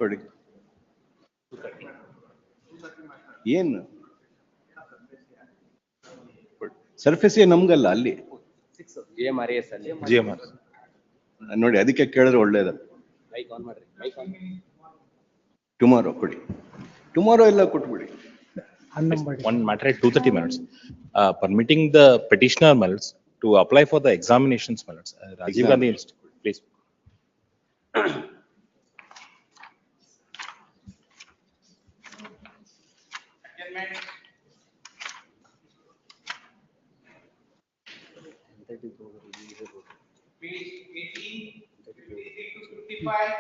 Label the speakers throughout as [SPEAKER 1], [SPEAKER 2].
[SPEAKER 1] ಕೊಡಿ ಏನು ಸರ್ಫೇಸ್ ನಮ್ಗಲ್ಲ ಅಲ್ಲಿ ನೋಡಿ ಅದಕ್ಕೆ ಕೇಳಿದ್ರೆ ಒಳ್ಳೇದ. ಟುಮಾರೋ ಕೊಡಿ, ಟುಮಾರೋ ಎಲ್ಲ ಕೊಟ್ಬಿಡಿ.
[SPEAKER 2] One matter at 2:30 minutes. Permitting the petitioner minutes to apply for the examinations minutes. Rajiv Gandhi Institute, please.
[SPEAKER 3] Page 18, 53 to 55,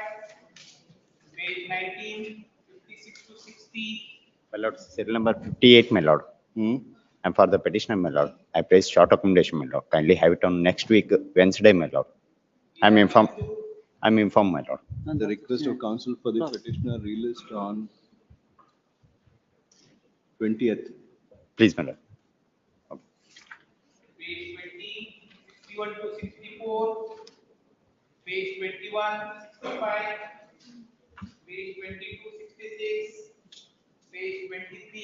[SPEAKER 3] page 19, 56 to 60.
[SPEAKER 4] My lord, serial number 58, my lord. And for the petitioner, my lord, I place short accommodation, my lord. Kindly have it on next week, Wednesday, my lord. I'm informed, my lord.
[SPEAKER 1] The request of counsel for the petitioner released on 20th.
[SPEAKER 4] Please, my lord.
[SPEAKER 3] Page 20, 61 to 64, page 21, 65, page 22, 66, page 23,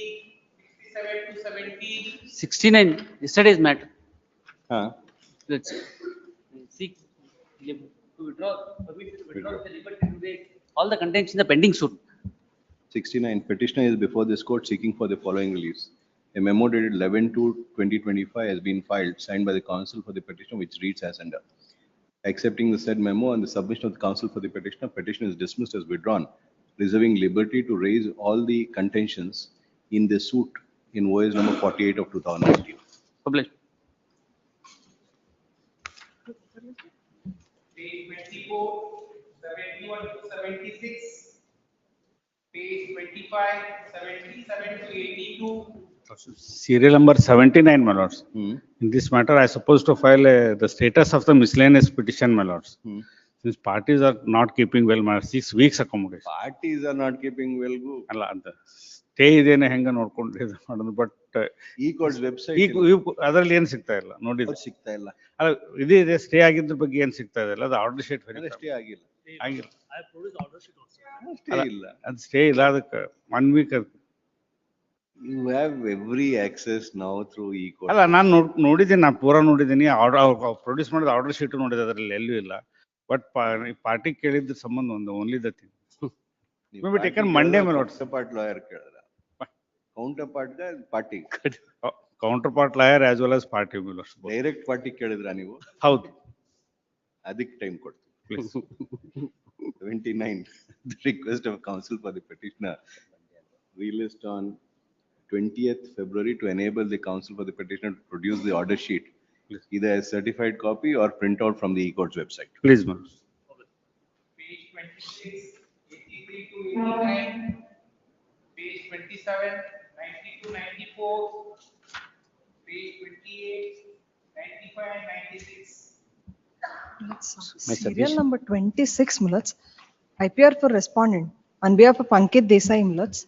[SPEAKER 3] 67 to 70.
[SPEAKER 5] 69, yesterday's matter. Let's seek to withdraw the liberty today. All the contents in the pending suit.
[SPEAKER 1] 69, petitioner is before this court seeking for the following reliefs. A memo dated 11/2/2025 has been filed, signed by the counsel for the petitioner, which reads as under. Accepting the said memo and the submission of the counsel for the petitioner, petition is dismissed as withdrawn, reserving liberty to raise all the contentions in the suit in OS number 48 of 2019.
[SPEAKER 5] Published.
[SPEAKER 3] Page 24, 71 to 76, page 25, 77 to 82.
[SPEAKER 6] Serial number 79, my lords. In this matter, I supposed to file the status of the miscellaneous petition, my lords. Since parties are not keeping well, my 6 weeks accommodation.
[SPEAKER 1] Parties are not keeping well.
[SPEAKER 6] ಅಲ್ಲ ಅಂತ stay ಇದೇನೆ ಹೆಂಗ ನೋಡ್ಕೊಂಡ್ರಿ ಮಾಡೋದು. But
[SPEAKER 1] ಈ courts website
[SPEAKER 6] ಅದರಲ್ಲಿ ಏನ್ ಸಿಗ್ತಾ ಇಲ್ಲ ನೋಡಿದ್ರೆ
[SPEAKER 1] ಸಿಗ್ತಾ ಇಲ್ಲ.
[SPEAKER 6] ಅಲ್ಲ ಇದೆ ಸ್ಟೇ ಆಗಿದ್ರ ಬಗ್ಗೆ ಏನ್ ಸಿಗ್ತಾ ಇಲ್ಲ. ಅದು ಆರ್ಡರ್ ಶೀಟ್
[SPEAKER 1] ಸ್ಟೇ ಆಗಿಲ್ಲ.
[SPEAKER 6] ಅದು ಸ್ಟೇ ಇಲ್ಲ, ಅದಕ್ಕೆ 1 week.
[SPEAKER 1] You have every access now through e-court.
[SPEAKER 6] ಅಲ್ಲ ನಾನು ನೋಡಿದ್ದೀನಿ, ನಾನು ಪೂರಾ ನೋಡಿದ್ದೀನಿ. ಪ್ರೊಡ್ಯೂಸ್ ಮಾಡಿದ ಆರ್ಡರ್ ಶೀಟ್ ನೋಡಿದೆ, ಅದರಲ್ಲಿ ಎಲ್ಲೂ ಇಲ್ಲ. ಬಟ್ ಪಾರ್ಟಿ ಕೇಳಿದ ಸಂಬಂಧ ಒಂದು only the thing may be taken Monday ಮೇಲೆ
[SPEAKER 1] ಕೌಂಟರ್ಪಾರ್ಟ್ ಲಾಯರ್ ಕೇಳಿದ್ರ counterpart party
[SPEAKER 6] counterpart lawyer as well as party ಮೇಲೆ
[SPEAKER 1] ಡೈರೆಕ್ಟ್ ಪಾರ್ಟಿ ಕೇಳಿದ್ರ ನೀವು?
[SPEAKER 6] ಹೌದು,
[SPEAKER 1] ಅದಕ್ಕೆ ಟೈಮ್ ಕೊಡ್ತೀವಿ. 79 the request of counsel for the petitioner released on 20th February to enable the counsel for the petitioner to produce the order sheet, either a certified copy or print out from the e-court's website.
[SPEAKER 6] Please, ma'am.
[SPEAKER 3] Page 26, 83 to 89, page 27, 90 to 94, page 28, 95 and 96.
[SPEAKER 7] Serial number 26, Mulats. IPR for respondent on behalf of Ankit Desai, Mulats.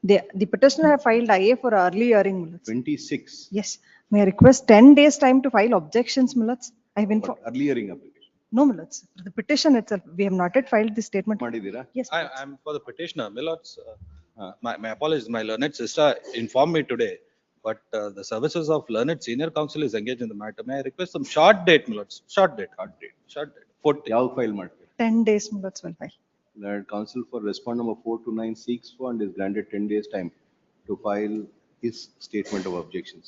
[SPEAKER 7] The petitioner have filed IA for early hearing, Mulats.
[SPEAKER 1] 26.
[SPEAKER 7] Yes. May I request 10 days time to file objections, Mulats? I have been
[SPEAKER 1] early hearing application.
[SPEAKER 7] No, Mulats. The petition itself, we have not yet filed the statement.
[SPEAKER 1] Madidira?
[SPEAKER 7] Yes.
[SPEAKER 8] I'm for the petitioner. Milords, my apologies. My learned sister informed me today, but the services of learned senior counsel is engaged in the matter. May I request some short date, Milords? Short date. 40.
[SPEAKER 1] Yav file ಮಾಡ್ತೀವಿ?
[SPEAKER 7] 10 days, Mulats will file.
[SPEAKER 1] The counsel for respondent number 429 seeks for and is granted 10 days time to file his statement of objections.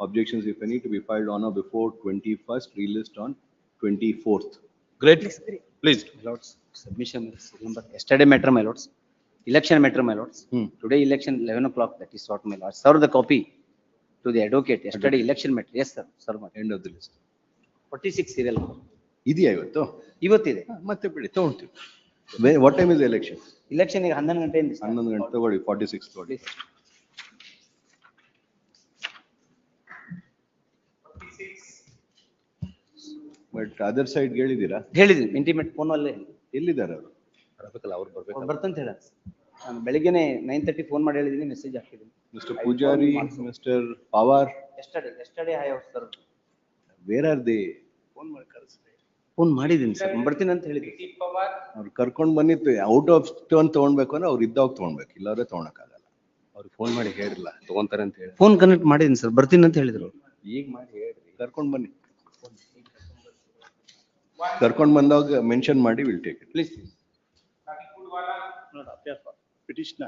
[SPEAKER 1] Objections, if any, to be filed on or before 21st, released on 24th.
[SPEAKER 8] Great. Please.
[SPEAKER 5] My lords, submission number yesterday matter, my lords. Election matter, my lords. Today election 11 o'clock. That is what, my lords. Serve the copy to the advocate. Yesterday election matter. Yes, sir. Serve.
[SPEAKER 1] End of the list.
[SPEAKER 5] 46 serial.
[SPEAKER 1] ಇದೆಯಾ ಇವತ್ತು?
[SPEAKER 5] ಇವತ್ತಿದೆ.
[SPEAKER 1] ಮತ್ತೆ ಬಿಡಿ ತಗೊಳ್ತೀವಿ. What time is the election?
[SPEAKER 5] Election ಈಗ 11 ಗಂಟೆಯಿಂದ.
[SPEAKER 1] 11 ಗಂಟೆ ತಗೊಳ್ಳಿ. 46 ತಗೊಳ್ಳಿ.
[SPEAKER 3] 46.
[SPEAKER 1] ಬಟ್ ಅದರ್ ಸೈಡ್ ಹೇಳಿದೀರಾ?
[SPEAKER 5] ಹೇಳಿದ್ದೀನಿ ಇಂಟಿಮೇಟ್ ಫೋನ್ ಅಲ್ಲೇ.
[SPEAKER 1] ಎಲ್ಲಿದ್ದಾರೆ ಅವರು?
[SPEAKER 8] ಬರಬೇಕಲ್ಲ, ಅವ್ರು ಬರ್ಬೇಕು.
[SPEAKER 5] ಅವ್ರು ಬರ್ತಂತ ಹೇಳ. ನಾನು ಬೆಳಿಗ್ಗೆನೆ 9:30 ಫೋನ್ ಮಾಡಿ ಹೇಳಿದೀನಿ, ಮೆಸೇಜ್ ಹಾಕಿದ್ದೀನಿ.
[SPEAKER 1] Mr. Pujari, Mr. Pawar.
[SPEAKER 5] Yesterday I have served.
[SPEAKER 1] Where are they? Phone ಮಾಡಿ ಕಳಿಸ್ರಿ.
[SPEAKER 5] ಫೋನ್ ಮಾಡಿದ್ದೀನಿ ಸರ್, ಬರ್ತೀನಿ ಅಂತ ಹೇಳಿದ್ರು.
[SPEAKER 3] ಟಿ ಪವರ್
[SPEAKER 1] ಅವ್ರು ಕರ್ಕೊಂಡ್ ಬಂದಿತ್ತು ಔಟ್ ಆಫ್ ಟರ್ನ್ ತಗೊಂಡ್ಬೇಕು ಅಂದ್ರೆ ಅವ್ರು ಇದ್ದಾಗ ತಗೊಂಡ್ಬೇಕು, ಇಲ್ಲಾಂದ್ರೆ ತಗೊಳಕ್ಕಾಗಲ್ಲ. ಅವ್ರಿಗೆ ಫೋನ್ ಮಾಡಿ ಹೇಳಿಲ್ಲ ತಗೊಂತಾರೆ ಅಂತ ಹೇಳಿ.
[SPEAKER 5] ಫೋನ್ ಕನೆಕ್ಟ್ ಮಾಡಿದ್ದೀನಿ ಸರ್, ಬರ್ತೀನಿ ಅಂತ ಹೇಳಿದ್ರು.
[SPEAKER 1] ಈಗ ಮಾಡಿ ಹೇಳ್ರಿ, ಕರ್ಕೊಂಡ್ ಬನ್ನಿ. ಕರ್ಕೊಂಡ್ ಬಂದಾಗ ಮೆನ್ಷನ್ ಮಾಡಿ will take it.
[SPEAKER 5] Please.
[SPEAKER 6] Petitioner.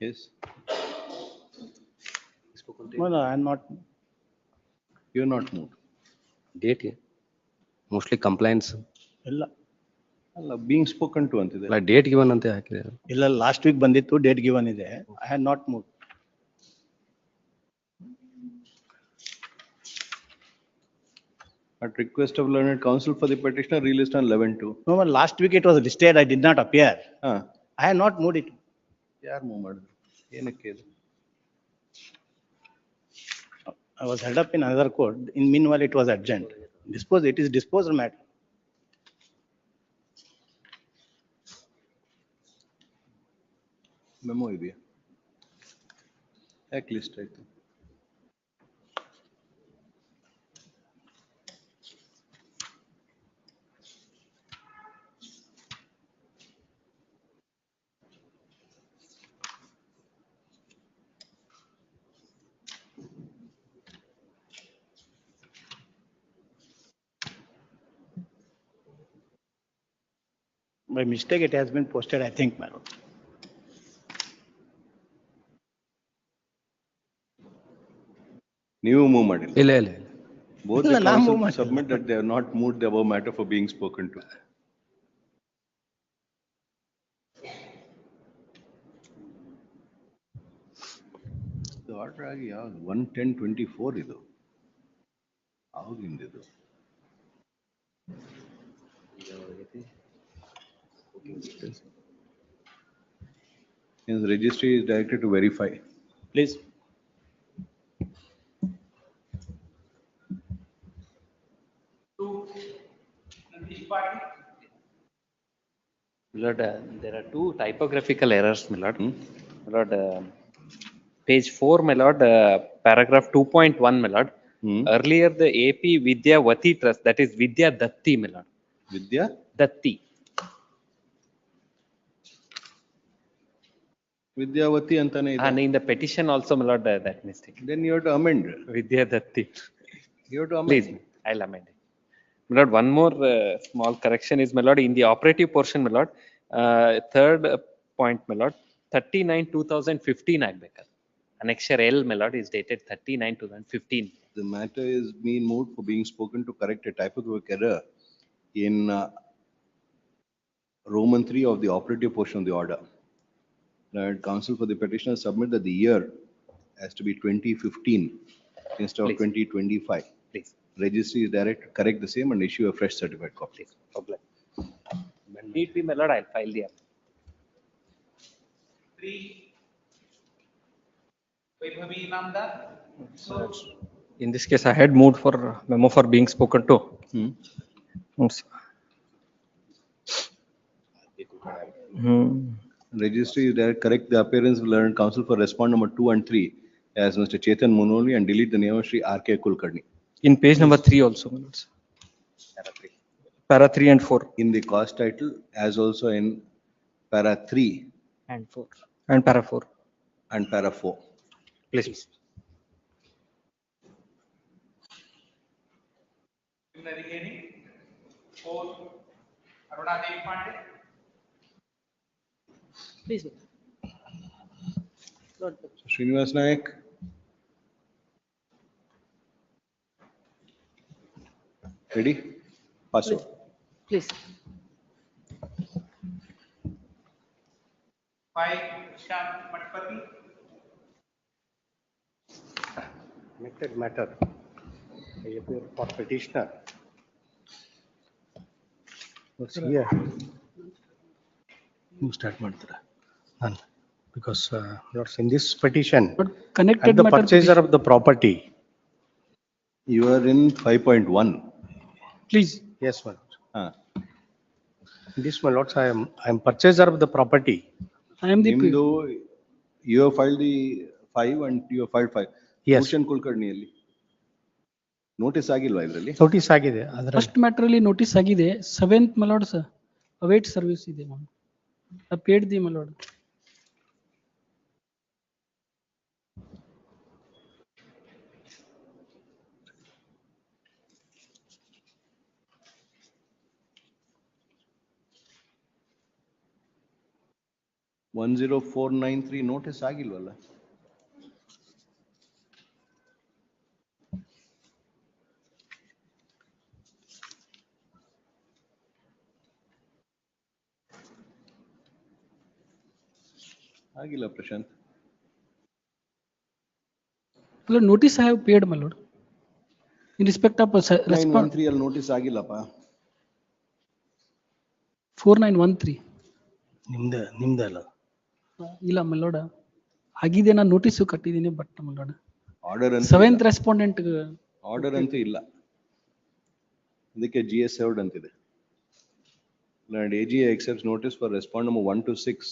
[SPEAKER 1] Yes.
[SPEAKER 6] No, I am not.
[SPEAKER 1] You are not moved.
[SPEAKER 5] Date mostly compliance
[SPEAKER 6] ಇಲ್ಲ
[SPEAKER 1] ಅಲ್ಲ, being spoken to ಅಂತಿದೆ.
[SPEAKER 5] ಅಲ್ಲ, ಡೇಟ್ ಗಿವನ್ ಅಂತ ಹಾಕಿದೆ.
[SPEAKER 6] ಇಲ್ಲ ಲಾಸ್ಟ್ ವೀಕ್ ಬಂದಿತ್ತು, ಡೇಟ್ ಗಿವನ್ ಇದೆ. I had not move.
[SPEAKER 1] At request of learned counsel for the petitioner, released on 11/2.
[SPEAKER 6] No, but last week it was listed, I did not appear.
[SPEAKER 1] ಹಾ,
[SPEAKER 6] I had not moved it.
[SPEAKER 1] ಯಾರು move ಮಾಡಿದ್ರು? ಏನಕ್ಕೆ ಇದು?
[SPEAKER 6] I was held up in another court. In meanwhile, it was adjourned. It is disposal matter.
[SPEAKER 1] Memo ಇದೆಯಾ? ಯಾಕೆ list ಆಯ್ತು?
[SPEAKER 6] By mistake, it has been posted, I think, madam.
[SPEAKER 1] ನೀವು move ಮಾಡಿಲ್ಲ.
[SPEAKER 5] ಇಲ್ಲ ಇಲ್ಲ ಇಲ್ಲ.
[SPEAKER 1] Both
[SPEAKER 6] ಇಲ್ಲ,
[SPEAKER 1] the
[SPEAKER 6] ನಾನು
[SPEAKER 1] counsel
[SPEAKER 6] move ಮಾಡಿಲ್ಲ.
[SPEAKER 1] submit that they have not moved the above matter for being spoken to. ಇದು ಆರ್ಡರ್ ಆಗಿ ಯಾವ್ದು 1/10/24 ಇದು ಆಗಿಂದ ಇದು. Hence, registry is directed to verify.
[SPEAKER 6] Please.
[SPEAKER 5] Lord, there are two typographical errors, my lord. Lord, page 4, my lord, paragraph 2.1, my lord. Earlier, the AP Vidya Vati Trust, that is Vidya Datti, my lord.
[SPEAKER 1] Vidya
[SPEAKER 5] Datti.
[SPEAKER 1] Vidyavati ಅಂತಾನೆ ಇದೆ.
[SPEAKER 5] And in the petition also, my lord, that mistake.
[SPEAKER 1] Then you have to amend.
[SPEAKER 5] Vidya Datti.
[SPEAKER 1] You have to amend.
[SPEAKER 5] Please, I'll amend it. My lord, one more small correction is, my lord, in the operative portion, my lord, third point, my lord, 39/2015 ಆಗ್ಬೇಕು. Annexure L, my lord, is dated 39/2015.
[SPEAKER 1] The matter is being moved for being spoken to correct a typographic error in Roman 3 of the operative portion of the order. Learned counsel for the petitioner submit that the year has to be 2015 instead of
[SPEAKER 5] Please.
[SPEAKER 1] 2025.
[SPEAKER 5] Please,
[SPEAKER 1] Registry is direct to correct the same and issue a fresh certified copy.
[SPEAKER 5] please, problem. When need be, my lord, I'll file the app.
[SPEAKER 3] 3 Vaibhavi Namdar.
[SPEAKER 9] In this case, I had moved for memo for being spoken to. Oops.
[SPEAKER 1] Registry is direct correct the appearance of learned counsel for respond number 2 and 3 as Mr. Chetan Munoli and delete the name of Shri R.K. Kulkarni.
[SPEAKER 9] In page number 3 also, my lords. Para 3 and 4.
[SPEAKER 1] In the cause title as also in para 3
[SPEAKER 9] And 4. And para 4.
[SPEAKER 1] and para 4.
[SPEAKER 9] Please.
[SPEAKER 3] Preliminary hearing. 4 Aruna Devi Pandey.
[SPEAKER 5] Please.
[SPEAKER 1] Srinivas Nayak. Ready? Password.
[SPEAKER 5] Please.
[SPEAKER 3] 5 Shant Matpati.
[SPEAKER 10] Connected matter. I appear for petitioner. What's here? You start ಮಾಡ್ತೀರಾ? None. Because yours in this petition,
[SPEAKER 9] But connected
[SPEAKER 10] and the
[SPEAKER 9] matter
[SPEAKER 10] purchaser of the property.
[SPEAKER 1] You are in 5.1.
[SPEAKER 9] Please.
[SPEAKER 10] Yes, my lord.
[SPEAKER 1] Ah.
[SPEAKER 10] This, my lords, I am purchaser of the property.
[SPEAKER 9] I am the.
[SPEAKER 1] Nimdu, you have filed the 5 and you have filed 5.
[SPEAKER 10] Yes.
[SPEAKER 1] Bhushan Kulkarni ಅಲ್ಲಿ. Notice ಆಗಿಲ್ವಾ ಇದರಲ್ಲಿ?
[SPEAKER 10] Notice ಆಗಿದೆ ಅದರಲ್ಲಿ.
[SPEAKER 11] First matter ಅಲ್ಲಿ notice ಆಗಿದೆ. 7th ಮಲಾಡ್ಸ್ await service ಇದೆ ma'am. Paid the ಮಲಾಡ್.
[SPEAKER 1] ಒನ್ 10493 ನೋಟಿಸ್ ಆಗಿಲ್ವಲ್ಲ? ಆಗಿಲ್ಲ Prashant.
[SPEAKER 11] Notice I have paid ಮಲಾಡ್ ಇನ್ ರೆಸ್ಪೆಕ್ಟ್ ಆಫ್ ರೆಸ್ಪಾನ್ಸ್
[SPEAKER 1] 913 ಅಲ್ಲಿ ನೋಟಿಸ್ ಆಗಿಲ್ಲಪ್ಪ.
[SPEAKER 11] 4913
[SPEAKER 10] ನಿಮ್ದಲ್ಲ.
[SPEAKER 11] ಇಲ್ಲ ಮಲಾಡ್ ಆಗಿದೆ. ನಾನು ನೋಟಿಸ್ ಕಟ್ಟಿದ್ದೀನಿ ಬಟ್ ಮಲಾಡ್
[SPEAKER 1] ಆರ್ಡರ್ ಅಂತ
[SPEAKER 11] 7th ರೆಸ್ಪಾಂಡೆಂಟ್
[SPEAKER 1] ಆರ್ಡರ್ ಅಂತೂ ಇಲ್ಲ. ಅದಕ್ಕೆ GS served ಅಂತಿದೆ. And AGA accepts notice for respond number 1 to 6.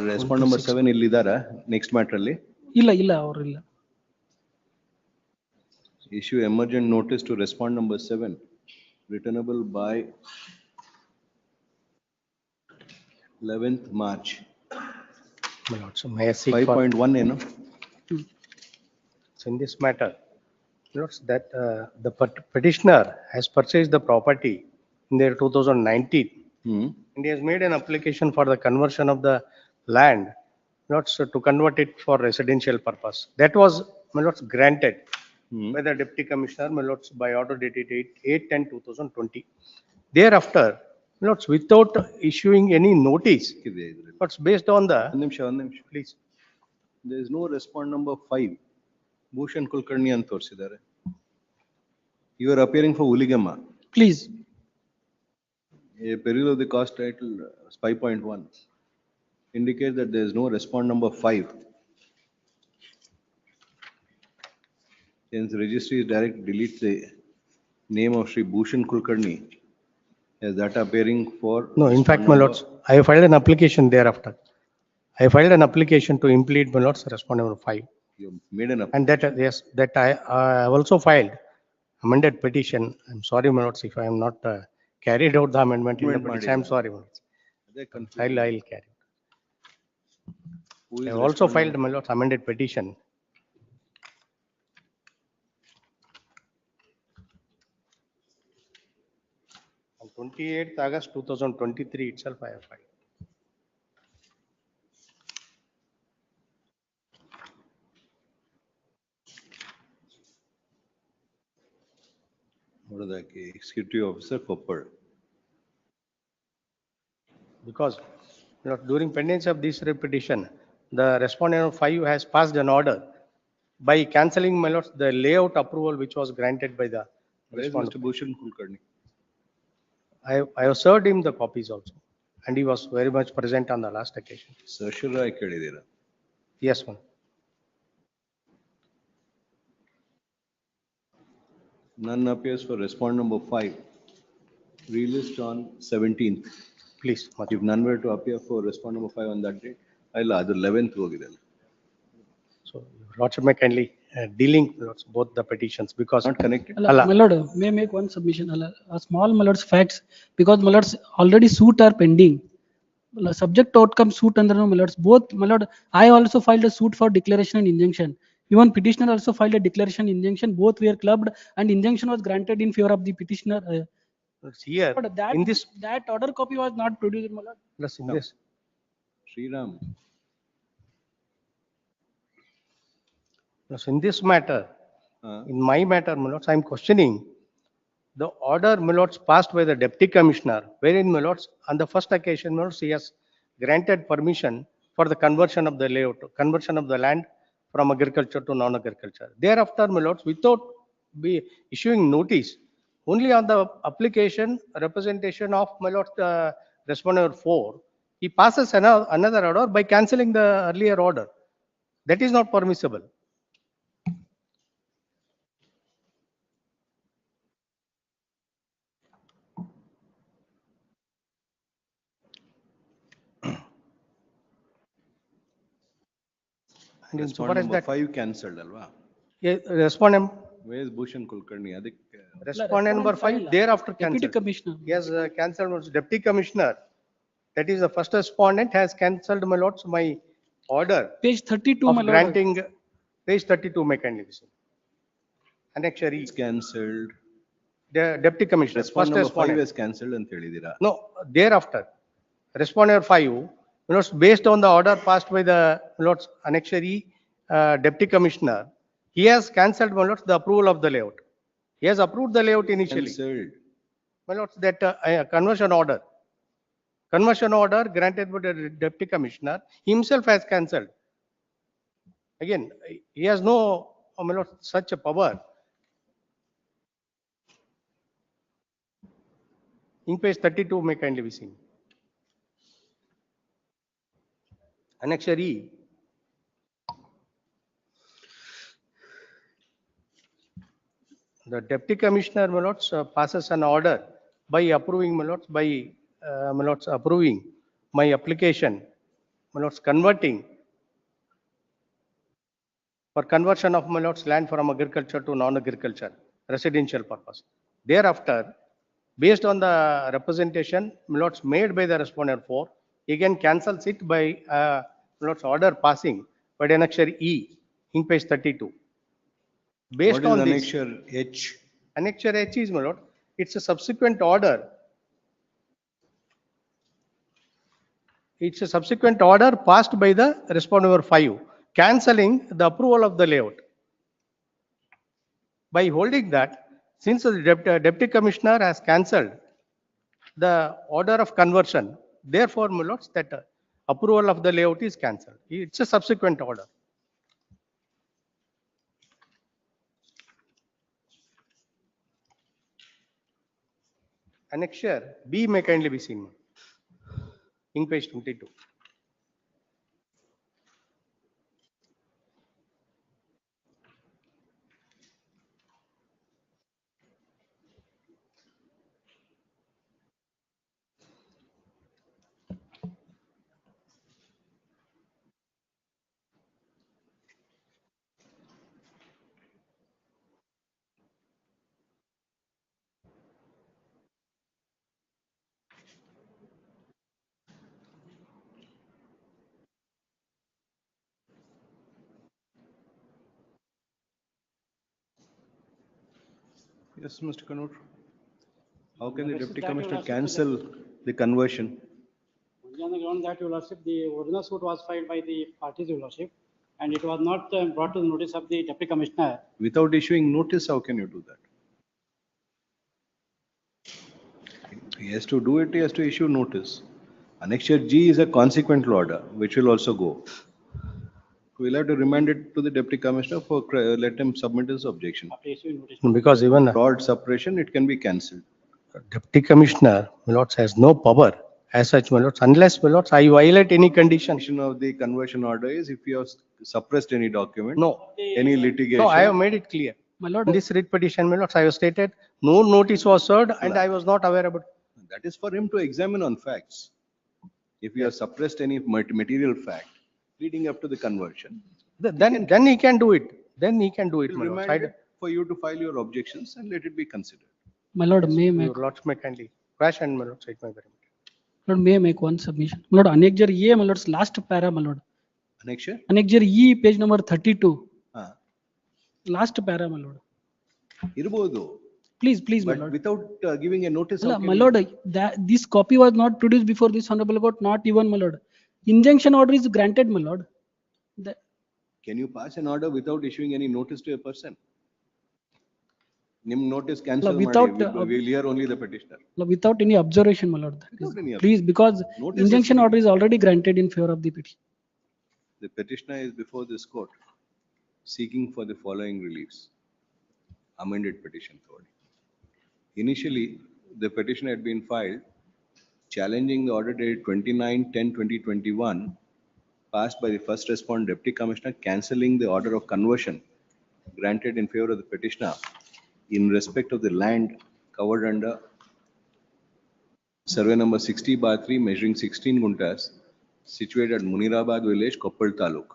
[SPEAKER 1] Respond number 7 ಇಲ್ಲಿದಾರಾ next matter ಅಲ್ಲಿ?
[SPEAKER 11] ಇಲ್ಲ ಅವರಿಲ್ಲ.
[SPEAKER 1] Issue emergent notice to respond number 7 returnable by 11th March.
[SPEAKER 10] My lord, so may I seek for,
[SPEAKER 1] 5.1 ಏನು?
[SPEAKER 10] so in this matter, my lords, that the petitioner has purchased the property in the year 2019 and he has made an application for the conversion of the land, my lords, to convert it for residential purpose. That was, my lords, granted by the deputy commissioner, my lords, by order dated 8/10/2020. Thereafter, my lords, without issuing any notice, but based on the,
[SPEAKER 1] ಒಂದು ನಿಮಿಷ
[SPEAKER 10] please,
[SPEAKER 1] there is no respond number 5 Bhushan Kulkarni ಅಂತ ತೋರಿಸಿದ್ದಾರೆ. You are appearing for Uligamma.
[SPEAKER 11] Please.
[SPEAKER 1] A peril of the cost title 5.1 indicates that there is no respond number 5. Since registry is direct, delete the name of Sri Bhushan Kulkarni as that appearing for.
[SPEAKER 10] no, in fact, my lords, I have filed an application thereafter. I filed an application to implead, my lords, respond number 5.
[SPEAKER 1] You made an
[SPEAKER 10] And that, yes, that I have also filed amended petition. I'm sorry, my lords, if I am not carried out the amendment in the petition. I'm sorry, my lords. I'll carry. I have also filed, my lords, amended petition. On 28th August 2023 itself, I have filed.
[SPEAKER 1] ನೋಡೋದಕ್ಕೆ executive officer Koppal.
[SPEAKER 10] Because, you know, during pendency of this petition, the respondent of 5 has passed an order by cancelling, my lords, the layout approval which was granted by the
[SPEAKER 1] Where is
[SPEAKER 10] respondent.
[SPEAKER 1] Mr. Bhushan Kulkarni?
[SPEAKER 10] I have served him the copies also, and he was very much present on the last occasion.
[SPEAKER 1] Sarshara ಕೇಳಿದ್ದೀರಾ?
[SPEAKER 10] Yes, ma'am.
[SPEAKER 1] None appears for respond number 5. Released on 17th.
[SPEAKER 10] Please.
[SPEAKER 1] If none were to appear for respond number 5 on that date, ಇಲ್ಲ ಅದು 11th ಹೋಗಿದೆ.
[SPEAKER 10] So, Your Lordship may kindly delink, lords, both the petitions because.
[SPEAKER 1] Not connected.
[SPEAKER 10] Allah.
[SPEAKER 11] My lord, may I make one submission? A small my lord's facts, because my lord's already suit are pending. Subject to outcome suit under my lords. Both my lord, I also filed a suit for declaration and injunction. Even petitioner also filed a declaration injunction. Both were clubbed and injunction was granted in favor of the petitioner.
[SPEAKER 10] Here,
[SPEAKER 11] But
[SPEAKER 10] in this,
[SPEAKER 11] that order copy was not produced, my lord.
[SPEAKER 10] plus in this,
[SPEAKER 1] Sriram.
[SPEAKER 10] plus in this matter, in my matter, my lords, I am questioning the order, my lords, passed by the deputy commissioner, wherein, my lords, on the first occasion, my lords, he has granted permission for the conversion of the layout, conversion of the land from agriculture to non-agriculture. Thereafter, my lords, without be issuing notice, only on the application representation of, my lords, respondent 4, he passes another order by cancelling the earlier order. That is not permissible. And
[SPEAKER 1] Respond
[SPEAKER 10] insofar as
[SPEAKER 1] number
[SPEAKER 10] that,
[SPEAKER 1] 5 cancelled ಅಲ್ವಾ?
[SPEAKER 10] Respondent,
[SPEAKER 1] Where is Bhushan Kulkarni?
[SPEAKER 10] respondent number 5, thereafter
[SPEAKER 11] Deputy
[SPEAKER 10] cancelled.
[SPEAKER 11] Commissioner.
[SPEAKER 10] He has cancelled, was Deputy Commissioner. That is the first respondent has cancelled, my lords, my order
[SPEAKER 11] Page 32,
[SPEAKER 10] of
[SPEAKER 11] my lord.
[SPEAKER 10] granting, page 32, may kindly listen. Annexure E,
[SPEAKER 1] It's cancelled.
[SPEAKER 10] the Deputy Commissioner,
[SPEAKER 1] Respond
[SPEAKER 10] first
[SPEAKER 1] number 5
[SPEAKER 10] respondent.
[SPEAKER 1] is cancelled and Telidira.
[SPEAKER 10] No, thereafter, respondent 5, lords, based on the order passed by the lords Annexure E, Deputy Commissioner, he has cancelled, my lords, the approval of the layout. He has approved the layout initially.
[SPEAKER 1] Cancelled.
[SPEAKER 10] My lords, that conversion order granted by the Deputy Commissioner himself has cancelled. Again, he has no, my lord, such a power. In page 32, may kindly be seen. Annexure E. The Deputy Commissioner, my lords, passes an order by approving, my lords, approving my application, my lords, converting for conversion of, my lords, land from agriculture to non-agriculture, residential purpose. Thereafter, based on the representation, my lords, made by the respondent 4, he again cancels it by, my lords, order passing by annexure E in page 32. Based
[SPEAKER 1] What is
[SPEAKER 10] on this,
[SPEAKER 1] annexure H?
[SPEAKER 10] annexure H is, my lord, it's a subsequent order. It's a subsequent order passed by the respondent number 5, cancelling the approval of the layout. By holding that, since the Deputy Commissioner has cancelled the order of conversion, therefore, my lords, that approval of the layout is cancelled. It's a subsequent order. Annexure B may kindly be seen in page 22.
[SPEAKER 1] Yes, Mr. Kanur. How can the Deputy Commissioner cancel the conversion?
[SPEAKER 12] On the ground that, Your Lordship, the original suit was filed by the parties, Your Lordship, and it was not brought to the notice of the Deputy Commissioner.
[SPEAKER 1] Without issuing notice, how can you do that? He has to do it, he has to issue notice. Annexure G is a consequent order, which will also go. We'll have to remand it to the Deputy Commissioner for, let him submit his objection.
[SPEAKER 12] After issuing notice.
[SPEAKER 10] Because even
[SPEAKER 1] Broad suppression, it can be cancelled.
[SPEAKER 10] Deputy Commissioner, my lords, has no power as such, my lords, unless, my lords, I violate any condition.
[SPEAKER 1] Condition of the conversion order is if you have suppressed any document.
[SPEAKER 10] No.
[SPEAKER 1] Any litigation.
[SPEAKER 10] No, I have made it clear.
[SPEAKER 11] My lord,
[SPEAKER 10] In this writ petition, my lords, I have stated, no notice was served and I was not aware about.
[SPEAKER 1] That is for him to examine on facts. If you have suppressed any material fact leading up to the conversion,
[SPEAKER 10] Then he can do it. Then he can do it,
[SPEAKER 1] we'll
[SPEAKER 10] my lords.
[SPEAKER 1] remand it for you to file your objections and let it be considered.
[SPEAKER 11] my lord, may I make,
[SPEAKER 10] Your lords may kindly crash and, my lords, it may very much.
[SPEAKER 11] lord, may I make one submission? My lord, annexure E, my lord's last para, my lord.
[SPEAKER 1] Annexure?
[SPEAKER 11] Annexure E, page number 32,
[SPEAKER 1] Ah,
[SPEAKER 11] last para, my lord.
[SPEAKER 1] Irbodu.
[SPEAKER 11] Please, my
[SPEAKER 1] But
[SPEAKER 11] lord.
[SPEAKER 1] without giving a notice. how can
[SPEAKER 11] My
[SPEAKER 1] you-
[SPEAKER 11] lord, this copy was not produced before this honorable court, not even, my lord. Injunction order is granted, my lord. The-
[SPEAKER 1] Can you pass an order without issuing any notice to a person? Nim notice cancel.
[SPEAKER 11] without,
[SPEAKER 1] We'll hear only the petitioner.
[SPEAKER 11] Without any observation, my lord. That is-
[SPEAKER 1] Without any
[SPEAKER 11] Please, because
[SPEAKER 1] Notice is
[SPEAKER 11] injunction
[SPEAKER 1] to be-
[SPEAKER 11] order is already granted in favor of the petition.
[SPEAKER 1] The petitioner is before this court seeking for the following reliefs. Amended petition forward. Initially, the petition had been filed challenging the order dated 29/10/2021 passed by the first respondent Deputy Commissioner cancelling the order of conversion granted in favor of the petitioner in respect of the land covered under survey number 60/3 measuring 16 guntas situated at Munirabad village, Koppal Taluk.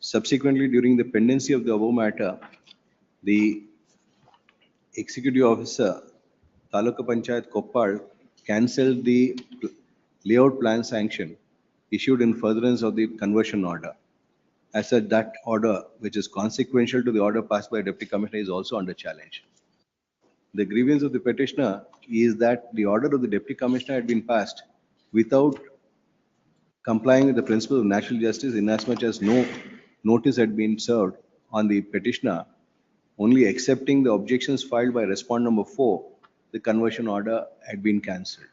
[SPEAKER 1] Subsequently, during the pendency of the above matter, the executive officer, Taluka Panchayat Koppal, cancelled the layout plan sanction issued in furtherance of the conversion order. As such, that order, which is consequential to the order passed by Deputy Commissioner, is also under challenge. The grievance of the petitioner is that the order of the Deputy Commissioner had been passed without complying with the principle of natural justice, inasmuch as no notice had been served on the petitioner, only accepting the objections filed by respondent number 4, the conversion order had been cancelled.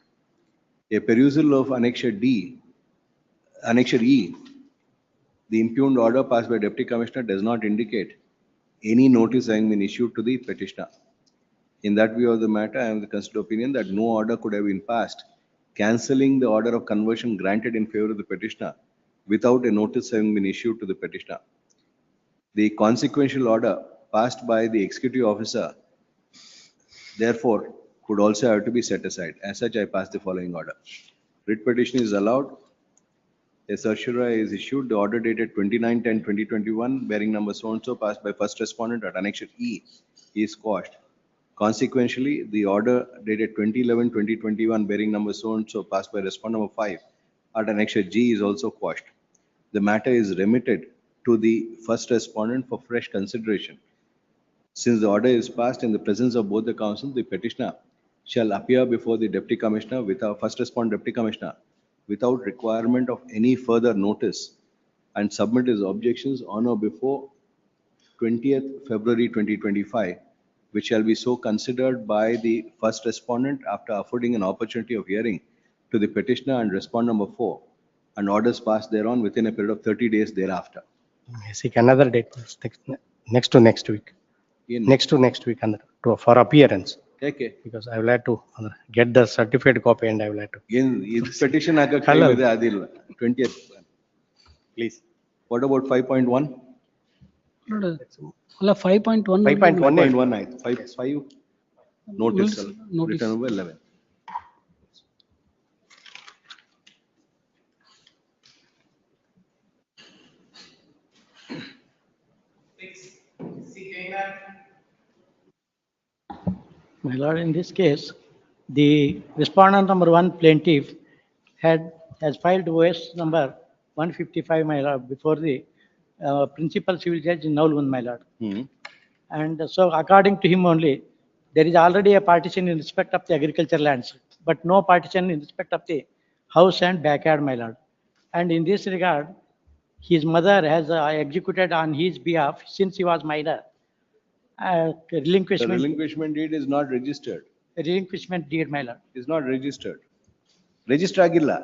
[SPEAKER 1] A perusal of Annexure E, the impugned order passed by Deputy Commissioner does not indicate any notice having been issued to the petitioner. In that view of the matter, I am the considered opinion that no order could have been passed cancelling the order of conversion granted in favor of the petitioner without a notice having been issued to the petitioner. The consequential order passed by the executive officer, therefore, could also have to be set aside. As such, I pass the following order. Writ petition is allowed. A certiorari is issued. The order dated 29/10/2021, bearing number so and so, passed by first respondent at Annexure E, is quashed. Consequentially, the order dated 20/11/2021, bearing number so and so, passed by respondent number 5 at Annexure G, is also quashed. The matter is remitted to the first respondent for fresh consideration. Since the order is passed in the presence of both the counsel, the petitioner shall appear before the Deputy Commissioner without first respondent Deputy Commissioner without requirement of any further notice and submit his objections on or before 20th February 2025, which shall be so considered by the first respondent after affording an opportunity of hearing to the petitioner and respondent number 4, and orders passed thereon within a period of 30 days thereafter.
[SPEAKER 10] Seek another date, next to next week. Next to next week for appearance.
[SPEAKER 1] Okay.
[SPEAKER 10] Because I will have to get the certificate copy and I will have to.
[SPEAKER 1] This petition aga claim ide adilla 20th. Please. What about 5.1?
[SPEAKER 11] ಅಲ್ಲ 5.1
[SPEAKER 1] 5.1 ಆಯ್ತು 5 notice written over 11.
[SPEAKER 12] My lord, in this case, the respondent number 1 plaintiff has filed OS number 155, my lord, before the principal civil judge in Navlund, my lord. And so according to him only, there is already a partition in respect of the agricultural lands, but no partition in respect of the house and backyard, my lord. And in this regard, his mother has executed on his behalf, since he was minor, relinquishment.
[SPEAKER 1] The relinquishment deed is not registered.
[SPEAKER 12] Relinquishment deed, my lord.
[SPEAKER 1] Is not registered. Register agilla.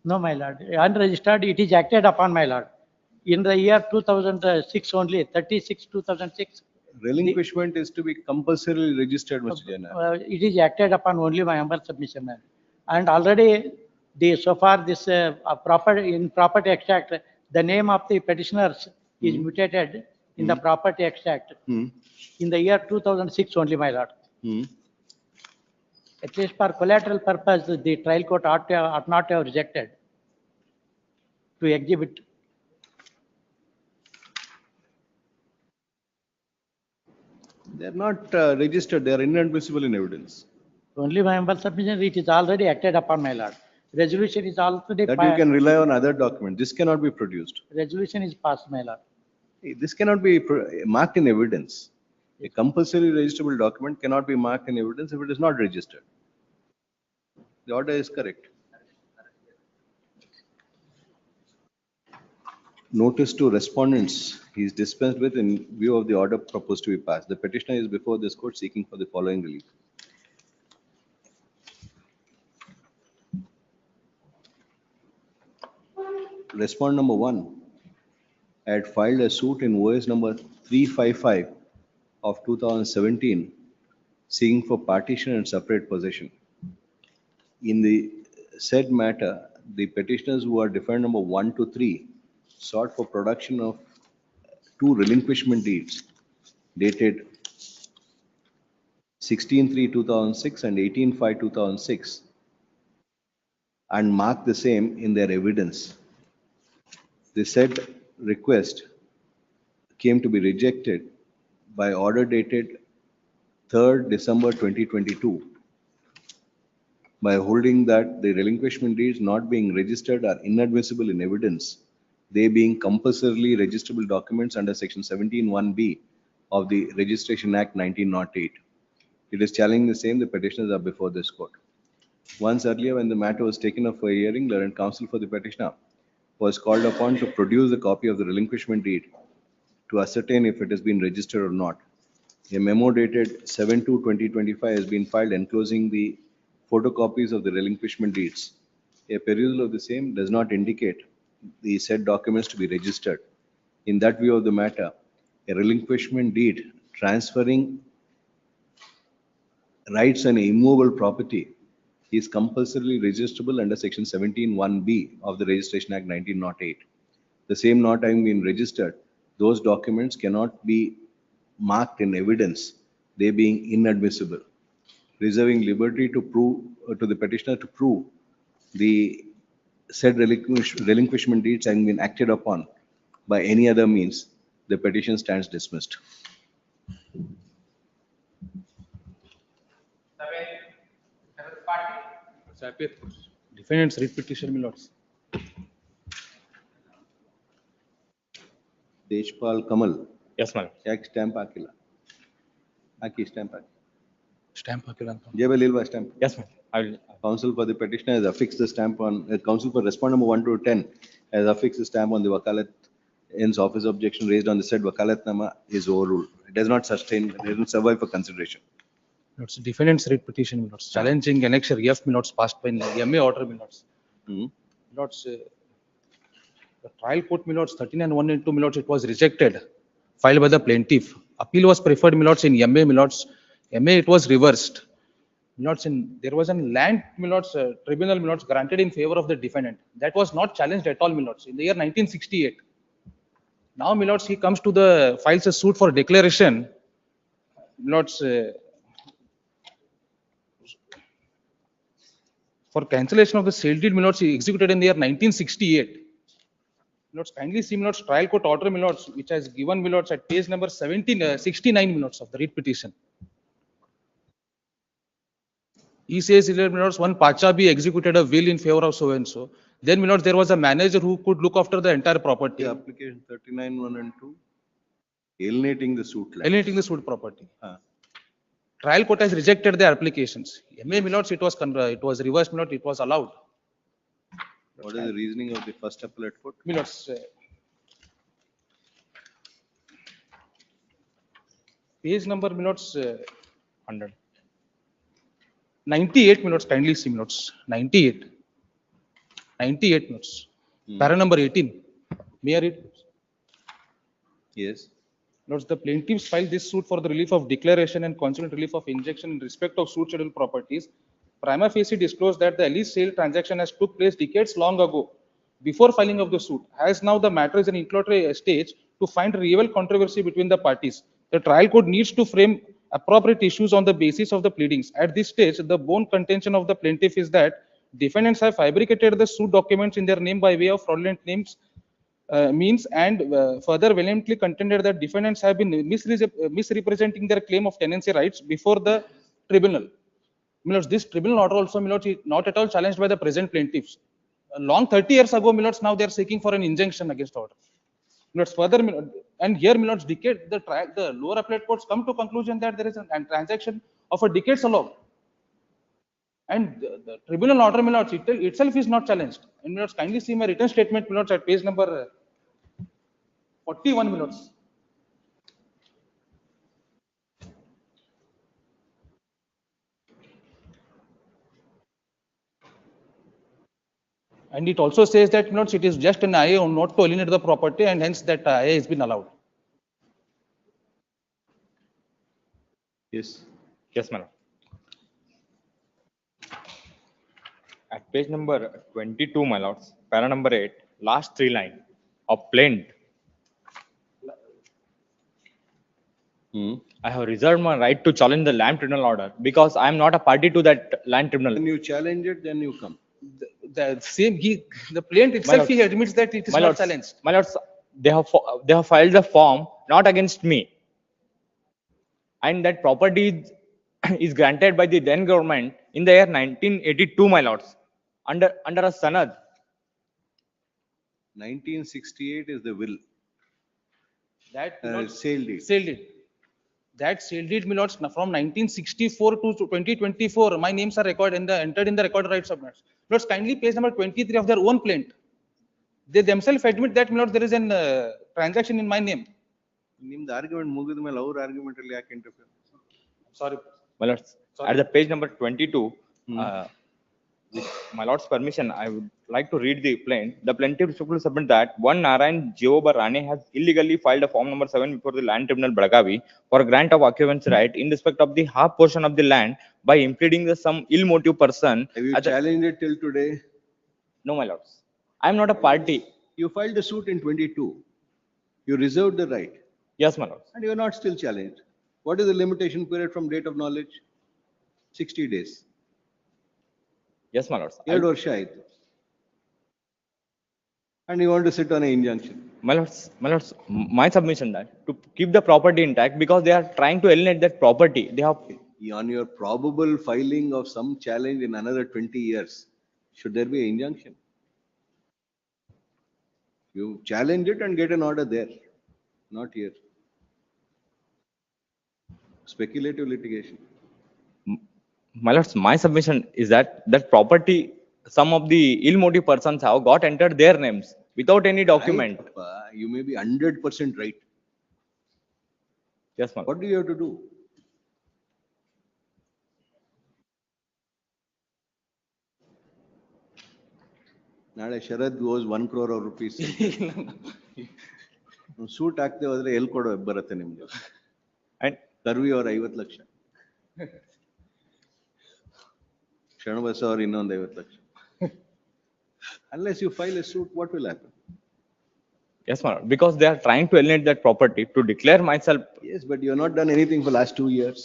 [SPEAKER 12] No, my lord. Unregistered, it is acted upon, my lord. In the year 2006 only, 36/2006.
[SPEAKER 1] Relinquishment is to be compulsorily registered, Mr. Jaina.
[SPEAKER 12] It is acted upon only by humble submission, man. And already, so far this in property extract, the name of the petitioners is mutated in the property extract in the year 2006 only, my lord. At least for collateral purpose, the trial court ought not to have rejected to exhibit.
[SPEAKER 1] They are not registered. They are inadmissible in evidence.
[SPEAKER 12] Only by humble submission, it is already acted upon, my lord. Resolution is already
[SPEAKER 1] That you can rely on other documents. This cannot be produced.
[SPEAKER 12] Resolution is passed, my lord.
[SPEAKER 1] This cannot be marked in evidence. A compulsory registrable document cannot be marked in evidence if it is not registered. The order is correct. Notice to respondents is dispensed with in view of the order proposed to be passed. The petitioner is before this court seeking for the following relief. Respondent number 1 had filed a suit in OS number 355 of 2017 seeking for partition and separate possession. In the said matter, the petitioners who are defendant number 1 to 3 sought for production of 2 relinquishment deeds dated 16/3/2006 and 18/5/2006 and marked the same in their evidence. The said request came to be rejected by order dated 3rd December 2022 by holding that the relinquishment deeds not being registered are inadmissible in evidence, they being compulsorily registrable documents under section 17(1)(b) of the Registration Act 1908. It is challenging the same, the petitioners are before this court. Once earlier, when the matter was taken up for hearing, learned counsel for the petitioner was called upon to produce a copy of the relinquishment deed to ascertain if it has been registered or not. A memo dated 7/2/2025 has been filed enclosing the photocopies of the relinquishment deeds. A perusal of the same does not indicate the said documents to be registered. In that view of the matter, a relinquishment deed transferring rights and immovable property is compulsorily registrable under section 17(1)(b) of the Registration Act 1908. The same not having been registered, those documents cannot be marked in evidence, they being inadmissible, reserving liberty to prove to the petitioner to prove the said relinquishment deeds having been acted upon by any other means. The petition stands dismissed.
[SPEAKER 3] Third party.
[SPEAKER 2] Defendants read petition, my lords.
[SPEAKER 1] Deshpal Kamal,
[SPEAKER 2] Yes, my lord.
[SPEAKER 1] ಯಾಕೆ stamp ಹಾಕಿಲ್ಲ? ಹಾಕಿ stamp ಹಾಕಿ.
[SPEAKER 2] Stamp ಹಾಕಿಲ್ಲ ಅಂತ.
[SPEAKER 1] ಜೇಬಲ್ಲಿ ಇಲ್ವಾ stamp?
[SPEAKER 2] Yes, ma'am. I will.
[SPEAKER 1] Counsel for the petitioner has affixed the stamp on, counsel for respondent number 1 to 10 has affixed the stamp on the wakalat. Hence, office objection raised on the said wakalatnama is overruled. It does not sustain, it does not survive for consideration.
[SPEAKER 2] Lords, defendants read petition, my lords. Challenging annexure EF, my lords, passed by MA order, my lords. Lords, the trial court, my lords, 39(1) my lords, it was rejected, filed by the plaintiff. Appeal was preferred, my lords, in MA, my lords. MA, it was reversed. My lords, there was a land, my lords, tribunal, my lords, granted in favor of the defendant. That was not challenged at all, my lords, in the year 1968. Now, my lords, he comes to the, files a suit for declaration. My lords, for cancellation of the sale deed, my lords, he executed in the year 1968. My lords, kindly see, my lords, trial court order, my lords, which has given, my lords, at page number 69, my lords, of the read petition. He says, my lords, one Pacha be executed a will in favor of so and so. Then, my lords, there was a manager who could look after the entire property.
[SPEAKER 1] The application 39(1) and 2, alienating the suit land.
[SPEAKER 2] Alienating the suit property. Trial court has rejected the applications. MA, my lords, it was reversed, my lords, it was allowed.
[SPEAKER 1] What is the reasoning of the first appellate court?
[SPEAKER 2] My lords, page number, my lords, 100. 98, my lords, kindly see, my lords, 98. 98 notes. Para number 18. May I read?
[SPEAKER 1] Yes.
[SPEAKER 2] Notes, the plaintiffs filed this suit for the relief of declaration and consequent relief of injunction in respect of suit schedule properties. Prima facie disclosed that the Alice sale transaction has took place decades long ago, before filing of the suit. As now the matter is in introductory stage to find real controversy between the parties, the trial court needs to frame appropriate issues on the basis of the pleadings. At this stage, the bone contention of the plaintiff is that defendants have fabricated the suit documents in their name by way of fraudulent means and further valiantly contended that defendants have been misrepresenting their claim of tenancy rights before the tribunal. Milords, this tribunal order also, Milords, is not at all challenged by the present plaintiffs. Long 30 years ago, Milords, now they are seeking for an injunction against order. Milords, further, and here, Milords, the lower appellate courts come to conclusion that there is a transaction of a decades ago. And the tribunal order, my lords, itself is not challenged. And my lords, kindly see my written statement, my lords, at page number 41, my lords. And it also says that, my lords, it is just an IA not to alienate the property, and hence that IA has been allowed.
[SPEAKER 1] Yes.
[SPEAKER 13] Yes, my lord. At page number 22, my lords, para number 8, last 3 line of plaint. I have reserved my right to challenge the land tribunal order because I am not a party to that land tribunal.
[SPEAKER 1] When you challenge it, then you come.
[SPEAKER 2] The plaint itself, he admits that it is not challenged.
[SPEAKER 13] My lords, they have filed the form not against me. And that property is granted by the then government in the year 1982, my lords, under a sanad.
[SPEAKER 1] 1968 is the will.
[SPEAKER 2] That
[SPEAKER 1] Sale deed.
[SPEAKER 2] sale deed. That sale deed, my lords, from 1964 to 2024, my names are entered in the record rights of minutes. Lords, kindly page number 23 of their own plaint. They themselves admit that, my lords, there is an transaction in my name.
[SPEAKER 1] ನಿಮ್ದು argument ಮುಗಿದ ಮೇಲೆ ಅವ್ರ argument ಅಲ್ಲಿ ಯಾಕೆ interfere?
[SPEAKER 2] Sorry.
[SPEAKER 13] My lords, at the page number 22, with my lord's permission, I would like to read the plaint. The plaintiff will submit that one Narayan Jehoba Rane has illegally filed a form number 7 before the Land Tribunal Belagavi for a grant of occupancy right in respect of the half portion of the land by impleading some ill-motive person.
[SPEAKER 1] Have you challenged it till today?
[SPEAKER 13] No, my lords. I am not a party.
[SPEAKER 1] You filed a suit in 22. You reserved the right.
[SPEAKER 13] Yes, my lords.
[SPEAKER 1] And you are not still challenged. What is the limitation period from date of knowledge? 60 days.
[SPEAKER 13] Yes, my lords.
[SPEAKER 1] 2 ವರ್ಷ ಆಯ್ತು. And you want to sit on an injunction.
[SPEAKER 13] My lords, my submission that to keep the property intact because they are trying to alienate that property. They have
[SPEAKER 1] On your probable filing of some challenge in another 20 years, should there be an injunction? You challenge it and get an order there, not here. Speculative litigation.
[SPEAKER 13] My lords, my submission is that property, some of the ill-motive persons have got entered their names without any document.
[SPEAKER 1] Right, you may be 100% right.
[SPEAKER 13] Yes, my lord.
[SPEAKER 1] What do you have to do? ನಾಳೆ Sharad goes 1 crore of rupees. Suit ಹಾಕ್ದೆ ಹೋದ್ರೆ ಎಲ್ಲಿ ಕೊಡೋ ಬರುತ್ತೆ ನಿಮ್ಗೆ?
[SPEAKER 13] And
[SPEAKER 1] ಕರ್ವಿ ಅವ್ರ 50 ಲಕ್ಷ, ಶರಣಬಸ ಅವ್ರ ಇನ್ನೊಂದು 50 lakh. Unless you file a suit, what will happen?
[SPEAKER 13] yes, my lord. Because they are trying to alienate that property to declare myself.
[SPEAKER 1] Yes, but you have not done anything for last 2 years.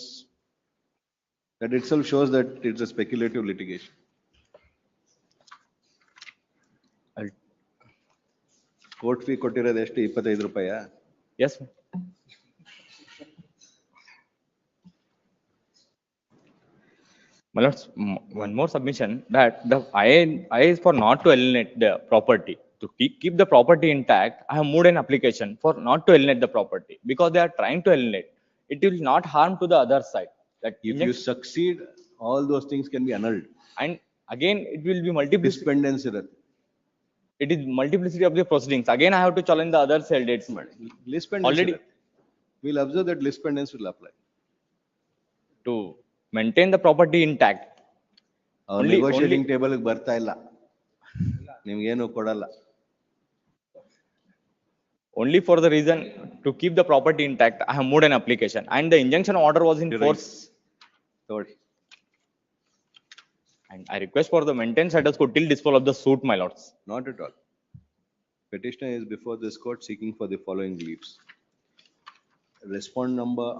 [SPEAKER 1] That itself shows that it's a speculative litigation. Court fee ಕೊಟ್ಟಿರೋದು ಎಷ್ಟು? 25 ರೂಪಾಯಾ?
[SPEAKER 13] Yes. My lords, one more submission that the IA is for not to alienate the property. To keep the property intact, I have moved an application for not to alienate the property because they are trying to alienate. It will not harm to the other side. That
[SPEAKER 1] If you succeed, all those things can be annulled.
[SPEAKER 13] And again, it will be multiplicity.
[SPEAKER 1] Dispendence irutte.
[SPEAKER 13] It is multiplicity of the proceedings. Again, I have to challenge the other sale dates.
[SPEAKER 1] Lispendence
[SPEAKER 13] Already.
[SPEAKER 1] irutte. We'll observe that lispendence will apply.
[SPEAKER 13] To maintain the property intact.
[SPEAKER 1] Negotiating table ಬರ್ತಾ ಇಲ್ಲ, ನಿಮ್ಗೇನು ಕೊಡಲ್ಲ.
[SPEAKER 13] Only for the reason to keep the property intact, I have moved an application and the injunction order was in force. And I request for the maintained status quo till disposal of the suit, my lords.
[SPEAKER 1] Not at all. Petitioner is before this court seeking for the following reliefs. Respond number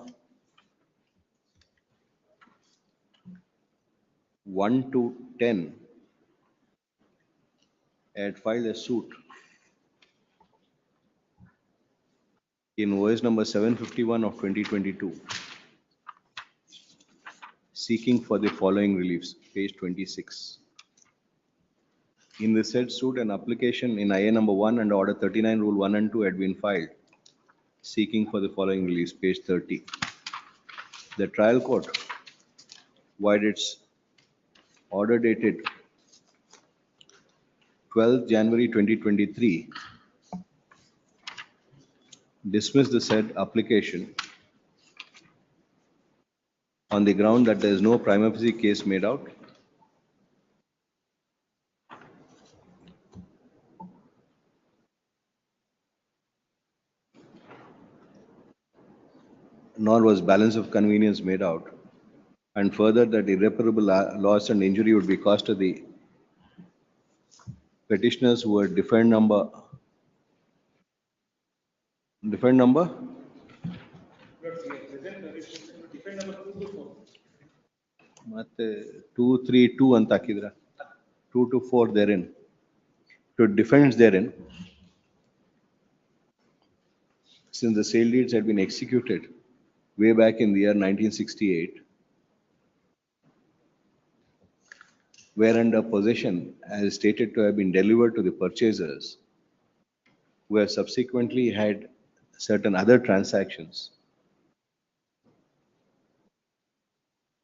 [SPEAKER 1] 1 to 10 had filed a suit in OS number 751 of 2022 seeking for the following reliefs, page 26. In the said suit, an application in IA number 1 and order 39 rule 1 and 2 had been filed seeking for the following reliefs, page 30. The trial court, vide its order dated 12th January 2023, dismissed the said application on the ground that there is no prima facie case made out nor was balance of convenience made out, and further that irreparable loss and injury would be caused to the petitioners who were defend number ಮತ್ತೆ 2, 3, 2 ಅಂತ ಹಾಕಿದ್ರ 2 to 4 therein to defense therein since the sale deeds had been executed way back in the year 1968, whereunder possession as stated to have been delivered to the purchasers, who have subsequently had certain other transactions.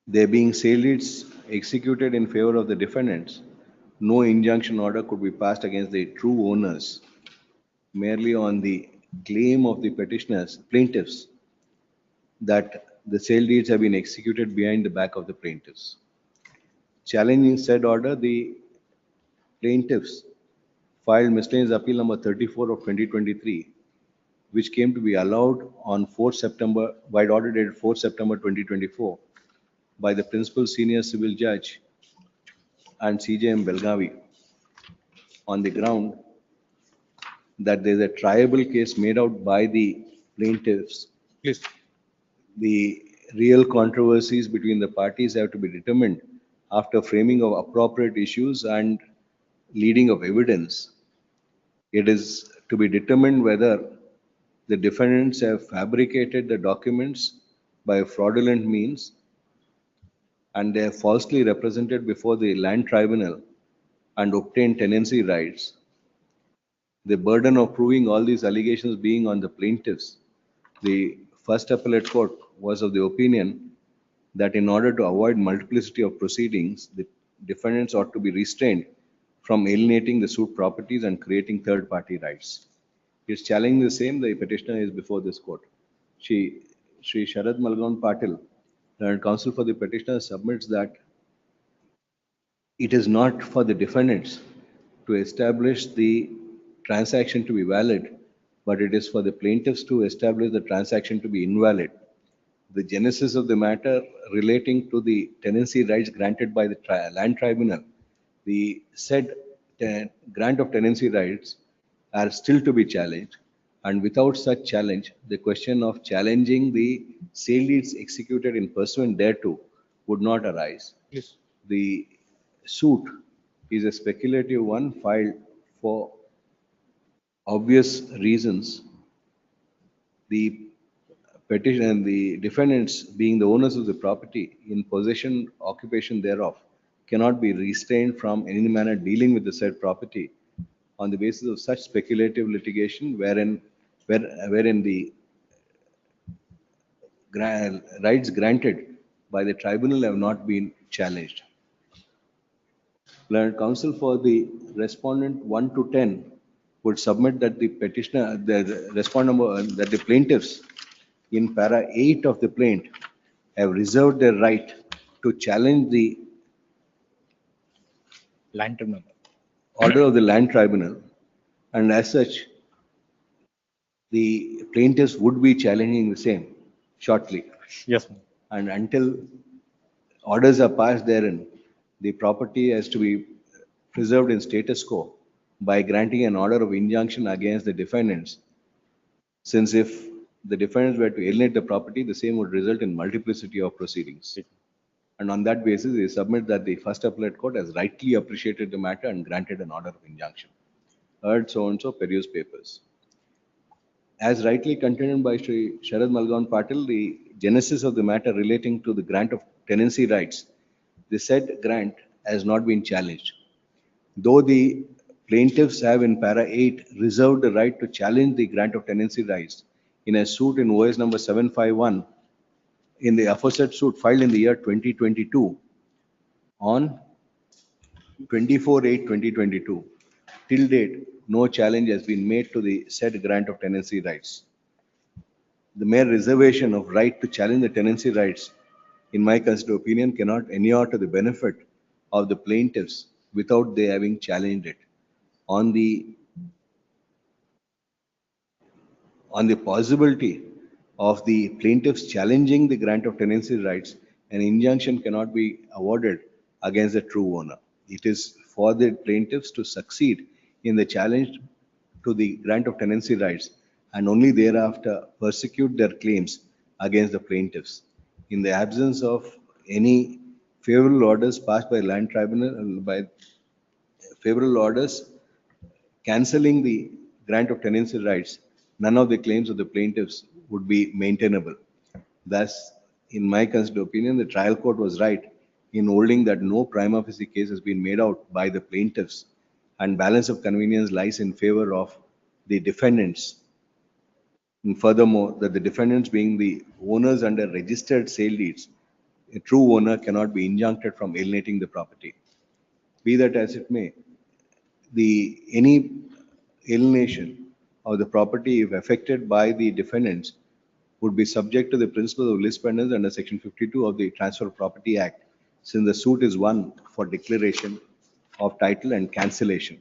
[SPEAKER 1] There being sale deeds executed in favor of the defendants, no injunction order could be passed against the true owners, merely on the claim of the plaintiffs, that the sale deeds have been executed behind the back of the plaintiffs. Challenging said order, the plaintiffs filed miscellaneous appeal number 34 of 2023, which came to be allowed on 4 September, by order dated 4 September 2024, by the Principal Senior Civil Judge and CJM Belgavi, on the ground that there is a triable case made out by the plaintiffs.
[SPEAKER 2] Please.
[SPEAKER 1] The real controversies between the parties have to be determined after framing of appropriate issues and leading of evidence. It is to be determined whether the defendants have fabricated the documents by fraudulent means and they have falsely represented before the land tribunal and obtained tenancy rights. The burden of proving all these allegations being on the plaintiffs, the First Appellate Court was of the opinion that in order to avoid multiplicity of proceedings, the defendants ought to be restrained from alienating the suit properties and creating third-party rights. Is challenging the same, the petitioner is before this court. Shri Sharad Malgaon Patil, learned counsel for the petitioner, submits that it is not for the defendants to establish the transaction to be valid, but it is for the plaintiffs to establish the transaction to be invalid. The genesis of the matter relating to the tenancy rights granted by the land tribunal, the said grant of tenancy rights are still to be challenged, and without such challenge, the question of challenging the sale deeds executed in pursuant thereto would not arise.
[SPEAKER 2] Yes.
[SPEAKER 1] The suit is a speculative one filed for obvious reasons. The petition and the defendants, being the owners of the property in possession, occupation thereof, cannot be restrained from in any manner dealing with the said property on the basis of such speculative litigation wherein the rights granted by the tribunal have not been challenged. Learned counsel for the respondent 1 to 10 would submit that the petitioner, the respondent, that the plaintiffs in para 8 of the plaint have reserved their right to challenge the
[SPEAKER 13] Land tribunal.
[SPEAKER 1] order of the land tribunal, and as such, the plaintiffs would be challenging the same shortly.
[SPEAKER 13] Yes.
[SPEAKER 1] And until orders are passed therein, the property has to be preserved in status quo by granting an order of injunction against the defendants. Since if the defendants were to alienate the property, the same would result in multiplicity of proceedings. And on that basis, they submit that the First Appellate Court has rightly appreciated the matter and granted an order of injunction. Heard so-and-so, peruse papers. As rightly contended by Shri Sharad Malgaon Patil, the genesis of the matter relating to the grant of tenancy rights, the said grant has not been challenged. Though the plaintiffs have in para 8 reserved the right to challenge the grant of tenancy rights in a suit in OS number 751 in the aforesaid suit filed in the year 2022 on 24/8/2022. Till date, no challenge has been made to the said grant of tenancy rights. The mere reservation of right to challenge the tenancy rights, in my considered opinion, cannot inure to the benefit of the plaintiffs without they having challenged it. On the possibility of the plaintiffs challenging the grant of tenancy rights, an injunction cannot be awarded against the true owner. It is for the plaintiffs to succeed in the challenge to the grant of tenancy rights and only thereafter persecute their claims against the plaintiffs. In the absence of any favorable orders passed by land tribunal, by favorable orders cancelling the grant of tenancy rights, none of the claims of the plaintiffs would be maintainable. Thus, in my considered opinion, the trial court was right in holding that no prima facie case has been made out by the plaintiffs, and balance of convenience lies in favor of the defendants. And furthermore, that the defendants being the owners under registered sale deeds, a true owner cannot be injuncted from alienating the property. Be that as it may, any alienation of the property, if affected by the defendants, would be subject to the principle of lis pendens under section 52 of the Transfer of Property Act, since the suit is one for declaration of title and cancellation.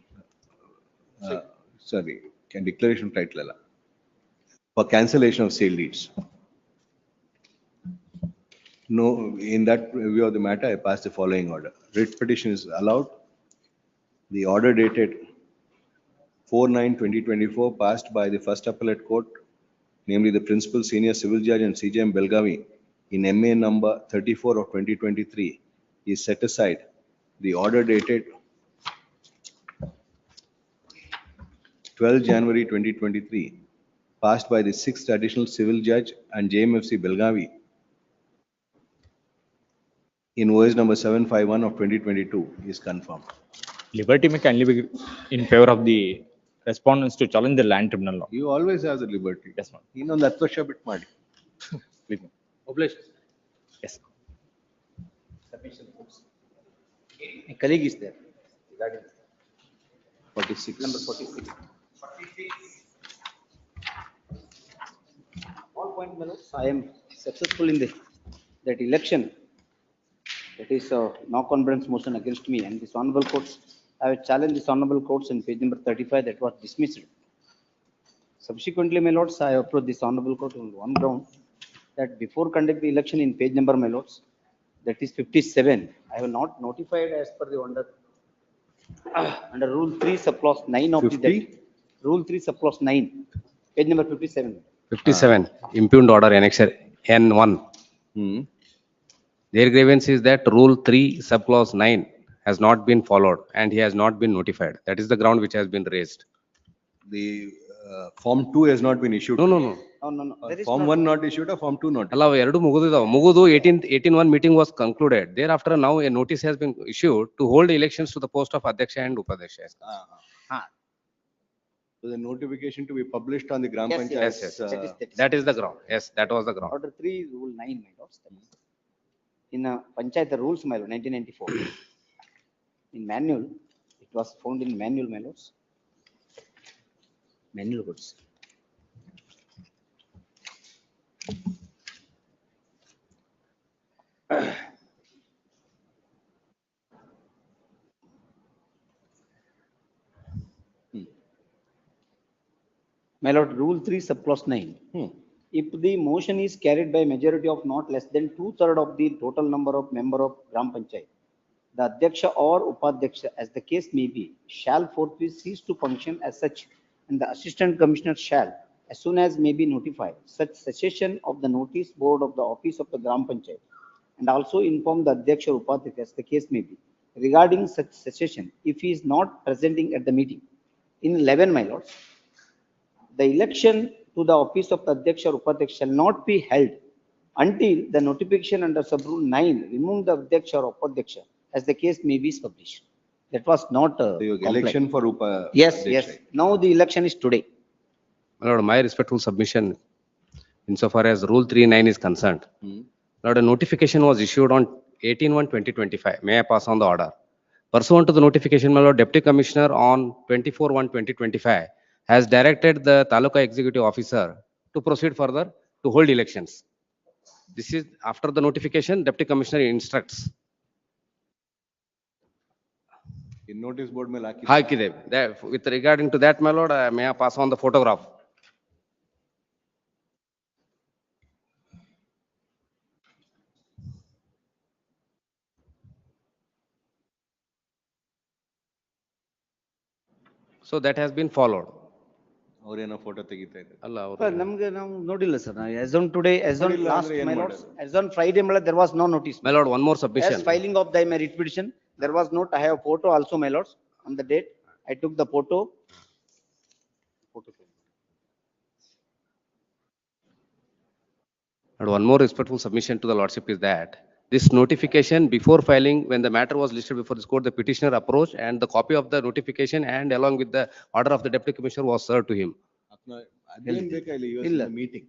[SPEAKER 1] Declaration of title alla. For cancellation of sale deeds. No, in that view of the matter, I pass the following order. Writ petition is allowed. The order dated 4/9/2024 passed by the First Appellate Court, namely the Principal Senior Civil Judge and CJM Belgavi, in MA number 34 of 2023, is set aside. The order dated 12 January 2023, passed by the 6th Additional Civil Judge and JMFC Belgavi, in OS number 751 of 2022, is confirmed.
[SPEAKER 13] Liberty may kindly be in favor of the respondents to challenge the land tribunal law.
[SPEAKER 1] You always have the liberty.
[SPEAKER 13] Yes, ma'am.
[SPEAKER 1] Innೊಂದು 10 ವರ್ಷ ಬಿಟ್ಟು ಮಾಡಿ.
[SPEAKER 13] Please, ma'am.
[SPEAKER 10] Obligation.
[SPEAKER 13] Yes.
[SPEAKER 10] My colleague is there.
[SPEAKER 1] 46.
[SPEAKER 10] Number 46. All point, my lords, I am successful in that election. That is a no confidence motion against me, and this honorable courts, I have challenged this honorable courts in page number 35 that was dismissed. Subsequently, my lords, I approached this honorable court on one ground, that before conduct the election in page number, my lords, that is 57, I have not notified as per the under rule 3 subclause 9 of
[SPEAKER 14] 50?
[SPEAKER 10] the rule 3 subclause 9, page number 57.
[SPEAKER 14] 57, impugned order annexure N1. Their grievance is that rule 3 subclause 9 has not been followed and he has not been notified. That is the ground which has been raised.
[SPEAKER 1] The Form 2 has not been issued.
[SPEAKER 14] No.
[SPEAKER 10] No. There is
[SPEAKER 1] Form
[SPEAKER 10] not-
[SPEAKER 1] 1 not issued or Form 2 not?
[SPEAKER 14] ಅಲ್ಲ ಎರಡು ಮುಗಿದಿದಾವ ಮುಗಿದು 18/1 meeting was concluded. Thereafter now a notice has been issued to hold elections to the post of Adhyaksha and Upadhyasha.
[SPEAKER 1] So the notification to be published on the Gram
[SPEAKER 10] Yes,
[SPEAKER 1] Panchayat.
[SPEAKER 14] Yes.
[SPEAKER 10] That is-
[SPEAKER 14] That is the ground. Yes, that was the ground.
[SPEAKER 10] Order 3, rule 9, my lords. In Panchayat rules, my lord, 1994. In manual, it was found in manual, my lords. Manual goods. My lord, rule 3 subclause 9. If the motion is carried by majority of not less than 2/3 of the total number of member of Gram Panchayat, the Adhyaksha or Upadhyaksha, as the case may be, shall forthwith cease to function as such, and the Assistant Commissioner shall, as soon as may be notified, such cessation of the notice board of the office of the Gram Panchayat, and also inform the Adhyaksha or Upadhyaksha, as the case may be, regarding such cessation, if he is not presenting at the meeting. In 11, my lords, the election to the office of the Adhyaksha or Upadhyaksha shall not be held until the notification under sub-rule 9 remove the Adhyaksha or Upadhyaksha, as the case may be published. That was not
[SPEAKER 1] Election for
[SPEAKER 10] Yes. Now the election is today.
[SPEAKER 14] My lord, my respectful submission insofar as rule 3(9) is concerned. Lord, a notification was issued on 18/1/2025. May I pass on the order? Pursuant to the notification, my lord, Deputy Commissioner on 24/1/2025 has directed the Taluka Executive Officer to proceed further to hold elections. This is after the notification, Deputy Commissioner instructs.
[SPEAKER 1] In notice board mein
[SPEAKER 14] ಹಾಕಿದ್ದೇವೆ. With regarding to that, my lord, may I pass on the photograph? So that has been followed.
[SPEAKER 1] ಅವರೇನೋ photo ತೆಗಿತಾ ಇದ್ದಾರೆ.
[SPEAKER 14] ಅಲ್ಲ
[SPEAKER 10] ನಮ್ಗೆ ನಾವು ನೋಡಿಲ್ಲ sir. As on today, as on
[SPEAKER 1] ನೋಡಿಲ್ಲ
[SPEAKER 10] last,
[SPEAKER 1] ಅಂದ್ರೆ ಏನ್
[SPEAKER 10] my lords,
[SPEAKER 1] ಮಾಡೋದು?
[SPEAKER 10] as on Friday, my lord, there was no notice.
[SPEAKER 14] My lord, one more
[SPEAKER 10] As
[SPEAKER 14] submission.
[SPEAKER 10] filing of the merit petition, there was note. I have photo also, my lords, on the date. I took the photo.
[SPEAKER 14] And one more respectful submission to the Lordship is that this notification before filing, when the matter was listed before this court, the petitioner approached and the copy of the notification and along with the order of the Deputy Commissioner was served to him.
[SPEAKER 1] ಅದೇನ್ ಬೇಕಾಗಿಲ್ಲ, he was in the meeting.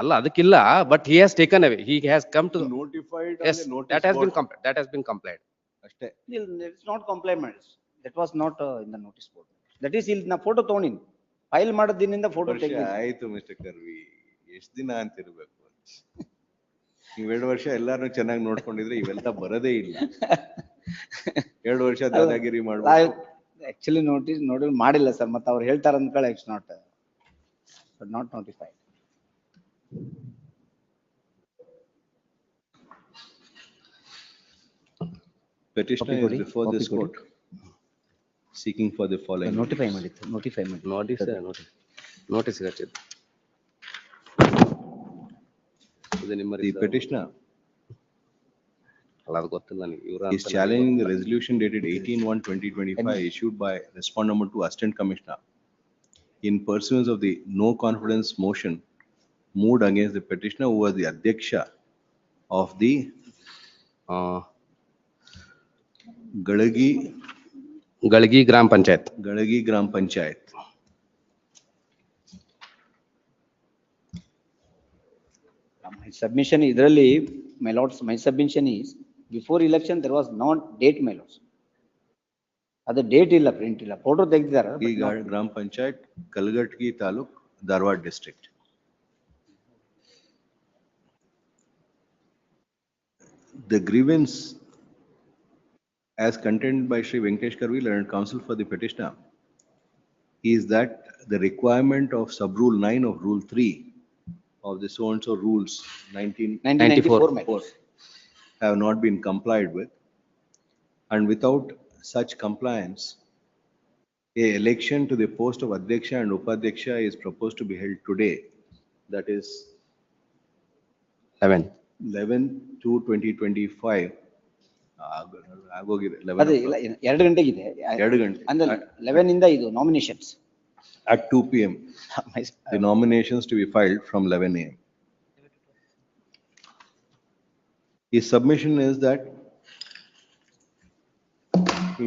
[SPEAKER 14] ಅಲ್ಲ ಅದಕ್ಕಿಲ್ಲ, but he has taken away. He has come to.
[SPEAKER 1] Notified on
[SPEAKER 14] Yes,
[SPEAKER 1] the notice
[SPEAKER 14] that has been
[SPEAKER 1] board.
[SPEAKER 14] that has been complied.
[SPEAKER 1] ಅಷ್ಟೇ.
[SPEAKER 15] It's not compliant. That was not in the notice board. That is, ಇಲ್ಲಿ ನಾ photo ತಗೊಂಡಿನಿ. File ಮಾಡಿದ ದಿನದಿಂದ photo
[SPEAKER 1] ವರ್ಷ
[SPEAKER 15] ತೆಗೆದಿನಿ.
[SPEAKER 1] ಆಯ್ತು mister ಕರ್ವಿ, ಎಷ್ಟ್ ದಿನ ಅಂತಿರ್ಬೇಕು? ನೀವ್ 2 ವರ್ಷ ಎಲ್ಲಾರು ಚೆನ್ನಾಗಿ ನೋಡ್ಕೊಂಡಿದ್ರೆ ಇವೆಲ್ಲ ಬರದೇ ಇಲ್ಲ. 2 ವರ್ಷ ದಾದಾಗಿರಿ ಮಾಡ್ಬೇಕು.
[SPEAKER 15] ಆಕ್ಚುಲಿ ನೋಡಿ ಮಾಡಿಲ್ಲ ಸರ್, ಮತ್ತೆ ಅವ್ರು ಹೇಳ್ತಾರ ಅಂದ್ಕೊಳ್ಳಿ, it's not notified.
[SPEAKER 1] Petitioner is before this court seeking for the following.
[SPEAKER 15] Notify ಮಾಡಿತ್ತು, ನೋಟಿಫೈ ಮಾಡಿ.
[SPEAKER 14] Notice ಗಚ್ಚಿದ್ದು. ಇದು ನಿಮ್ಮ
[SPEAKER 1] The petitioner
[SPEAKER 14] ಅಲ್ಲ ಅದು ಗೊತ್ತಿಲ್ಲ ನನಗೆ.
[SPEAKER 1] is challenging the resolution dated 18/1/2025 issued by respondent number 2 Assistant Commissioner in pursuance of the no confidence motion moved against the petitioner who was the Adhyaksha of the
[SPEAKER 14] Galagi Gram Panchayat.
[SPEAKER 1] Galagi Gram Panchayat.
[SPEAKER 15] My submission ಇದರಲ್ಲಿ, my lords, my submission is before election there was not date, my lords. ಅದು date ಇಲ್ಲ, print ಇಲ್ಲ, photo ತೆಗೆದಿದ್ದಾರೆ.
[SPEAKER 1] ಈ ಗ್ರಾಮ panchayat Kalghatgi taluk, Dharwad district. The grievance as contended by Shri Venkatesh Karvi, learned counsel for the petitioner, is that the requirement of sub-rule 9 of rule 3 of the so-and-so rules 1994 have not been complied with, and without such compliance, a election to the post of Adhyaksha and Upadhyaksha is proposed to be held today, that is 11/2/2025. ಆಗೋಗಿದೆ
[SPEAKER 15] ಅದು 2 ಗಂಟೆಗಿದೆ.
[SPEAKER 1] 2 ಗಂಟೆ
[SPEAKER 15] ಅಂದ್ರೆ 11 ಇಂದ ಇದು nominations
[SPEAKER 1] at 2 p.m. The nominations to be filed from 11 a.m. His submission is that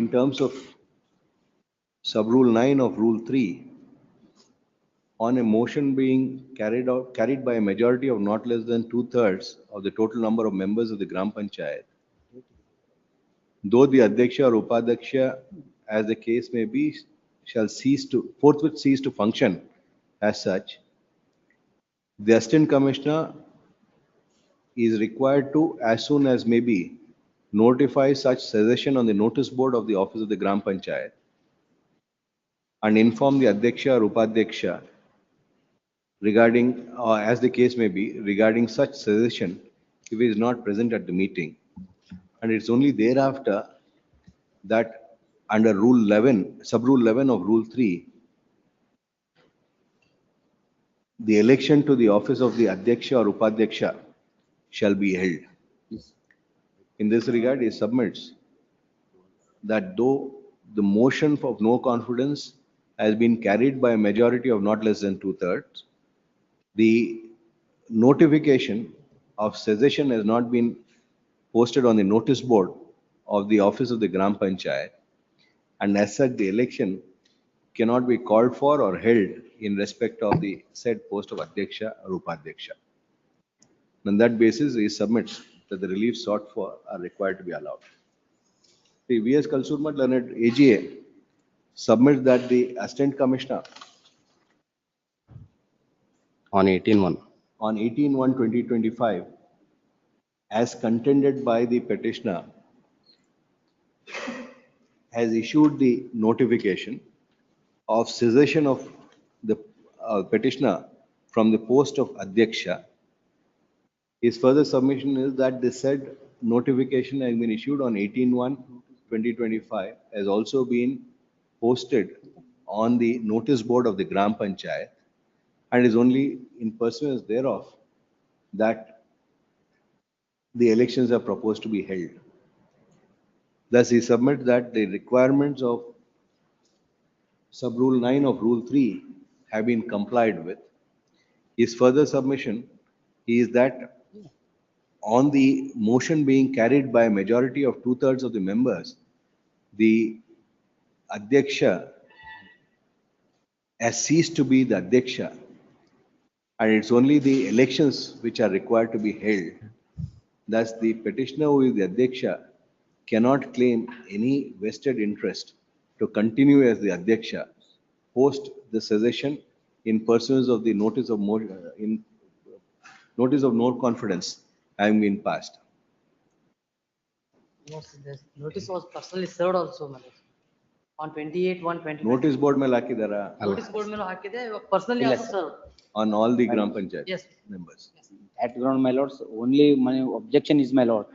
[SPEAKER 1] in terms of sub-rule 9 of rule 3, on a motion being carried by a majority of not less than 2/3 of the total number of members of the Gram Panchayat, though the Adhyaksha or Upadhyaksha, as the case may be, shall forthwith cease to function as such, the Assistant Commissioner is required to, as soon as may be, notify such cessation on the notice board of the office of the Gram Panchayat and inform the Adhyaksha or Upadhyaksha regarding, as the case may be, regarding such cessation if he is not present at the meeting. And it's only thereafter that under rule 11, sub-rule 11 of rule 3, the election to the office of the Adhyaksha or Upadhyaksha shall be held. In this regard, he submits that though the motion of no confidence has been carried by a majority of not less than 2/3, the notification of cessation has not been posted on the notice board of the office of the Gram Panchayat, and as such the election cannot be called for or held in respect of the said post of Adhyaksha or Upadhyaksha. On that basis, he submits that the relief sought for are required to be allowed. The V.S. Kalsurmat, learned AGA, submits that the Assistant Commissioner
[SPEAKER 14] on
[SPEAKER 1] 18/1/2025, as contended by the petitioner, has issued the notification of cessation of the petitioner from the post of Adhyaksha. His further submission is that the said notification has been issued on 18/1/2025, has also been posted on the notice board of the Gram Panchayat, and is only in pursuance thereof that the elections are proposed to be held. Thus, he submits that the requirements of sub-rule 9 of rule 3 have been complied with. His further submission is that on the motion being carried by a majority of 2/3 of the members, the Adhyaksha has ceased to be the Adhyaksha, and it's only the elections which are required to be held. Thus, the petitioner who is the Adhyaksha cannot claim any vested interest to continue as the Adhyaksha post the cessation in pursuance of the notice of notice of no confidence having been passed.
[SPEAKER 16] Yes, this notice was personally served also, my lord. On 28/1/2020.
[SPEAKER 1] Notice board ಮೇಲೆ ಹಾಕಿದಾರಾ?
[SPEAKER 16] Notice board ಮೇಲೆ ಹಾಕಿದೆ, personally
[SPEAKER 15] ಇಲ್ಲ
[SPEAKER 16] also
[SPEAKER 15] sir.
[SPEAKER 16] served.
[SPEAKER 1] On all the Gram Panchayat
[SPEAKER 16] Yes.
[SPEAKER 1] members.
[SPEAKER 15] At ground, my lords, only my objection is, my lord.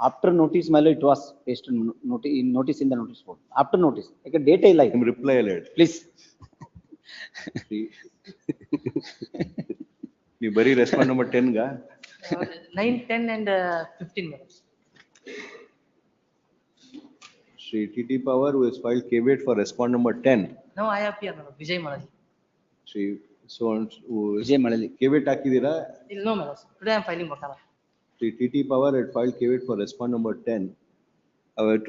[SPEAKER 15] After notice, my lord, it was pasted notice in the notice board. After notice, like a date I like.
[SPEAKER 1] Reply alert.
[SPEAKER 15] Please.
[SPEAKER 1] ನೀವು ಬರೀ respond number 10 ಗಾ?
[SPEAKER 16] 9, 10 and 15 minutes.
[SPEAKER 1] Shri TT Power who has filed caveat for respond number 10.
[SPEAKER 16] Now I appear, my lord, Vijay Malali.
[SPEAKER 1] Shri so who
[SPEAKER 15] Vijay Malali.
[SPEAKER 1] caveat ಹಾಕಿದೀರಾ?
[SPEAKER 16] No, my lord. Today I am filing Wakala.
[SPEAKER 1] Shri TT Power had filed caveat for respond number 10.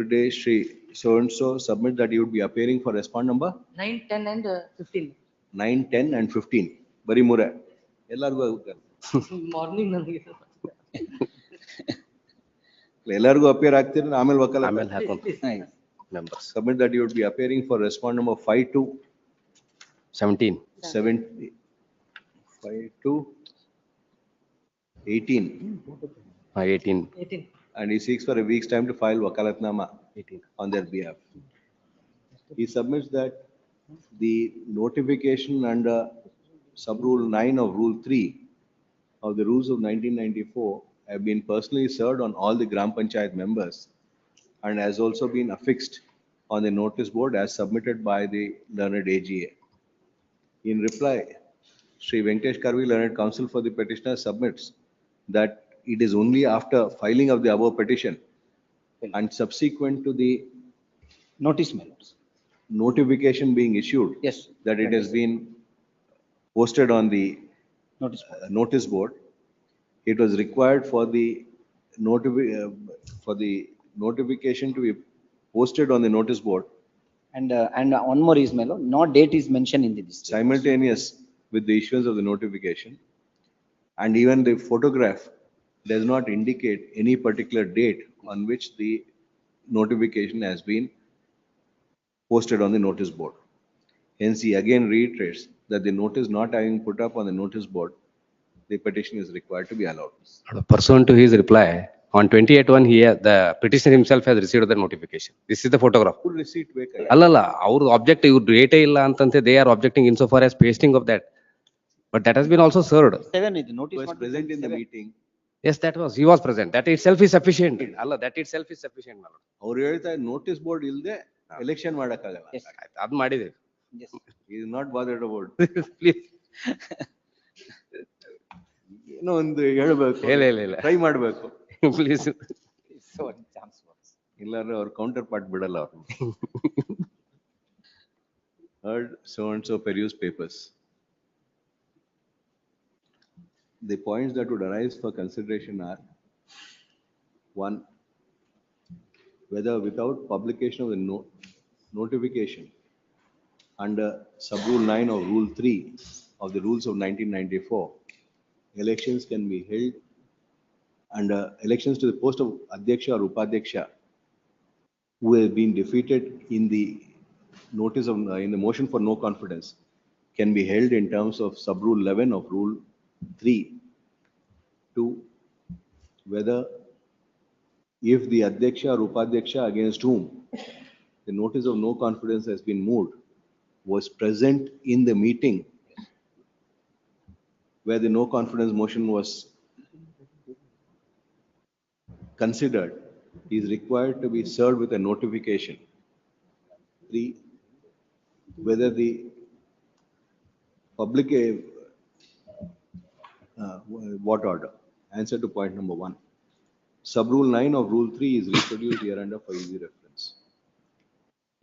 [SPEAKER 1] Today Shri so and so submit that you would be appearing for respond number
[SPEAKER 16] 9, 10 and 15.
[SPEAKER 1] 9, 10 and 15. ಬರೀ ಮೂರೇ ಎಲ್ಲರಿಗೂ ಆಗುತ್ತೆ.
[SPEAKER 16] Morning ನನಗೆ.
[SPEAKER 1] ಎಲ್ಲರಿಗೂ appear ಆಗ್ತೀರಾ ಆಮೇಲೆ ವಕಾಲ
[SPEAKER 14] ಆಮೇಲೆ ಹಾಕೊಂಡು members.
[SPEAKER 1] Submit that you would be appearing for respond number 5 to
[SPEAKER 14] 17.
[SPEAKER 1] 70, 5 to 18.
[SPEAKER 14] 18.
[SPEAKER 16] 18.
[SPEAKER 1] And he seeks for a week's time to file wakalatnama
[SPEAKER 14] 18.
[SPEAKER 1] on their behalf. He submits that the notification under sub-rule 9 of rule 3 of the rules of 1994 have been personally served on all the Gram Panchayat members and has also been affixed on the notice board as submitted by the learned AGA. In reply, Sri Venkatesh Karvi, learned counsel for the petitioner, submits that it is only after filing of the above petition and subsequent to the
[SPEAKER 15] Notice, my lords.
[SPEAKER 1] notification being issued
[SPEAKER 15] Yes.
[SPEAKER 1] that it has been posted on the
[SPEAKER 15] Notice board.
[SPEAKER 1] notice board. It was required for the notification to be posted on the notice board
[SPEAKER 15] And one more is, my lord, no date is mentioned in the list.
[SPEAKER 1] simultaneous with the issuance of the notification. And even the photograph does not indicate any particular date on which the notification has been posted on the notice board. Hence, he again reiterates that the notice not having put up on the notice board, the petition is required to be allowed.
[SPEAKER 14] Pursuant to his reply, on 28/1, the petitioner himself has received the notification. This is the photograph.
[SPEAKER 1] Full receipt ಬೇಕಾ?
[SPEAKER 14] ಅಲ್ಲಲ್ಲ ಅವ್ರ object ಇವ್ರು ಡೇಟೇ ಇಲ್ಲ ಅಂತಂತೆ they are objecting insofar as pasting of that. But that has been also served.
[SPEAKER 15] 7 is the notice.
[SPEAKER 1] He was
[SPEAKER 15] not
[SPEAKER 1] present in the
[SPEAKER 15] 7.
[SPEAKER 1] meeting.
[SPEAKER 14] Yes, he was present. That itself is sufficient. ಅಲ್ಲ, that itself is sufficient. my lord.
[SPEAKER 1] ಅವ್ರು ಹೇಳ್ತಾ notice board ಇಲ್ಲದೆ election ಮಾಡಕ್ಕಾಗಲ್ಲ.
[SPEAKER 15] Yes.
[SPEAKER 14] ಅದ್ ಮಾಡಿದೇವೆ.
[SPEAKER 15] Yes.
[SPEAKER 1] He is not bothered about.
[SPEAKER 14] Please.
[SPEAKER 1] ಏನೋ ಒಂದು ಹೇಳ್ಬೇಕು.
[SPEAKER 14] ಇಲ್ಲ.
[SPEAKER 1] ಟ್ರೈ ಮಾಡ್ಬೇಕು.
[SPEAKER 14] Please.
[SPEAKER 15] So, chance works.
[SPEAKER 1] ಇಲ್ಲಾಂದ್ರೆ ಅವ್ರ ಕೌಂಟರ್ ಪಾರ್ಟ್ ಬಿಡಲ್ಲ ಅವ್ರು. Heard so and so peruse papers. The points that would arise for consideration are: 1, whether without publication of the notification under sub-rule 9 of rule 3 of the rules of 1994, elections can be held and elections to the post of Adhyaksha or Upadhyaksha who have been defeated in the notice of, in the motion for no confidence can be held in terms of sub-rule 11 of rule 3. 2, whether if the Adhyaksha or Upadhyaksha against whom the notice of no confidence has been moved was present in the meeting where the no confidence motion was considered, is required to be served with a notification. 3, whether the public what order? Answer to point number 1. Sub-rule 9 of rule 3 is reproduced hereunder for easy reference.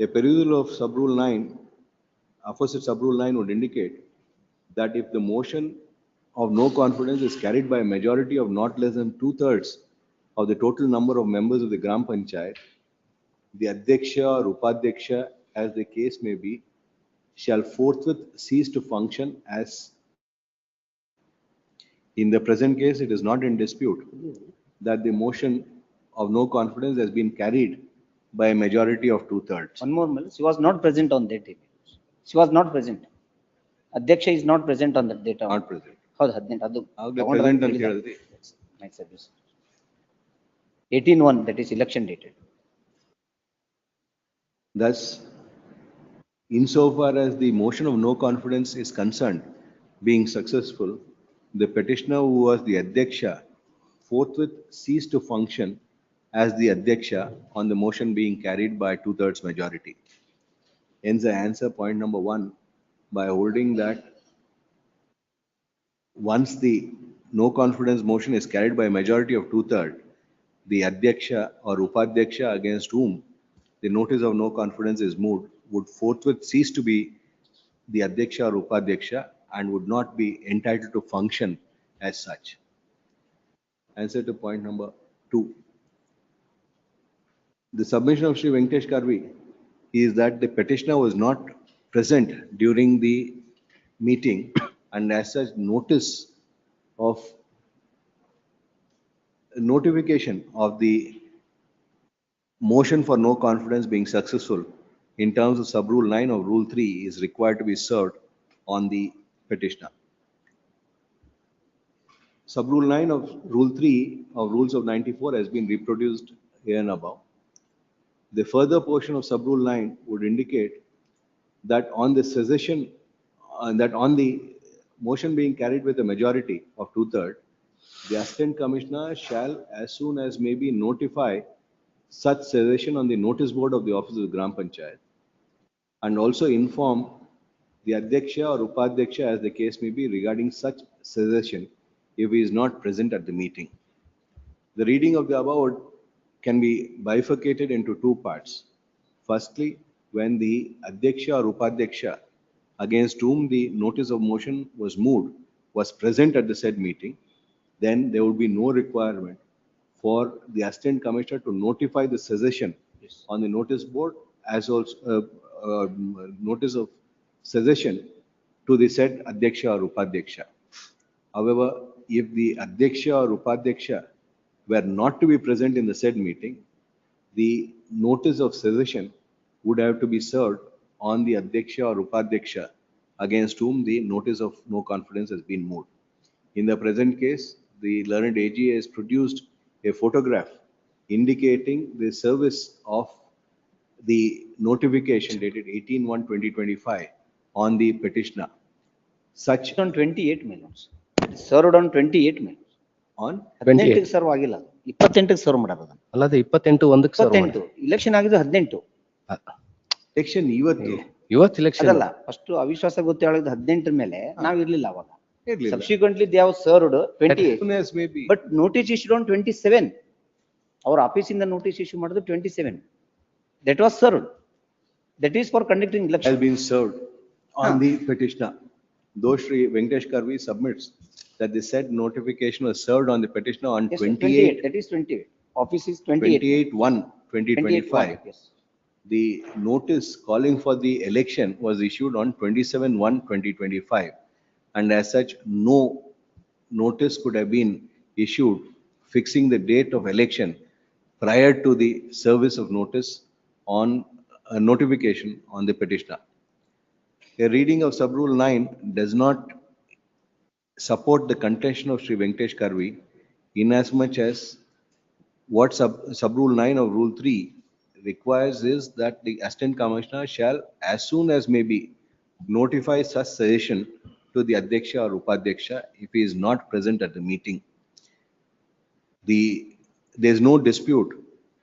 [SPEAKER 1] A perusal of sub-rule 9, aforesaid sub-rule 9 would indicate that if the motion of no confidence is carried by a majority of not less than 2/3 of the total number of members of the Gram Panchayat, the Adhyaksha or Upadhyaksha, as the case may be, shall forthwith cease to function as. In the present case, it is not in dispute that the motion of no confidence has been carried by a majority of 2/3.
[SPEAKER 15] One more, she was not present on that day. She was not present. Adhyaksha is not present on that date.
[SPEAKER 1] Not present.
[SPEAKER 15] ಹೌದು 18 ಅದು
[SPEAKER 1] Present ಅಂತ ಹೇಳಿದ್ರಿ.
[SPEAKER 15] my service 18/1 that is election dated.
[SPEAKER 1] Thus, insofar as the motion of no confidence is concerned, being successful, the petitioner who was the Adhyaksha forthwith ceased to function as the Adhyaksha on the motion being carried by 2/3 majority. Hence, I answer point number 1 by holding that once the no confidence motion is carried by a majority of 2/3, the Adhyaksha or Upadhyaksha against whom the notice of no confidence is moved would forthwith cease to be the Adhyaksha or Upadhyaksha and would not be entitled to function as such. Answer to point number 2. The submission of Sri Venkatesh Karvi is that the petitioner was not present during the meeting and as such notification of the motion for no confidence being successful in terms of sub-rule 9 of rule 3 is required to be served on the petitioner. Sub-rule 9 of rule 3 of rules of 94 has been reproduced here and above. The further portion of sub-rule 9 would indicate that on the cessation, that on the motion being carried with a majority of 2/3, the Assistant Commissioner shall, as soon as may be, notify such cessation on the notice board of the office of the Gram Panchayat and also inform the Adhyaksha or Upadhyaksha, as the case may be, regarding such cessation if he is not present at the meeting. The reading of the above can be bifurcated into 2 parts. Firstly, when the Adhyaksha or Upadhyaksha against whom the notice of motion was moved was present at the said meeting, then there would be no requirement for the Assistant Commissioner to notify the cessation on the notice board as also notice of cessation to the said Adhyaksha or Upadhyaksha. However, if the Adhyaksha or Upadhyaksha were not to be present in the said meeting, the notice of cessation would have to be served on the Adhyaksha or Upadhyaksha against whom the notice of no confidence has been moved. In the present case, the learned AG has produced a photograph indicating the service of the notification dated 18/1/2025 on the petitioner. Such
[SPEAKER 15] on 28 minutes. It is served on 28 minutes.
[SPEAKER 1] On
[SPEAKER 15] 18 serve ಆಗಿಲ್ಲ 28 serve ಮಾಡೋದು
[SPEAKER 14] ಅಲ್ಲದೆ 28 serve
[SPEAKER 15] 28 election ಆಗಿದ್ದು 18
[SPEAKER 1] election
[SPEAKER 14] ಇವತ್ತು election
[SPEAKER 15] ಅದಲ್ಲ first ಅವಿಶ್ವಾಸ ಗೊತ್ತು ಹೇಳಿದ್ದು 18 ಮೇಲೆ ನಾವು ಇರ್ಲಿಲ್ಲ ಅವಾಗ subsequently they have served 28 but notice issued on 27 ಅವರ ಆಫೀಸ್ ಇಂದ ನೋಟಿಸ್ ಇಶ್ಯೂ ಮಾಡಿದ್ರು 27 that was served, that is for conducting election
[SPEAKER 1] has been served on the petitioner. Though Shri Venkatesh Karvi submits that the said notification was served on the petitioner on 28,
[SPEAKER 15] that is 28 office is
[SPEAKER 1] 28/1/2025.
[SPEAKER 15] Yes.
[SPEAKER 1] The notice calling for the election was issued on 27/1/2025 and as such no notice could have been issued fixing the date of election prior to the service of notice on a notification on the petitioner. A reading of sub-rule 9 does not support the contention of Shri Venkatesh Karvi inasmuch as what sub-rule 9 of rule 3 requires is that the Assistant Commissioner shall, as soon as may be, notify such suggestion to the Adhyaksha or Upadhyaksha if he is not present at the meeting. There is no dispute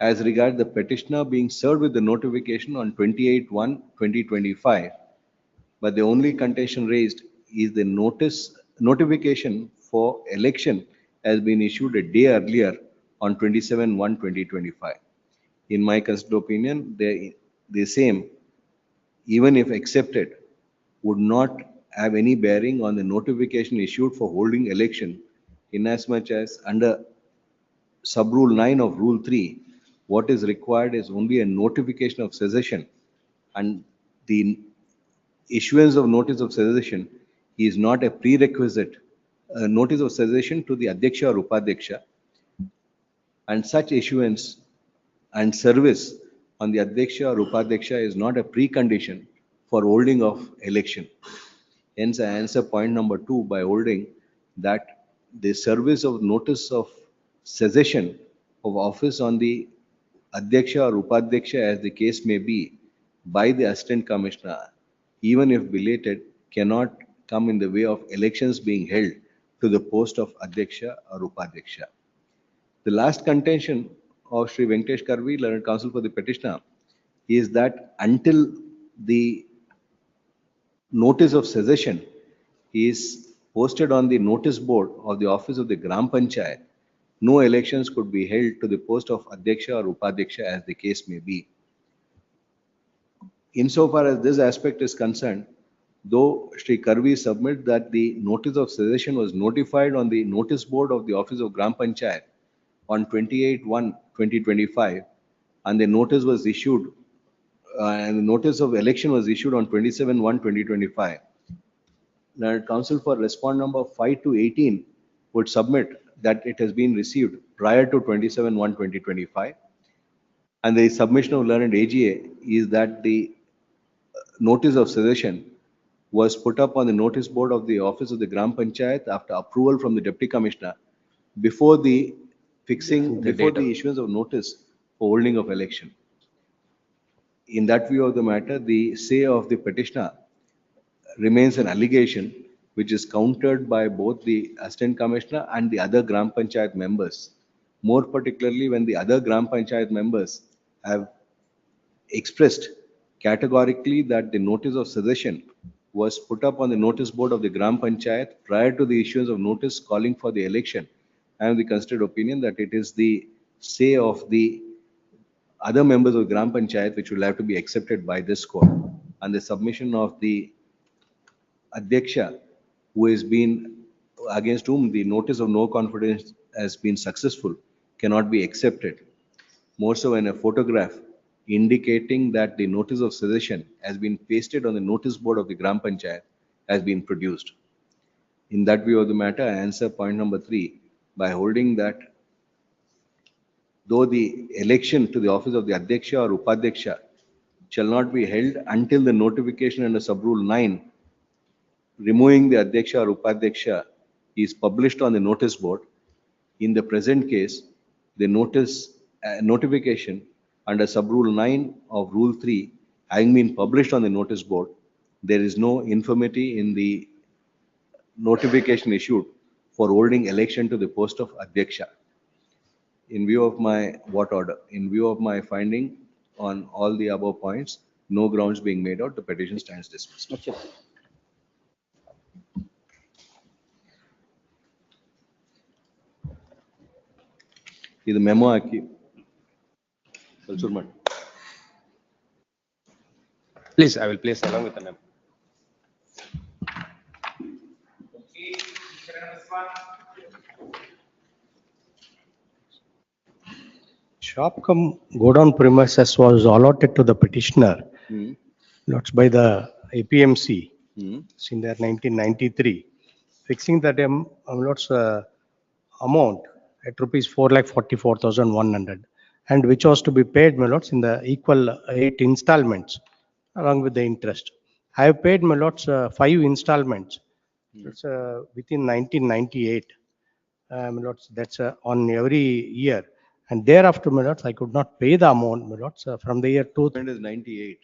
[SPEAKER 1] as regards the petitioner being served with the notification on 28/1/2025, but the only contention raised is the notification for election has been issued a day earlier on 27/1/2025. In my considered opinion, the same, even if accepted, would not have any bearing on the notification issued for holding election, inasmuch as under sub-rule 9 of Rule 3, what is required is only a notification of cessation, and the issuance of notice of cessation is not a prerequisite. Notice of cessation to the Adhyaksha or Upadhyaksha, and such issuance and service on the Adhyaksha or Upadhyaksha is not a precondition for holding of election. Hence, I answer point number 2 by holding that the service of notice of cessation of office on the Adhyaksha or Upadhyaksha, as the case may be, by the Assistant Commissioner, even if belated, cannot come in the way of elections being held to the post of Adhyaksha or Upadhyaksha. The last contention of Sri Venkatesh Karvi, Learned Counsel for the petitioner, is that until the notice of cessation is posted on the notice board of the office of the Gram Panchayat, no elections could be held to the post of Adhyaksha or Upadhyaksha, as the case may be. Insofar as this aspect is concerned, though Sri Karvi submit that the notice of cessation was notified on the notice board of the office of Gram Panchayat on 28/1/2025, and the notice was issued, and the notice of election was issued on 27/1/2025. The counsel for respond number 5 to 18 would submit that it has been received prior to 27/1/2025, and the submission of learned AGA is that the notice of cessation was put up on the notice board of the office of the Gram Panchayat after approval from the Deputy Commissioner before the issuance of notice for holding of election. In that view of the matter, the say of the petitioner remains an allegation which is countered by both the Assistant Commissioner and the other Gram Panchayat members. More particularly, when the other Gram Panchayat members have expressed categorically that the notice of cessation was put up on the notice board of the Gram Panchayat prior to the issuance of notice calling for the election. I am the considered opinion that it is the say of the other members of Gram Panchayat which will have to be accepted by this court, and the submission of the Adhyaksha, who has been, against whom the notice of no confidence has been successful, cannot be accepted. More so, when a photograph indicating that the notice of cessation has been pasted on the notice board of the Gram Panchayat has been produced. In that view of the matter, I answer point number 3 by holding that though the election to the office of the Adhyaksha or Upadhyaksha shall not be held until the notification under sub-rule 9 removing the Adhyaksha or Upadhyaksha is published on the notice board, in the present case, the notification under sub-rule 9 of Rule 3 having been published on the notice board, there is no infirmity in the notification issued for holding election to the post of Adhyaksha. In view of my in view of my finding on all the above points, no grounds being made out, the petition stands dismissed. ಇದು memo ಹಾಕಿ ಕಲ್ಸೂರ್ ಮಾಡಿ.
[SPEAKER 14] Please, I will place along with the memo.
[SPEAKER 10] Shop cum godown premises was allotted to the petitioner, lots by the APMC, in their 1993, fixing that lots amount at rupees 4,44,100, and which was to be paid, my lords, in the equal 8 installments along with the interest. I have paid, my lords, 5 installments. That's within 1998. My lords, that's on every year. And thereafter, my lords, I could not pay the amount, my lords, from the year 2000.
[SPEAKER 1] Is 98.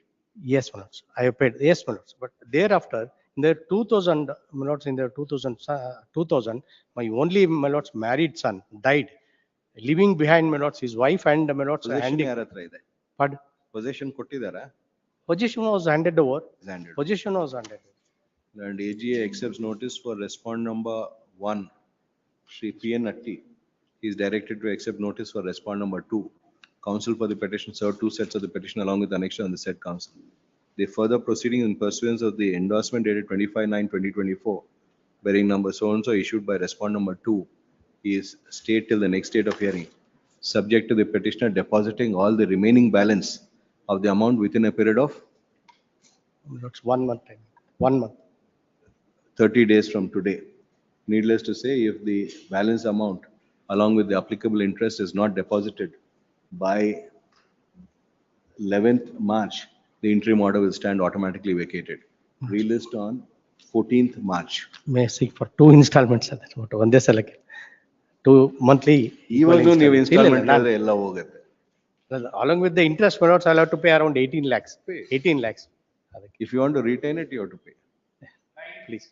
[SPEAKER 10] Yes, my lords. I have paid. Yes, my lords. But thereafter, in the 2000, my lords, in the 2000, my only, my lords, married son died, leaving behind, my lords, his wife and, my lords, handing. Pardon?
[SPEAKER 1] Possession kottidara?
[SPEAKER 10] Possession was handed over. Possession was handed over.
[SPEAKER 1] And AGA accepts notice for respond number 1, Shri P.N. Atti. He is directed to accept notice for respond number 2. Counsel for the petition served 2 sets of the petition along with annexure on the said counsel. The further proceeding in pursuance of the endorsement dated 25/9/2024, bearing number so-and-so issued by respondent number 2, is stayed till the next date of hearing, subject to the petitioner depositing all the remaining balance of the amount within a period of
[SPEAKER 10] That's 1 month time, 1 month.
[SPEAKER 1] 30 days from today. Needless to say, if the balance amount along with the applicable interest is not deposited by 11th March, the interim order will stand automatically vacated. Relist on 14th March.
[SPEAKER 10] May I seek for 2 installments, sir. That's what, ಒಂದೇ ಸಲಕ್ಕೆ 2 monthly.
[SPEAKER 1] ಇವಾಗಲೂ ನೀವು installment
[SPEAKER 10] ಇಲ್ಲ,
[SPEAKER 1] ಹೇಳಿದ್ರೆ ಎಲ್ಲ ಹೋಗುತ್ತೆ.
[SPEAKER 10] along with the interest, my lords, I'll have to pay around 18 lakhs. 18 lakhs.
[SPEAKER 1] If you want to retain it, you have to pay.
[SPEAKER 10] Please.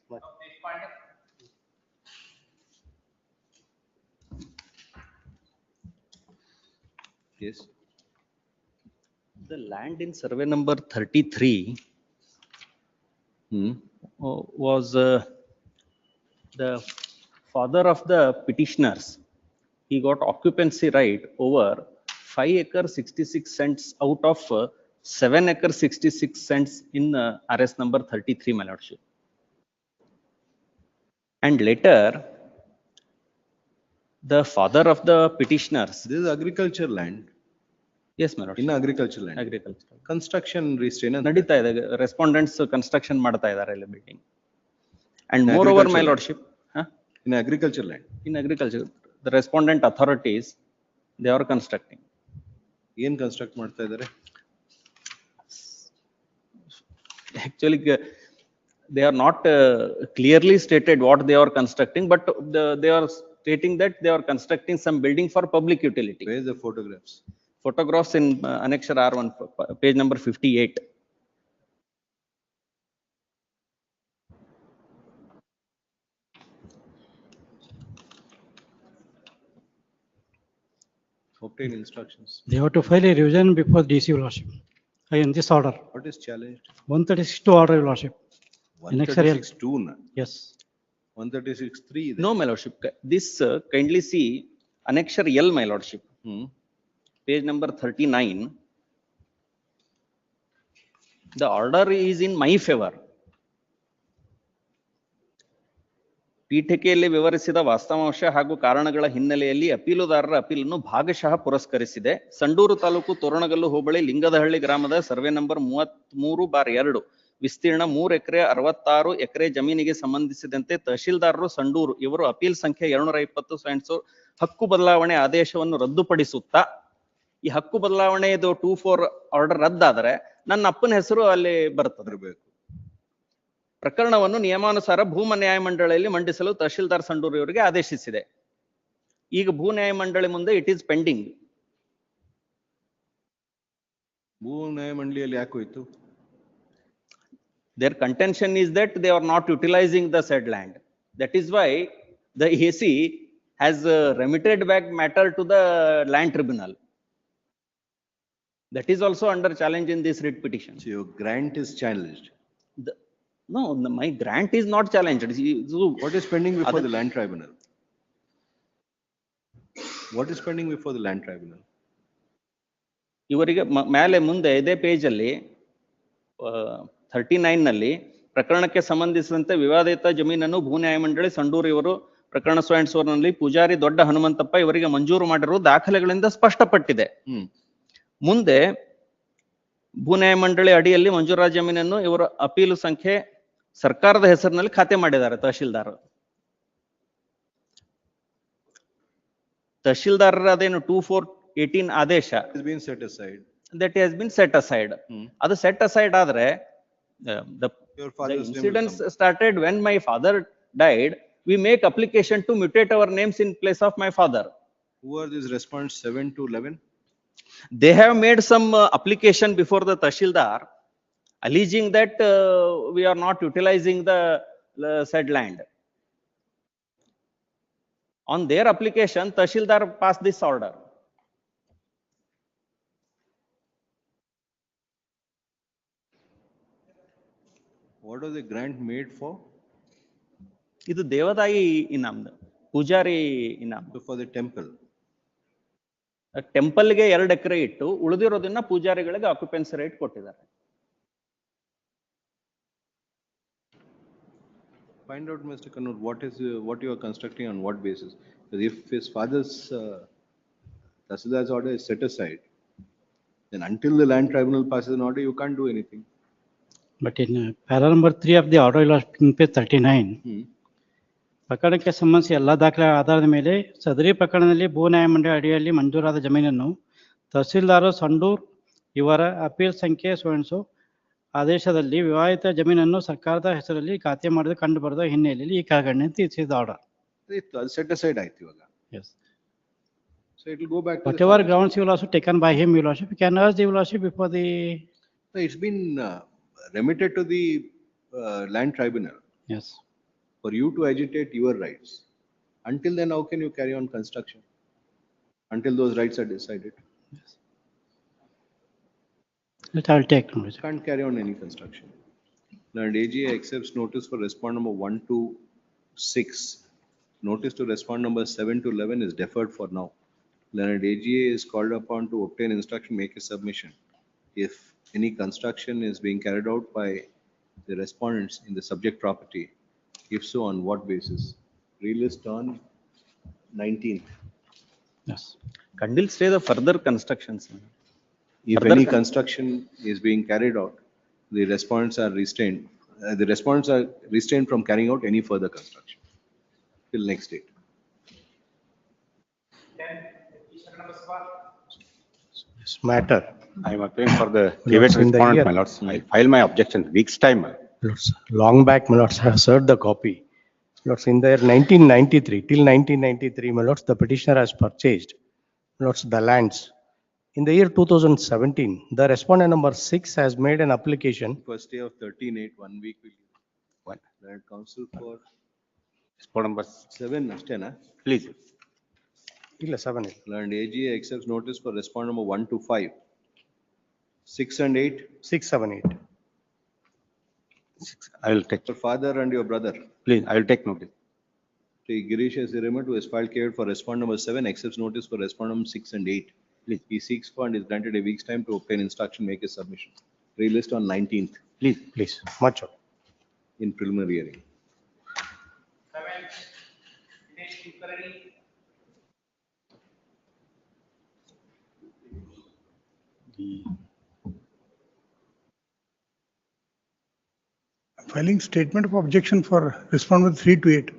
[SPEAKER 1] Yes.
[SPEAKER 14] The land in survey number 33 was the father of the petitioners. He got occupancy right over 5 acres 66 cents out of 7 acres 66 cents in RS number 33, my lordship. And later, the father of the petitioners.
[SPEAKER 1] This is agriculture land.
[SPEAKER 14] Yes, my lordship.
[SPEAKER 1] In agriculture land.
[SPEAKER 14] Agriculture.
[SPEAKER 1] Construction restraint.
[SPEAKER 14] ನಡೀತಾ ಇದೆ, respondents construction ಮಾಡ್ತಾ ಇದ್ದಾರೆ ಇಲ್ಲಿ building. And moreover, my lordship.
[SPEAKER 1] In agriculture land.
[SPEAKER 14] In agriculture, the respondent authorities, they are constructing.
[SPEAKER 1] ಏನ್ construct ಮಾಡ್ತಾ ಇದ್ದಾರೆ?
[SPEAKER 14] Actually, they are not clearly stated what they are constructing, but they are stating that they are constructing some building for public utility.
[SPEAKER 1] Where is the photographs?
[SPEAKER 14] Photographs in Annexure R1, page number 58.
[SPEAKER 1] Obtain instructions.
[SPEAKER 11] They have to file a revision before DC, Your Lordship. In this order.
[SPEAKER 1] What is challenged?
[SPEAKER 11] 136-2 order, Your Lordship.
[SPEAKER 1] 136-2.
[SPEAKER 11] Yes.
[SPEAKER 1] 136-3.
[SPEAKER 14] No, my lordship. This kindly see Annexure L, my lordship. Page number 39. The order is in my favor. ಪೀಠಿಕೆಯಲ್ಲಿ ವಿವರಿಸಿದ ವಾಸ್ತವಾಂಶ ಹಾಗೂ ಕಾರಣಗಳ ಹಿನ್ನೆಲೆಯಲ್ಲಿ ಅಪೀಲುದಾರರ ಅಪೀಲನ್ನು ಭಾಗಶಃ ಪುರಸ್ಕರಿಸಿದೆ. ಸಂಡೂರು ತಾಲೂಕು ತೋರಣಗಲ್ಲು ಹೋಬಳಿ ಲಿಂಗದಹಳ್ಳಿ ಗ್ರಾಮದ survey number 33/2 ವಿಸ್ತೀರ್ಣ 3 ಎಕರೆ 66 ಎಕರೆ ಜಮೀನಿಗೆ ಸಂಬಂಧಿಸಿದಂತೆ ತಹಶೀಲ್ದಾರರು ಸಂಡೂರು ಇವರು ಅಪೀಲ್ ಸಂಖ್ಯೆ 220 ಹಕ್ಕು ಬದಲಾವಣೆ ಆದೇಶವನ್ನು ರದ್ದುಪಡಿಸುತ್ತಾ, ಈ ಹಕ್ಕು ಬದಲಾವಣೆದು 2/4 ಆರ್ಡರ್ ರದ್ದಾದರೆ ನನ್ನ ಅಪ್ಪನ ಹೆಸರು ಅಲ್ಲಿ ಬರ್ತದೆ. ಪ್ರಕರಣವನ್ನು ನಿಯಮಾನುಸಾರ ಭೂ ನ್ಯಾಯಮಂಡಳಿಯಲ್ಲಿ ಮಂಡಿಸಲು ತಹಶೀಲ್ದಾರ್ ಸಂಡೂರು ಇವರಿಗೆ ಆದೇಶಿಸಿದೆ. ಈಗ ಭೂ ನ್ಯಾಯಮಂಡಳಿ ಮುಂದೆ ಇಟ್ ಈಸ್ ಪೆಂಡಿಂಗ್.
[SPEAKER 1] ಭೂ ನ್ಯಾಯಮಂಡಳಿಯಲ್ಲಿ ಯಾಕೆ ಹೋಯ್ತು?
[SPEAKER 14] Their contention is that they are not utilizing the said land. That is why the AC has remitted back matter to the land tribunal. That is also under challenge in this writ petition.
[SPEAKER 1] So your grant is challenged.
[SPEAKER 14] No, my grant is not challenged.
[SPEAKER 1] What is pending before the land tribunal? What is pending before the land tribunal?
[SPEAKER 14] ಇವರಿಗೆ ಮೇಲೆ ಮುಂದೆ ಇದೇ page ಅಲ್ಲಿ 39 ನಲ್ಲಿ ಪ್ರಕರಣಕ್ಕೆ ಸಂಬಂಧಿಸಿದಂತೆ ವಿವಾದಿತ ಜಮೀನನ್ನು ಭೂ ನ್ಯಾಯಮಂಡಳಿ ಸಂಡೂರು ಇವರು ಪ್ರಕರಣ ನಲ್ಲಿ ಪೂಜಾರಿ ದೊಡ್ಡ ಹನುಮಂತಪ್ಪ ಇವರಿಗೆ ಮಂಜೂರು ಮಾಡಿರುವ ದಾಖಲೆಗಳಿಂದ ಸ್ಪಷ್ಟಪಟ್ಟಿದೆ. ಮುಂದೆ ಭೂ ನ್ಯಾಯಮಂಡಳಿ ಅಡಿಯಲ್ಲಿ ಮಂಜೂರಾದ ಜಮೀನನ್ನು ಇವರ ಅಪೀಲು ಸಂಖ್ಯೆ ಸರ್ಕಾರದ ಹೆಸರಿನಲ್ಲಿ ಖಾತೆ ಮಾಡಿದ್ದಾರೆ ತಹಶೀಲ್ದಾರ್. ತಹಶೀಲ್ದಾರರ ಅದೇನು 2418 ಆದೇಶ that has been set aside. ಅದು set aside ಆದ್ರೆ the incidents started when my father died. We make application to mutate our names in place of my father.
[SPEAKER 1] Who are these respondents 7 to 11?
[SPEAKER 14] They have made some application before the Tashildar alleging that we are not utilizing the said land. On their application, Tashildar passed this order.
[SPEAKER 1] What was the grant made for?
[SPEAKER 14] ಇದು ದೇವದಾಯಿ ಇನಾಮ್ದು, ಪೂಜಾರಿ ಇನಾಮ್.
[SPEAKER 1] For the temple.
[SPEAKER 14] ಟೆಂಪಲ್ಗೆ 2 ಎಕರೆ ಇಟ್ಟು ಉಳಿದಿರೋದನ್ನ ಪೂಜಾರಿಗಳಿಗೆ occupancy right ಕೊಟ್ಟಿದ್ದಾರೆ.
[SPEAKER 1] Find out, Mr. Kannur, what you are constructing on what basis? Because if his father's Tahsildar's order is set aside, then until the land tribunal passes an order, you can't do anything.
[SPEAKER 12] But in para number 3 of the order law in page 39, ಪ್ರಕರಣಕ್ಕೆ ಸಂಬಂಧಿಸಿ ಎಲ್ಲ ದಾಖಲೆ ಆಧಾರದ ಮೇಲೆ ಸದರಿ ಪ್ರಕರಣದಲ್ಲಿ ಭೂ ನ್ಯಾಯಮಂಡಳಿ ಅಡಿಯಲ್ಲಿ ಮಂಜೂರಾದ ಜಮೀನನ್ನು ತಹಸೀಲ್ದಾರ್ ಸಂಡೂರ್ ಇವರ ಅಪೀಲ್ ಸಂಖ್ಯೆ ಸೋಣಿಸು ಆದೇಶದಲ್ಲಿ ವಿವಾಹಿತ ಜಮೀನನ್ನು ಸರ್ಕಾರದ ಹೆಸರಲ್ಲಿ ಖಾತೆ ಮಾಡಿದ ಕಂಡು ಬರೆದ ಹಿನ್ನೆಲೆಯಲ್ಲಿ ಈ ಕೆಳಗಡೆ ತಿಳಿಸಿದ ಆರ್ಡರ್.
[SPEAKER 1] ಅದು set aside ಆಯ್ತು ಇವಾಗ.
[SPEAKER 12] Yes.
[SPEAKER 1] So it will go back to
[SPEAKER 12] Whatever grounds you will also taken by him, you will also, you can urge the lordship before the.
[SPEAKER 1] No, it's been remitted to the land tribunal.
[SPEAKER 12] Yes.
[SPEAKER 1] For you to agitate your rights. Until then, how can you carry on construction? Until those rights are decided.
[SPEAKER 12] Yes. That I will take notice.
[SPEAKER 1] Can't carry on any construction. Learned AGA accepts notice for respond number 1 to 6. Notice to respond number 7 to 11 is deferred for now. Learned AGA is called upon to obtain instruction, make a submission. If any construction is being carried out by the respondents in the subject property, if so, on what basis? Relist on 19th.
[SPEAKER 12] Yes.
[SPEAKER 17] Can stay the further constructions.
[SPEAKER 1] If any construction is being carried out, the respondents are restrained. The respondents are restrained from carrying out any further construction till next date.
[SPEAKER 10] This matter.
[SPEAKER 4] I am appealing for the caveat respondent, my lords. I file my objection week's time.
[SPEAKER 10] Lords, long back, my lords, I have served the copy. Lords, in the year 1993, till 1993, my lords, the petitioner has purchased, lords, the lands. In the year 2017, the respondent number 6 has made an application.
[SPEAKER 1] First day of 13/8, 1 week will you.
[SPEAKER 4] What?
[SPEAKER 1] Learned counsel for
[SPEAKER 4] Respond number
[SPEAKER 1] 7, Ashtena.
[SPEAKER 4] please.
[SPEAKER 10] Illa 7.
[SPEAKER 1] Learned AGA accepts notice for respond number 1 to 5. 6 and 8.
[SPEAKER 10] 6, 7, 8.
[SPEAKER 4] I will take.
[SPEAKER 1] Your father and your brother.
[SPEAKER 4] Please, I will take notice.
[SPEAKER 1] Girish Sirimat, who has filed caveat for respond number 7, accepts notice for respond number 6 and 8.
[SPEAKER 4] Please.
[SPEAKER 1] He seeks for and is granted a week's time to obtain instruction, make a submission. Relist on 19th.
[SPEAKER 4] Please.
[SPEAKER 10] Please, much.
[SPEAKER 1] In preliminary hearing.
[SPEAKER 18] Filing statement of objection for respondent 3 to 8.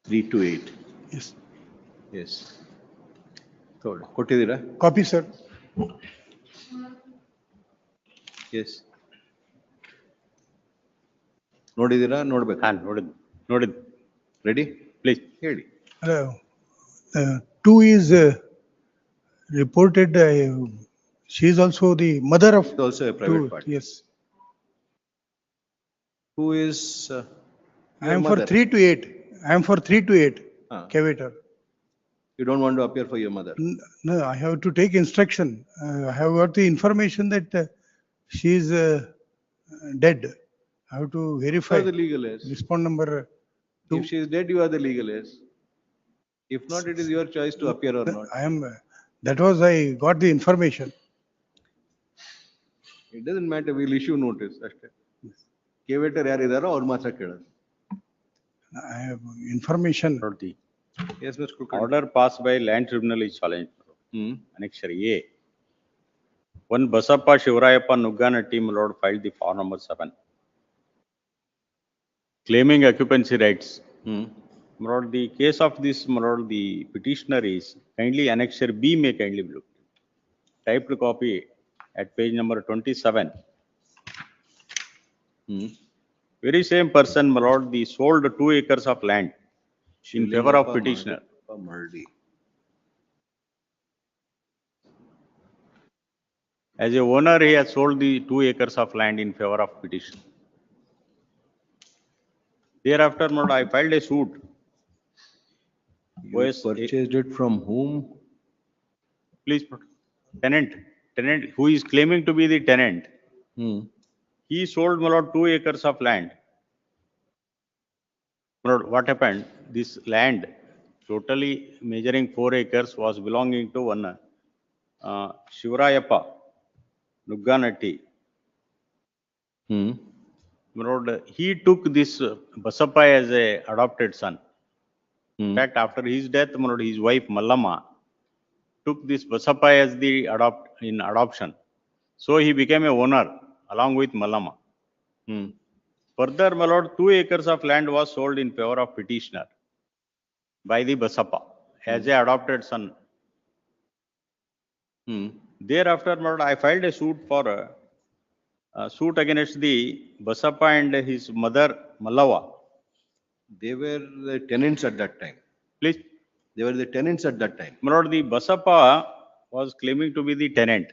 [SPEAKER 1] 3 to 8.
[SPEAKER 18] Yes.
[SPEAKER 1] Yes. ಕೊಟ್ಟಿದ್ದೀರಾ?
[SPEAKER 18] Copy, sir.
[SPEAKER 1] Yes. ನೋಡಿದ್ದೀರಾ? ನೋಡ್ಬೇಕು.
[SPEAKER 4] ನೋಡಿದ್ದು.
[SPEAKER 1] Ready?
[SPEAKER 4] Please.
[SPEAKER 1] ಹೇಳಿ.
[SPEAKER 18] 2 is reported, she is also the mother of.
[SPEAKER 1] Also a private party.
[SPEAKER 18] Yes.
[SPEAKER 1] Who is?
[SPEAKER 18] I am for 3 to 8. I am for 3 to 8. Cavator.
[SPEAKER 1] You don't want to appear for your mother?
[SPEAKER 18] No, I have to take instruction. I have got the information that she is dead. I have to verify.
[SPEAKER 1] You are the legal heirs.
[SPEAKER 18] Respond number 2.
[SPEAKER 1] If she is dead, you are the legal heirs. If not, it is your choice to appear or not.
[SPEAKER 18] I am. That was I got the information.
[SPEAKER 1] It doesn't matter. We'll issue notice. ಅಷ್ಟೇ. ಕೇವೇಟರ್ ಯಾರಿದಾರೋ ಅವ್ರು ಮಾತ್ರ ಕೇಳೋದು.
[SPEAKER 18] I have information.
[SPEAKER 1] Yes, Mr. Kulkarni.
[SPEAKER 4] Order passed by land tribunal is challenged. Annexure A. One Basappa Shivarayappa Nugganatti, my lord, filed the form number 7. Claiming occupancy rights. My lord, the case of this, my lord, the petitioner is kindly annexure B may kindly be looked. Typed copy at page number 27. Very same person, my lord, the sold 2 acres of land in favor of petitioner. As a owner, he has sold the 2 acres of land in favor of petition. Thereafter, my lord, I filed a suit.
[SPEAKER 1] You purchased it from whom?
[SPEAKER 4] Please, tenant who is claiming to be the tenant. He sold, my lord, 2 acres of land. My lord, what happened? This land, totally measuring 4 acres, was belonging to one Shivarayappa Nugganatti.
[SPEAKER 1] Hmm.
[SPEAKER 4] My lord, he took this Basappa as a adopted son. In fact, after his death, my lord, his wife Mallama took this Basappa as the adoption. So he became a owner along with Mallama.
[SPEAKER 1] Hmm.
[SPEAKER 4] Further, my lord, 2 acres of land was sold in favor of petitioner by the Basappa as a adopted son. Thereafter, my lord, I filed a suit for suit against the Basappa and his mother Mallava.
[SPEAKER 1] They were the tenants at that time.
[SPEAKER 4] Please.
[SPEAKER 1] They were the tenants at that time.
[SPEAKER 4] My lord, the Basappa was claiming to be the tenant.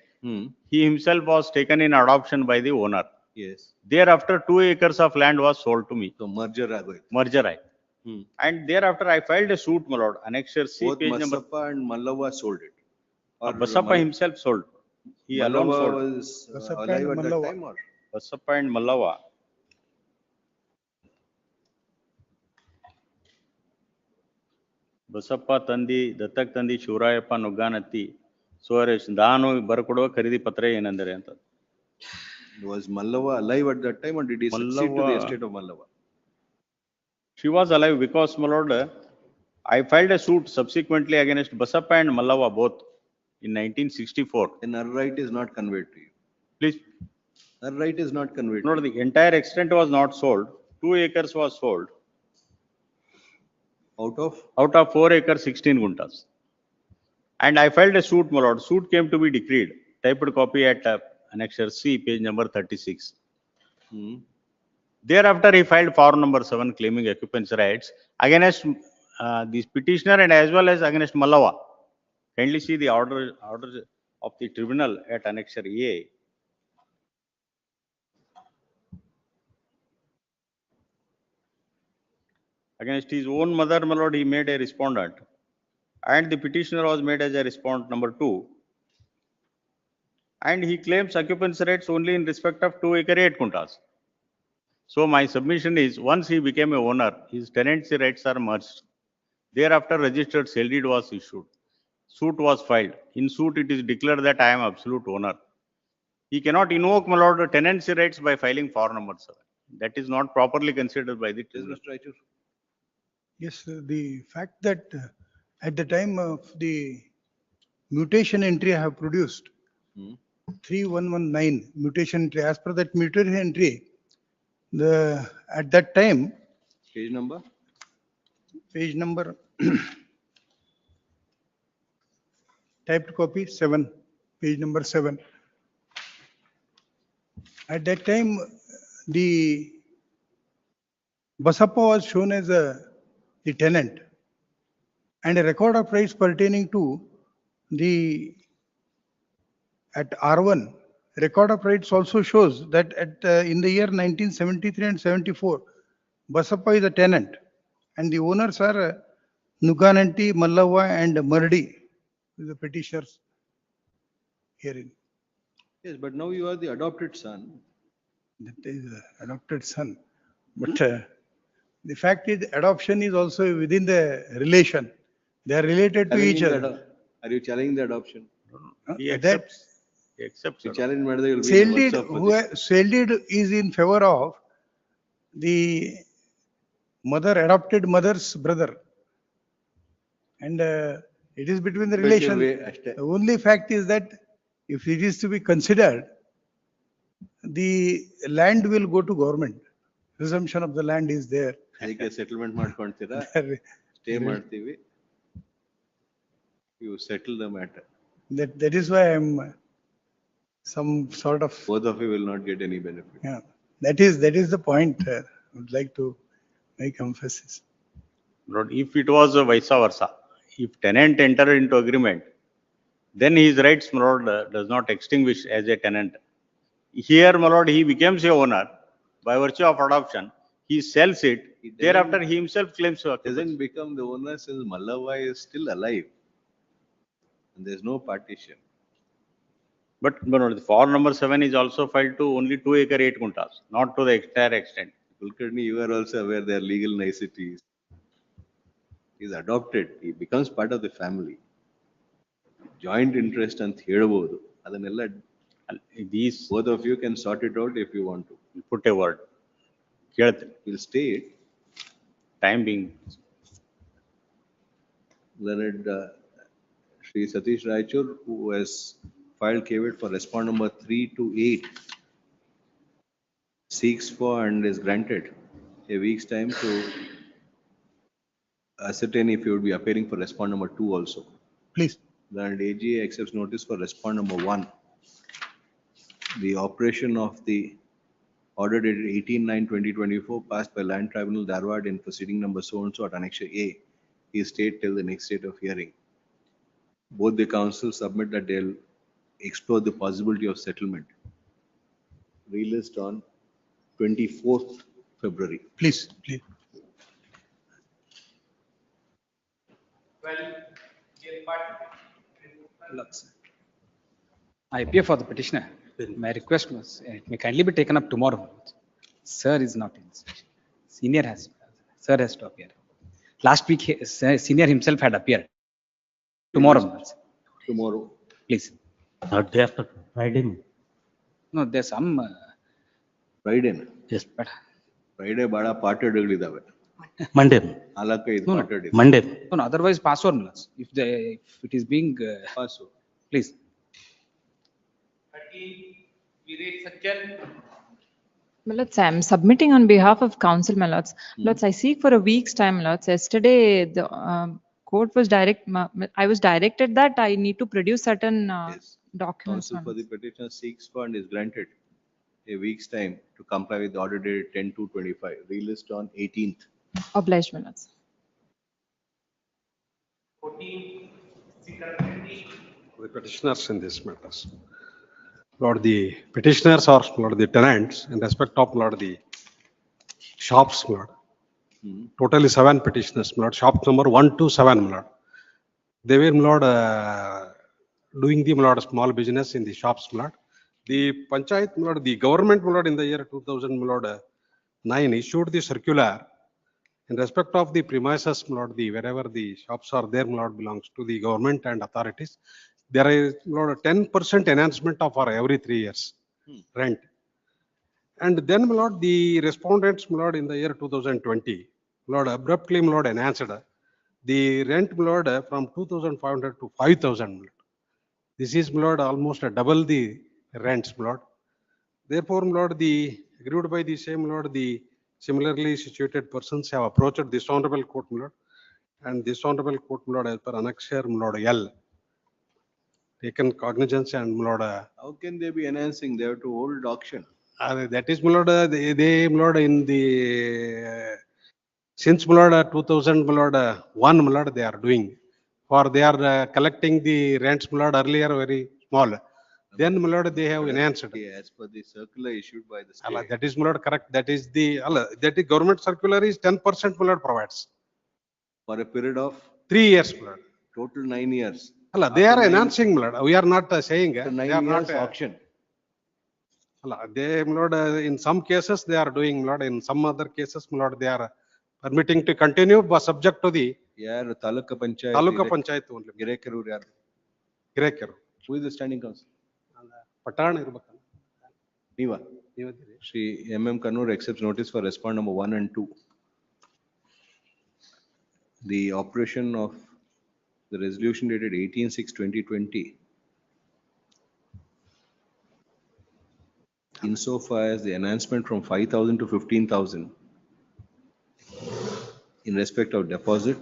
[SPEAKER 4] He himself was taken in adoption by the owner.
[SPEAKER 1] Yes.
[SPEAKER 4] Thereafter, 2 acres of land was sold to me.
[SPEAKER 1] So merger agoy.
[SPEAKER 4] Merger I. And thereafter, I filed a suit, my lord, annexure C,
[SPEAKER 1] Both
[SPEAKER 4] page number.
[SPEAKER 1] Basappa and Mallava sold it. Or
[SPEAKER 4] Basappa himself sold. He alone
[SPEAKER 1] Mallava
[SPEAKER 4] sold.
[SPEAKER 1] was
[SPEAKER 18] Basappa
[SPEAKER 1] alive
[SPEAKER 18] and
[SPEAKER 1] at that
[SPEAKER 18] Mallava.
[SPEAKER 1] time, or?
[SPEAKER 4] Basappa and Mallava. Basappa ತಂದಿ ದತ್ತಕ್ ತಂದಿ ಶಿವರಾಯಪ್ಪ ನುಗ್ಗಾನತ್ತಿ ಸುರೇಶ್ ದಾನು ಬರಕೊಡುವ ಖರೀದಿ ಪತ್ರ ಏನೆಂದರೆ ಅಂತ.
[SPEAKER 1] Was Mallava alive at that time, or did he succeed to the estate of Mallava?
[SPEAKER 4] She was alive because, my lord, I filed a suit subsequently against Basappa and Mallava both in 1964.
[SPEAKER 1] And her right is not conveyed to you.
[SPEAKER 4] Please.
[SPEAKER 1] Her right is not conveyed.
[SPEAKER 4] No, the entire extent was not sold. 2 acres was sold.
[SPEAKER 1] Out of?
[SPEAKER 4] Out of 4 acres, 16 guntas. And I filed a suit, my lord. Suit came to be decreed. Typed copy at annexure C, page number 36. Thereafter, he filed form number 7 claiming occupancy rights against this petitioner and as well as against Mallava. Kindly see the order of the tribunal at annexure A. Against his own mother, my lord, he made a respondent. And the petitioner was made as a respondent number 2. And he claims occupancy rights only in respect of 2 acre 8 kuntas. So my submission is, once he became a owner, his tenancy rights are merged. Thereafter, registered sale deed was issued. Suit was filed. In suit, it is declared that I am absolute owner. He cannot invoke, my lord, tenancy rights by filing form number 7. That is not properly considered by the tribunal.
[SPEAKER 18] Yes, the fact that at the time of the mutation entry I have produced, 3119 mutation entry, as per that mutation entry, at that time,
[SPEAKER 1] Page number?
[SPEAKER 18] typed copy 7, page number 7. At that time, the Basappa was shown as the tenant, and a record of rights pertaining to at R1, record of rights also shows that in the year 1973 and 74, Basappa is a tenant, and the owners are Nugananti, Mallava, and Mardi, the petitioners herein.
[SPEAKER 1] Yes, but now you are the adopted son.
[SPEAKER 18] That is adopted son. But the fact is, adoption is also within the relation. They are related to each other.
[SPEAKER 1] Are you challenging the adoption?
[SPEAKER 4] He accepts. He accepts.
[SPEAKER 1] You challenge whether you will be
[SPEAKER 18] Sale
[SPEAKER 1] in the
[SPEAKER 18] deed,
[SPEAKER 1] works of possession.
[SPEAKER 18] sale deed is in favor of the adopted mother's brother. And it is between the relation. The only fact is that if it is to be considered, the land will go to government. Resumption of the land is there.
[SPEAKER 1] ಅದಕ್ಕೆ settlement ಮಾಡ್ಕೊಂತೀರಾ stay ಮಾಡ್ತೀವಿ you settle the matter.
[SPEAKER 18] That is why I'm some sort of.
[SPEAKER 1] Both of you will not get any benefit.
[SPEAKER 18] Yeah, that is the point I would like to make emphasis.
[SPEAKER 4] Lord, if it was vice versa, if tenant entered into agreement, then his rights, my lord, does not extinguish as a tenant. Here, my lord, he becomes a owner by virtue of adoption. He sells it. Thereafter, he himself claims to occupancy.
[SPEAKER 1] Doesn't become the owner since Mallava is still alive. And there's no partition.
[SPEAKER 4] But the form number 7 is also filed to only 2 acre 8 kuntas, not to the entire extent.
[SPEAKER 1] Kulkarni, you are also aware there are legal niceties. He is adopted. He becomes part of the family. Joint interest and ಹೇಳಬಹುದು. ಅದನ್ನೆಲ್ಲ both of you can sort it out if you want to.
[SPEAKER 4] Put a word. ಕೇಳ್ತೇನೆ.
[SPEAKER 1] We'll state,
[SPEAKER 4] Time being.
[SPEAKER 1] Learned Shri Satish Raichur, who has filed caveat for respond number 3 to 8, seeks for and is granted a week's time to ascertain if he would be appearing for respond number 2 also.
[SPEAKER 18] Please.
[SPEAKER 1] Learned AGA accepts notice for respond number 1. The operation of the order dated 18/9/2024 passed by Land Tribunal Dharwad in proceeding number so and so at Annexure A is stayed till the next date of hearing. Both the councils submit that they'll explore the possibility of settlement. Relist on 24th February.
[SPEAKER 18] Please, please.
[SPEAKER 19] I appear for the petitioner. My request was, it may kindly be taken up tomorrow. Sir is not in. Sir has to appear. Last week, senior himself had appeared. Tomorrow.
[SPEAKER 1] Tomorrow.
[SPEAKER 19] Please.
[SPEAKER 20] Not day after Friday.
[SPEAKER 19] No, there's some.
[SPEAKER 1] Friday.
[SPEAKER 20] Yes.
[SPEAKER 1] Friday bada parted
[SPEAKER 20] Monday.
[SPEAKER 1] Alaka is
[SPEAKER 19] No, no.
[SPEAKER 1] parted.
[SPEAKER 20] Monday.
[SPEAKER 19] No, no, otherwise pass on. If it is being,
[SPEAKER 1] Pass.
[SPEAKER 19] please.
[SPEAKER 21] Milords, I'm submitting on behalf of council, Milords. Milords, I seek for a week's time, Milords. Yesterday, the court was I was directed that I need to produce certain documents.
[SPEAKER 1] Counsel for the petitioner seeks for and is granted a week's time to comply with the order dated 10/2/25. Relist on 18th.
[SPEAKER 21] Obliged, Milords.
[SPEAKER 22] The petitioners in this matters. Lord, the petitioners or Lord, the tenants in respect of Lord, the shops, Lord. Totally 7 petitioners, Lord. Shop number 1 to 7, Lord. They were, Lord, doing the Lord, small business in the shops, Lord. The Panchayat, Lord, the government, Lord, in the year 2009 issued the circular in respect of the premises, Lord, the wherever the shops are there, Lord, belongs to the government and authorities. There is, Lord, 10% enhancement of for every 3 years rent. And then, Lord, the respondents, Lord, in the year 2020, Lord, abruptly, Lord, enhanced the rent, Lord, from 2,500 to 5,000. This is, Lord, almost double the rents, Lord. Therefore, Lord, the agreed by the same, Lord, the similarly situated persons have approached this honorable court, Lord, and this honorable court, Lord, as per Annexure, Lord, L, taken cognizance and, Lord.
[SPEAKER 1] How can they be enhancing? They have to hold auction.
[SPEAKER 22] That is, Lord, they, Lord, in the since, Lord, 2000, Lord, 1, Lord, they are doing. For they are collecting the rents, Lord, earlier very small. Then, Lord, they have enhanced.
[SPEAKER 1] As per the circular issued by the state.
[SPEAKER 22] That is, Lord, correct. That is the government circular is 10%, Lord, provides.
[SPEAKER 1] For a period of
[SPEAKER 22] 3 years, Lord.
[SPEAKER 1] Total 9 years.
[SPEAKER 22] They are enhancing, Lord. We are not saying.
[SPEAKER 1] After
[SPEAKER 22] They
[SPEAKER 1] 9
[SPEAKER 22] are
[SPEAKER 1] years
[SPEAKER 22] not
[SPEAKER 1] auction.
[SPEAKER 22] They, Lord, in some cases they are doing, Lord. In some other cases, Lord, they are permitting to continue, but subject to the
[SPEAKER 1] Taluka Panchayat.
[SPEAKER 22] Taluka Panchayat only.
[SPEAKER 1] Girekeru.
[SPEAKER 22] Girekeru.
[SPEAKER 1] Who is the standing council?
[SPEAKER 22] Patan irbaka.
[SPEAKER 1] Niva. Shri M.M. Kannur accepts notice for respond number 1 and 2. The operation of the resolution dated 18/6/2020 insofar as the enhancement from 5,000 to 15,000 in respect of deposit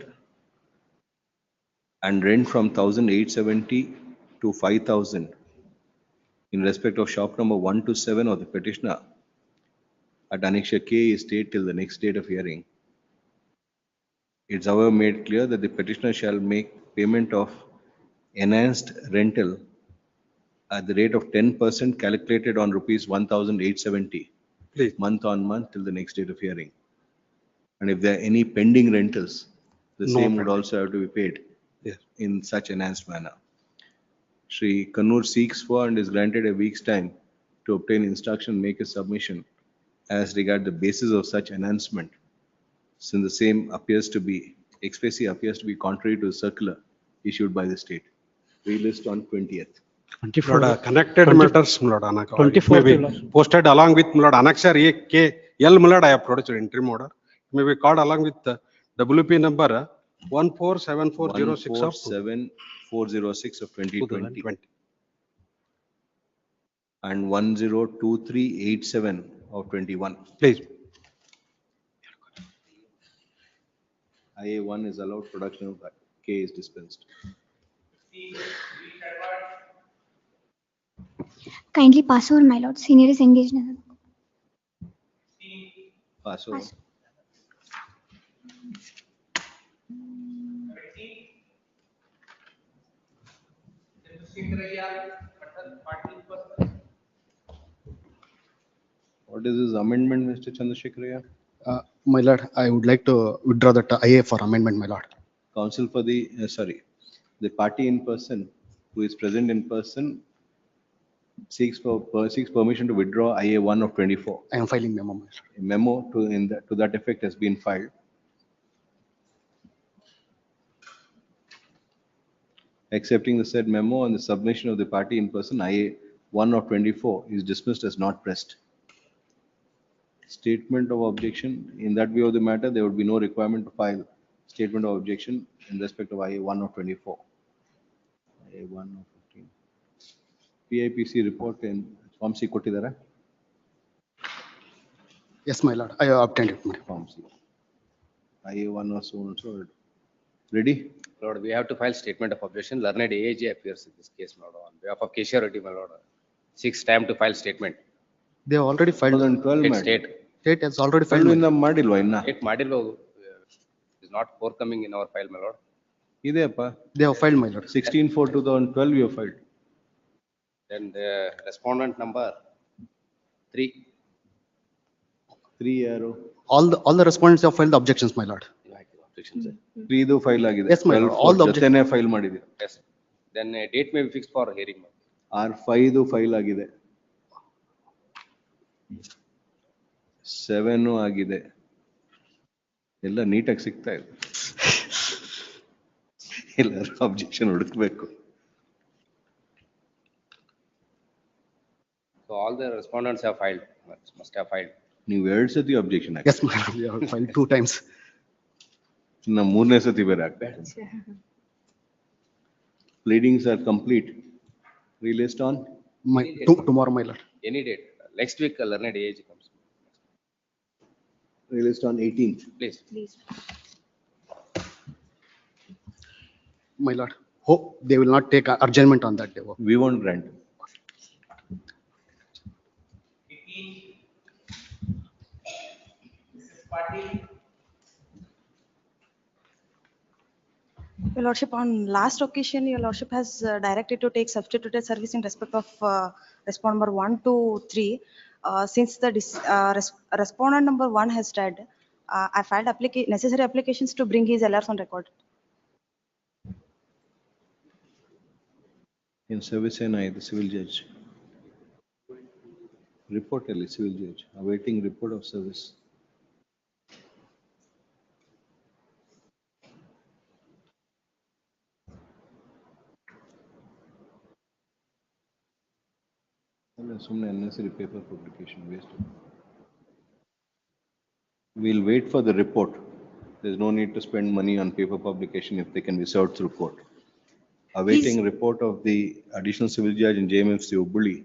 [SPEAKER 1] and rent from 1,870 to 5,000 in respect of shop number 1 to 7 of the petitioner at Annexure K is stayed till the next date of hearing. It's however made clear that the petitioner shall make payment of enhanced rental at the rate of 10% calculated on rupees 1,870 month on month till the next date of hearing. And if there are any pending rentals, the same would also have to be paid in such enhanced manner. Shri Kannur seeks for and is granted a week's time to obtain instruction, make a submission as regard the basis of such enhancement, since the same expressly appears to be contrary to the circular issued by the state. Relist on 20th.
[SPEAKER 22] Lord, connected matters, Lord, It
[SPEAKER 11] 24th,
[SPEAKER 22] may
[SPEAKER 11] Your
[SPEAKER 22] be posted along with Lord Annexure A K L, Lord, I have produced interim order. It may be called along with the WP number 147406 of
[SPEAKER 1] 147406 of 2020
[SPEAKER 22] 2020.
[SPEAKER 1] and 102387 of 21.
[SPEAKER 22] Please.
[SPEAKER 1] IA1 is allowed, production of K is dispensed.
[SPEAKER 7] Kindly pass over, my lord. Senior is engaged.
[SPEAKER 1] Pass over. What is this amendment, Mr. Chandrasekharaya?
[SPEAKER 8] My lord, I would like to withdraw that IA for amendment, my lord.
[SPEAKER 1] Counsel for the, the party in person who is present in person seeks permission to withdraw IA1 of 24.
[SPEAKER 8] I am filing memo, my lord.
[SPEAKER 1] A memo to that effect has been filed. Accepting the said memo and the submission of the party in person, IA1 of 24 is dismissed as not pressed. Statement of objection. In that view of the matter, there would be no requirement to file statement of objection in respect of IA1 of 24. IA1 of 15. PIPC report in Form C kottidara?
[SPEAKER 8] Yes, my lord, I have obtained it, my lord.
[SPEAKER 1] Form C. IA1 or so and so. Ready?
[SPEAKER 14] Lord, we have to file statement of objection. Learned AAG appears in this case, Lord, on behalf of Kesha Reddy, my Lord. 6 time to file statement.
[SPEAKER 8] They have already filed.
[SPEAKER 1] 2012,
[SPEAKER 8] State has already filed.
[SPEAKER 1] in the Madilwa inna.
[SPEAKER 14] State Madillo is not forthcoming in our file, my Lord.
[SPEAKER 1] Ideappa.
[SPEAKER 8] They have filed, my lord.
[SPEAKER 1] 16/4/2012 you have filed.
[SPEAKER 14] Then the respondent number 3.
[SPEAKER 1] 3 arrow.
[SPEAKER 8] All the respondents have filed the objections, my lord.
[SPEAKER 14] Objections.
[SPEAKER 1] 3 do file agide.
[SPEAKER 8] Yes, my lord. All the objections.
[SPEAKER 1] file ಮಾಡಿದೆ.
[SPEAKER 14] Yes. Then a date may be fixed for hearing.
[SPEAKER 1] R5 do file ಆಗಿದೆ. 7 ಆಗಿದೆ. ಎಲ್ಲ ನೀಟಾಗಿ ಸಿಗ್ತಾ ಇದೆ. ಎಲ್ಲರೂ objection ಹುಡುಕಬೇಕು.
[SPEAKER 14] So all the respondents have filed, must have filed.
[SPEAKER 1] ನೀವು 2 ಸತಿ objection hockey.
[SPEAKER 8] Yes, my lord, we have filed 2 times.
[SPEAKER 1] ಇನ್ನು 3ನೇ ಸತಿ ಬೇರೆ ಹಾಕ್ಬೇಕು. Pleadings are complete. Released on?
[SPEAKER 8] Tomorrow, my lord.
[SPEAKER 14] Any date. Next week, learned AAG comes.
[SPEAKER 1] Released on 18th.
[SPEAKER 14] Please.
[SPEAKER 8] My lord, hope they will not take adjournment on that day.
[SPEAKER 1] We won't grant.
[SPEAKER 23] Your Lordship, on last occasion, Your Lordship has directed to take substituted service in respect of respondent number 1 to 3. Since the respondent number 1 has died, I filed necessary applications to bring his LRs on record.
[SPEAKER 1] In service and the civil judge. Report ಅಲ್ಲಿ civil judge. Awaiting report of service. ಸುಮ್ಮನೆ unnecessary paper publication waste. We'll wait for the report. There's no need to spend money on paper publication if they can be served through court. Awaiting report of the additional civil judge in JMFC Hubballi.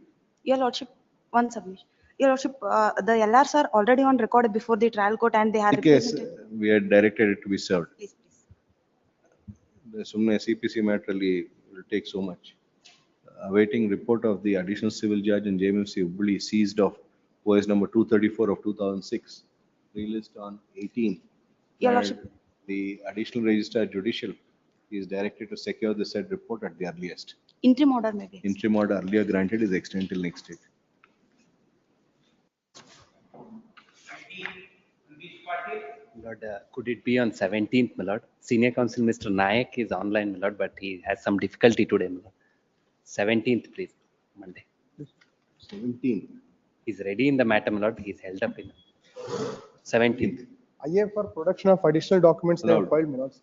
[SPEAKER 23] Your Lordship, one submission. Your Lordship, the LRs are already on record before the trial court and they are
[SPEAKER 1] The case,
[SPEAKER 23] represented.
[SPEAKER 1] we had directed it to be served.
[SPEAKER 23] Please.
[SPEAKER 1] The ಸುಮ್ಮನೆ CPC matter ಅಲ್ಲಿ will take so much. Awaiting report of the additional civil judge in JMFC Hubballi seized of OS number 234 of 2006, released on 18th.
[SPEAKER 23] Your Lordship.
[SPEAKER 1] The additional registrar judicial is directed to secure the said report at the earliest.
[SPEAKER 23] Interim order may be.
[SPEAKER 1] Interim order earlier granted is extended till next date.
[SPEAKER 14] Lord, could it be on 17th, my lord? Senior counsel Mr. Nayak is online, my lord, but he has some difficulty today, my lord. 17th, please, Monday.
[SPEAKER 1] 17th.
[SPEAKER 23] He's ready in the matter, my lord. He's held up in 17th.
[SPEAKER 24] IA for production of additional documents they have filed, my lords.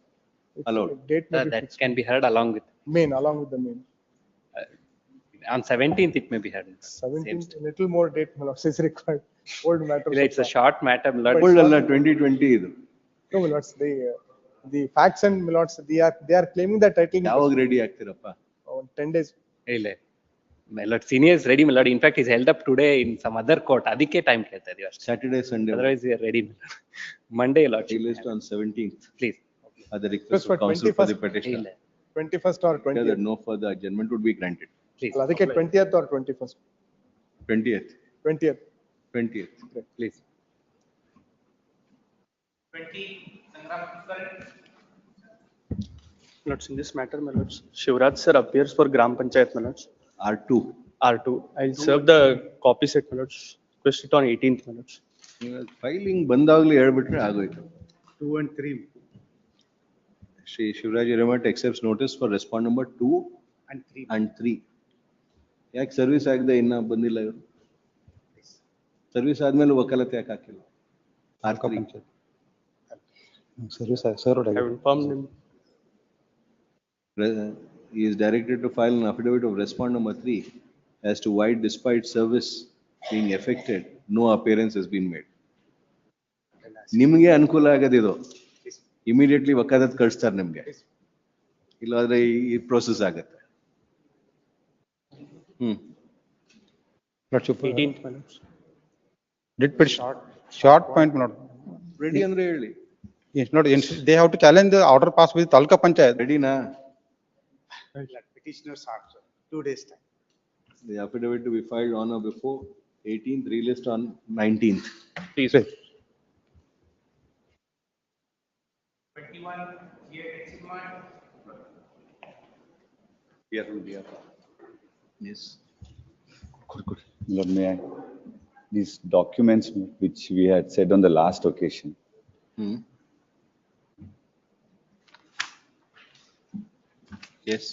[SPEAKER 24] Its
[SPEAKER 1] Allowed.
[SPEAKER 24] Date may be
[SPEAKER 23] That
[SPEAKER 24] fixed.
[SPEAKER 23] can be heard along with.
[SPEAKER 24] Main, along with the main.
[SPEAKER 14] On 17th, it may be had.
[SPEAKER 24] 17th, little more date, my lords, is required. Old matter.
[SPEAKER 14] It's a short matter, my lord.
[SPEAKER 1] Old alla 2020 idu.
[SPEAKER 24] No, my lords, the facts and my lords, they are claiming that title.
[SPEAKER 1] ಯಾವಾಗ ready ಆಗ್ತೀರಪ್ಪ?
[SPEAKER 24] 10 days.
[SPEAKER 14] ಇಲ್ಲ my lord, senior is ready, my lord. In fact, he's held up today in some other court. ಅದಕ್ಕೆ time ಕೇಳ್ತಾ ಇದೀವಿ ಅಷ್ಟೇ.
[SPEAKER 1] Saturday, Sunday.
[SPEAKER 14] Otherwise, we are ready. Monday, lord.
[SPEAKER 1] List on 17th.
[SPEAKER 14] Please.
[SPEAKER 1] At the request of counsel for the petition.
[SPEAKER 24] 21st or 20th.
[SPEAKER 1] That no further adjournment would be granted.
[SPEAKER 14] Please.
[SPEAKER 24] ಅದಕ್ಕೆ 20th or 21st.
[SPEAKER 1] 20th.
[SPEAKER 24] 20th.
[SPEAKER 1] 20th.
[SPEAKER 24] Okay.
[SPEAKER 14] Please.
[SPEAKER 2] 20, Sangram, correct?
[SPEAKER 3] Lords, in this matter, my lords, Shivraj sir appears for Gram Panchayat, my lords.
[SPEAKER 1] R2.
[SPEAKER 3] R2. I'll serve the copy set, my lords. Request it on 18th, my lords.
[SPEAKER 1] Filing ಬಂದಾಗಲೇ ಹೇಳ್ಬಿಟ್ರೆ ಆಗೋಯ್ತು.
[SPEAKER 3] 2 and 3.
[SPEAKER 1] Shri Shivraj Remittal accepts notice for respond number 2 and 3. ಯಾಕೆ service ಆಗದೆ ಇನ್ನ ಬಂದಿಲ್ಲ ಇವರು? Service ಆದ್ಮೇಲೆ ವಕಾಲತ್ ಯಾಕೆ ಹಾಕಿಲ್ಲ? R3.
[SPEAKER 8] Service, sir.
[SPEAKER 3] I have informed him.
[SPEAKER 1] He is directed to file an affidavit of respond number 3 as to why despite service being effected, no appearance has been made. ನಿಮಗೆ ಅನುಕೂಲ ಆಗದಿದು immediately ವಕಾಲತ್ ಕಳಿಸ್ತಾರೆ ನಿಮ್ಗೆ, ಇಲ್ಲಾಂದ್ರೆ ಈ process ಆಗತ್ತೆ.
[SPEAKER 3] Lordship, 18th, my lords.
[SPEAKER 5] Did petition, short point, my lord.
[SPEAKER 1] Ready ಅಂದ್ರೆ ಹೇಳಿ.
[SPEAKER 5] Yes, not, they have to challenge the order passed with Talka Panchayat.
[SPEAKER 1] ರೆಡಿನಾ?
[SPEAKER 3] Petitioners are 2 days time.
[SPEAKER 1] The affidavit to be filed on or before 18th, relist on 19th.
[SPEAKER 3] Please.
[SPEAKER 2] 21, here, Eximart.
[SPEAKER 1] Yes.
[SPEAKER 6] Lord, may I? These documents which we had said on the last occasion.
[SPEAKER 1] Yes.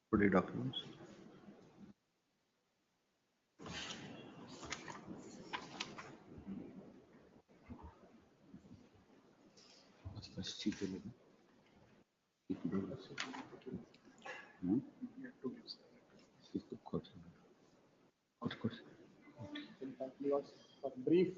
[SPEAKER 1] What are the documents?
[SPEAKER 24] Brief.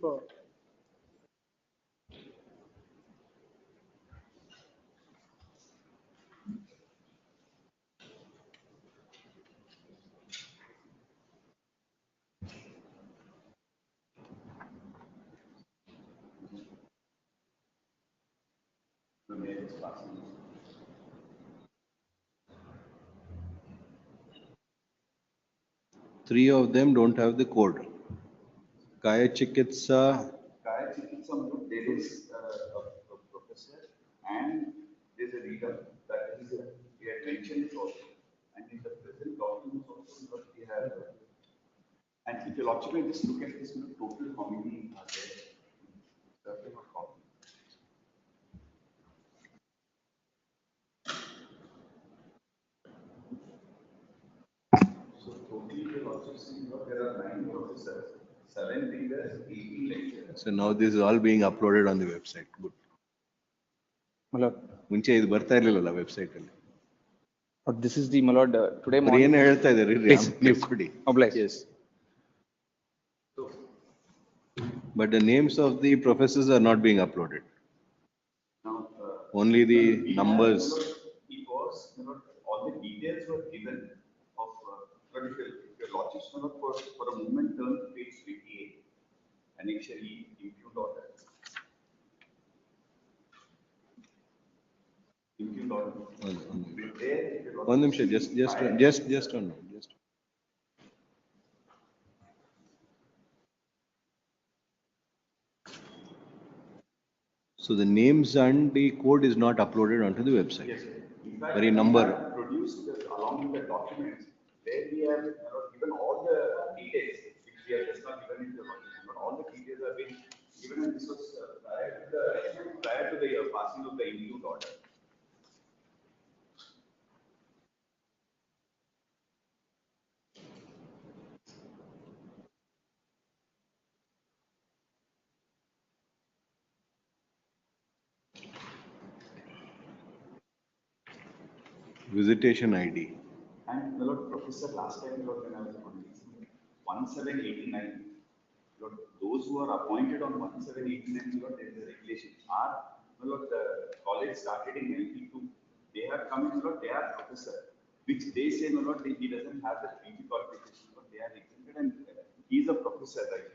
[SPEAKER 1] Three of them don't have the code. Kaya Chikitsa.
[SPEAKER 6] Kaya Chikitsa, there is a professor and there's a reader that is, we had mentioned it also. And in the present documents also, we have, and if you'll actually just look at this, total how many are there? Certain or copy. So totally you'll also see there are 9 professors, 7 readers, 18 lecturers.
[SPEAKER 1] So now this is all being uploaded on the website. Good. ಮುಂಚೆ ಇದು ಬರ್ತಾ ಇರ್ಲಿಲ್ಲ website ಅಲ್ಲಿ.
[SPEAKER 2] This is the, my lord, today
[SPEAKER 1] morning. ಏನು ಹೇಳ್ತಾ ಇದ್ದಾರೆ?
[SPEAKER 2] Please
[SPEAKER 1] ಕೊಡಿ.
[SPEAKER 2] Oblige.
[SPEAKER 1] Yes. But the names of the professors are not being uploaded.
[SPEAKER 6] Now,
[SPEAKER 1] only the numbers.
[SPEAKER 6] It was, all the details were given of, but if your lordship for a moment turn to page 28, annexure impute order. Impute order.
[SPEAKER 1] One ನಿಮಿಷ, just one. So the names and the code is not uploaded onto the website.
[SPEAKER 6] Yes, in fact,
[SPEAKER 1] very number.
[SPEAKER 6] Produced along with the documents where we have given all the details which we have just not given in the document, but all the details have been given, and this was prior to the passing of the impute order.
[SPEAKER 1] Visitation ID.
[SPEAKER 6] And my lord, professor, last time, my lord, when I was on 1789, Lord, those who are appointed on 1789, Lord, there is a regulation. My lord, the college started in 92. They have come in, Lord, they are professor, which they say, my lord, he doesn't have the PG qualification, Lord, they are exempted and he is a professor, right?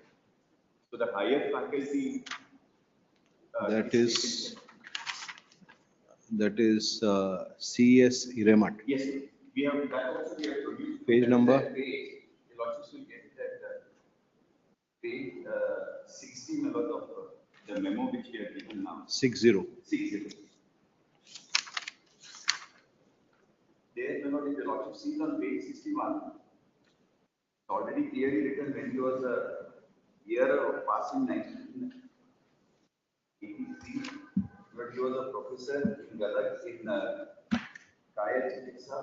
[SPEAKER 6] So the higher faculty.
[SPEAKER 1] That is CS Remittal.
[SPEAKER 6] Yes, we have that also we have produced.
[SPEAKER 1] Page number?
[SPEAKER 6] Page, the lodges will get it at page 60 my lord, of the memo which we have given now.
[SPEAKER 1] 60.
[SPEAKER 6] 60. There, my lord, if the lordship sees on page 61, it's already clearly written when he was a year of passing 1983, but he was a professor in Gadag in Kaya Chitisa.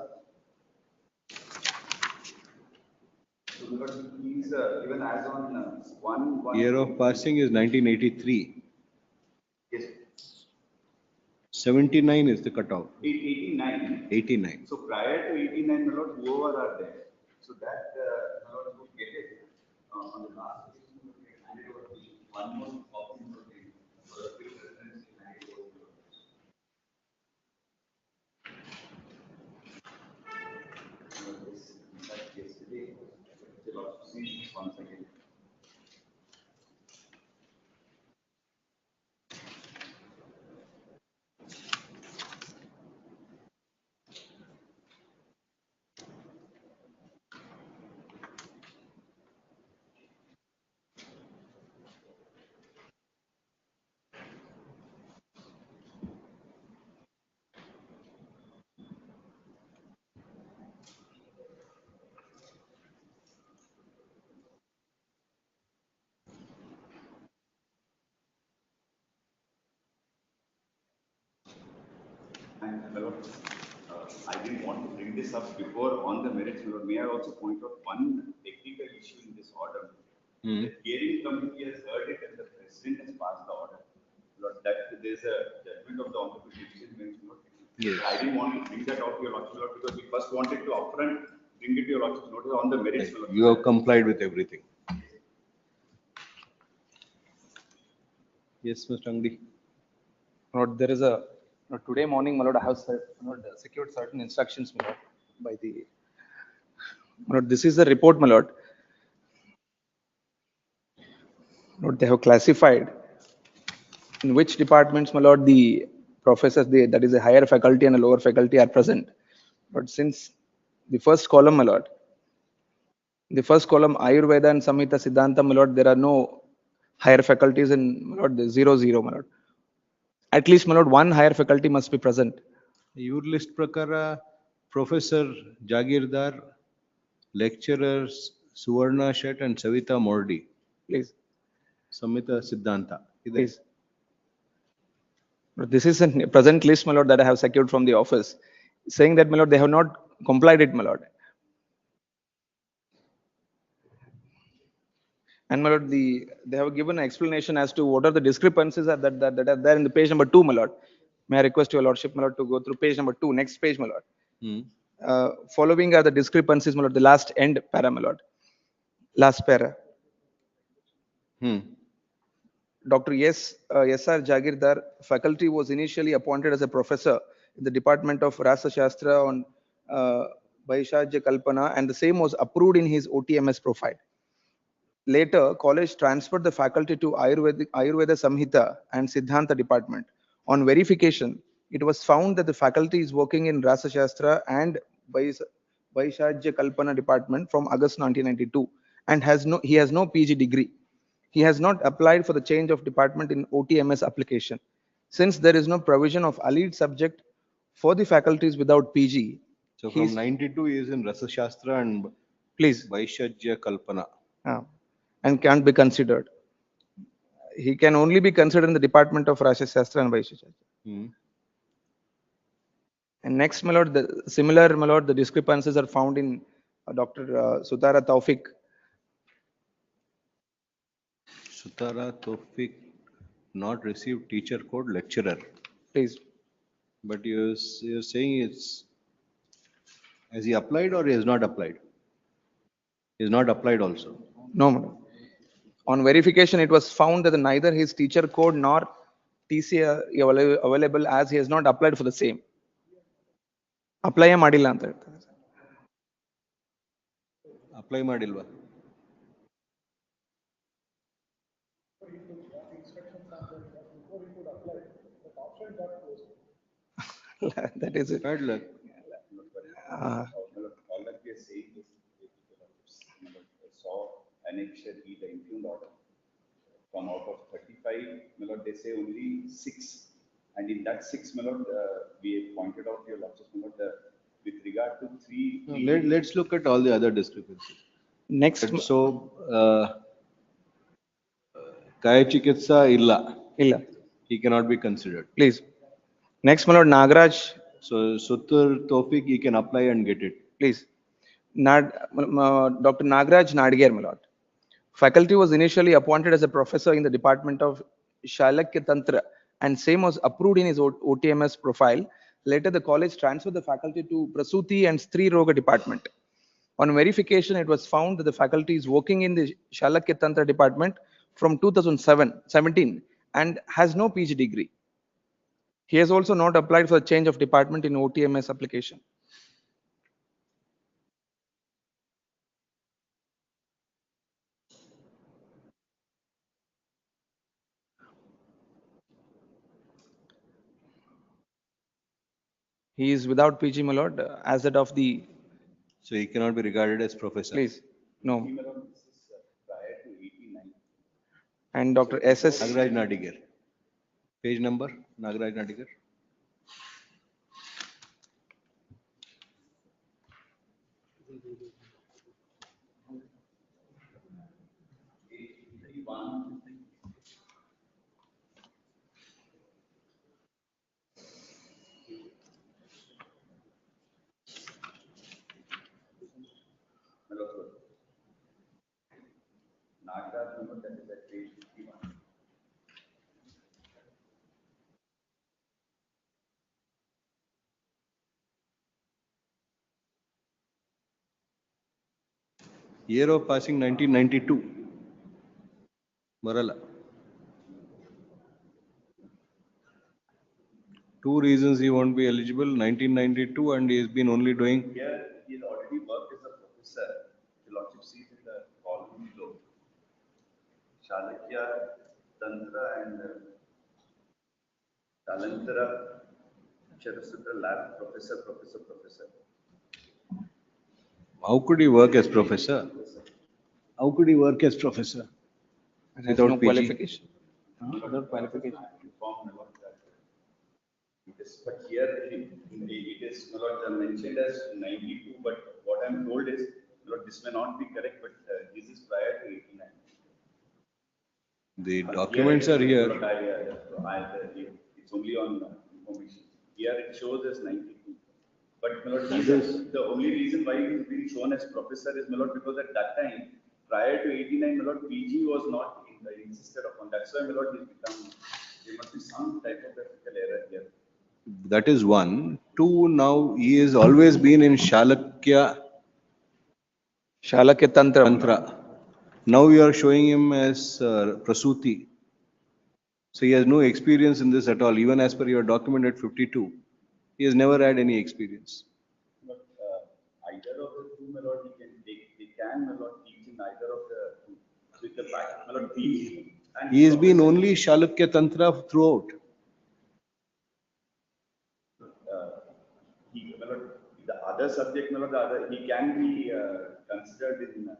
[SPEAKER 6] So, because he's given as on one.
[SPEAKER 1] Year of passing is 1983.
[SPEAKER 6] Yes.
[SPEAKER 1] 79 is the cutoff.
[SPEAKER 6] 89.
[SPEAKER 1] 89.
[SPEAKER 6] So prior to 89, my lord, whoever are there. So that, my lord, would get it on the last petition, we have handed over the one more copy for the quick reference in handed over to this. In fact, yesterday, the lord see this once again. And my lord, I didn't want to bring this up before on the merits, my lord. May I also point out one technical issue in this order? The hearing committee has heard it and the president has passed the order. Lord, that there is a judgment of the honorable division bench.
[SPEAKER 1] Yes.
[SPEAKER 6] I didn't want to bring that out to your lordship, Lord, because we first wanted to upfront bring it to your lordship notice on the merits. Lord.
[SPEAKER 1] You have complied with everything. Yes, Mr. Angdi.
[SPEAKER 2] Lord, there is a today morning, my lord, I have secured certain instructions, my lord, by the. My lord, this is the report, my lord. Lord, they have classified in which departments, my lord, the professors, that is a higher faculty and a lower faculty are present. But since the first column, my lord, the first column Ayurveda and Samhita Siddhanta, my lord, there are no higher faculties in, my lord, the 0, my lord. At least, my lord, one higher faculty must be present.
[SPEAKER 1] Your list prakara, Professor Jagirdar, lecturers Suvarna Shet and Savita Mordi.
[SPEAKER 2] Please.
[SPEAKER 1] Samhita Siddhanta.
[SPEAKER 2] Please. But this is a present list, my lord, that I have secured from the office, saying that, my lord, they have not complied it, my lord. And my lord, they have given an explanation as to what are the discrepancies that are there in the page number 2, my lord. May I request your lordship, my lord, to go through page number 2, next page, my lord. Following are the discrepancies, my lord, the last end para, my lord. Last para. Dr. S.R. Jagirdar, faculty, was initially appointed as a professor in the Department of Rasa Shastra on Vaishajya Kalpana, and the same was approved in his OTMS profile. Later, college transferred the faculty to Ayurveda Samhita and Siddhanta department. On verification, it was found that the faculty is working in Rasa Shastra and Vaishajya Kalpana department from August 1992 and he has no PG degree. He has not applied for the change of department in OTMS application. Since there is no provision of allied subject for the faculties without PG.
[SPEAKER 1] So from 92 he is in Rasa Shastra and
[SPEAKER 2] please
[SPEAKER 1] Vaishajya Kalpana.
[SPEAKER 2] And can't be considered. He can only be considered in the department of Rasa Shastra and Vaishajya. And next, my lord, the similar, my lord, the discrepancies are found in Dr. Sutara Taufik.
[SPEAKER 1] Sutara Taufik not received teacher code lecturer.
[SPEAKER 2] Please.
[SPEAKER 1] But you're saying it's Has he applied or he has not applied? He has not applied also.
[SPEAKER 9] No, my lord. On verification, it was found that neither his teacher code nor TC available as he has not applied for the same. Apply ಮಾಡಿಲ್ಲ ಅಂತ ಹೇಳ್ತಾರೆ.
[SPEAKER 1] Apply ಮಾಡಿಲ್ವಾ?
[SPEAKER 9] That is it.
[SPEAKER 1] Bad luck.
[SPEAKER 6] All that we are saying is, saw annexure E, the impugned order. From out of 35, my lord, they say only 6. And in that 6, my lord, we have pointed out your lordship, my lord, with regard to 3.
[SPEAKER 1] Let's look at all the other discrepancies.
[SPEAKER 9] Next.
[SPEAKER 1] So, Kaya Chikitsa illa.
[SPEAKER 9] Illa.
[SPEAKER 1] He cannot be considered.
[SPEAKER 9] Please. Next, my lord, Nagaraj.
[SPEAKER 1] So, Sutur Tofik, he can apply and get it.
[SPEAKER 9] Please. Dr. Nagaraj Nadiger, my lord. Faculty was initially appointed as a professor in the department of Shalakya Tantra and same was approved in his OTMS profile. Later, the college transferred the faculty to Prasuti and Stri Roga department. On verification, it was found that the faculty is working in the Shalakya Tantra department from 2017 and has no PG degree. He has also not applied for a change of department in OTMS application. He is without PG, my lord, as that of the.
[SPEAKER 1] So he cannot be regarded as professor.
[SPEAKER 9] Please, no.
[SPEAKER 6] Prior to 89.
[SPEAKER 9] And Dr. SS.
[SPEAKER 1] Nagaraj Nadiger. Page number, Nagaraj Nadiger.
[SPEAKER 6] Nagaraj, number that is at page 51.
[SPEAKER 1] Year of passing 1992. Marala. 2 reasons he won't be eligible, 1992 and he has been only doing.
[SPEAKER 6] Here, he has already worked as a professor. The lordship sees in the column below. Shalakya, Tantra and Talantra, Charasutra lab, professor.
[SPEAKER 1] How could he work as professor? How could he work as professor? Without
[SPEAKER 9] no
[SPEAKER 1] PG?
[SPEAKER 9] qualification. Without qualification.
[SPEAKER 6] But here it is not mentioned as 92, but what I'm told is, this may not be correct, but this is prior to 89.
[SPEAKER 1] The documents are here.
[SPEAKER 6] It's only on information. Here it shows as 92. But the only reason why it is being shown as professor is, because at that time, prior to 89, PG was not insisted upon. That's why, there must be some type of ethical error here.
[SPEAKER 1] That is 1. 2, now he has always been in Shalakya
[SPEAKER 9] Tantra.
[SPEAKER 1] Now you are showing him as Prasuti. So he has no experience in this at all. Even as per your document at 52, he has never had any experience.
[SPEAKER 6] But either of the two, my lord, they can, my lord, teach in either of the two. With the fact, my lord, PG.
[SPEAKER 1] He has been only Shalakya Tantra throughout.
[SPEAKER 6] The other subject, he can be considered in.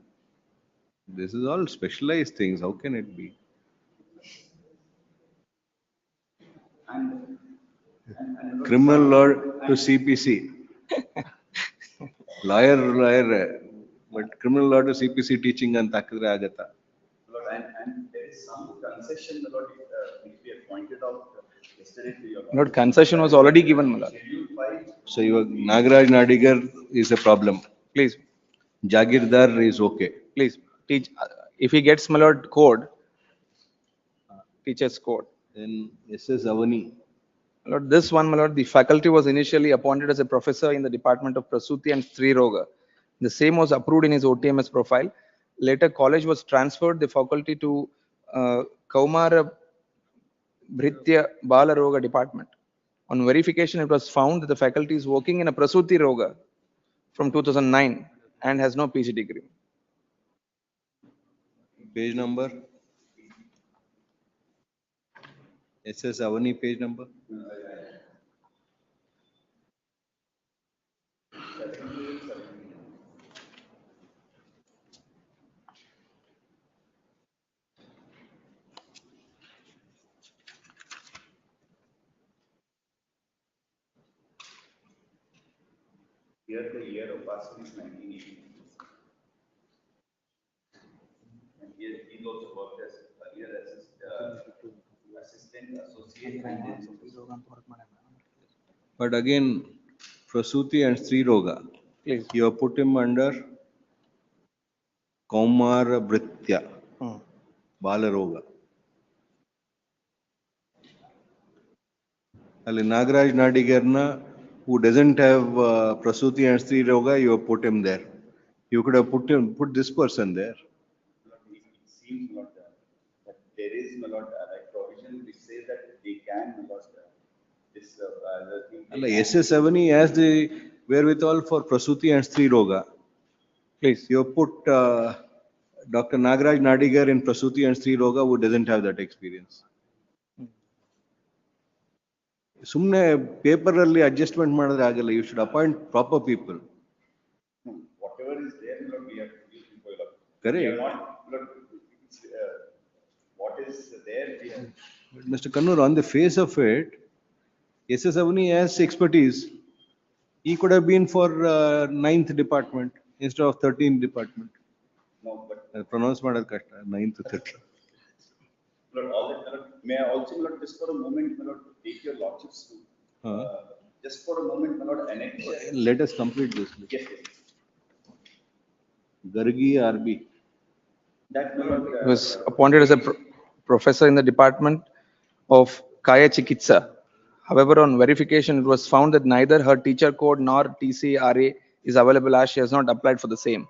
[SPEAKER 1] This is all specialized things. How can it be?
[SPEAKER 6] And
[SPEAKER 1] Criminal law to CPC. lawyer, but criminal law to CPC teaching and takidre agata.
[SPEAKER 6] And there is some concession, which we have pointed out yesterday to your.
[SPEAKER 9] Not concession was already given, my lord.
[SPEAKER 1] So your Nagaraj Nadigar is a problem.
[SPEAKER 9] Please.
[SPEAKER 1] Jagirdar is okay.
[SPEAKER 9] Please teach. If he gets, my lord, code, teacher's code.
[SPEAKER 1] Then SS Avani.
[SPEAKER 9] Lord, this one, my lord, the faculty was initially appointed as a professor in the Department of Prasuti and Sri Roga. The same was approved in his OTMS profile. Later, college was transferred the faculty to Kaumara Bhritya Bala Roga department. On verification, it was found that the faculty is working in a Prasuti Roga from 2009 and has no PG degree.
[SPEAKER 1] Page number? SS Avani page number?
[SPEAKER 6] Here the year of passing is 1980. And here he also worked as earlier assistant associate and then
[SPEAKER 1] But again, Prasuti and Sri Roga,
[SPEAKER 9] Please.
[SPEAKER 1] you have put him under Kaumara Bhritya Bala Roga. Ali Nagaraj Nadigarna, who doesn't have Prasuti and Sri Roga, you have put him there. You could have put this person there.
[SPEAKER 6] it seems not that there is not like provision which says that they can not this other thing.
[SPEAKER 1] Allah, SS Avani has the wherewithal for Prasuti and Sri Roga.
[SPEAKER 9] Please.
[SPEAKER 1] You have put Dr. Nagaraj Nadigar in Prasuti and Sri Roga, who doesn't have that experience. ಸುಮ್ಮನೆ paper ಅಲ್ಲಿ adjustment ಮಾಡಿದ್ರೆ ಆಗಲ್ಲ. You should appoint proper people.
[SPEAKER 6] Whatever is there, we have to use people.
[SPEAKER 1] Correct.
[SPEAKER 6] What is there, we have.
[SPEAKER 1] Mr. Kannur, on the face of it, SS Avani has expertise. He could have been for 9th department instead of 13th department.
[SPEAKER 6] No, but
[SPEAKER 1] pronounce ಮಾಡೋದು ಕಷ್ಟ 9th 13th.
[SPEAKER 6] Lord, all that, may I also, Lord, just for a moment, Lord, take your lordships to, just for a moment, Lord, annex.
[SPEAKER 1] Let us complete this.
[SPEAKER 6] Yes, yes.
[SPEAKER 1] Gargi RB.
[SPEAKER 6] That, Lord,
[SPEAKER 9] Was appointed as a professor in the Department of Kaya Chikitsa. However, on verification, it was found that neither her teacher code nor TCRA is available as she has not applied for the same.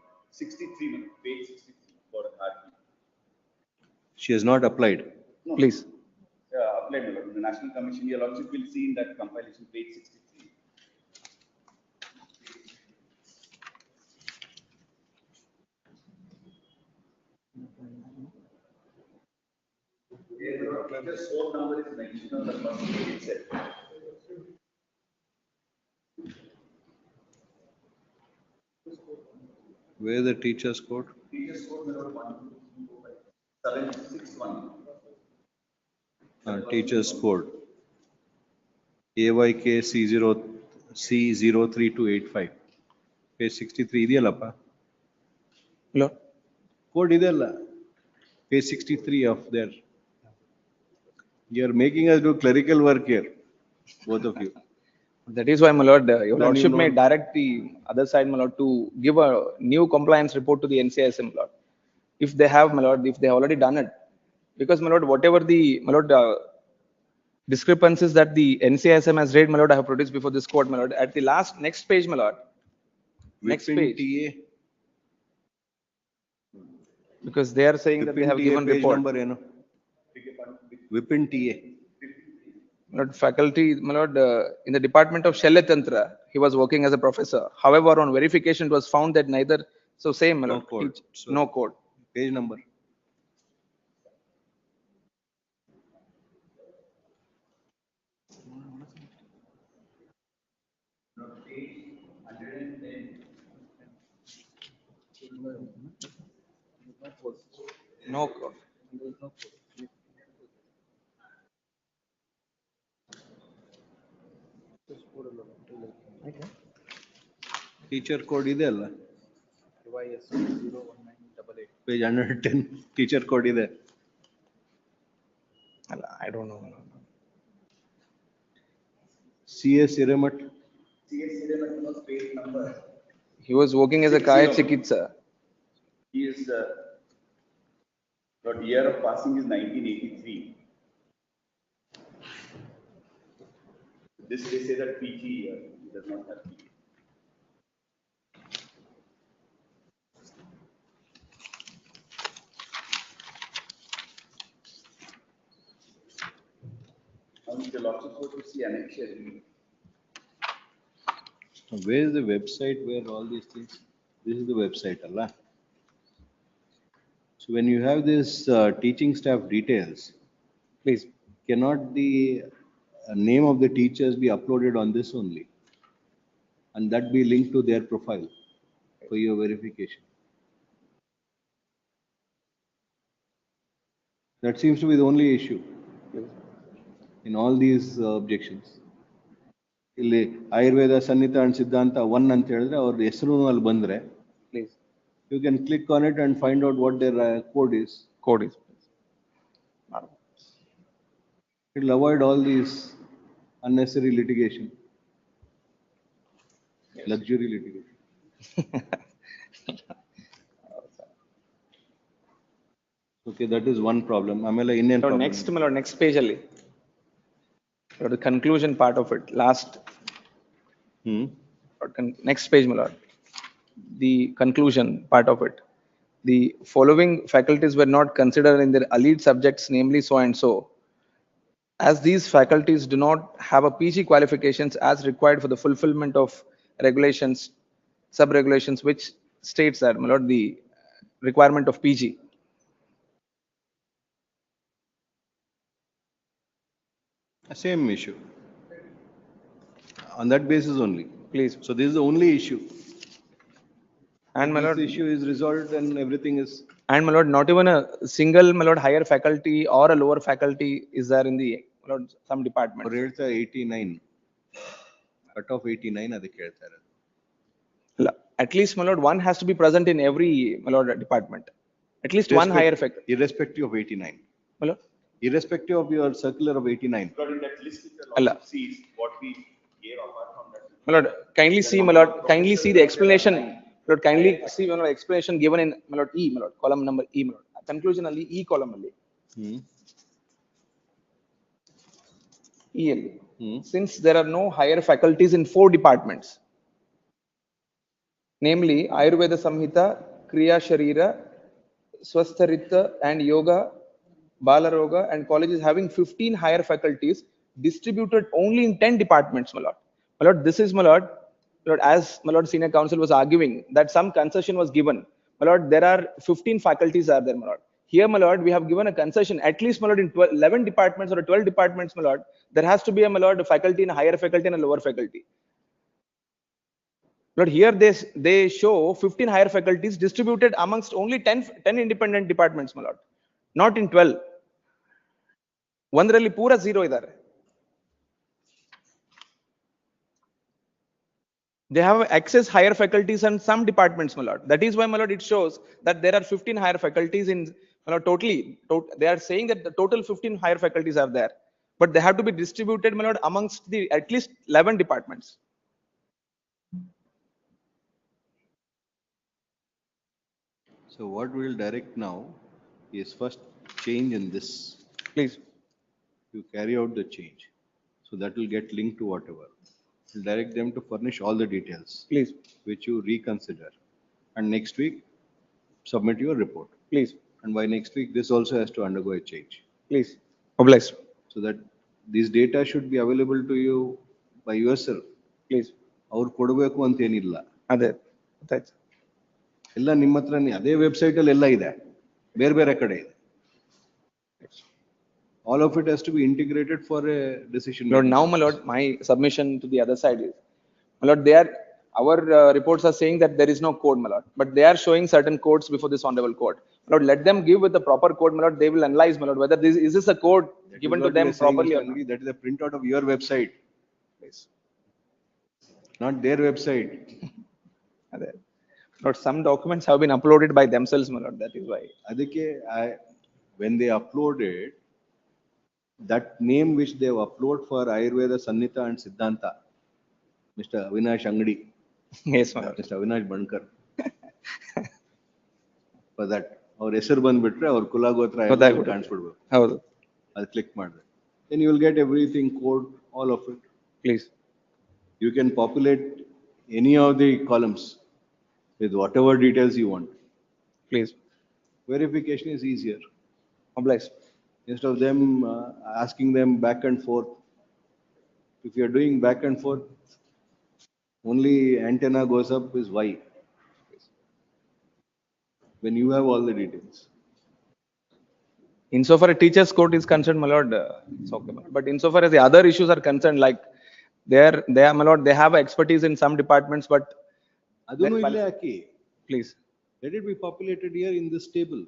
[SPEAKER 6] 63, page 63 for RB.
[SPEAKER 1] She has not applied.
[SPEAKER 6] No.
[SPEAKER 9] Please.
[SPEAKER 6] Applied, Lord. The National Commission, your lordship will see in that compilation, page 63. Here, the teacher's code number is mentioned on the first page itself.
[SPEAKER 1] Where the teacher's code?
[SPEAKER 6] Teacher's code number 761.
[SPEAKER 1] Teacher's code. AYK C03285. Page 63 ಇದೆಯಲ್ಲಪ್ಪ?
[SPEAKER 9] Hello?
[SPEAKER 1] Code ಇದೆಯಲ್ಲ? Page 63 of there. You are making us do clerical work here, both of you.
[SPEAKER 9] That is why, my lord, your
[SPEAKER 1] No,
[SPEAKER 9] lordship
[SPEAKER 1] you
[SPEAKER 9] may
[SPEAKER 1] know-
[SPEAKER 9] direct the other side, my lord, to give a new compliance report to the NCISM, my lord. If they have, my lord, if they have already done it. Because, my lord, whatever the, my lord, discrepancies that the NCISM has read, my lord, I have produced before this court, my lord. At the next page, my lord. Next
[SPEAKER 1] Within
[SPEAKER 9] page.
[SPEAKER 1] TA.
[SPEAKER 9] Because they are saying that they have given
[SPEAKER 1] page
[SPEAKER 9] report.
[SPEAKER 1] number ಏನು? Within TA.
[SPEAKER 9] Lord, faculty, my lord, in the Department of Shailatantra, he was working as a professor. However, on verification, it was found that neither, so same, my
[SPEAKER 1] No
[SPEAKER 9] lord,
[SPEAKER 1] code.
[SPEAKER 9] no code.
[SPEAKER 1] Page number.
[SPEAKER 9] No code.
[SPEAKER 1] Teacher code ಇದೆ ಅಲ್ಲ? Page 110 teacher code ಇದೆ.
[SPEAKER 9] I don't know.
[SPEAKER 1] CS Remittal.
[SPEAKER 6] CS Remittal page number.
[SPEAKER 9] He was working as a Kaya Chikitsa.
[SPEAKER 6] He is, the year of passing is 1983. This they say that PG does not have PG. You'll also go to see annexure.
[SPEAKER 1] Where is the website where all these things? This is the website, Allah. So when you have this teaching staff details,
[SPEAKER 9] Please.
[SPEAKER 1] cannot the name of the teachers be uploaded on this only? And that be linked to their profile for your verification? That seems to be the only issue in all these objections. ಇಲ್ಲಿ Ayurveda ಸನ್ನಿತ and ಸಿದ್ಧಾಂತ 1 ಅಂತ ಹೇಳಿದ್ರೆ ಅವ್ರ ಹೆಸರು ಅಲ್ಲಿ ಬಂದ್ರೆ
[SPEAKER 9] Please.
[SPEAKER 1] you can click on it and find out what their code is. It will avoid all these unnecessary litigation, luxury litigation. Okay, that is one problem. Amela Indian problem.
[SPEAKER 9] Next page ali. The conclusion part of it, last. Next page, my lord. The conclusion part of it. The following faculties were not considered in their allied subjects, namely so and so, as these faculties do not have a PG qualifications as required for the fulfillment of regulations, sub-regulations, which states that, my lord, the requirement of PG.
[SPEAKER 1] Same issue. On that basis only.
[SPEAKER 9] Please.
[SPEAKER 1] So this is the only issue.
[SPEAKER 9] And my lord,
[SPEAKER 1] this issue is resolved and everything is.
[SPEAKER 9] And my lord, not even a single, my lord, higher faculty or a lower faculty is there in the, my lord, some department.
[SPEAKER 1] 89. Cut off 89 ಅದಕ್ಕೆ ಹೇಳ್ತಾರೆ.
[SPEAKER 9] At least, my lord, one has to be present in every, my lord, department. At least one higher faculty.
[SPEAKER 1] Irrespective of 89.
[SPEAKER 9] My lord?
[SPEAKER 1] Irrespective of your circular of 89.
[SPEAKER 6] But in that list, Allah sees what we gave apart from that.
[SPEAKER 9] My lord, kindly see, my lord, kindly see the explanation. Lord, kindly see, my lord, explanation given in, my lord, E, my lord, column number E, my lord. Conclusion only E column only. E only. Since there are no higher faculties in 4 departments, namely Ayurveda Samhita, Kriya Sharira, Swastharita and Yoga, Balaroga, and colleges having 15 higher faculties distributed only in 10 departments, my lord. My lord, this is, my lord, as my lord senior counsel was arguing that some concession was given. My lord, there are 15 faculties are there, my lord. Here, my lord, we have given a concession, at least, my lord, in 11 departments or 12 departments, my lord, there has to be a, my lord, a faculty in a higher faculty and a lower faculty. Lord, here they show 15 higher faculties distributed amongst only 10 independent departments, my lord, not in 12. ಒಂದರಲ್ಲಿ ಪೂರ 0 ಇದ್ದಾರೆ. They have access higher faculties and some departments, my lord. That is why, my lord, it shows that there are 15 higher faculties in, my lord, totally. They are saying that the total 15 higher faculties are there, but they have to be distributed, my lord, amongst the at least 11 departments.
[SPEAKER 1] So what we will direct now is first change in this.
[SPEAKER 9] Please.
[SPEAKER 1] You carry out the change. So that will get linked to whatever. We'll direct them to furnish all the details.
[SPEAKER 9] Please.
[SPEAKER 1] Which you reconsider. And next week, submit your report.
[SPEAKER 9] Please.
[SPEAKER 1] And by next week, this also has to undergo a change.
[SPEAKER 9] Please. Oblige.
[SPEAKER 1] So that these data should be available to you by yourself.
[SPEAKER 9] Please.
[SPEAKER 1] ಅವ್ರು ಕೊಡಬೇಕು ಅಂತ ಏನಿಲ್ಲ.
[SPEAKER 9] ಅದೇ ಗೊತ್ತಾಯ್ತು.
[SPEAKER 1] ಎಲ್ಲ ನಿಮ್ಮ ಹತ್ರನೇ ಅದೇ ವೆಬ್ಸೈಟ್ ಅಲ್ಲಿ ಎಲ್ಲ ಇದೆ, ಬೇರೆ ಬೇರೆ ಕಡೆ ಇದೆ. All of it has to be integrated for a decision.
[SPEAKER 9] Lord, now, my lord, my submission to the other side is, my lord, our reports are saying that there is no code, my lord, but they are showing certain codes before this honorable court. My lord, let them give with the proper code, my lord. They will analyze, my lord, whether this is a code
[SPEAKER 1] that
[SPEAKER 9] given to them properly or not.
[SPEAKER 1] That is a printout of your website.
[SPEAKER 9] Yes.
[SPEAKER 1] Not their website.
[SPEAKER 9] Lord, some documents have been uploaded by themselves, my lord. That is why.
[SPEAKER 1] ಅದಕ್ಕೆ when they uploaded that name which they have uploaded for Ayurveda Sannita and Siddhanta, Mr. Avinash Angadi.
[SPEAKER 9] Yes, my lord.
[SPEAKER 1] Mr. Avinash Bankar. For that, our ಹೆಸರು ಬಂದ್ಬಿಟ್ರೆ ಅವ್ರ ಕುಲ ಗೋತ್ರ ಕಾಣಿಸ್ಬಿಡ್ಬೇಕು.
[SPEAKER 9] ಹೌದು.
[SPEAKER 1] ಅದು click ಮಾಡಿದ್ರೆ then you will get everything code, all of it.
[SPEAKER 9] Please.
[SPEAKER 1] You can populate any of the columns with whatever details you want.
[SPEAKER 9] Please.
[SPEAKER 1] Verification is easier.
[SPEAKER 9] Oblige.
[SPEAKER 1] Instead of them asking them back and forth. If you're doing back and forth, only antenna goes up is Y. When you have all the details.
[SPEAKER 9] Insofar as teachers' court is concerned, my lord, it's okay. My lord. But insofar as the other issues are concerned, like my lord, they have expertise in some departments, but
[SPEAKER 1] Adunu ille haki.
[SPEAKER 9] Please.
[SPEAKER 1] Let it be populated here in this table.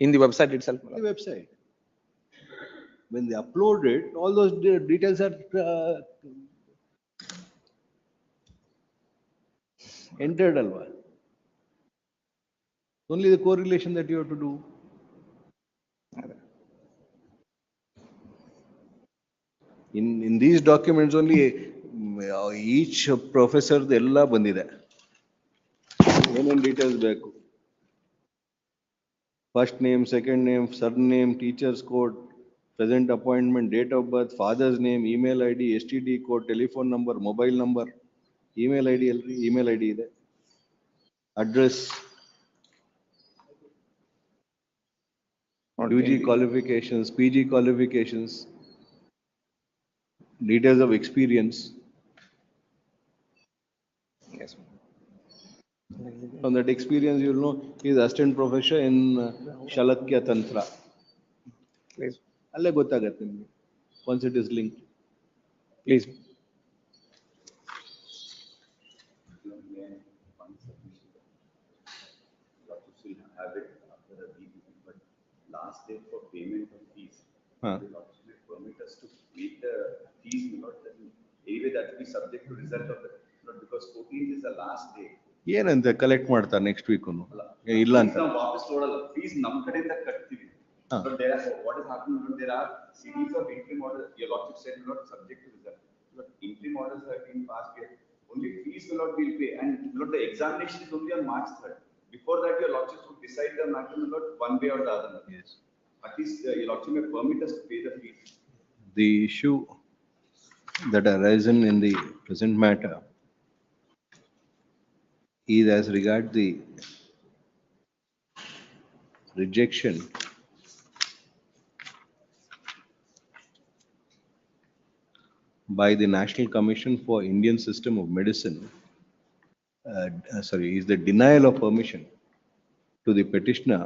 [SPEAKER 9] In the website itself.
[SPEAKER 1] The website. When they upload it, all those details are entered alwa. Only the correlation that you have to do. In these documents only each professor ella bandide. ಏನೇನ್ details ಬೇಕು. First name, second name, surname, teacher's code, present appointment, date of birth, father's name, email ID, STD code, telephone number, mobile number, email ID ಇದೆ. Address, UG qualifications, PG qualifications, details of experience.
[SPEAKER 9] Yes.
[SPEAKER 1] From that experience, you'll know he is assistant professor in Shalakya Tantra.
[SPEAKER 9] Please.
[SPEAKER 1] ಅಲ್ಲೇ ಗೊತ್ತಾಗತ್ತೆ ನಿಮಗೆ. Once it is linked.
[SPEAKER 9] Please.
[SPEAKER 6] Have it after a week, but last day for payment of fees.
[SPEAKER 1] Huh.
[SPEAKER 6] The lordship may permit us to make the fees, anyway that will be subject to result of the, because 14th is the last day.
[SPEAKER 1] ಏನಂತ collect ಮಾಡ್ತಾರೆ next week ಇಲ್ಲ ಅಂತ.
[SPEAKER 6] ನಾವು ವಾಪಸ್ ನೋಡಲ್ಲ, fees ನಮ್ಮ ಕಡೆಯಿಂದ ಕಟ್ತೀವಿ. But there are, what is happening, there are series of interim orders. Your lordship said not subject to result. But interim orders have been passed here. Only fees will not be paid, and the examination is only on March 3rd. Before that, your lordship would decide the matter one way or the other.
[SPEAKER 1] Yes.
[SPEAKER 6] At least your lordship may permit us to pay the fees.
[SPEAKER 1] The issue that arisen in the present matter is as regard the rejection by the National Commission for Indian System of Medicine, is the denial of permission to the petitioner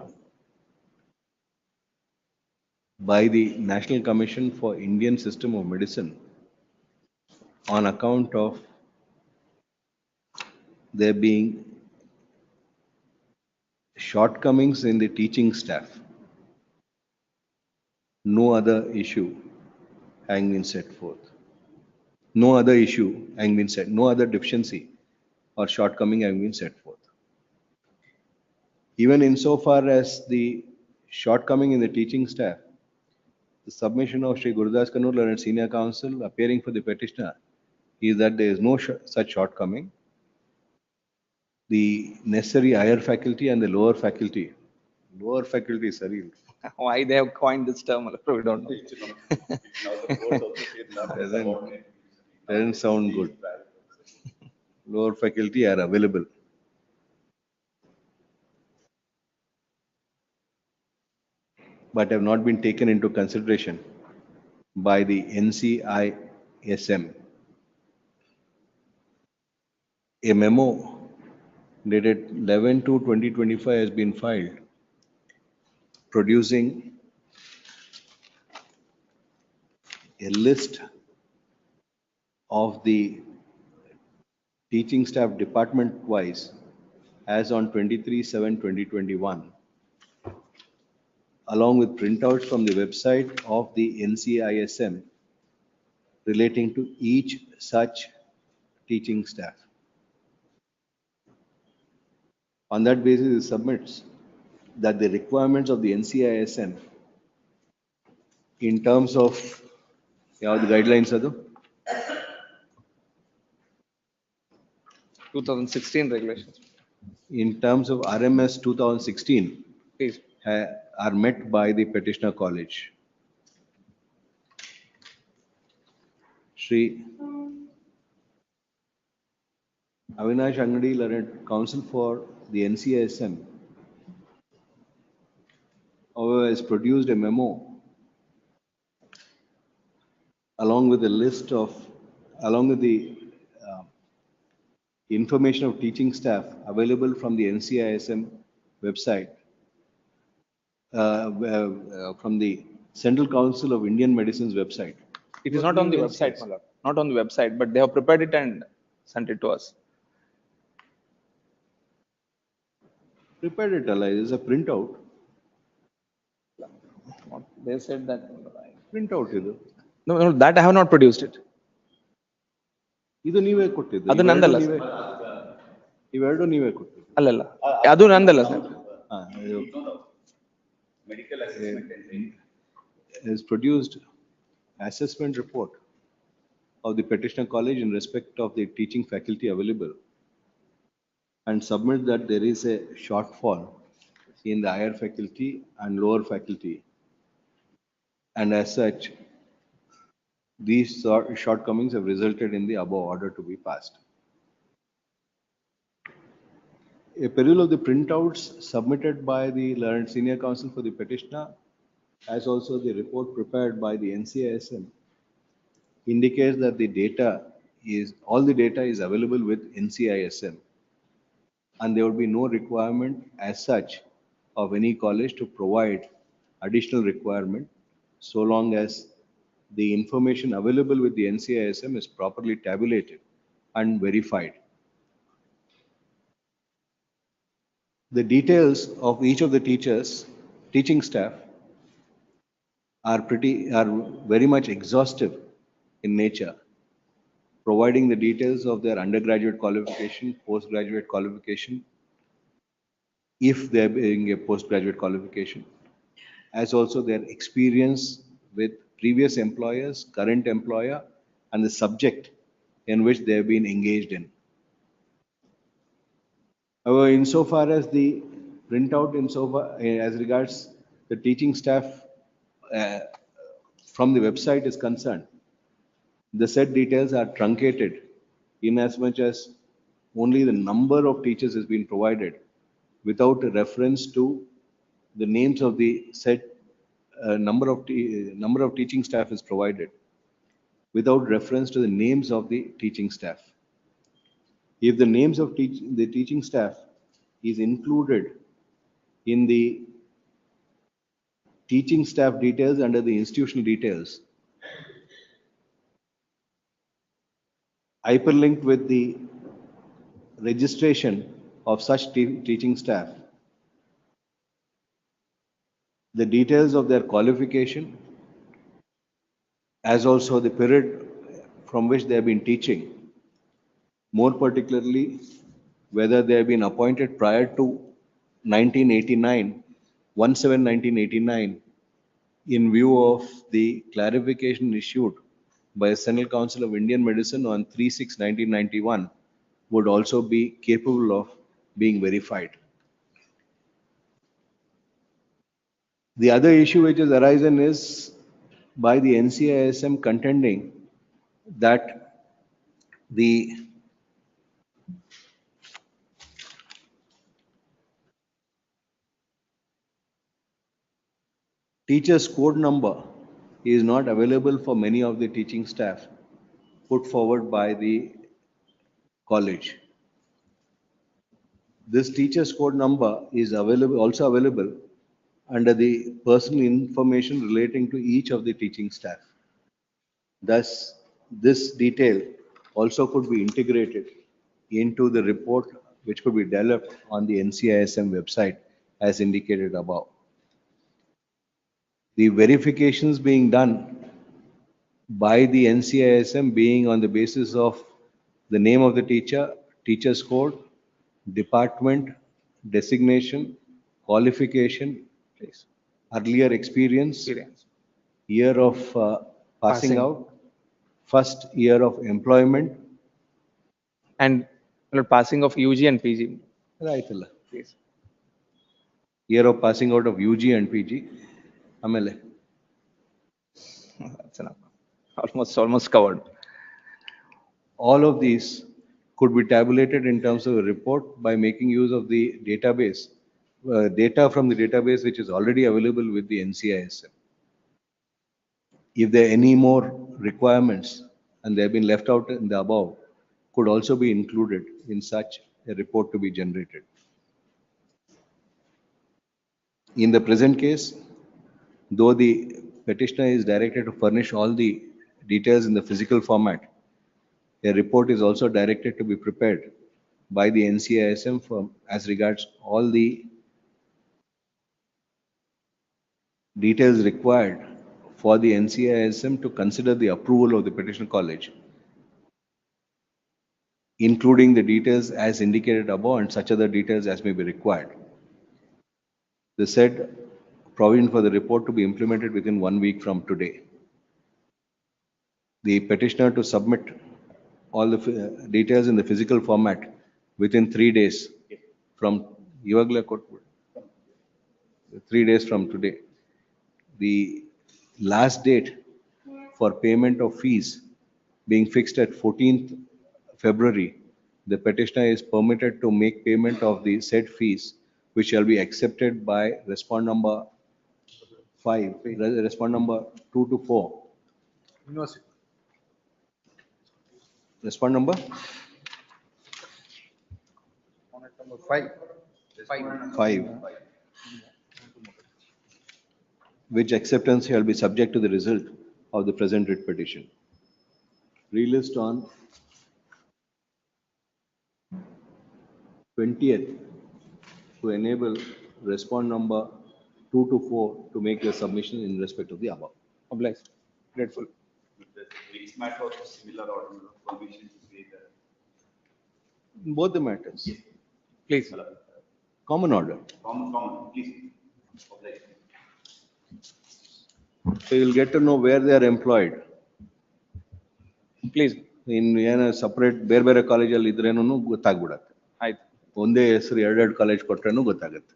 [SPEAKER 1] by the National Commission for Indian System of Medicine on account of there being shortcomings in the teaching staff. No other issue having been set forth. No other issue having been set, no other deficiency or shortcoming having been set forth. Even insofar as the shortcoming in the teaching staff, the submission of Sri Gurudas Kanur and Senior Counsel appearing for the petitioner is that there is no such shortcoming. The necessary higher faculty and the lower faculty is sorry.
[SPEAKER 9] Why they have coined this term, we don't know.
[SPEAKER 1] Doesn't sound good. Lower faculty are available. But have not been taken into consideration by the NCISM. A memo dated 11/2/2025 has been filed, producing a list of the teaching staff department-wise as on 23/7/2021, along with printouts from the website of the NCISM relating to each such teaching staff. On that basis, it submits that the requirements of the NCISM in terms of the guidelines are
[SPEAKER 9] 2016 regulations.
[SPEAKER 1] In terms of RMS 2016
[SPEAKER 9] Please.
[SPEAKER 1] Are met by the petitioner college. Shri Avinash Angadi, learned counsel for the NCISM, however, has produced a memo along with the uh, information of teaching staff available from the NCISM website, from the Central Council of Indian Medicine's website.
[SPEAKER 9] It is not on the website, my lord. Not on the website, but they have prepared it and sent it to us.
[SPEAKER 1] Prepared it, Allah. It is a printout.
[SPEAKER 9] They said that.
[SPEAKER 1] Printout ಇದು.
[SPEAKER 9] No, that I have not produced it.
[SPEAKER 1] ಇದು ನೀವೇ ಕೊಟ್ಟಿದ್ದು.
[SPEAKER 9] ಅದು ನಂದಲ್ಲ
[SPEAKER 1] ಇವೆರಡು ನೀವೇ ಕೊಟ್ಟಿದ್ದು.
[SPEAKER 9] ಅಲ್ಲಲ್ಲ, ಅದು ನಂದಲ್ಲ sir.
[SPEAKER 6] Medical assessment
[SPEAKER 1] has produced assessment report of the petitioner college in respect of the teaching faculty available, and submit that there is a shortfall in the higher faculty and lower faculty, and as such these shortcomings have resulted in the above order to be passed. A perusal of the printouts submitted by the learned senior counsel for the petitioner, as also the report prepared by the NCISM, indicates that all the data is available with NCISM, and there would be no requirement as such of any college to provide additional requirement, so long as the information available with the NCISM is properly tabulated and verified. The details of each of the teaching staff are very much exhaustive in nature, providing the details of their undergraduate qualification, postgraduate qualification, if they're being a postgraduate qualification, as also their experience with previous employers, current employer, and the subject in which they have been engaged in. However, insofar as the printout, as regards the teaching staff from the website is concerned, the said details are truncated in as much as only the number of teachers has been provided without a reference to the names of the said number of teaching staff is provided without reference to the names of the teaching staff. If the names of the teaching staff is included in the teaching staff details under the institutional details, hyperlinked with the registration of such teaching staff, the details of their qualification, as also the period from which they have been teaching, more particularly whether they have been appointed prior to 1989, 17/1989, in view of the clarification issued by the Central Council of Indian Medicine on 3/6/1991, would also be capable of being verified. The other issue which has arisen is by the NCISM contending that the teacher's code number is not available for many of the teaching staff put forward by the college. This teacher's code number is also available under the personal information relating to each of the teaching staff. Thus, this detail also could be integrated into the report which could be developed on the NCISM website as indicated above. The verifications being done by the NCISM being on the basis of the name of the teacher, teacher's code, department, designation, qualification, earlier experience, year of passing out, first year of employment,
[SPEAKER 9] and passing of UG and PG.
[SPEAKER 1] Right. Yes. Year of passing out of UG and PG. Amele.
[SPEAKER 9] That's enough. Almost covered.
[SPEAKER 1] all of these could be tabulated in terms of a report by making use of the database, data from the database which is already available with the NCISM. If there are any more requirements and they have been left out in the above, could also be included in such a report to be generated. In the present case, though the petitioner is directed to furnish all the details in the physical format, a report is also directed to be prepared by the NCISM as regards all the details required for the NCISM to consider the approval of the petition college, including the details as indicated above and such other details as may be required. The said provision for the report to be implemented within 1 week from today. The petitioner to submit all the details in the physical format within 3 days from 3 days from today. The last date for payment of fees being fixed at 14th February, the petitioner is permitted to make payment of the said fees, which shall be accepted by respond number 5, respond number 2 to 4. Respond number?
[SPEAKER 9] Number 5.
[SPEAKER 1] 5. Which acceptance shall be subject to the result of the present writ petition. Relist on 20th to enable respond number 2 to 4 to make the submission in respect of the above.
[SPEAKER 9] Obliged. Grateful.
[SPEAKER 6] Which matter of similar order of permission to pay the
[SPEAKER 1] Both the matters.
[SPEAKER 9] Please.
[SPEAKER 1] Common order.
[SPEAKER 6] Common, please. Obliged.
[SPEAKER 1] So you'll get to know where they are employed.
[SPEAKER 9] Please.
[SPEAKER 1] In a separate ಬೇರೆ ಬೇರೆ ಕಾಲೇಜಲ್ಲಿ ಇದ್ರೇನು ಗೊತ್ತಾಗ್ಬಿಡತ್ತೆ.
[SPEAKER 9] ಆಯ್ತು.
[SPEAKER 1] ಒಂದೇ ಹೆಸರು ಎರಡೆರಡು college ಕೊಟ್ರೇನು ಗೊತ್ತಾಗುತ್ತೆ.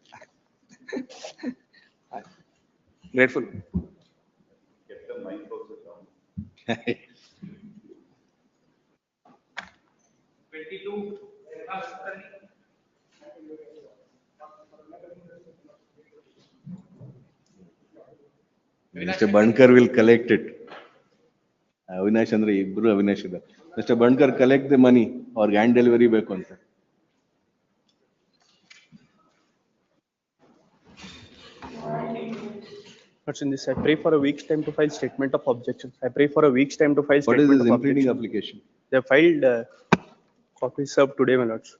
[SPEAKER 9] Grateful.
[SPEAKER 6] Get the mic also down.
[SPEAKER 2] 22.
[SPEAKER 1] Mr. Bankar will collect it. Avinash andre ibru Avinash ida. Mr. Bankar collect the money or hand delivery ಬೇಕು ಅಂತ.
[SPEAKER 3] But in this, I pray for a week's time to file statement of objections. I pray for a week's time to file
[SPEAKER 1] What is
[SPEAKER 3] statement
[SPEAKER 1] this
[SPEAKER 3] of
[SPEAKER 1] impleading
[SPEAKER 3] objections.
[SPEAKER 1] application?
[SPEAKER 3] They have filed copy served today, my lords.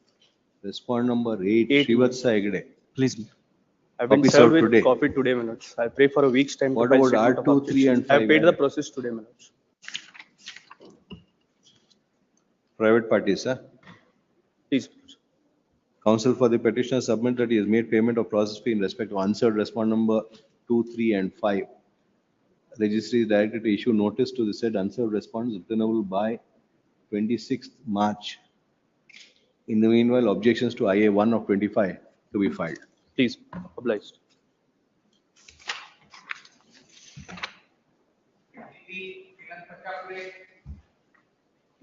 [SPEAKER 1] Respond number 8, Shivatsa Hegde.
[SPEAKER 20] Please.
[SPEAKER 3] I've been
[SPEAKER 1] Copy
[SPEAKER 3] served
[SPEAKER 1] served
[SPEAKER 3] with
[SPEAKER 1] today.
[SPEAKER 3] copy today, my lords. I pray for a week's time
[SPEAKER 1] What
[SPEAKER 3] to file
[SPEAKER 1] about
[SPEAKER 3] statement of
[SPEAKER 1] R2, 3
[SPEAKER 3] objections.
[SPEAKER 1] and
[SPEAKER 3] I have
[SPEAKER 1] 5?
[SPEAKER 3] paid the process today, my lords.
[SPEAKER 1] Private parties, sir.
[SPEAKER 3] Please.
[SPEAKER 1] Counsel for the petitioner submit that he has made payment of process fee in respect to answered respond number 2, 3 and 5. Registry is directed to issue notice to the said unserved response obtainable by 26th March. In the meanwhile, objections to IA 1 of 25 to be filed.
[SPEAKER 3] Please. Obliged.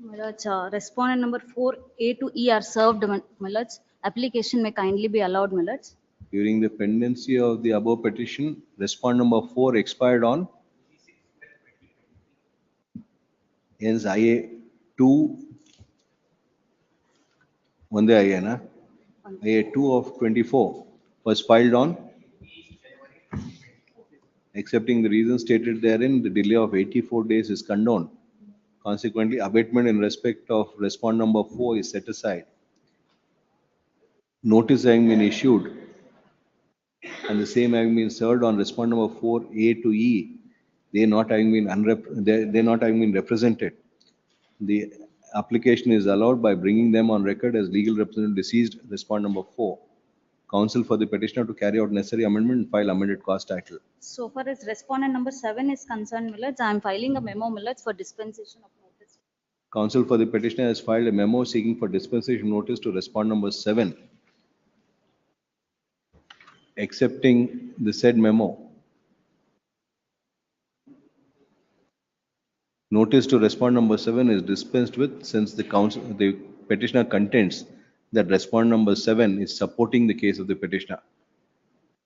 [SPEAKER 12] My lords, respondent number 4A to E are served, my lords. Application may kindly be allowed, my lords.
[SPEAKER 1] During the pendency of the above petition, respond number 4 expired on. Hence, IA 2, one day IA, na? IA 2 of 24 was filed on. Accepting the reasons stated therein, the delay of 84 days is condoned. Consequently, abatement in respect of respond number 4 is set aside. Notice having been issued and the same having been served on respond number 4A to E, they not having been represented. The application is allowed by bringing them on record as legal representative deceased respond number 4. Counsel for the petitioner to carry out necessary amendment and file amended cause title.
[SPEAKER 12] So far as respondent number 7 is concerned, my lords, I am filing a memo, my lords, for dispensation of notice.
[SPEAKER 1] Counsel for the petitioner has filed a memo seeking for dispensation notice to respond number 7. Accepting the said memo, Notice to respond number 7 is dispensed with since the petitioner contends that respond number 7 is supporting the case of the petitioner.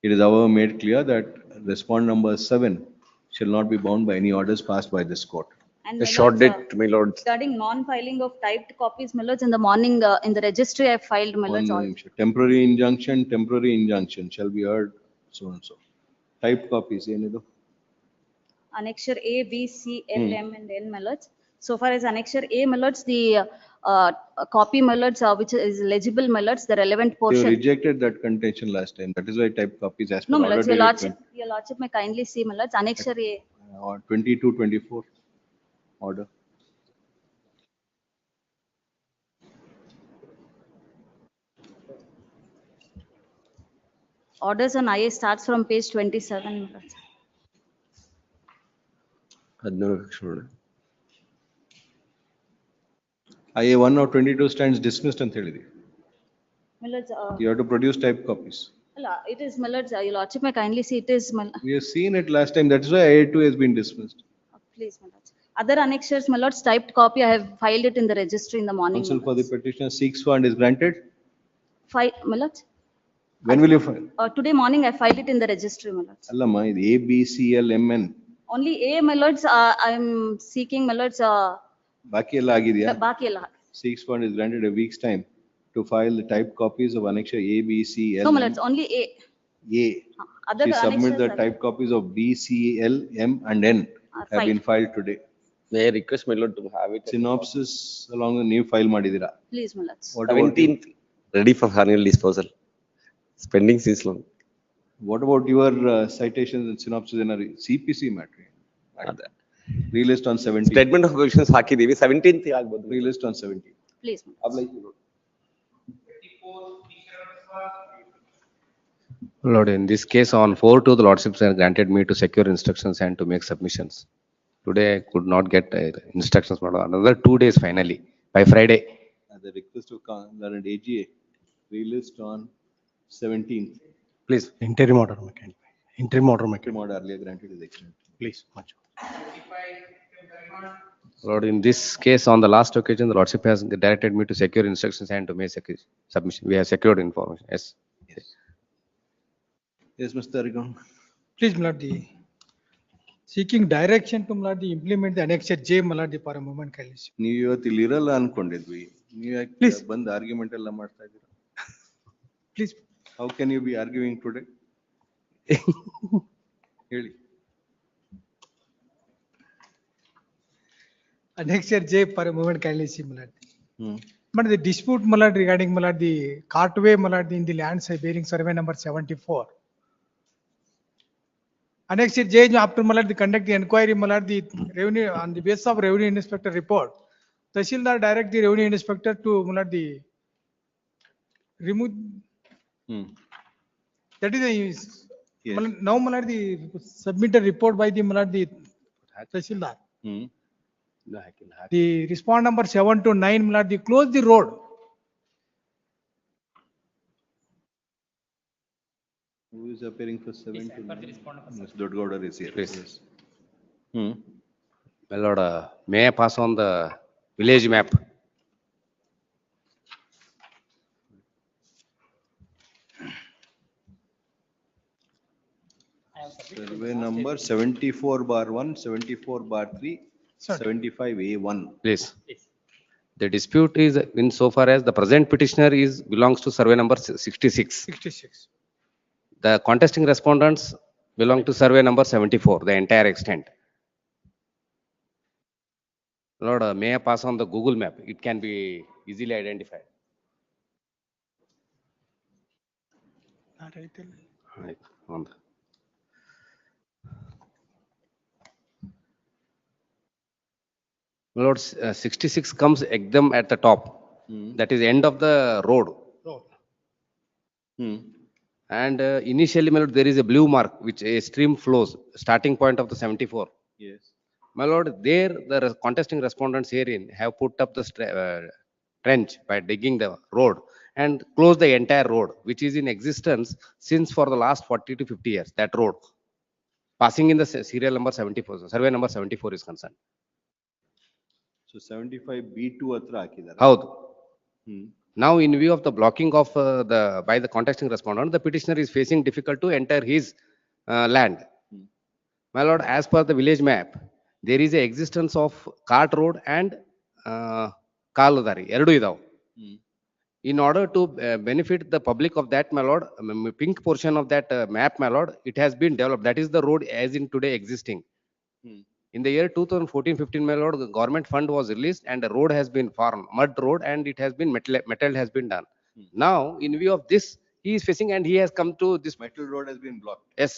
[SPEAKER 1] It is however made clear that respond number 7 shall not be bound by any orders passed by this court.
[SPEAKER 12] And
[SPEAKER 14] The
[SPEAKER 12] my
[SPEAKER 14] short
[SPEAKER 12] lords,
[SPEAKER 14] date, my lords.
[SPEAKER 12] regarding non-filing of typed copies, my lords, in the morning, in the registry, I filed, my lords, all.
[SPEAKER 1] Temporary injunction shall be heard so and so. Typed copies, ಏನಿದು?
[SPEAKER 12] Annexure A, B, C, L, M, and N, my lords. So far as Annexure A, my lords, the copy, my lords, which is legible, my lords, the relevant
[SPEAKER 1] You
[SPEAKER 12] portion.
[SPEAKER 1] rejected that contention last time. That is why typed copies as per
[SPEAKER 12] No, my
[SPEAKER 1] order
[SPEAKER 12] lords, your
[SPEAKER 1] dated
[SPEAKER 12] lordship may kindly see, my lords, Annexure A.
[SPEAKER 1] 22-24 order.
[SPEAKER 12] Orders on IA starts from page 27, my lords.
[SPEAKER 14] 17
[SPEAKER 1] IA 1 or 22 stands dismissed and ಹೇಳಿದೆ.
[SPEAKER 12] My lords,
[SPEAKER 1] You have to produce typed copies.
[SPEAKER 12] it is, my lords, your lordship may kindly see, it is, my,
[SPEAKER 1] We have seen it last time. That is why IA 2 has been dismissed.
[SPEAKER 12] please, my lords. Other annexures, my lords, typed copy, I have filed it in the registry in the morning.
[SPEAKER 1] Counsel
[SPEAKER 12] my
[SPEAKER 1] for the
[SPEAKER 12] lords.
[SPEAKER 1] petitioner seeks for and is granted.
[SPEAKER 12] My lords,
[SPEAKER 1] When will you file?
[SPEAKER 12] today morning, I filed it in the registry, my lords.
[SPEAKER 1] ಅಲ್ಲಮ್ಮ ಇದು A, B, C, L, M, N.
[SPEAKER 12] Only A, my lords, I am seeking, my lords,
[SPEAKER 1] ಬಾಕಿ ಎಲ್ಲ ಆಗಿದೆಯಾ?
[SPEAKER 12] Baki ಎಲ್ಲ.
[SPEAKER 1] Seeks for and is granted a week's time to file the typed copies of annexure A, B, C, L,
[SPEAKER 12] No, my
[SPEAKER 1] M.
[SPEAKER 12] lords, only A.
[SPEAKER 1] A.
[SPEAKER 12] Other
[SPEAKER 1] She submit
[SPEAKER 12] annexures
[SPEAKER 1] the
[SPEAKER 12] are-
[SPEAKER 1] typed copies of B, C, L, M, and N have been filed today.
[SPEAKER 14] May I request my lord to have it?
[SPEAKER 1] Synopsis along the new file ಮಾಡಿದಿರಾ?
[SPEAKER 12] Please, my lords.
[SPEAKER 1] What about you?
[SPEAKER 14] 17th, ready for final disposal. Spending since long.
[SPEAKER 1] What about your citations and synopsis in a CPC matter? Relist on 17th.
[SPEAKER 14] Statement of objections ಹಾಕಿದೀವಿ 17th ಆಗ್ಬೋದು.
[SPEAKER 1] Relist on 17th.
[SPEAKER 12] Please, my lords.
[SPEAKER 14] Lord, in this case on 4-2, the lordships have granted me to secure instructions and to make submissions. Today I could not get instructions. Another 2 days finally, by Friday.
[SPEAKER 1] At the request of Learned AGA, relist on 17th.
[SPEAKER 14] Please.
[SPEAKER 10] Interim order, interim order,
[SPEAKER 1] Interim order earlier granted is excellent.
[SPEAKER 10] please. Much.
[SPEAKER 14] Lord, in this case on the last occasion, the lordship has directed me to secure instructions and to make submission. We have secured information. Yes.
[SPEAKER 1] Yes, Mr. Arigon.
[SPEAKER 13] Please, my lord, seeking direction to my lord, implement the annexure J, my lord, for a moment, kindly.
[SPEAKER 1] ನೀವು ಇವತ್ತು ಇಲ್ಲಿ ಇರಲ್ಲ ಅನ್ಕೊಂಡಿದ್ವಿ. ನೀವು ಯಾಕೆ ಬಂದು argument ಎಲ್ಲ ಮಾಡ್ತಾ ಇದ್ದೀರಾ?
[SPEAKER 13] Please.
[SPEAKER 1] How can you be arguing today? ಹೇಳಿ.
[SPEAKER 13] Annexure J for a moment, kindly see, my lord. But the dispute, my lord, regarding, my lord, the cartway, my lord, in the lands bearing survey number 74. Annexure J, after, my lord, the conduct the inquiry, my lord, the revenue, on the basis of revenue inspector report, Tahsildar direct the revenue inspector to, my lord, the remove. That is the,
[SPEAKER 1] Yes.
[SPEAKER 13] now, my lord, the submit a report by the, my lord, the Tahsildar. The respond number 7 to 9, my lord, they close the road.
[SPEAKER 1] Who is appearing for 7 to 9? Yes, Dodgowda is here.
[SPEAKER 14] Please.
[SPEAKER 1] Yes.
[SPEAKER 14] My lord, may I pass on the village map?
[SPEAKER 1] Survey number 74/1, 74/3, 75A1.
[SPEAKER 14] Please. The dispute is in so far as the present petitioner belongs to survey number 66.
[SPEAKER 13] 66.
[SPEAKER 14] The contesting respondents belong to survey number 74, the entire extent. Lord, may I pass on the Google map? It can be easily identified. Right, on the. Lord, 66 comes ekdam at the top. That is end of the road. And initially, my lord, there is a blue mark which a stream flows, starting point of the 74.
[SPEAKER 1] Yes.
[SPEAKER 14] My lord, there the contesting respondents herein have put up the trench by digging the road and closed the entire road, which is in existence since for the last 40 to 50 years, that road. Passing in the serial number 74, survey number 74 is concerned.
[SPEAKER 1] So 75B2 ಹತ್ರ ಹಾಕಿದ್ದಾರೆ.
[SPEAKER 14] ಹೌದು.
[SPEAKER 1] Hmm.
[SPEAKER 14] Now, in view of the blocking of by the contesting respondent, the petitioner is facing difficult to enter his land. My lord, as per the village map, there is a existence of cart road and Kaludari. Eradu idav. In order to benefit the public of that, my lord, pink portion of that map, my lord, it has been developed. That is the road as in today existing. In the year 2014-15, my lord, the government fund was released and the road has been formed, mud road, and it has been metal has been done. Now, in view of this, he is facing and he has come to this.
[SPEAKER 1] Metal road has been blocked.
[SPEAKER 14] Yes.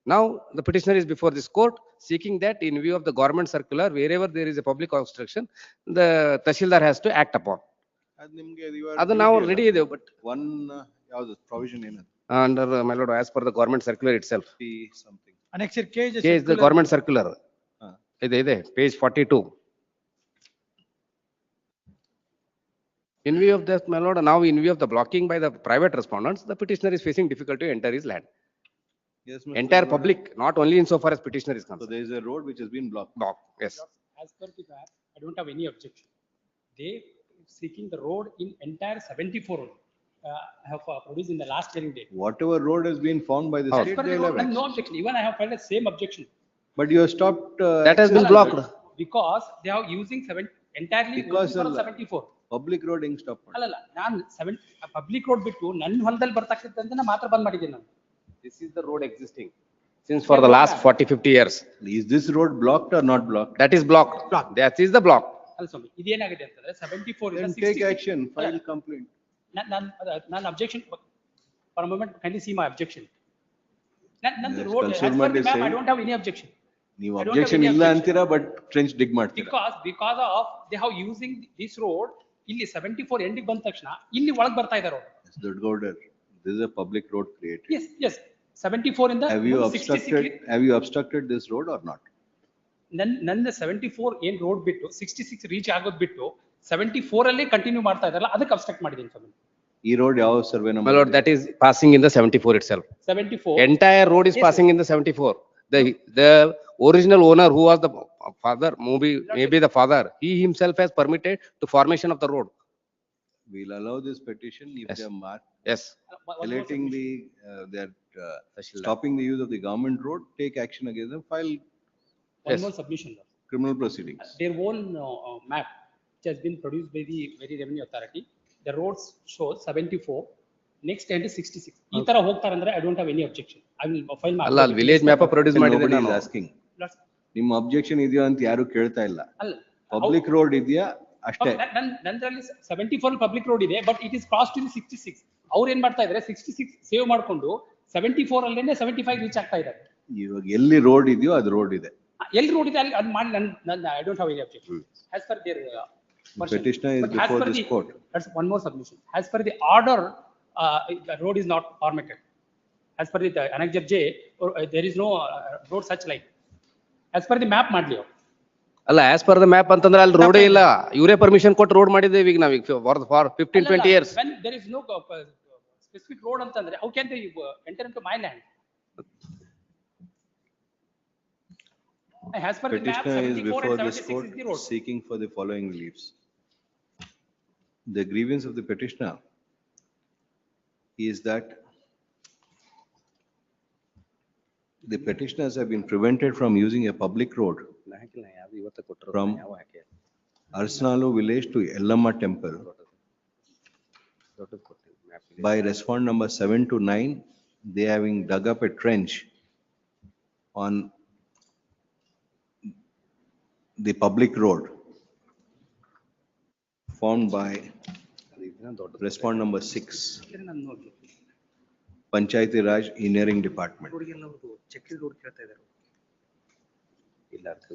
[SPEAKER 14] Now, the petitioner is before this court seeking that in view of the government circular, wherever there is a public obstruction, the Tahsildar has to act upon.
[SPEAKER 1] ಅದು ನಿಮ್ಗೆ ಇವಾಗ
[SPEAKER 14] ಅದು ನಾವು ready ಇದೆ, but
[SPEAKER 1] one ಯಾವುದು provision ಏನದು?
[SPEAKER 14] Under, my lord, as per the government circular itself.
[SPEAKER 1] Something.
[SPEAKER 13] Annexure K is a
[SPEAKER 14] K is the
[SPEAKER 13] circular.
[SPEAKER 14] government circular. ಇದೆ page 42. In view of that, my lord, now in view of the blocking by the private respondents, the petitioner is facing difficulty to enter his land.
[SPEAKER 1] Yes, Mr.
[SPEAKER 14] Entire
[SPEAKER 1] Lord.
[SPEAKER 14] public, not only insofar as petitioner is
[SPEAKER 1] So
[SPEAKER 14] concerned.
[SPEAKER 1] there is a road which has been blocked.
[SPEAKER 14] Block, yes.
[SPEAKER 4] As per the map, I don't have any objection. They seeking the road in entire 74 only. I have produced in the last hearing date.
[SPEAKER 1] Whatever road has been found by the
[SPEAKER 4] As
[SPEAKER 1] state,
[SPEAKER 4] per
[SPEAKER 1] they
[SPEAKER 4] the
[SPEAKER 1] will
[SPEAKER 4] road,
[SPEAKER 1] have
[SPEAKER 4] no
[SPEAKER 1] access.
[SPEAKER 4] objection. Even I have filed the same objection.
[SPEAKER 1] But you have stopped.
[SPEAKER 14] That has been
[SPEAKER 1] access to
[SPEAKER 14] blocked.
[SPEAKER 1] that.
[SPEAKER 4] Because they are using entirely
[SPEAKER 1] Because
[SPEAKER 4] only for
[SPEAKER 1] ಅಲ್ಲ.
[SPEAKER 4] 74.
[SPEAKER 1] Public road ಹೆಂಗ್ stop ಮಾಡಿ?
[SPEAKER 4] ಅಲ್ಲಲ್ಲ ನಾನು public road ಬಿಟ್ಟು ನನ್ನ ಹೊಲದಲ್ಲಿ ಬರ್ತಕ್ಕಂಥದ್ದನ್ನ ಮಾತ್ರ ಬಂದ್ ಮಾಡಿದ್ದೀನಿ ನಾನು.
[SPEAKER 14] This is the road existing since for the last 40-50 years.
[SPEAKER 1] Is this road blocked or not blocked?
[SPEAKER 14] That is blocked. That is the block.
[SPEAKER 4] ಅಲ್ಲ ಸ್ವಾಮಿ ಇದೇನಾಗಿದೆ ಅಂತಂದ್ರೆ 74
[SPEAKER 1] Then
[SPEAKER 4] ಇಂದ
[SPEAKER 1] take
[SPEAKER 4] 66
[SPEAKER 1] action, file complaint.
[SPEAKER 4] ನನ್ನ objection for a moment kindly see my objection. ನಂದು
[SPEAKER 1] Yes,
[SPEAKER 4] road as per
[SPEAKER 1] consumer
[SPEAKER 4] the
[SPEAKER 1] is
[SPEAKER 4] map I
[SPEAKER 1] saying-
[SPEAKER 4] don't have any objection.
[SPEAKER 1] ನೀವು
[SPEAKER 4] I don't have
[SPEAKER 1] objection
[SPEAKER 4] any
[SPEAKER 1] ಇಲ್ಲ
[SPEAKER 4] objection.
[SPEAKER 1] ಅಂತೀರಾ but trench ಡಿಗ್ ಮಾಡ್ತೀರಾ.
[SPEAKER 4] Because of they have using this road ಇಲ್ಲಿ 74 ಎಂಡಿಗೆ ಬಂದ ತಕ್ಷಣ ಇಲ್ಲಿ ಒಳಗೆ ಬರ್ತಾ ಇದ್ದಾರೆ ಅವರು.
[SPEAKER 1] Dharwad, this is a public road created.
[SPEAKER 4] Yes 74 ಇಂದ
[SPEAKER 1] Have you
[SPEAKER 4] 66
[SPEAKER 1] obstructed this road or not?
[SPEAKER 4] ನನ್ನ 74 ಏನ್ ರೋಡ್ ಬಿಟ್ಟು 66 ರೀಚ್ ಆಗೋದ್ ಬಿಟ್ಟು 74 ಅಲ್ಲಿ ಕಂಟಿನ್ಯೂ ಮಾಡ್ತಾ ಇದಾರಲ್ಲ ಅದಕ್ಕೆ ಅಬ್ಸ್ಟ್ರಕ್ಟ್ ಮಾಡಿದ್ದೀನಿ ಸ್ವಾಮಿ.
[SPEAKER 1] ಈ ರೋಡ್ ಯಾವ survey
[SPEAKER 14] My
[SPEAKER 1] number?
[SPEAKER 14] lord, that is passing in the 74 itself.
[SPEAKER 4] 74
[SPEAKER 14] Entire road is
[SPEAKER 4] Yes,
[SPEAKER 14] passing in the 74. The original owner who was the father, maybe the father, he himself has permitted to formation of the road.
[SPEAKER 1] We'll allow this petition if
[SPEAKER 14] Yes.
[SPEAKER 1] they are marked.
[SPEAKER 14] Yes.
[SPEAKER 1] Violating they're stopping the use of the government road, take action against them, file
[SPEAKER 4] one more submission.
[SPEAKER 1] criminal proceedings.
[SPEAKER 4] Their own map which has been produced by the very revenue authority, the roads shows 74, next end is 66. ಈ ತರ ಹೋಗ್ತಾರೆ ಅಂದ್ರೆ I don't have any objection. I will file my
[SPEAKER 14] ಅಲ್ಲ village map produce ಮಾಡಿದ್ರೆ
[SPEAKER 1] Nobody is
[SPEAKER 14] ನಾನು
[SPEAKER 1] asking. ನಿಮ್ಮ objection ಇದೆಯಾ ಅಂತ ಯಾರು ಕೇಳ್ತಾ ಇಲ್ಲ.
[SPEAKER 4] ಅಲ್ಲ
[SPEAKER 1] Public road ಇದೆಯಾ ಅಷ್ಟೇ.
[SPEAKER 4] ನಂದ್ರಲ್ಲಿ 74 ಪಬ್ಲಿಕ್ ರೋಡ್ ಇದೆ but it is cross to 66. ಅವ್ರು ಏನ್ ಮಾಡ್ತಾ ಇದ್ದಾರೆ 66 ಸೇವ್ ಮಾಡ್ಕೊಂಡು 74 ಅಲ್ಲೇನೆ 75 ರೀಚ್ ಆಗ್ತಾ ಇದ್ದಾರೆ.
[SPEAKER 1] ಇವಾಗ ಎಲ್ಲಿ ರೋಡ್ ಇದೆಯೋ ಅದು ರೋಡ್ ಇದೆ.
[SPEAKER 4] ಎಲ್ಲಿ ರೋಡ್ ಇದೆ ಅಲ್ಲಿ ಅದು ಮಾಡಿ ನನ್ನ I don't have any objection. As per their
[SPEAKER 1] Petitioner is before this court.
[SPEAKER 4] That's one more submission. As per the order, the road is not formatted. As per the annexure J, there is no road such like. As per the map ಮಾಡ್ಲಿ ಅವ್ರು.
[SPEAKER 14] ಅಲ್ಲ as per the map ಅಂತಂದ್ರೆ ಅಲ್ಲಿ ರೋಡೇ ಇಲ್ಲ, ಇವರೇ permission ಕೊಟ್ಟು road ಮಾಡಿದ್ದೇವೆ ಈಗ ನಾವೀಗ for 15-20 years.
[SPEAKER 4] When there is no specific road ಅಂತಂದ್ರೆ how can they enter into my land? As per the map,
[SPEAKER 1] Petitioner is
[SPEAKER 4] 74
[SPEAKER 1] before
[SPEAKER 4] and
[SPEAKER 1] this
[SPEAKER 4] 76
[SPEAKER 1] court
[SPEAKER 4] is the road.
[SPEAKER 1] seeking for the following reliefs. The grievance of the petitioner is that the petitioners have been prevented from using a public road from Arsenalu village to Ellamma temple by respond number 7 to 9, they having dug up a trench on the public road formed by respond number 6, Panchayati Raj Engineering Department.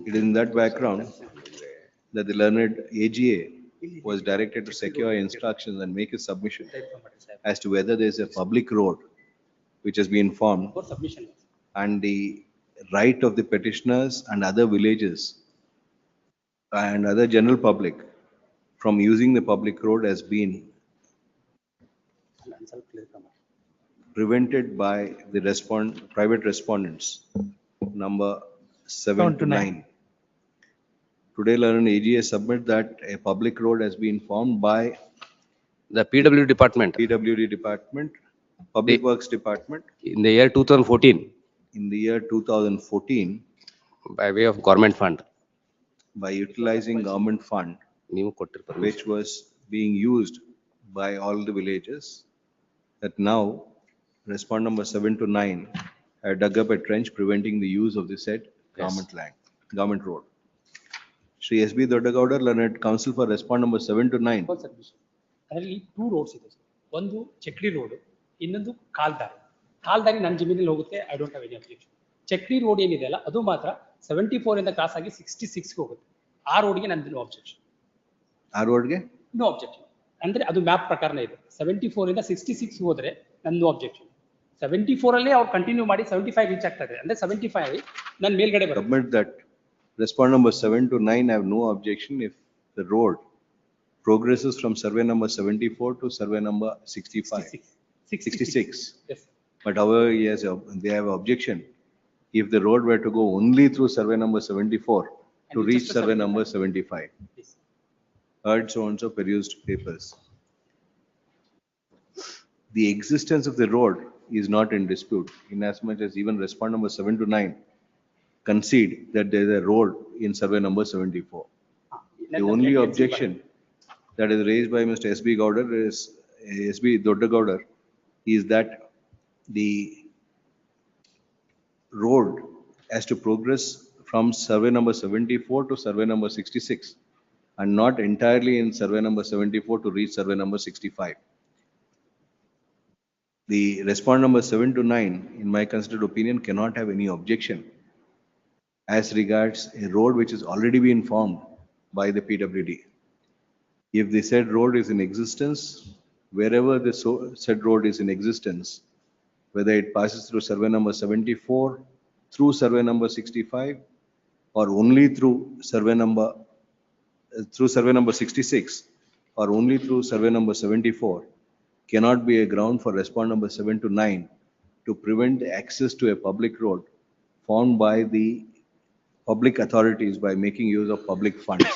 [SPEAKER 1] It is in that background that the learned AGA was directed to secure instructions and make a submission as to whether there is a public road which has been formed
[SPEAKER 4] For submission.
[SPEAKER 1] and the right of the petitioners and other villages and other general public from using the public road has been prevented by the private respondents, number 7 to 9. Today, learned AGA submit that a public road has been formed by
[SPEAKER 14] The PW department
[SPEAKER 1] PWD department, Public Works Department
[SPEAKER 14] in the year 2014
[SPEAKER 1] in the year 2014
[SPEAKER 14] by way of government fund.
[SPEAKER 1] by utilizing government fund, which was being used by all the villages, that now respond number 7 to 9 had dug up a trench preventing the use of the said government land, government road. Shri S.B. Doddagowda, learned counsel for respond number 7 to 9.
[SPEAKER 4] ಅದರಲ್ಲಿ 2 roads ಇದೆ. ಒಂದು ಚಕ್ರಿ road, ಇನ್ನೊಂದು ಕಾಲ್ದಾರಿ. ಕಾಲ್ದಾರಿ ನನ್ನ ಜಮೀನಲ್ಲಿ ಹೋಗುತ್ತೆ, I don't have any objection. ಚಕ್ರಿ road ಏನಿದೆ ಅಲ್ಲ ಅದು ಮಾತ್ರ 74 ಇಂದ ಕ್ರಾಸ್ ಆಗಿ 66 ಹೋಗುತ್ತೆ. ಆ ರೋಡ್ಗೆ ನಂದು ನೋ ಅಬ್ಜೆಕ್ಷನ್.
[SPEAKER 1] ಆ ರೋಡ್ಗೆ
[SPEAKER 4] ನೋ ಅಬ್ಜೆಕ್ಷನ್ ಅಂದ್ರೆ ಅದು ಮ್ಯಾಪ್ ಪ್ರಕಾರನೇ ಇದೆ. 74 ಇಂದ 66 ಹೋದ್ರೆ ನಂದು ಅಬ್ಜೆಕ್ಷನ್. 74 ಅಲ್ಲೇ ಅವ್ರು ಕಂಟಿನ್ಯೂ ಮಾಡಿ 75 ರೀಚ್ ಆಗ್ತದೆ. ಅಂದ್ರೆ 75 ನನ್ನ ಮೇಲ್ಗಡೆ ಬರುತ್ತೆ.
[SPEAKER 1] Submit that respond number 7 to 9 have no objection if the road progresses from survey number 74 to survey number 65. 66.
[SPEAKER 4] Yes.
[SPEAKER 1] But however, yes, they have objection if the road were to go only through survey number 74 to
[SPEAKER 4] And
[SPEAKER 1] reach
[SPEAKER 4] just a
[SPEAKER 1] survey
[SPEAKER 4] 75.
[SPEAKER 1] number 75.
[SPEAKER 4] Yes.
[SPEAKER 1] Heard so and so perused papers. The existence of the road is not in dispute, inasmuch as even respond number 7 to 9 concede that there is a road in survey number 74. The only objection that is raised by Mr. S.B. Gowder is, S.B. Doddagowda, is that the road has to progress from survey number 74 to survey number 66 and not entirely in survey number 74 to reach survey number 65. The respond number 7 to 9, in my considered opinion, cannot have any objection as regards a road which has already been formed by the PWD. If the said road is in existence, wherever the said road is in existence, whether it passes through survey number 74, through survey number 65, or only through survey number 66, or only through survey number 74, cannot be a ground for respond number 7 to 9 to prevent the access to a public road formed by the public authorities by making use of public funds.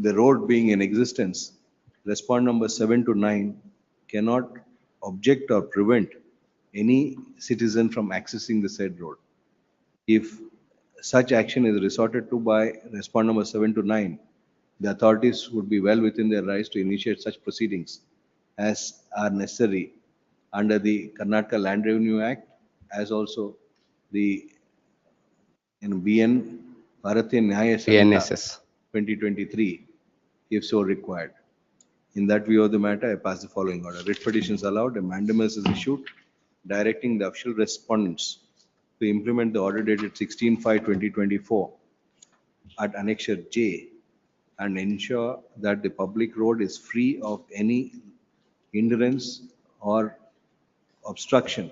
[SPEAKER 1] The road being in existence, respond number 7 to 9 cannot object or prevent any citizen from accessing the said road. If such action is resorted to by respond number 7 to 9, the authorities would be well within their rights to initiate such proceedings as are necessary under the Karnataka Land Revenue Act, as also the BN Bharatiya Nyaya Samhita
[SPEAKER 14] PNSS
[SPEAKER 1] 2023, if so required. In that view of the matter, I pass the following order. Writ petitions allowed, a mandamus is issued directing the official respondents to implement the order dated 16/5/2024 at Annexure J and ensure that the public road is free of any hindrance or obstruction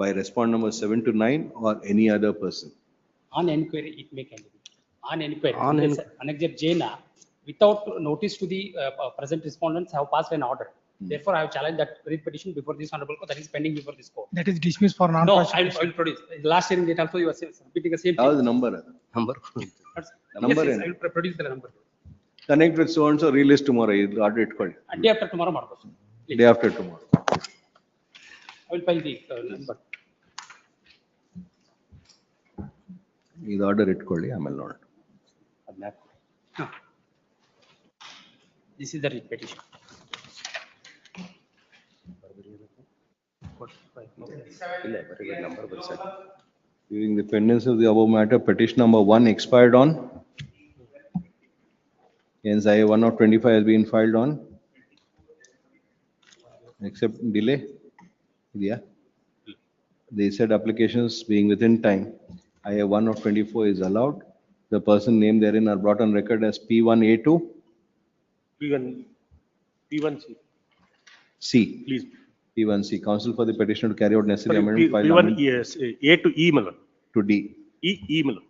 [SPEAKER 1] by respond number 7 to 9 or any other person.
[SPEAKER 4] On enquiry, it may continue. On enquiry,
[SPEAKER 14] On
[SPEAKER 4] this Annexure J na, without notice to the present respondents have passed an order. Therefore, I have challenged that writ petition before this honorable court, that is pending before this court.
[SPEAKER 13] That is dismissed for
[SPEAKER 4] No,
[SPEAKER 13] non-prosecution.
[SPEAKER 4] I will produce. The last hearing date also you are submitting the same
[SPEAKER 1] How is
[SPEAKER 4] thing.
[SPEAKER 1] the number?
[SPEAKER 14] Number.
[SPEAKER 1] Number
[SPEAKER 4] Yes,
[SPEAKER 1] ಏನು?
[SPEAKER 4] I will produce the number.
[SPEAKER 1] Connect with so and so, release tomorrow. ಇದು order ಇಟ್ಕೊಳ್ಳಿ.
[SPEAKER 4] Day after tomorrow ಮಾಡ್ಬೋದು.
[SPEAKER 1] Day after tomorrow.
[SPEAKER 4] I will file the number.
[SPEAKER 1] ಇದು order ಇಟ್ಕೊಳ್ಳಿ, ಆಮೇಲೆ ನೋಡೋಣ.
[SPEAKER 4] Huh. This is the writ petition.
[SPEAKER 1] During the pendency of the above matter, petition number 1 expired on. Hence, I 1 of 25 has been filed on. Except delay. Yeah. The said applications being within time, I 1 of 24 is allowed. The person named therein are brought on record as P1A2
[SPEAKER 22] P1C.
[SPEAKER 1] C.
[SPEAKER 22] Please.
[SPEAKER 1] P1C. Counsel for the petitioner to carry out necessary
[SPEAKER 22] Sorry,
[SPEAKER 1] amendment. file
[SPEAKER 22] P1,
[SPEAKER 1] amendment
[SPEAKER 22] yes, A to E, Malan.
[SPEAKER 1] to D.
[SPEAKER 22] E, Malan.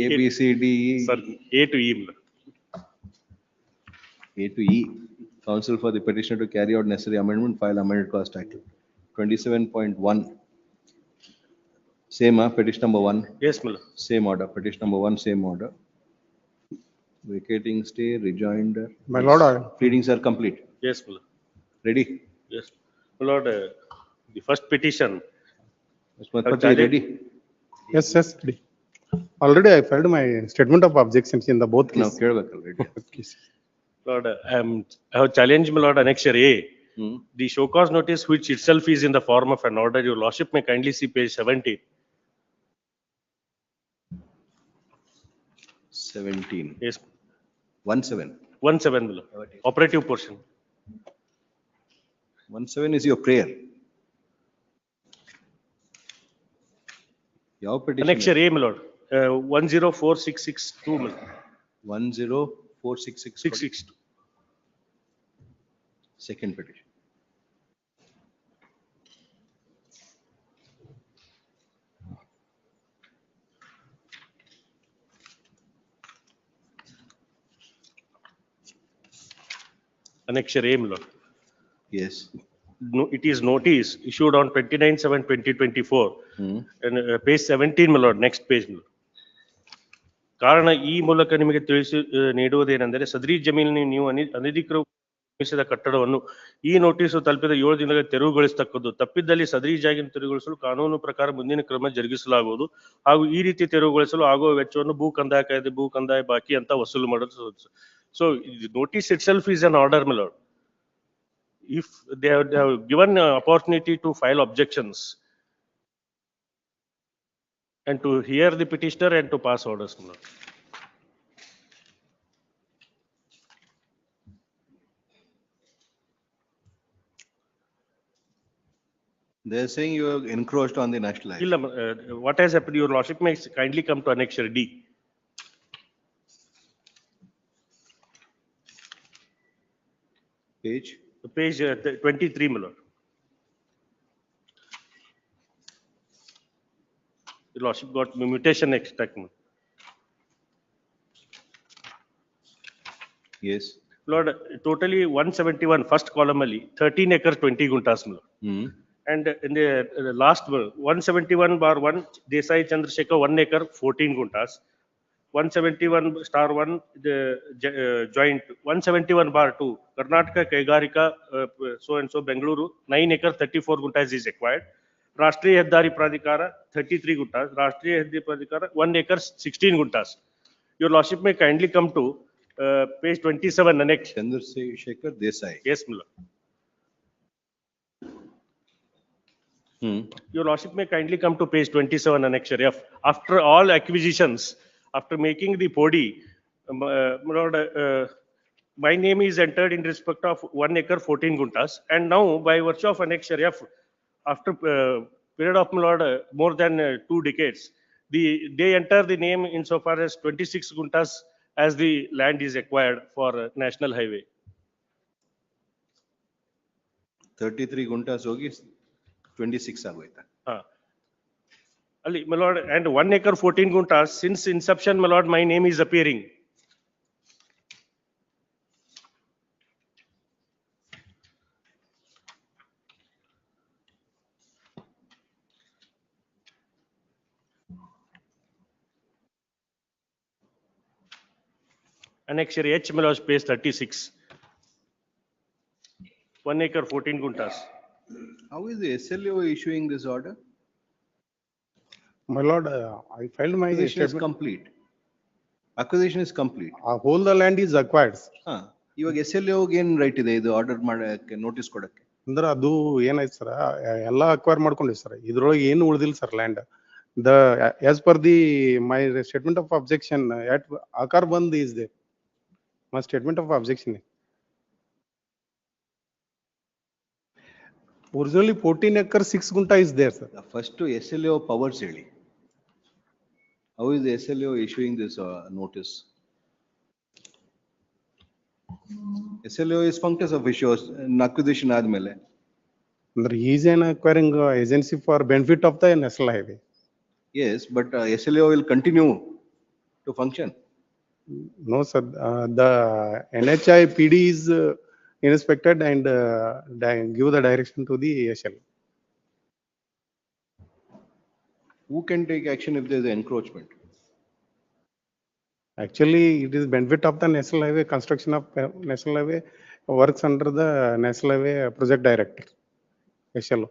[SPEAKER 1] A, B, C, D, E.
[SPEAKER 22] Sorry, A to E, Malan.
[SPEAKER 1] A to E. Counsel for the petitioner to carry out necessary amendment, file amended cost act. 27.1. Same, petition number 1.
[SPEAKER 22] Yes, my lord.
[SPEAKER 1] Same order, petition number 1, same order. Vacating stay, rejoinder.
[SPEAKER 22] My
[SPEAKER 1] Yes.
[SPEAKER 22] lord,
[SPEAKER 1] Pleadings are complete.
[SPEAKER 22] Yes, my lord.
[SPEAKER 1] Ready?
[SPEAKER 22] Yes. My lord, the first petition.
[SPEAKER 1] Madhupati, ready?
[SPEAKER 8] Yes, yes, ready. Already I filed my statement of objections in the both
[SPEAKER 1] No,
[SPEAKER 8] cases.
[SPEAKER 1] ready.
[SPEAKER 22] Lord, I have challenged my lord annexure A. The show cause notice which itself is in the form of an order. Your lordship may kindly see page 17.
[SPEAKER 1] 17.
[SPEAKER 22] Yes.
[SPEAKER 1] 17.
[SPEAKER 22] 17, my lord. Operative portion.
[SPEAKER 1] 17 is your prayer. Your petition.
[SPEAKER 22] Annexure A, my lord. 104662, my lord.
[SPEAKER 1] 104662.
[SPEAKER 22] 662.
[SPEAKER 1] Second petition.
[SPEAKER 22] Annexure A, my lord.
[SPEAKER 1] Yes.
[SPEAKER 22] No, it is notice issued on 29/7/2024 and page 17, my lord. Next page, my lord. ಕಾರಣ ಈ ಮೂಲಕ ನಿಮಗೆ ತಿಳಿಸಿ ನೀಡುವುದೇನೆಂದರೆ ಸದರಿ ಜಮೀನಿನ ನೀವು ಅನಧಿಕೃತ ಕಟ್ಟಡವನ್ನು ಈ ನೋಟಿಸು ತಲುಪಿದ 7 ದಿನಗಳ ತೆರವುಗೊಳಿಸತಕ್ಕದ್ದು. ತಪ್ಪಿದ್ದಲ್ಲಿ ಸದರಿ ಜಾಗಿನ ತೆರವುಗೊಳಿಸಲು ಕಾನೂನು ಪ್ರಕಾರ ಮುಂದಿನ ಕ್ರಮ ಜರುಗಿಸಲಾಗುವುದು ಹಾಗೂ ಈ ರೀತಿ ತೆರವುಗೊಳಿಸಲು ಆಗುವ ವೆಚ್ಚವನ್ನು ಭೂ ಕಂದಾಯ ಕಾಯ್ದೆ ಭೂ ಕಂದಾಯ ಬಾಕಿ ಅಂತ ವಸೂಲು ಮಾಡೋದು. So notice itself is an order, my lord. If they have given opportunity to file objections and to hear the petitioner and to pass orders, my lord.
[SPEAKER 1] They are saying you have encroached on the national highway.
[SPEAKER 22] Illa, what has happened? Your lordship may kindly come to annexure D.
[SPEAKER 1] Page?
[SPEAKER 22] Page 23, my lord. Your lordship got mutation extract.
[SPEAKER 1] Yes.
[SPEAKER 22] Lord, totally 171, first column only, 13 acres 20 guntas, my lord. And in the last 171/1, Desai Chandrasekhar 1 acre 14 guntas. 171/1, the joint 171/2, Karnataka Kaigarika so and so Bengaluru 9 acre 34 guntas is acquired. Rashtriya Heddari Pradhikara 33 guntas. Rashtriya Heddari Pradhikara 1 acre 16 guntas. Your lordship may kindly come to page 27 annex.
[SPEAKER 1] Chandrasekhar Desai.
[SPEAKER 22] Yes, my lord. Your lordship may kindly come to page 27 annexure F. After all acquisitions, after making the PODI, my lord, my name is entered in respect of 1 acre 14 guntas, and now by virtue of annexure F, after period of, my lord, more than 2 decades, they enter the name insofar as 26 guntas as the land is acquired for national highway.
[SPEAKER 1] 33 guntas hogi 26 agoita.
[SPEAKER 22] Ali, my lord, and 1 acre 14 guntas, since inception, my lord, my name is appearing. Annexure H, my lord, page 36. 1 acre 14 guntas.
[SPEAKER 1] How is the SLO issuing this order?
[SPEAKER 8] My lord, I filed my
[SPEAKER 1] Acquisition is
[SPEAKER 8] statement.
[SPEAKER 1] complete. Acquisition is complete.
[SPEAKER 8] Whole the land is acquired.
[SPEAKER 1] ಇವಾಗ SLO ಏನ್ right ಇದೆ ಇದು order ಮಾಡಕ್ಕೆ notice ಕೊಡಕ್ಕೆ?
[SPEAKER 8] ಅಂದ್ರೆ ಅದು ಏನಾಯ್ತು sir, ಎಲ್ಲ ಅಕ್ವೈರ್ ಮಾಡ್ಕೊಂಡಿವಿ ಸರ್. ಇದ್ರೊಳಗೆ ಏನು ಉಳಿದಿಲ್ಲ sir land. As per my statement of objection at Akar Band is there. My statement of objection. Originally 14 acres 6 gunta is there, sir.
[SPEAKER 1] First to SLO powers ಹೇಳಿ. How is the SLO issuing this notice? SLO is functus officios acquisition ಆದ್ಮೇಲೆ.
[SPEAKER 8] He is an acquiring agency for benefit of the national highway.
[SPEAKER 1] Yes, but SLO will continue to function.
[SPEAKER 8] No, sir. The NHI PD is inspected and give the direction to the SL.
[SPEAKER 1] Who can take action if there is encroachment?
[SPEAKER 8] Actually, it is benefit of the national highway, construction of national highway works under the national highway project director. SLO.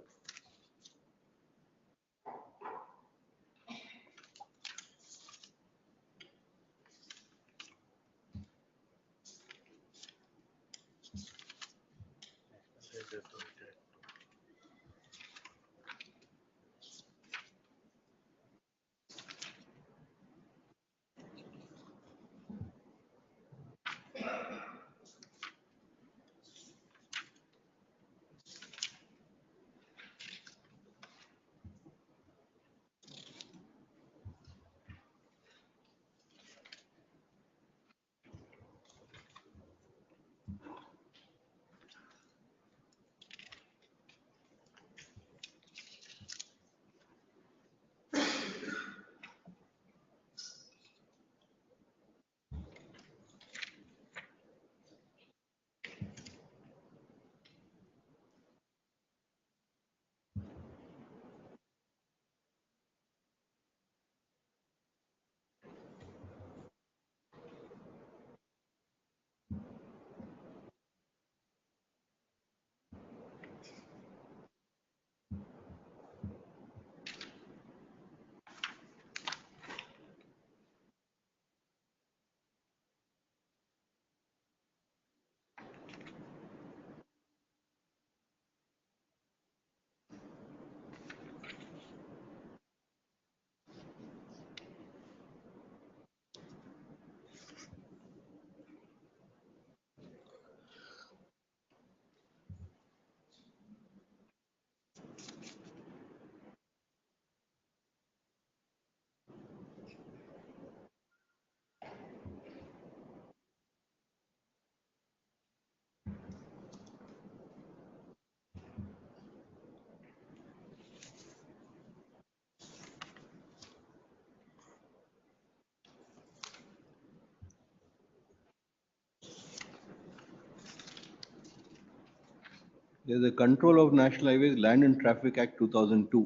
[SPEAKER 1] There is a control of national highways, Land and Traffic Act 2002.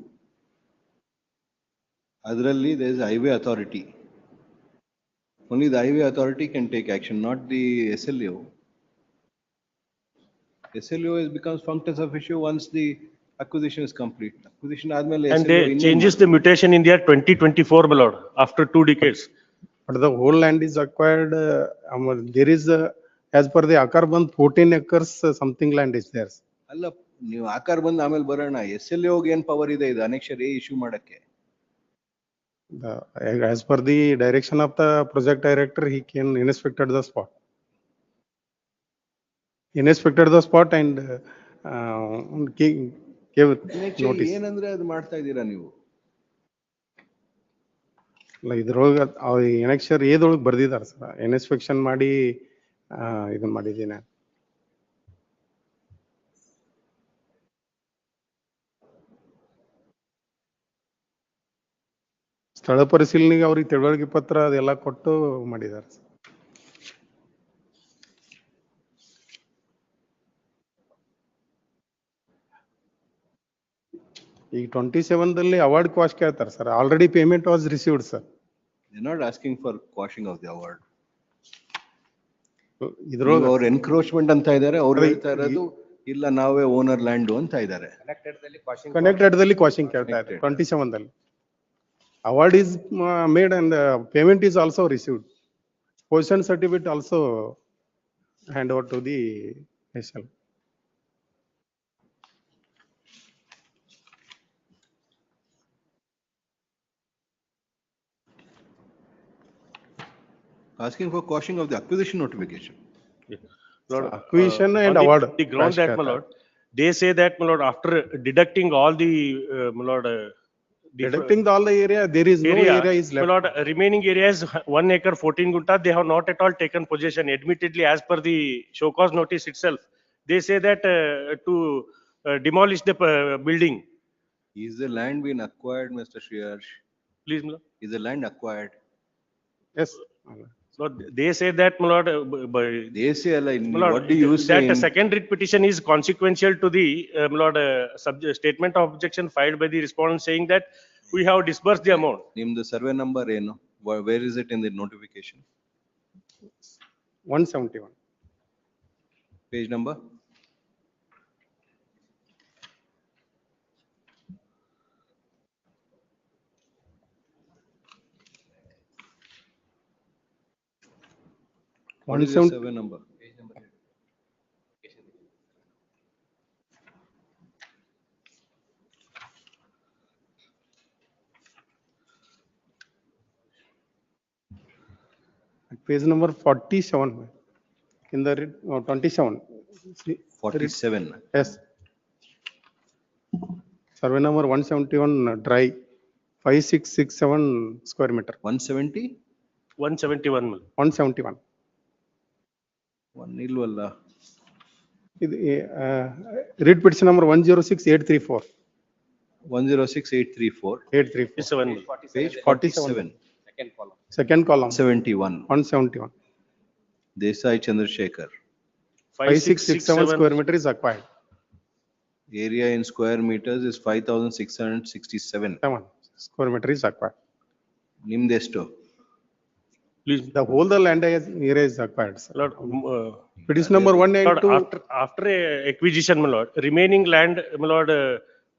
[SPEAKER 1] Adರಲ್ಲಿ there is a highway authority. Only the highway authority can take action, not the SLO. SLO becomes functus officio once the acquisition is complete. Acquisition ಆದ್ಮೇಲೆ
[SPEAKER 20] And
[SPEAKER 1] SLO
[SPEAKER 20] they changes the mutation in year 2024, my lord, after 2 decades.
[SPEAKER 8] But the whole land is acquired, there is, as per the Akar Bandh, 14 acres, something land is there.
[SPEAKER 1] ಅಲ್ಲ ನೀವು ಆಕಾರ ಬಂದು ಆಮೇಲೆ ಬರೋಣ SLO ಗೆ ಏನ್ power ಇದೆ ಇದು annexure A ಇಶ್ಯೂ ಮಾಡಕ್ಕೆ?
[SPEAKER 8] As per the direction of the project director, he can inspected the spot. Inspected the spot and gave notice.
[SPEAKER 1] ಏನಂದ್ರೆ ಅದು ಮಾಡ್ತಾ ಇದ್ದೀರಾ ನೀವು?
[SPEAKER 8] ಇದ್ರೊಳಗೆ ಎನೆಕ್ಷರ್ ಏದೊಳಗೆ ಬರ್ದಿದ್ದಾರೆ ಸರ್, ಇನ್ಸ್ಪೆಕ್ಷನ್ ಮಾಡಿ ಇದನ್ನ ಮಾಡಿದ್ದೀನಿ. ಸ್ಥಳ ಪರಿಶೀಲನೆಗೆ ಅವ್ರಿಗೆ ತಿಳುವಳಿಕೆ ಪತ್ರ ಅದೆಲ್ಲ ಕೊಟ್ಟು ಮಾಡಿದ್ದಾರೆ. ಈಗ 27ದಲ್ಲಿ ಅವಾರ್ಡ್ ಕ್ವಾಶ್ ಕೇಳ್ತಾರೆ sir. Already payment was received sir.
[SPEAKER 1] They are not asking for quashing of the award.
[SPEAKER 8] ಇದ್ರೊಳಗೆ
[SPEAKER 1] ಅವ್ರು ಎನ್ಕ್ರೋಚ್ಮೆಂಟ್ ಅಂತ ಇದ್ದಾರೆ, ಅವ್ರು ಹೇಳ್ತಾ ಇರೋದು ಇಲ್ಲ ನಾವೇ ಓನರ್ ಲ್ಯಾಂಡ್ ಅಂತ ಇದ್ದಾರೆ.
[SPEAKER 8] ಕನೆಕ್ಟೆಡ್ದಲ್ಲಿ ಕ್ವಾಶಿಂಗ್ ಕೇಳ್ತಾ ಇದ್ದಾರೆ 27ದಲ್ಲಿ. Award is made and payment is also received. Possession certificate also hand over to the SL.
[SPEAKER 1] Asking for quashing of the acquisition notification.
[SPEAKER 20] Lord,
[SPEAKER 8] acquisition and
[SPEAKER 20] on
[SPEAKER 8] award.
[SPEAKER 20] The ground that, my lord, they say that, my lord, after deducting all the, my lord,
[SPEAKER 8] deducting all the area, there is no area is left.
[SPEAKER 20] My lord, remaining area is 1 acre 14 gunta. They have not at all taken possession. Admittedly, as per the show cause notice itself, they say that to demolish the building.
[SPEAKER 1] Is the land been acquired, Mr. Shriyarsh?
[SPEAKER 20] Please, my lord.
[SPEAKER 1] Is the land acquired?
[SPEAKER 8] Yes.
[SPEAKER 20] So they say that, my lord,
[SPEAKER 1] They say, like,
[SPEAKER 20] my lord,
[SPEAKER 1] what do you say?
[SPEAKER 20] that a
[SPEAKER 1] in-
[SPEAKER 20] second writ petition is consequential to the, my lord, statement of objection filed by the respondent saying that we have disbursed the amount.
[SPEAKER 1] Name the survey number, where is it in the notification?
[SPEAKER 8] 171.
[SPEAKER 1] Page number? What is your survey number?
[SPEAKER 8] Page number 47 in the 27. See,
[SPEAKER 1] 47.
[SPEAKER 8] Yes. Survey number 171 dry 5667 square meter.
[SPEAKER 1] 170?
[SPEAKER 20] 171.
[SPEAKER 8] 171.
[SPEAKER 1] One ilwalla.
[SPEAKER 8] Read petition number 106834.
[SPEAKER 1] 106834.
[SPEAKER 8] 834.
[SPEAKER 1] Page
[SPEAKER 8] 47.
[SPEAKER 14] Second column.
[SPEAKER 8] Second column.
[SPEAKER 1] 71.
[SPEAKER 8] 171.
[SPEAKER 1] Desai Chandrasekhar.
[SPEAKER 8] 5667 square meter is acquired.
[SPEAKER 1] Area in square meters is 5667.
[SPEAKER 8] 7 square meter is acquired.
[SPEAKER 1] Nimdesto.
[SPEAKER 20] Please.
[SPEAKER 8] The whole the land area is acquired, sir.
[SPEAKER 20] Lord,
[SPEAKER 8] Petition number
[SPEAKER 20] Lord,
[SPEAKER 8] 192.
[SPEAKER 20] after acquisition, my lord, remaining land, my lord,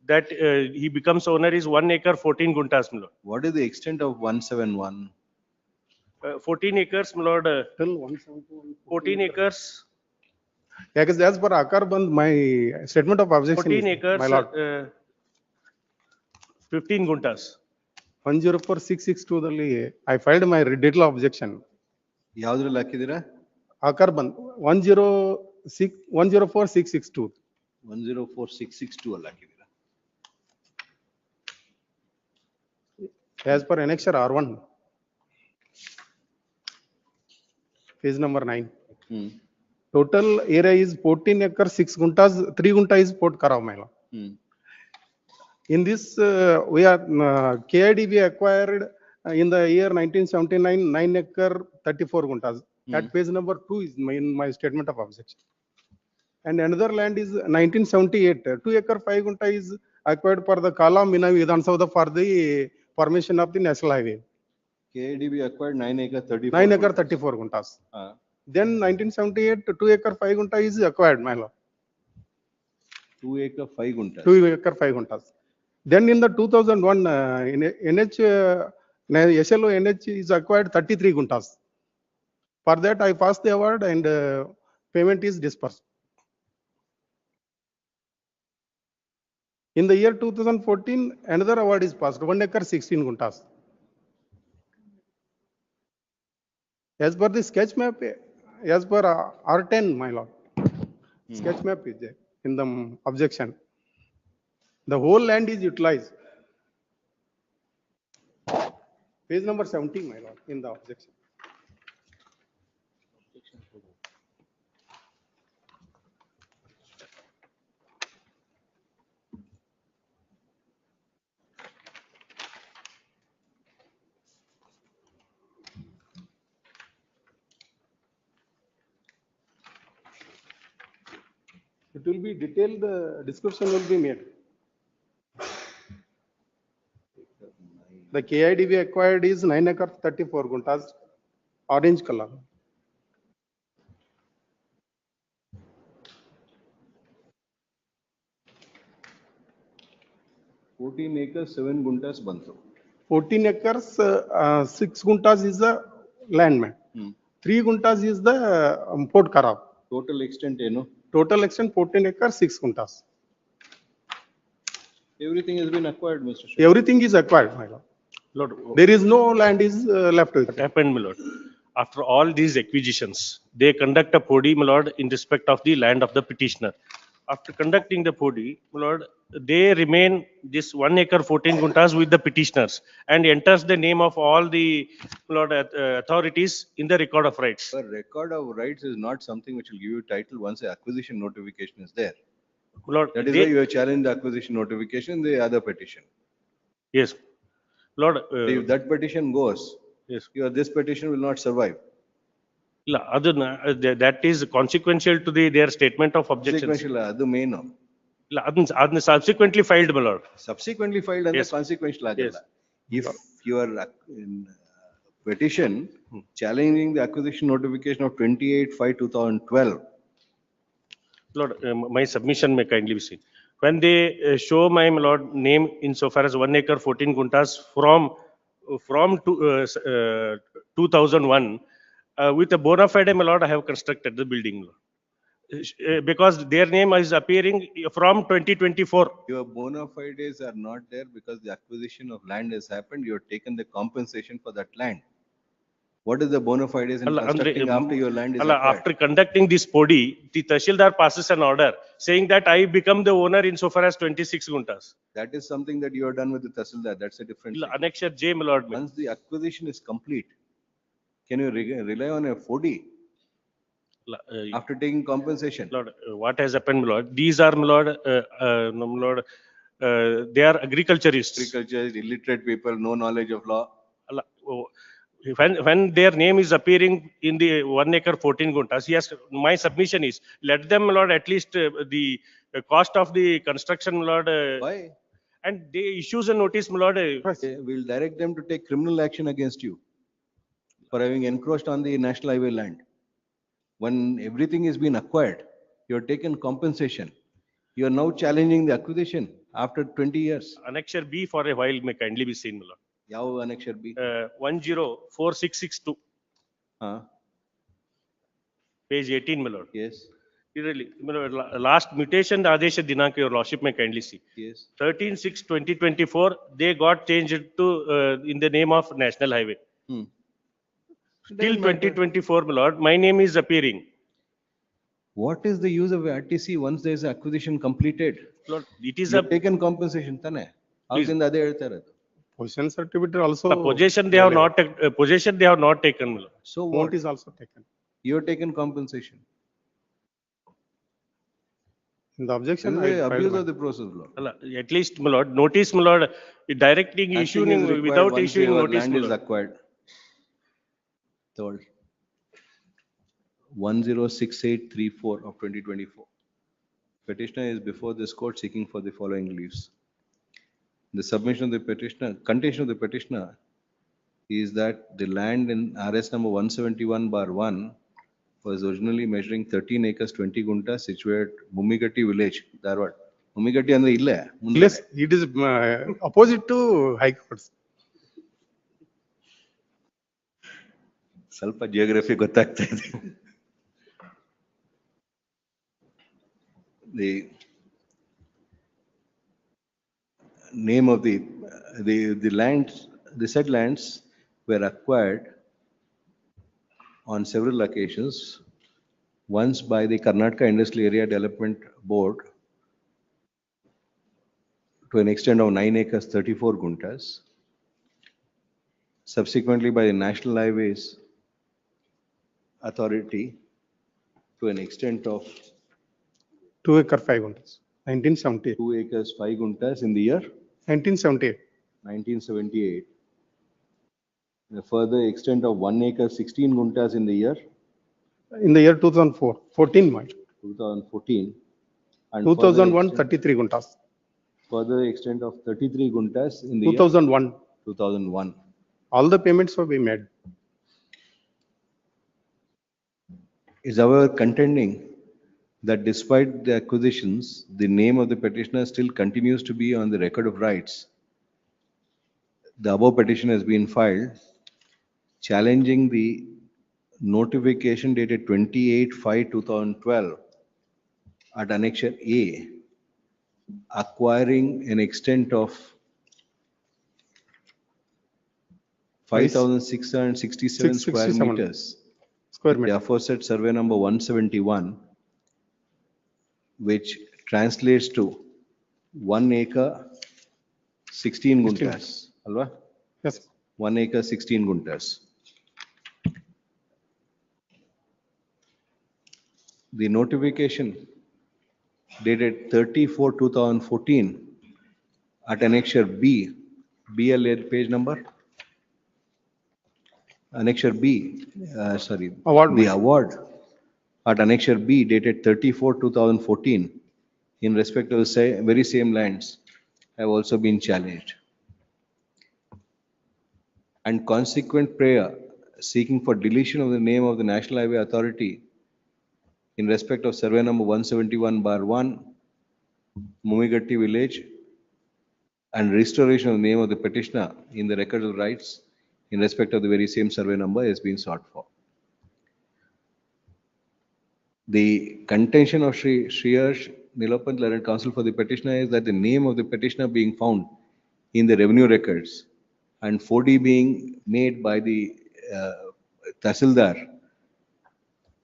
[SPEAKER 20] that he becomes owner is 1 acre 14 guntas, my lord.
[SPEAKER 1] What is the extent of 171?
[SPEAKER 20] 14 acres, my lord.
[SPEAKER 8] Till 171.
[SPEAKER 20] 14 acres.
[SPEAKER 8] Yeah, because as per Akar Band, my statement of objection
[SPEAKER 20] 14
[SPEAKER 8] is,
[SPEAKER 20] acres,
[SPEAKER 8] my lord.
[SPEAKER 20] 15 guntas.
[SPEAKER 8] 104662 ದಲ್ಲಿ I filed my rebuttal objection.
[SPEAKER 1] ಯಾವ್ದ್ರಲ್ಲಿ ಹಾಕಿದ್ದೀರಾ?
[SPEAKER 8] Akar Band 104662.
[SPEAKER 1] 104662 ಅಲ್ಲಿ ಹಾಕಿದ್ದೀರಾ?
[SPEAKER 8] As per annexure R1. Page number 9. Total area is 14 acres, 6 guntas, 3 gunta is Port Karav, my lord. In this, we are KIDB acquired in the year 1979 9 acre 34 guntas. At page number 2 is in my statement of objection. And another land is 1978 2 acre 5 gunta is acquired for the Kala Mina Vidhan Sabha for the permission of the national highway.
[SPEAKER 1] KIDB acquired 9 acre 34.
[SPEAKER 8] 9 acre 34 guntas. Then 1978 2 acre 5 gunta is acquired, my lord.
[SPEAKER 1] 2 acre 5 guntas.
[SPEAKER 8] 2 acre 5 guntas. Then in the 2001 NH SLO NH is acquired 33 guntas. For that I passed the award and payment is dispersed. In the year 2014 another award is passed 1 acre 16 guntas. As per the sketch map, as per R10, my lord, sketch map is there in the objection. The whole land is utilized. Page number 17, my lord, in the objection. It will be detailed, description will be made. The KIDB acquired is 9 acre 34 guntas, orange color.
[SPEAKER 1] Fourteen acres 7 guntas bantu.
[SPEAKER 8] 14 acres 6 guntas is the land, man. 3 guntas is the Port Karav.
[SPEAKER 1] Total extent,
[SPEAKER 8] Total extent 14 acres 6 guntas.
[SPEAKER 1] Everything has been acquired, Mr. Shah.
[SPEAKER 8] Everything is acquired, my lord.
[SPEAKER 20] Lord,
[SPEAKER 8] there is no land is left with.
[SPEAKER 20] What happened, my lord? After all these acquisitions, they conduct a POD, my lord, in respect of the land of the petitioner. After conducting the POD, my lord, they remain this 1 acre 14 guntas with the petitioners and enters the name of all the, my lord, authorities in the record of rights.
[SPEAKER 1] But record of rights is not something which will give you title once the acquisition notification is there.
[SPEAKER 20] Lord,
[SPEAKER 1] that is why you have challenged the acquisition notification, the other petition.
[SPEAKER 20] Yes. Lord,
[SPEAKER 1] if that petition goes,
[SPEAKER 20] yes,
[SPEAKER 1] this petition will not survive.
[SPEAKER 20] ಇಲ್ಲ ಅದನ್ನ that is consequential to their statement of objections.
[SPEAKER 1] Consequential, ಅದು main.
[SPEAKER 20] ಇಲ್ಲ ಅದನ್ನ subsequently filed, my lord.
[SPEAKER 1] Subsequently filed ಅಂದ್ರೆ
[SPEAKER 20] Yes.
[SPEAKER 1] consequential ಆಗಲ್ಲ. If your petition challenging the acquisition notification of 28/5/2012.
[SPEAKER 20] Lord, my submission may kindly be seen. When they show my lord name insofar as 1 acre 14 guntas from 2001, with a bona fide, my lord, I have constructed the building, Lord. Because their name is appearing from 2024.
[SPEAKER 1] Your bona fides are not there because the acquisition of land has happened. You have taken the compensation for that land. What is the bona fides in constructing after your land is acquired?
[SPEAKER 20] After conducting this body, the Tahsildar passes an order saying that I become the owner insofar as 26 guntas.
[SPEAKER 1] That is something that you have done with the Tahsildar. That's a different thing.
[SPEAKER 20] Annexure J, my lord.
[SPEAKER 1] Once the acquisition is complete, can you rely on a 4D after taking compensation?
[SPEAKER 20] Lord, what has happened, my lord? These are, my lord, no, my lord, they are agriculturists.
[SPEAKER 1] Agriculture, illiterate people, no knowledge of law.
[SPEAKER 20] When their name is appearing in the 1 acre 14 guntas, yes, my submission is let them, my lord, at least the cost of the construction, my lord.
[SPEAKER 1] Why?
[SPEAKER 20] And they issues a notice, my lord.
[SPEAKER 1] We'll direct them to take criminal action against you for having encroached on the national highway land. When everything has been acquired, you have taken compensation. You are now challenging the acquisition after 20 years.
[SPEAKER 20] Annexure B for a while may kindly be seen, my lord.
[SPEAKER 1] ಯಾವ annexure B?
[SPEAKER 20] 104662. Page 18, my lord.
[SPEAKER 1] Yes.
[SPEAKER 20] Really, my lord, last mutation Adesha Dinanka, your lordship may kindly see.
[SPEAKER 1] Yes.
[SPEAKER 20] 13/6/2024, they got changed to in the name of National Highway. Till 2024, my lord, my name is appearing.
[SPEAKER 1] What is the use of RTC once there is acquisition completed?
[SPEAKER 20] Lord, it is
[SPEAKER 1] You
[SPEAKER 20] a
[SPEAKER 1] have taken compensation, ತಾನೆ? ಆಗಿಂದ ಅದೇ ಹೇಳ್ತಾ ಇರೋದು.
[SPEAKER 8] Possession certificate also.
[SPEAKER 20] Possession they have not taken, my lord.
[SPEAKER 1] So
[SPEAKER 8] Note
[SPEAKER 1] what?
[SPEAKER 8] is also taken.
[SPEAKER 1] You have taken compensation.
[SPEAKER 8] In the objection,
[SPEAKER 1] This is
[SPEAKER 8] I
[SPEAKER 1] the
[SPEAKER 8] filed
[SPEAKER 1] abuse
[SPEAKER 8] my-
[SPEAKER 1] of the process, Lord.
[SPEAKER 20] At least, my lord, notice, my lord, directing
[SPEAKER 1] Acting
[SPEAKER 20] issuing
[SPEAKER 1] is required
[SPEAKER 20] without
[SPEAKER 1] once
[SPEAKER 20] issuing
[SPEAKER 1] your
[SPEAKER 20] notice,
[SPEAKER 1] land
[SPEAKER 20] my
[SPEAKER 1] is
[SPEAKER 20] lord.
[SPEAKER 1] acquired. Third. 106834 of 2024. Petitioner is before this court seeking for the following reliefs. The submission of the petitioner, contention of the petitioner is that the land in RS number 171/1 was originally measuring 13 acres 20 guntas situated Mumigatti village, Dharwad. Mumigatti ಅಂದ್ರೆ ಇಲ್ಲೇ ಮುಂದೆ.
[SPEAKER 8] Yes, it is opposite to High Courts.
[SPEAKER 1] ಸ್ವಲ್ಪ geography ಗೊತ್ತಾಗ್ತಾ ಇದೆ. The name of the lands, the said lands were acquired on several occasions, once by the Karnataka Industrial Area Development Board to an extent of 9 acres 34 guntas, subsequently by the National Highways Authority to an extent of
[SPEAKER 8] 2 acre 5 guntas, 1978.
[SPEAKER 1] 2 acres 5 guntas in the year
[SPEAKER 8] 1978.
[SPEAKER 1] 1978. A further extent of 1 acre 16 guntas in the year
[SPEAKER 8] In the year 2004, 14 months.
[SPEAKER 1] 2014. And
[SPEAKER 8] 2001, 33 guntas.
[SPEAKER 1] Further extent of 33 guntas in the
[SPEAKER 8] 2001.
[SPEAKER 1] year 2001.
[SPEAKER 8] All the payments will be made.
[SPEAKER 1] Is our contending that despite the acquisitions, the name of the petitioner still continues to be on the record of rights. The above petition has been filed challenging the notification dated 28/5/2012 at Annexure A, acquiring an extent of 5,667 square
[SPEAKER 8] 667
[SPEAKER 1] meters.
[SPEAKER 8] Square
[SPEAKER 1] The
[SPEAKER 8] meter.
[SPEAKER 1] aforesaid survey number 171, which translates to 1 acre 16 guntas. Alva?
[SPEAKER 8] Yes.
[SPEAKER 1] 1 acre 16 guntas. The notification dated 30/4/2014 at Annexure B, BLA page number Annexure B, sorry,
[SPEAKER 8] Award,
[SPEAKER 1] the
[SPEAKER 8] ma'am.
[SPEAKER 1] award at Annexure B dated 34/2014 in respect of the very same lands have also been challenged. And consequent prayer seeking for deletion of the name of the National Highway Authority in respect of survey number 171/1, Mumigatti village, and restoration of the name of the petitioner in the records of rights in respect of the very same survey number has been sought for. The contention of Shriyarsh Nilopant, learned counsel for the petitioner, is that the name of the petitioner being found in the revenue records and 4D being made by the Tahsildar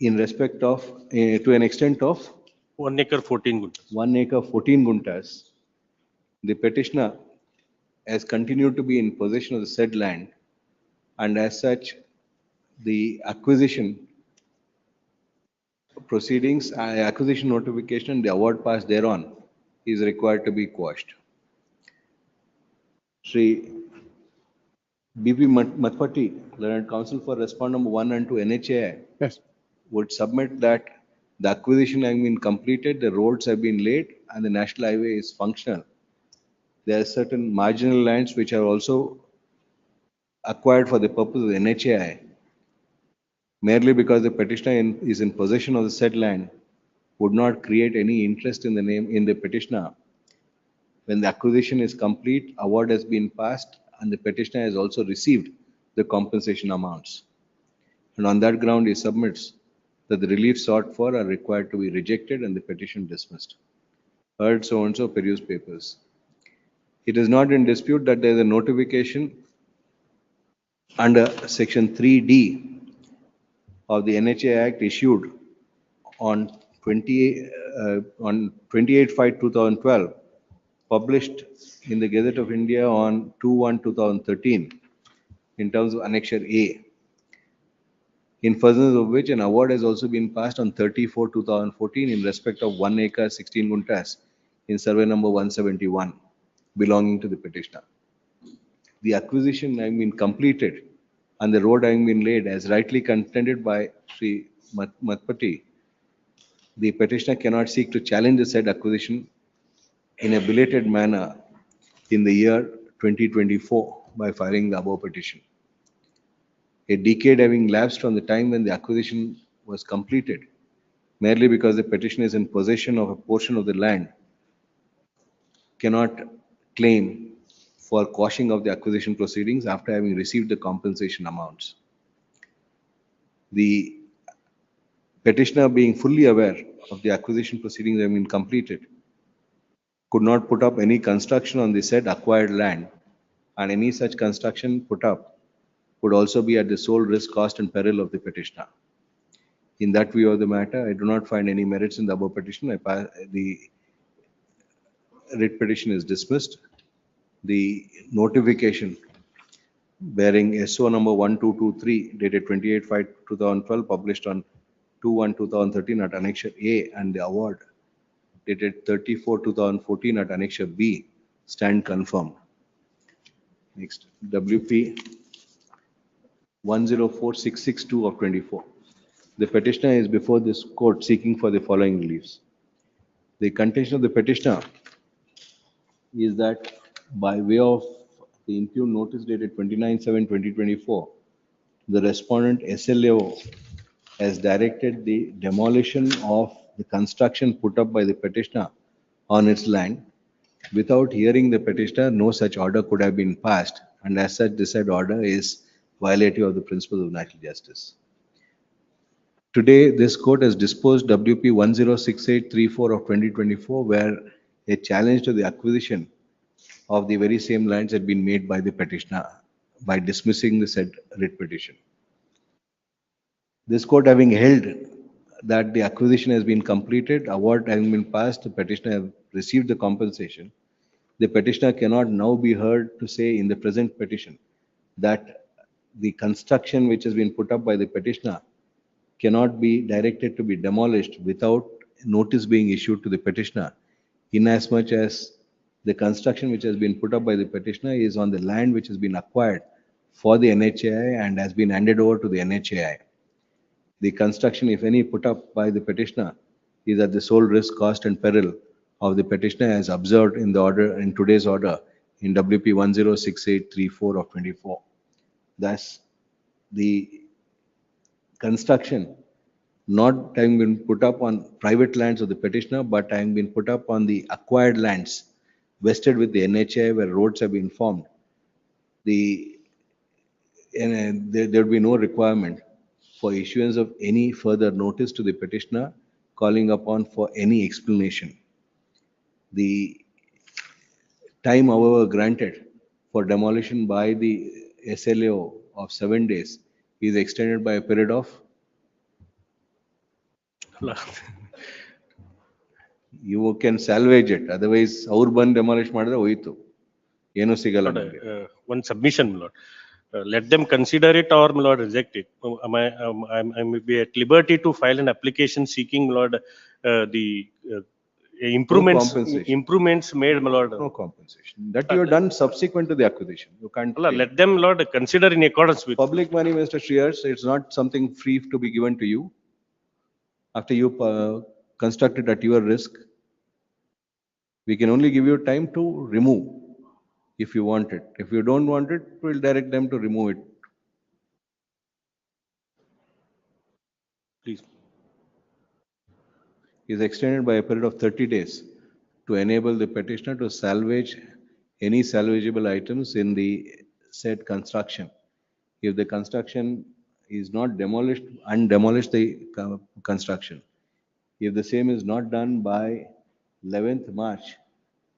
[SPEAKER 1] in respect of, to an extent of
[SPEAKER 20] 1 acre 14 guntas.
[SPEAKER 1] 1 acre 14 guntas, the petitioner has continued to be in possession of the said land, and as such, the acquisition proceedings, acquisition notification, the award passed thereon is required to be quashed. Shri B.P. Matpati, learned counsel for respond number 1 and 2 NHAI,
[SPEAKER 8] Yes.
[SPEAKER 1] would submit that the acquisition has been completed, the roads have been laid, and the national highway is functional. There are certain marginal lands which are also acquired for the purpose of the NHAI. Merely because the petitioner is in possession of the said land would not create any interest in the name in the petitioner. When the acquisition is complete, award has been passed, and the petitioner has also received the compensation amounts. And on that ground, he submits that the relief sought for are required to be rejected and the petition dismissed. Heard so and so, peruse papers. It is not in dispute that there is a notification under section 3D of the NHA Act issued on 28/5/2012, published in the Gazette of India on 2/1/2013 in terms of Annexure A, in furtherance of which an award has also been passed on 30/4/2014 in respect of 1 acre 16 guntas in survey number 171 belonging to the petitioner. The acquisition having been completed and the road having been laid as rightly contended by Sri Matpati, the petitioner cannot seek to challenge the said acquisition in a belated manner in the year 2024 by filing the above petition. A decade having lapsed from the time when the acquisition was completed, merely because the petitioner is in possession of a portion of the land, cannot claim for quashing of the acquisition proceedings after having received the compensation amounts. The petitioner, being fully aware of the acquisition proceedings having been completed, could not put up any construction on the said acquired land, and any such construction put up would also be at the sole risk, cost, and peril of the petitioner. In that view of the matter, I do not find any merits in the above petition. The writ petition is dismissed. The notification bearing SO number 1223 dated 28/5/2012, published on 2/1/2013 at Annexure A, and the award dated 34/2014 at Annexure B stand confirmed. Next, WP 104662 of 24. The petitioner is before this court seeking for the following reliefs. The contention of the petitioner is that by way of the impugned notice dated 29/7/2024, the respondent SLAO has directed the demolition of the construction put up by the petitioner on its land. Without hearing the petitioner, no such order could have been passed, and as such, the said order is violative of the principles of natural justice. Today, this court has disposed WP 106834 of 2024, where a challenge to the acquisition of the very same lands had been made by the petitioner by dismissing the said writ petition. This court having held that the acquisition has been completed, award having been passed, the petitioner have received the compensation, the petitioner cannot now be heard to say in the present petition that the construction which has been put up by the petitioner cannot be directed to be demolished without notice being issued to the petitioner, inasmuch as the construction which has been put up by the petitioner is on the land which has been acquired for the NHAI and has been handed over to the NHAI. The construction, if any, put up by the petitioner is at the sole risk, cost and peril of the petitioner as observed in the order, in today's order in WP 106834 of 24. Thus, the construction not having been put up on private lands of the petitioner, but having been put up on the acquired lands vested with the NHAI where roads have been formed, there will be no requirement for issuance of any further notice to the petitioner calling upon for any explanation. The time, however, granted for demolition by the SLAO of 7 days is extended by a period of you can salvage it, otherwise ಅವ್ರು ಬಂದು demolish ಮಾಡಿದ್ರೆ ಹೋಯ್ತು, ಏನು ಸಿಗಲ್ಲ ನಮಗೆ.
[SPEAKER 20] One submission, my lord. Let them consider it or, my lord, reject it. I may be at liberty to file an application seeking, my lord, the improvements made, my lord.
[SPEAKER 1] No compensation. That you have done subsequent to the acquisition. You can't.
[SPEAKER 20] Let them, lord, consider in accordance with.
[SPEAKER 1] Public money, Mr. Shears, it's not something free to be given to you after you construct it at your risk. We can only give you time to remove if you want it. If you don't want it, we'll direct them to remove it.
[SPEAKER 20] Please.
[SPEAKER 1] Is extended by a period of 30 days to enable the petitioner to salvage any salvageable items in the said construction. If the construction is not demolished, undemolish the construction. If the same is not done by 11th March,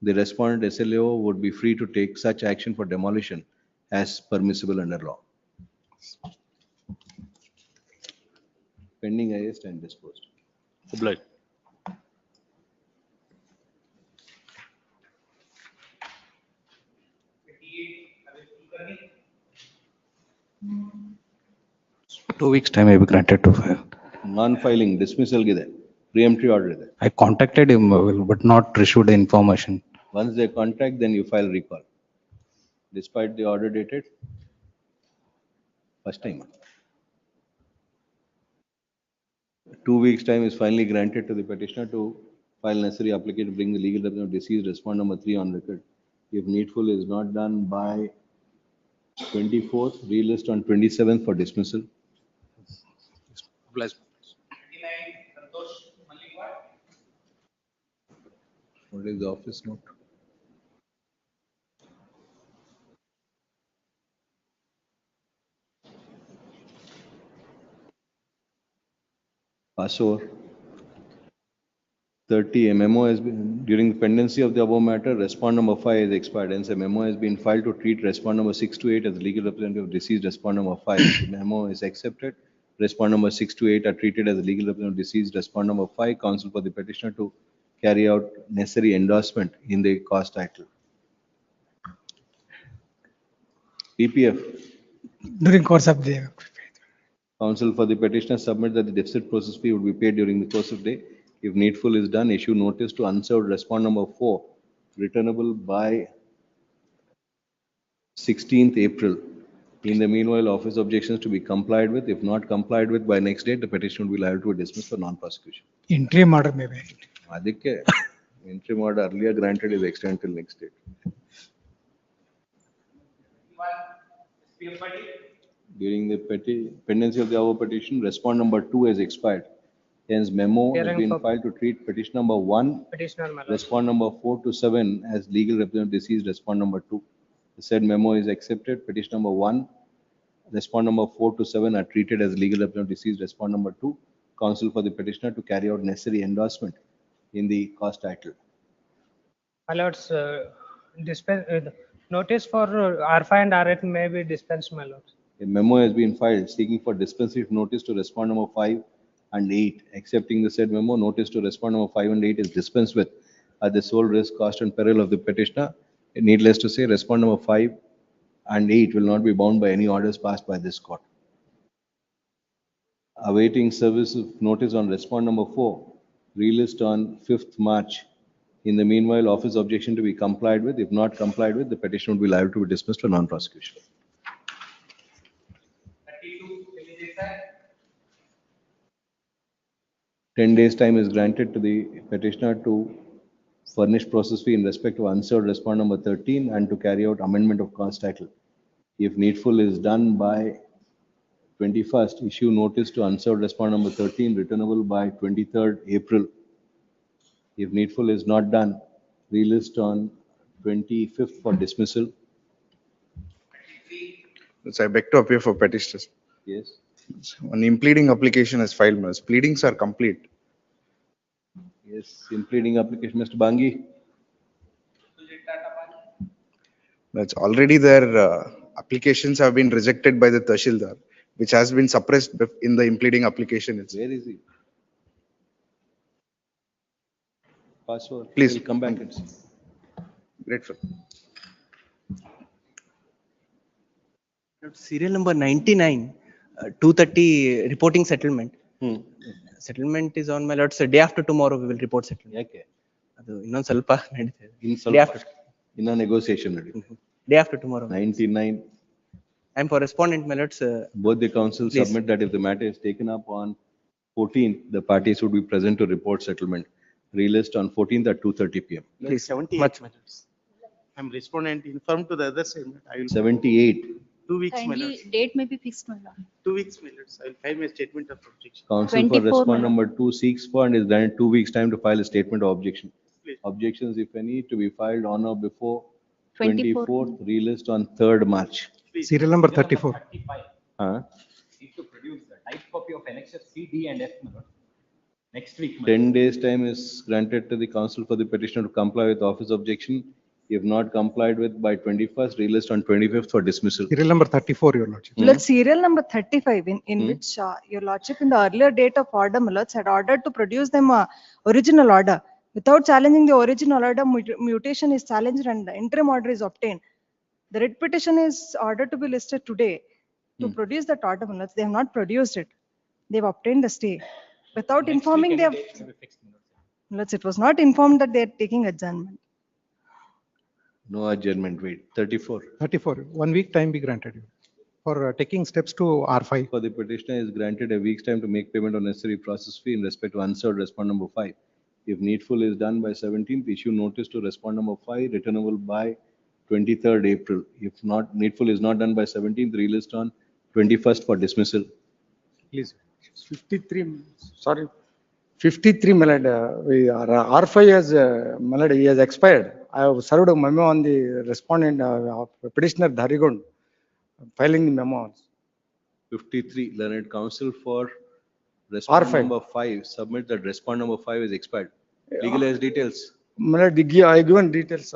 [SPEAKER 1] the respondent SLAO would be free to take such action for demolition as permissible under law. Pending arrest and disposed.
[SPEAKER 20] Obliged.
[SPEAKER 15] Two weeks time may be granted to file.
[SPEAKER 1] Non-filing, dismissal ಗಿದೆ, preemptory order ಇದೆ.
[SPEAKER 15] I contacted him, but not issued the information.
[SPEAKER 1] Once they contact, then you file recall. Despite the order dated, first time. 2 weeks time is finally granted to the petitioner to file necessary application to bring the legal representative of deceased respond number 3 on record. If needful is not done by 24th, relist on 27th for dismissal. What is the office note? Passover. 30, a memo has been, during the pendency of the above matter, respond number 5 is expired. Hence, a memo has been filed to treat respond number 6 to 8 as legal representative of deceased respond number 5. The memo is accepted. Respond number 6 to 8 are treated as legal representative of deceased respond number 5. Counsel for the petitioner to carry out necessary endorsement in the cause title. PPF.
[SPEAKER 13] During course of the
[SPEAKER 1] Counsel for the petitioner submit that the deficit process fee would be paid during the course of the day. If needful is done, issue notice to unserved respond number 4, returnable by 16th April. In the meanwhile, office objections to be complied with. If not complied with by next date, the petition will be liable to be dismissed for non-prosecution.
[SPEAKER 13] interim order maybe.
[SPEAKER 1] ಅದಕ್ಕೆ interim order earlier granted is extended till next date. During the pendency of the above petition, respond number 2 has expired. Hence, memo has been filed to treat petition number 1, respond number 4 to 7 as legal representative deceased respond number 2. The said memo is accepted. Petition number 1, respond number 4 to 7 are treated as legal representative deceased respond number 2. Counsel for the petitioner to carry out necessary endorsement in the cause title.
[SPEAKER 16] My lords, notice for R5 and R8 may be dispensed, my lords.
[SPEAKER 1] A memo has been filed seeking for dispensatory notice to respond number 5 and 8. Accepting the said memo, notice to respond number 5 and 8 is dispensed with at the sole risk, cost and peril of the petitioner. Needless to say, respond number 5 and 8 will not be bound by any orders passed by this court. Awaiting service of notice on respond number 4, relist on 5th March. In the meanwhile, office objection to be complied with. If not complied with, the petition will be liable to be dismissed for non-prosecution. 10 days time is granted to the petitioner to furnish process fee in respect to unserved respondent number 13 and to carry out amendment of cause title. If needful is done by 21st, issue notice to unserved respondent number 13 returnable by 23rd April. If needful is not done, relist on 25th for dismissal.
[SPEAKER 6] So I beg to appear for petitioners.
[SPEAKER 1] Yes.
[SPEAKER 6] An impleading application is filed, Mr. Pleadings are complete.
[SPEAKER 1] Yes, impleading application, Mr. Bangi.
[SPEAKER 6] That's already their applications have been rejected by the Tahsildar, which has been suppressed in the impleading application itself.
[SPEAKER 1] Where is he? Password.
[SPEAKER 6] Please.
[SPEAKER 1] We'll come back and see.
[SPEAKER 6] Grateful.
[SPEAKER 17] Serial number 99, 230 reporting settlement. Settlement is on my lord. So day after tomorrow we will report settlement.
[SPEAKER 1] Okay.
[SPEAKER 17] ಅದು ಇನ್ನೊಂದು ಸ್ವಲ್ಪ ನಡೀತದೆ.
[SPEAKER 1] Day after. In a negotiation.
[SPEAKER 17] Day after tomorrow.
[SPEAKER 1] 99.
[SPEAKER 17] I'm for respondent, my lords.
[SPEAKER 1] Both the council
[SPEAKER 17] Please.
[SPEAKER 1] submit that if the matter is taken up on 14th, the parties would be present to report settlement. Relist on 14th at 2:30 p.m.
[SPEAKER 17] Please.
[SPEAKER 18] 78
[SPEAKER 17] Much.
[SPEAKER 18] matters. I'm respondent informed to the other side. I will
[SPEAKER 1] 78.
[SPEAKER 18] 2 weeks, my
[SPEAKER 12] Kindly,
[SPEAKER 18] lord.
[SPEAKER 12] date may be fixed, my lord.
[SPEAKER 18] 2 weeks, my lords. I will file my statement of objection.
[SPEAKER 1] Council for
[SPEAKER 12] 24,
[SPEAKER 1] respondent
[SPEAKER 12] madam.
[SPEAKER 1] number 2 seeks for and is granted 2 weeks time to file a statement of objection.
[SPEAKER 18] Please.
[SPEAKER 1] Objections, if any, to be filed on or before
[SPEAKER 12] 24.
[SPEAKER 1] 24th, relist on 3rd March.
[SPEAKER 18] Serial number 34.
[SPEAKER 1] Huh?
[SPEAKER 19] Need to produce the type copy of annexure C, D and F, my lord. Next week, my
[SPEAKER 1] 10 days time is granted to the council for the petitioner to comply with office objection. If not complied with by 21st, relist on 25th for dismissal.
[SPEAKER 18] Serial number 34, your lordship.
[SPEAKER 23] Milord, serial number 35, in which your lordship in the earlier date of order, Milords had ordered to produce them original order. Without challenging the original order, mutation is challenged and the interim order is obtained. The writ petition is ordered to be listed today to produce that order, Milords. They have not produced it. They've obtained the stay. Without informing them, Milords, it was not informed that they are taking adjournment.
[SPEAKER 1] No adjournment, wait. 34.
[SPEAKER 18] 34, 1 week time be granted you for taking steps to R5.
[SPEAKER 1] For the petitioner is granted a week's time to make payment of necessary process fee in respect to unserved respondent number 5. If needful is done by 17th, issue notice to respondent number 5, returnable by 23rd April. If not, needful is not done by 17th, relist on 21st for dismissal.
[SPEAKER 18] Please.
[SPEAKER 10] 53, sorry, 53, my lord, R5 has, my lord, he has expired. I have served a memo on the respondent, petitioner Dharwad, filing the memo.
[SPEAKER 1] 53, learned counsel for respondent
[SPEAKER 10] R5.
[SPEAKER 1] number 5, submit that respondent number 5 is expired. Legal as details.
[SPEAKER 10] My lord, I given details,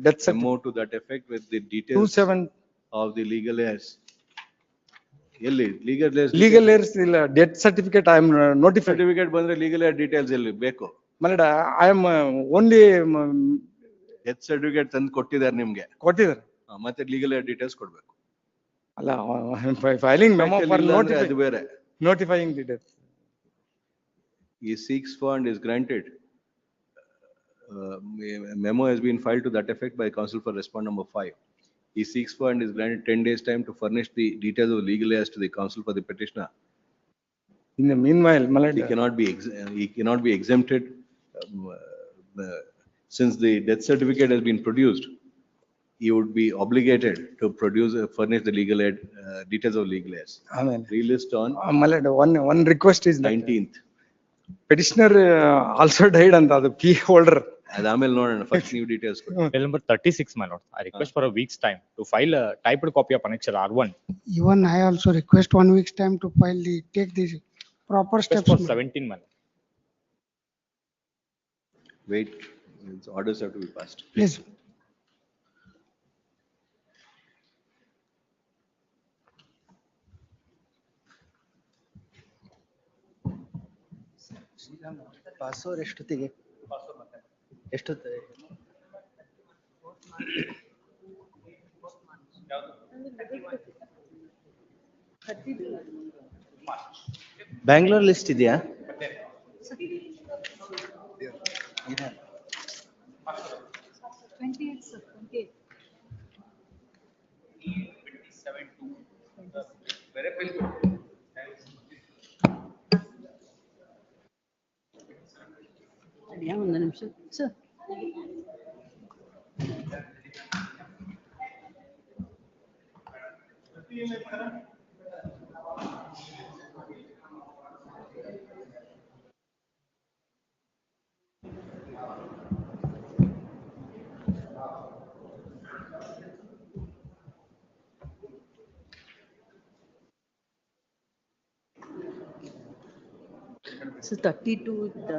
[SPEAKER 10] death certificate.
[SPEAKER 1] Memo to that effect with the details
[SPEAKER 10] 27.
[SPEAKER 1] of the legal heirs. Legal heirs.
[SPEAKER 10] Legal heirs, death certificate, I am notified.
[SPEAKER 1] Certificate ಬಂದ್ರೆ legal heir details ಎಲ್ಲಿ ಬೇಕು?
[SPEAKER 10] My lord, I am only
[SPEAKER 1] death certificate ತಂದು ಕೊಟ್ಟಿದ್ದಾರೆ ನಿಮ್ಗೆ.
[SPEAKER 10] ಕೊಟ್ಟಿದ್ದಾರೆ.
[SPEAKER 1] ಮತ್ತೆ legal heir details ಕೊಡ್ಬೇಕು.
[SPEAKER 10] ಅಲ್ಲ, filing memo for
[SPEAKER 1] ಅದು ಬೇರೆ.
[SPEAKER 10] notifying the death.
[SPEAKER 1] He seeks for and is granted. Memo has been filed to that effect by counsel for respondent number 5. He seeks for and is granted 10 days time to furnish the details of legal heirs to the counsel for the petitioner.
[SPEAKER 10] In the meanwhile, my lord,
[SPEAKER 1] He cannot be exempted since the death certificate has been produced. He would be obligated to furnish the legal aid, details of legal heirs.
[SPEAKER 10] Amen.
[SPEAKER 1] Relist on
[SPEAKER 10] my lord, one request is that
[SPEAKER 1] 19th.
[SPEAKER 10] petitioner also died and the P holder.
[SPEAKER 1] ಅದಾಮೇಲೆ ನೋಡೋಣ, first ನೀವು details ಕೊಡಿ.
[SPEAKER 19] Bill number 36, my lord. I request for a week's time to file a typed copy of annexure R1.
[SPEAKER 21] Even I also request 1 week's time to take the proper
[SPEAKER 19] Request
[SPEAKER 21] steps.
[SPEAKER 19] for 17, my lord.
[SPEAKER 1] Wait, orders have to be passed.
[SPEAKER 21] Please.
[SPEAKER 17] Password ಎಷ್ಟೊತ್ತಿಗೆ Bangalore list ಇದೆಯಾ?
[SPEAKER 5] Sir. So 32 ಇತ್ತ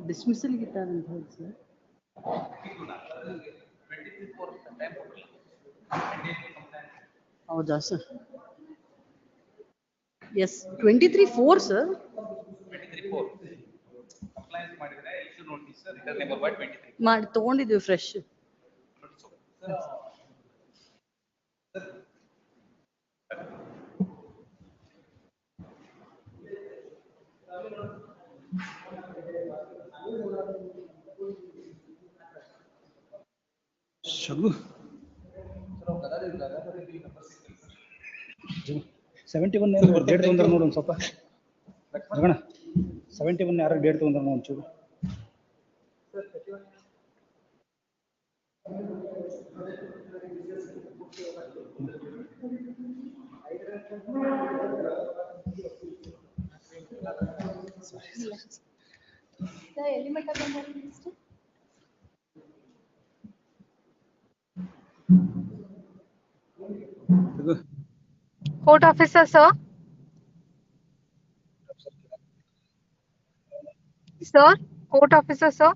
[SPEAKER 5] dismissal ಇದ್ದಾರೆ ಅಂತ ಹೇಳಿ sir. ಹೌದಾ sir? S 23/4 sir. ಮಾಡಿ ತಗೊಂಡಿದ್ವಿ fresh.
[SPEAKER 7] ಶಗು 71 date ತೊಂದ್ರೆ ನೋಡು ಒಂದು ಸ್ವಲ್ಪ ಜಗಣ 71 ಯಾರು ಡೇಟ್ ತೊಂದ್ರೆ ನೋಡು ಒಂಚೂರು.
[SPEAKER 5] ಎಲ್ಲಿ ಮಟ್ಟ ಬಂದಾರೆ?
[SPEAKER 11] Court officer, sir. Sir, court officer, sir.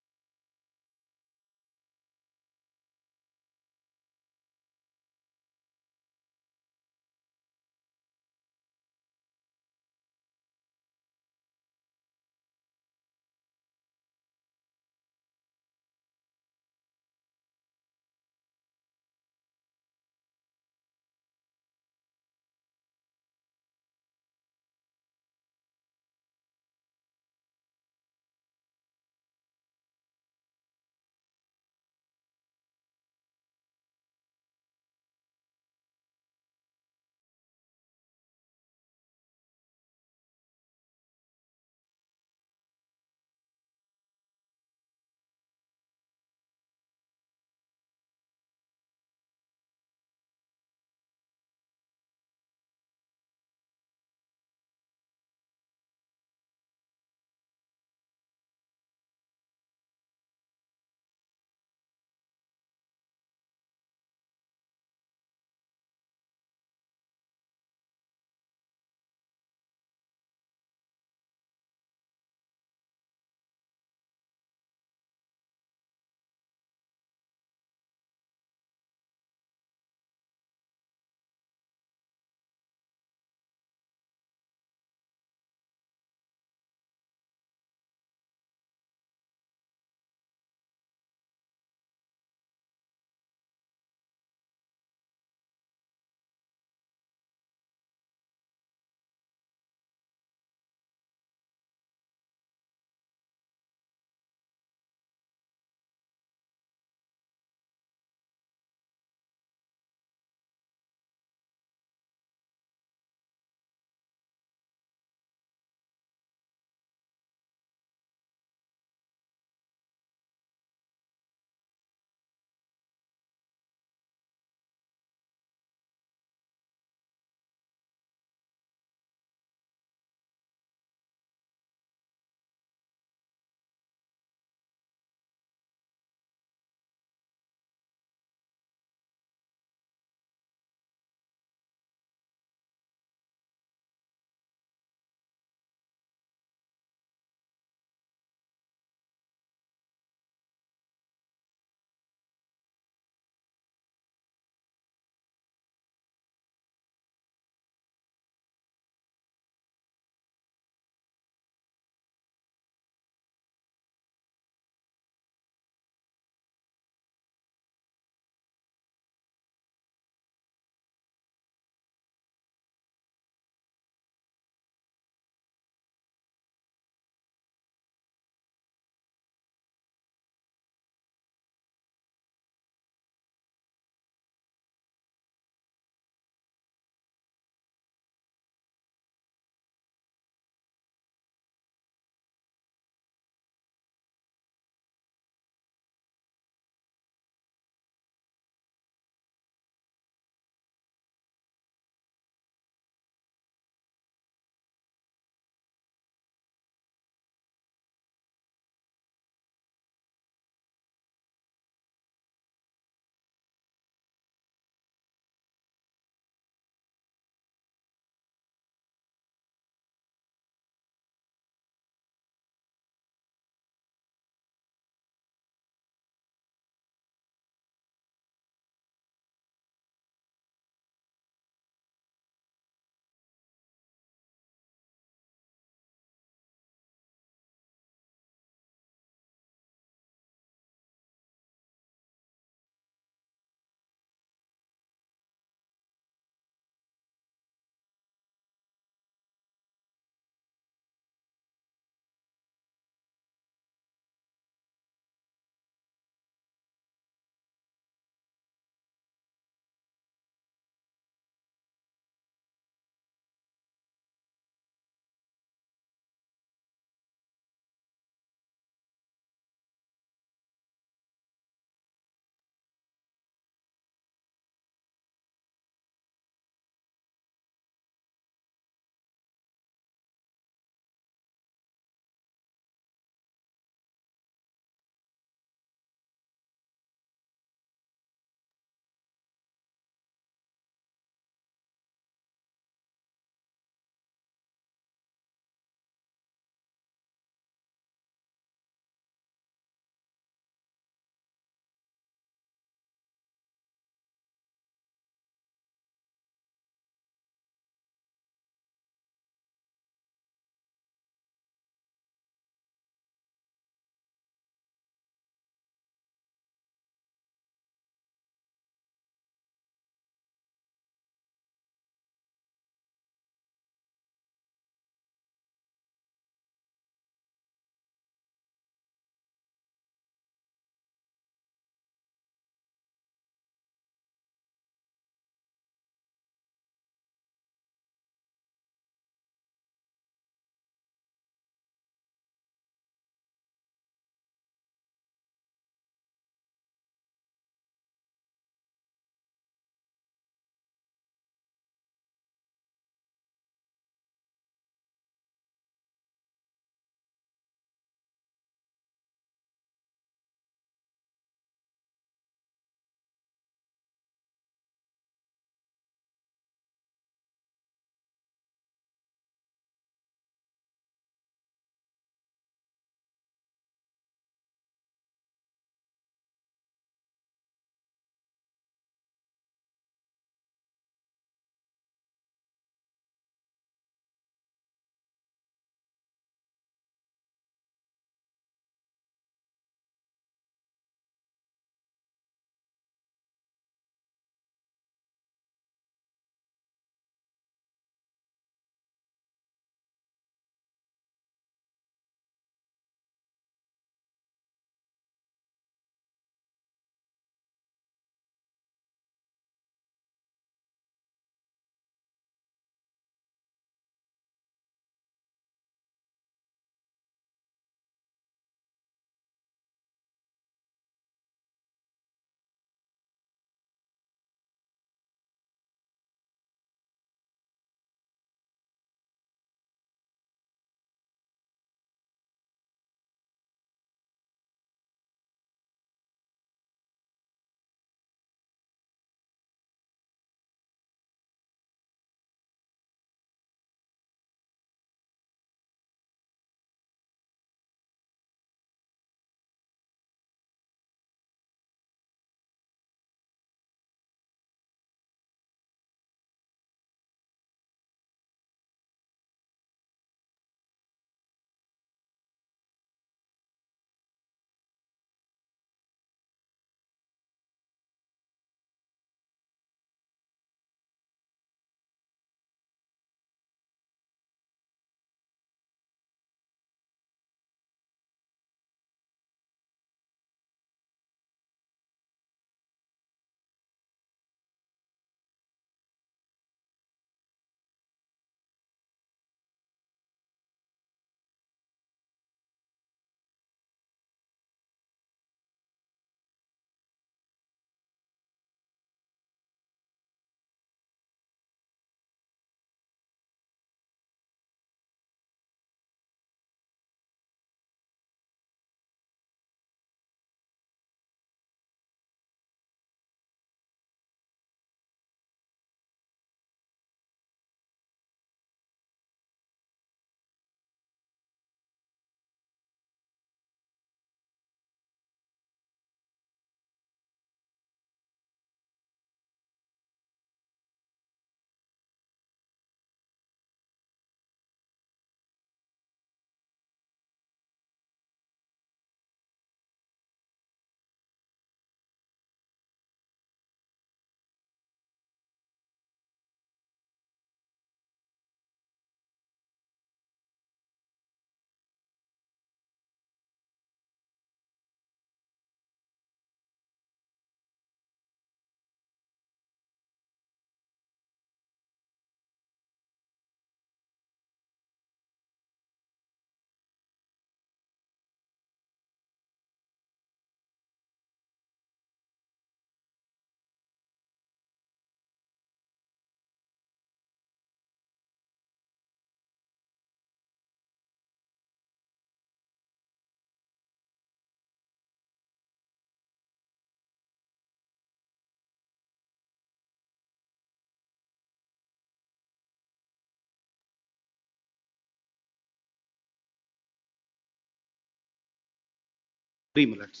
[SPEAKER 2] 3, my lords.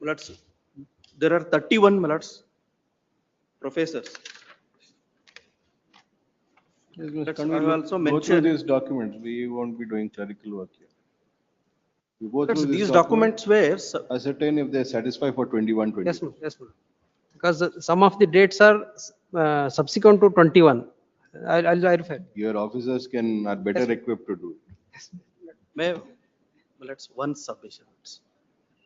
[SPEAKER 2] My lords, there are 31, my lords, professors.
[SPEAKER 1] Yes, Mr.
[SPEAKER 2] That's-
[SPEAKER 1] Can
[SPEAKER 2] I
[SPEAKER 1] we
[SPEAKER 2] have
[SPEAKER 1] look-
[SPEAKER 2] also
[SPEAKER 1] go through
[SPEAKER 2] mentioned-
[SPEAKER 1] these documents? We won't be doing clerical work here. We go
[SPEAKER 2] That's-
[SPEAKER 1] through
[SPEAKER 2] these documents were,
[SPEAKER 1] ascertain if they satisfy for 21, 22.
[SPEAKER 3] Yes, ma'am. Yes, ma'am. Because some of the dates are subsequent to 21. I'll verify.
[SPEAKER 1] Your officers are better equipped to do it.
[SPEAKER 2] may, let's one submission.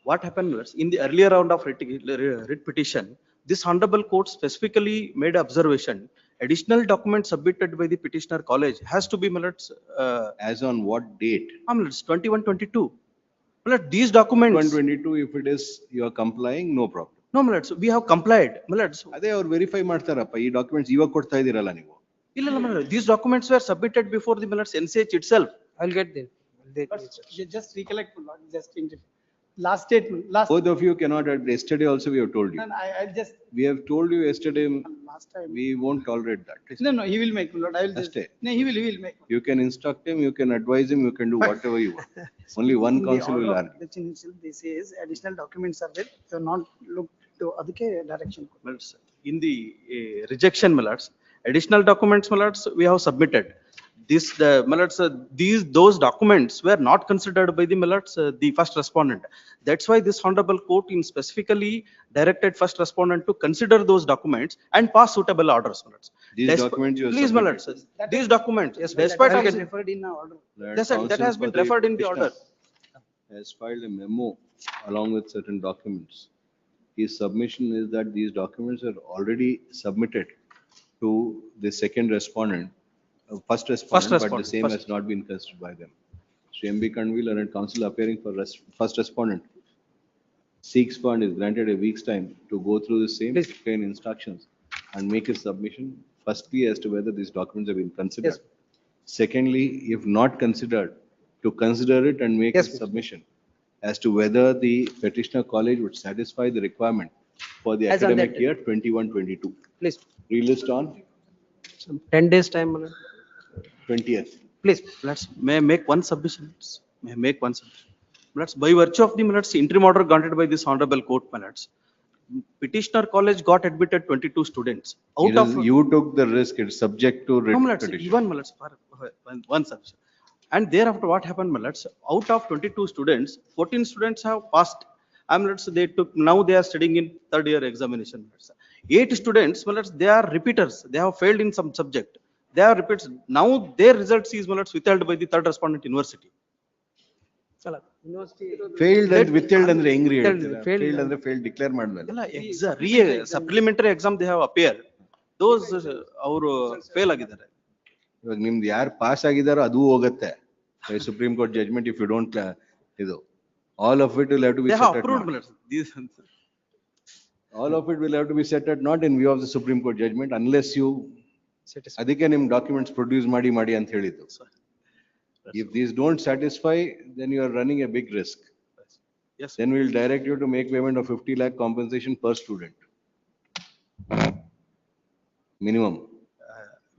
[SPEAKER 2] What happened was in the earlier round of writ petition, this honorable court specifically made observation. Additional documents submitted by the petitioner college has to be, my lords,
[SPEAKER 1] As on what date?
[SPEAKER 2] my lords, 21, 22. My lords, these documents.
[SPEAKER 1] 122, if it is, you are complying, no problem.
[SPEAKER 2] No, my lords, we have complied. My lords,
[SPEAKER 1] ಅದೇ ಅವ್ರು verify ಮಾಡ್ತಾರಪ್ಪ ಈ documents ಇವಾಗ ಕೊಡ್ತಾ ಇದೀರಲ್ಲ ನೀವು.
[SPEAKER 2] ಇಲ್ಲ, my lords, these documents were submitted before the, my lords, NCH itself.
[SPEAKER 3] I'll get them.
[SPEAKER 4] Just recollect, just last statement, last.
[SPEAKER 1] Both of you cannot, yesterday also we have told you.
[SPEAKER 4] I'll just,
[SPEAKER 1] We have told you yesterday,
[SPEAKER 4] last time.
[SPEAKER 1] we won't tolerate that.
[SPEAKER 4] No, he will make, Lord, I will just.
[SPEAKER 1] Aste.
[SPEAKER 4] No, he will make.
[SPEAKER 1] You can instruct him, you can advise him, you can do whatever you want. Only one counsel will argue.
[SPEAKER 4] This is additional documents are there, they are not looked to ಅದಕ್ಕೆ direction.
[SPEAKER 2] My lords, in the rejection, my lords, additional documents, my lords, we have submitted. This, my lords, those documents were not considered by the, my lords, the first respondent. That's why this honorable court in specifically directed first respondent to consider those documents and pass suitable orders, my lords.
[SPEAKER 1] These documents you have
[SPEAKER 2] Please, my lords,
[SPEAKER 1] submitted.
[SPEAKER 2] these documents,
[SPEAKER 4] Yes,
[SPEAKER 2] despite
[SPEAKER 4] that
[SPEAKER 2] of
[SPEAKER 4] is
[SPEAKER 2] the-
[SPEAKER 4] referred in our order.
[SPEAKER 2] Yes, sir, that
[SPEAKER 1] counsel
[SPEAKER 2] has
[SPEAKER 1] for
[SPEAKER 2] been referred in the order.
[SPEAKER 1] petitioner Has filed a memo along with certain documents. His submission is that these documents are already submitted to the second respondent, first respondent, but the
[SPEAKER 2] respondent,
[SPEAKER 1] same
[SPEAKER 2] first.
[SPEAKER 1] has not been considered by them. Sri M.B. Kanwil and counsel appearing for first respondent seeks for and is granted a week's time to go through the same, explain instructions and make a submission, firstly as to whether these documents have been considered. Secondly, if not considered, to consider it and make a submission as to whether the petitioner college would satisfy the requirement for the
[SPEAKER 3] As on
[SPEAKER 1] academic
[SPEAKER 3] that-
[SPEAKER 1] year 21, 22.
[SPEAKER 3] Please.
[SPEAKER 1] Relist on
[SPEAKER 3] 10 days time, my lord.
[SPEAKER 1] 20th.
[SPEAKER 2] Please, let's, may I make one submission? May I make one submission? Let's, by virtue of the, my lords, interim order granted by this honorable court, my lords, petitioner college got admitted 22 students. Out
[SPEAKER 1] It
[SPEAKER 2] of.
[SPEAKER 1] is- You took the risk, it's subject to
[SPEAKER 2] No, my
[SPEAKER 1] writ
[SPEAKER 2] lords,
[SPEAKER 1] petition.
[SPEAKER 2] even, my lords, one submission. And thereafter, what happened, my lords? Out of 22 students, 14 students have passed. My lords, they took, now they are studying in third year examination. My lords. 8 students, my lords, they are repeaters. They have failed in some subject. They are repeats. Now their results is, my lords, withheld by the third respondent university.
[SPEAKER 1] Failed and withheld ಅಂದ್ರೆ ಹೆಂಗ್ರಿ ಹೇಳ್ತೀರಾ?
[SPEAKER 3] Failed.
[SPEAKER 1] Failed ಅಂದ್ರೆ failed declare ಮಾಡಿದ್ಮೇಲೆ.
[SPEAKER 2] Supplementary exam they have appeared. Those, ಅವರು fail ಆಗಿದ್ದಾರೆ.
[SPEAKER 1] ಇವಾಗ ನಿಮ್ದು ಯಾರು ಪಾಸ್ ಆಗಿದಾರೋ ಅದು ಹೋಗುತ್ತೆ. Supreme court judgment if you don't ಇದು all of it will have to be
[SPEAKER 2] They
[SPEAKER 1] set
[SPEAKER 2] have
[SPEAKER 1] at
[SPEAKER 2] approved,
[SPEAKER 1] naught.
[SPEAKER 2] my lords. These,
[SPEAKER 1] All of it will have to be set at naught in view of the Supreme Court judgment unless you ಅದಕ್ಕೆ ನಿಮ್ documents produce ಮಾಡಿ ಅಂತ ಹೇಳಿದ್ದು. If these don't satisfy, then you are running a big risk.
[SPEAKER 2] Yes.
[SPEAKER 1] Then we'll direct you to make payment of 50 lakh compensation per student. Minimum.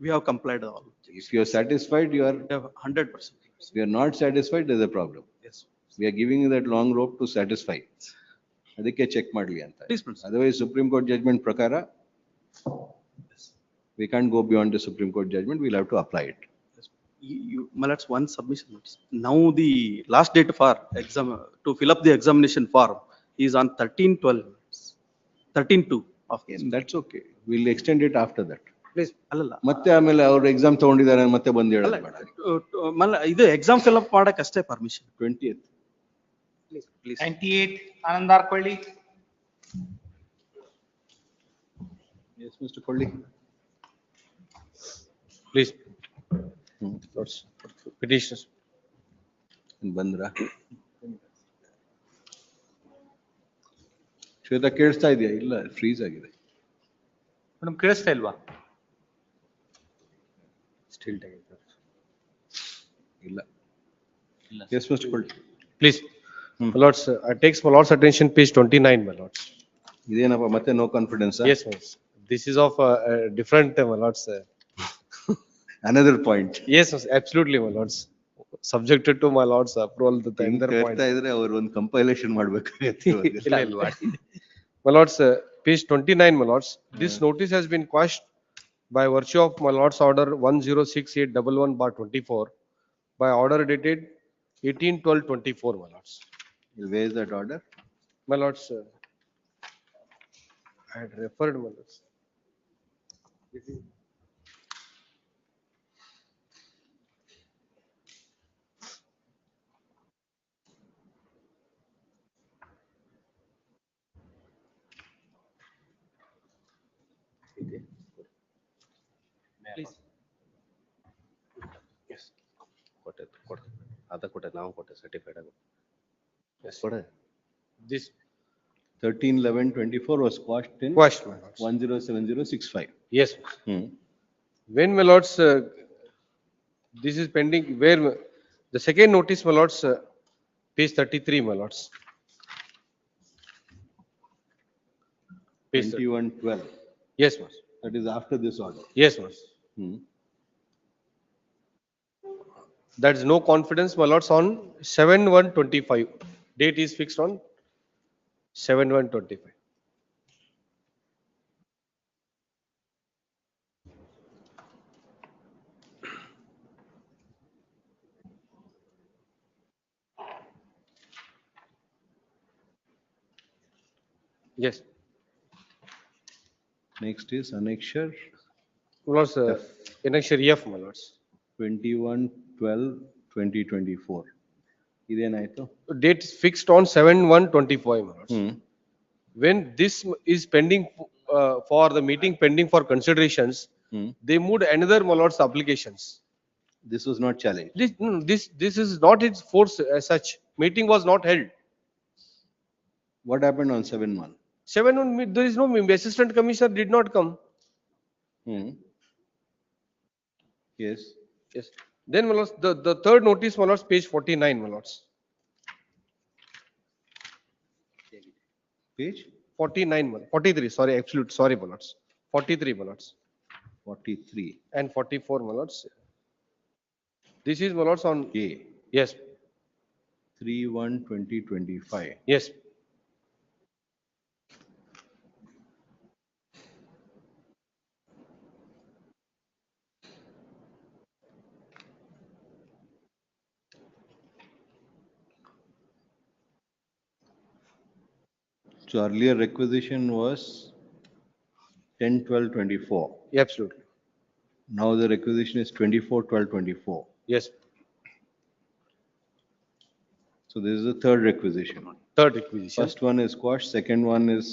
[SPEAKER 2] we have complied all.
[SPEAKER 1] If you are satisfied, you are.
[SPEAKER 2] 100%.
[SPEAKER 1] If you are not satisfied, there's a problem.
[SPEAKER 2] Yes.
[SPEAKER 1] We are giving you that long rope to satisfy. ಅದಕ್ಕೆ check ಮಾಡ್ಲಿ ಅಂತ. Otherwise, Supreme Court judgment ಪ್ರಕಾರ we can't go beyond the Supreme Court judgment. We'll have to apply it.
[SPEAKER 2] My lords, one submission. Now the last date for exam, to fill up the examination form is on 13/12. 13/2 of.
[SPEAKER 1] That's okay. We'll extend it after that.
[SPEAKER 2] Please. ಅಲ್ಲಲ್ಲ.
[SPEAKER 1] ಮತ್ತೆ ಆಮೇಲೆ ಅವ್ರು exam ತಗೊಂಡಿದ್ದಾರೆ ಮತ್ತೆ ಬಂದು ಹೇಳೋದು ಬೇಡ.
[SPEAKER 2] ಇದು ಎಕ್ಸಾಮ್ ಫಿಲ್ ಅಪ್ ಮಾಡಕ್ ಅಷ್ಟೇ permission.
[SPEAKER 1] 20th.
[SPEAKER 2] Please.
[SPEAKER 19] 98 ಆನಂದಾರ್ಕೊಳ್ಳಿ.
[SPEAKER 1] Yes, Mr. Kolli.
[SPEAKER 20] Please. Petitions.
[SPEAKER 1] ಬಂದ್ರ ಶ್ವೇತಾ ಕೇಳಿಸ್ತಾ ಇದೆಯಾ? ಇಲ್ಲ, ಫ್ರೀಸ್ ಆಗಿದೆ.
[SPEAKER 19] ಮೇಡಮ್ ಕೇಳಿಸ್ತಾ ಇಲ್ವಾ?
[SPEAKER 1] Still ಇಲ್ಲ. Yes, Mr. Kolli.
[SPEAKER 20] Please. My lords, I take my lord's attention page 29, my lords.
[SPEAKER 1] ಇದೇನಪ್ಪ ಮತ್ತೆ no confidence?
[SPEAKER 20] Yes, my lords. This is of different, my lords.
[SPEAKER 1] Another point.
[SPEAKER 9] Yes, yes, absolutely, my lords. Subjected to my lords approval the
[SPEAKER 1] ಹಿಂಗ್
[SPEAKER 9] entire point.
[SPEAKER 1] ಕಟ್ತಾ ಇದ್ರೆ ಅವ್ರು ಒಂದು compilation ಮಾಡ್ಬೇಕಾಗತ್ತೆ ಇವಾಗ.
[SPEAKER 9] ಇಲ್ಲ, ಇಲ್ಲ. My lords, page 29, my lords, this notice has been quashed by virtue of my lords order 106811/24 by order dated 18/12/24, my lords.
[SPEAKER 1] Where is that order?
[SPEAKER 9] My lords, I had referred, my lords.
[SPEAKER 14] Please. Yes. Now certified.
[SPEAKER 9] Yes.
[SPEAKER 1] This 13/11/24 was quashed in
[SPEAKER 9] Quashed, my lords.
[SPEAKER 1] 107065.
[SPEAKER 9] Yes. When, my lords, this is pending, where the second notice, my lords, page 33, my lords. Page
[SPEAKER 1] 21/12.
[SPEAKER 9] Yes, ma'am.
[SPEAKER 1] That is after this order.
[SPEAKER 9] Yes, ma'am. There is no confidence, my lords, on 7/1/25. Date is fixed on 7/1/25. Yes.
[SPEAKER 1] Next is annexure.
[SPEAKER 9] My lords, annexure F, my lords.
[SPEAKER 1] 21/12/2024. ಇದೇನಾಯ್ತು?
[SPEAKER 9] Date is fixed on 7/1/25, my lords. When this is pending for the meeting pending for considerations, they moved another, my lords, applications.
[SPEAKER 1] This was not challenged.
[SPEAKER 9] This is not its force as such. Meeting was not held.
[SPEAKER 1] What happened on 7/1?
[SPEAKER 9] 7/1, there is no, assistant commissioner did not come.
[SPEAKER 1] Yes.
[SPEAKER 9] Yes. Then, my lords, the third notice, my lords, page 49, my lords.
[SPEAKER 1] Page
[SPEAKER 9] 49, 43, sorry, absolute, sorry, my lords. 43, my lords.
[SPEAKER 1] 43.
[SPEAKER 9] And 44, my lords. This is, my lords, on
[SPEAKER 1] A.
[SPEAKER 9] Yes.
[SPEAKER 1] 3/1/2025.
[SPEAKER 9] Yes.
[SPEAKER 1] So earlier requisition was 10/12/24.
[SPEAKER 9] Absolutely.
[SPEAKER 1] Now the requisition is 24/12/24.
[SPEAKER 9] Yes.
[SPEAKER 1] So this is the third requisition.
[SPEAKER 9] Third requisition.
[SPEAKER 1] First one is quashed, second one is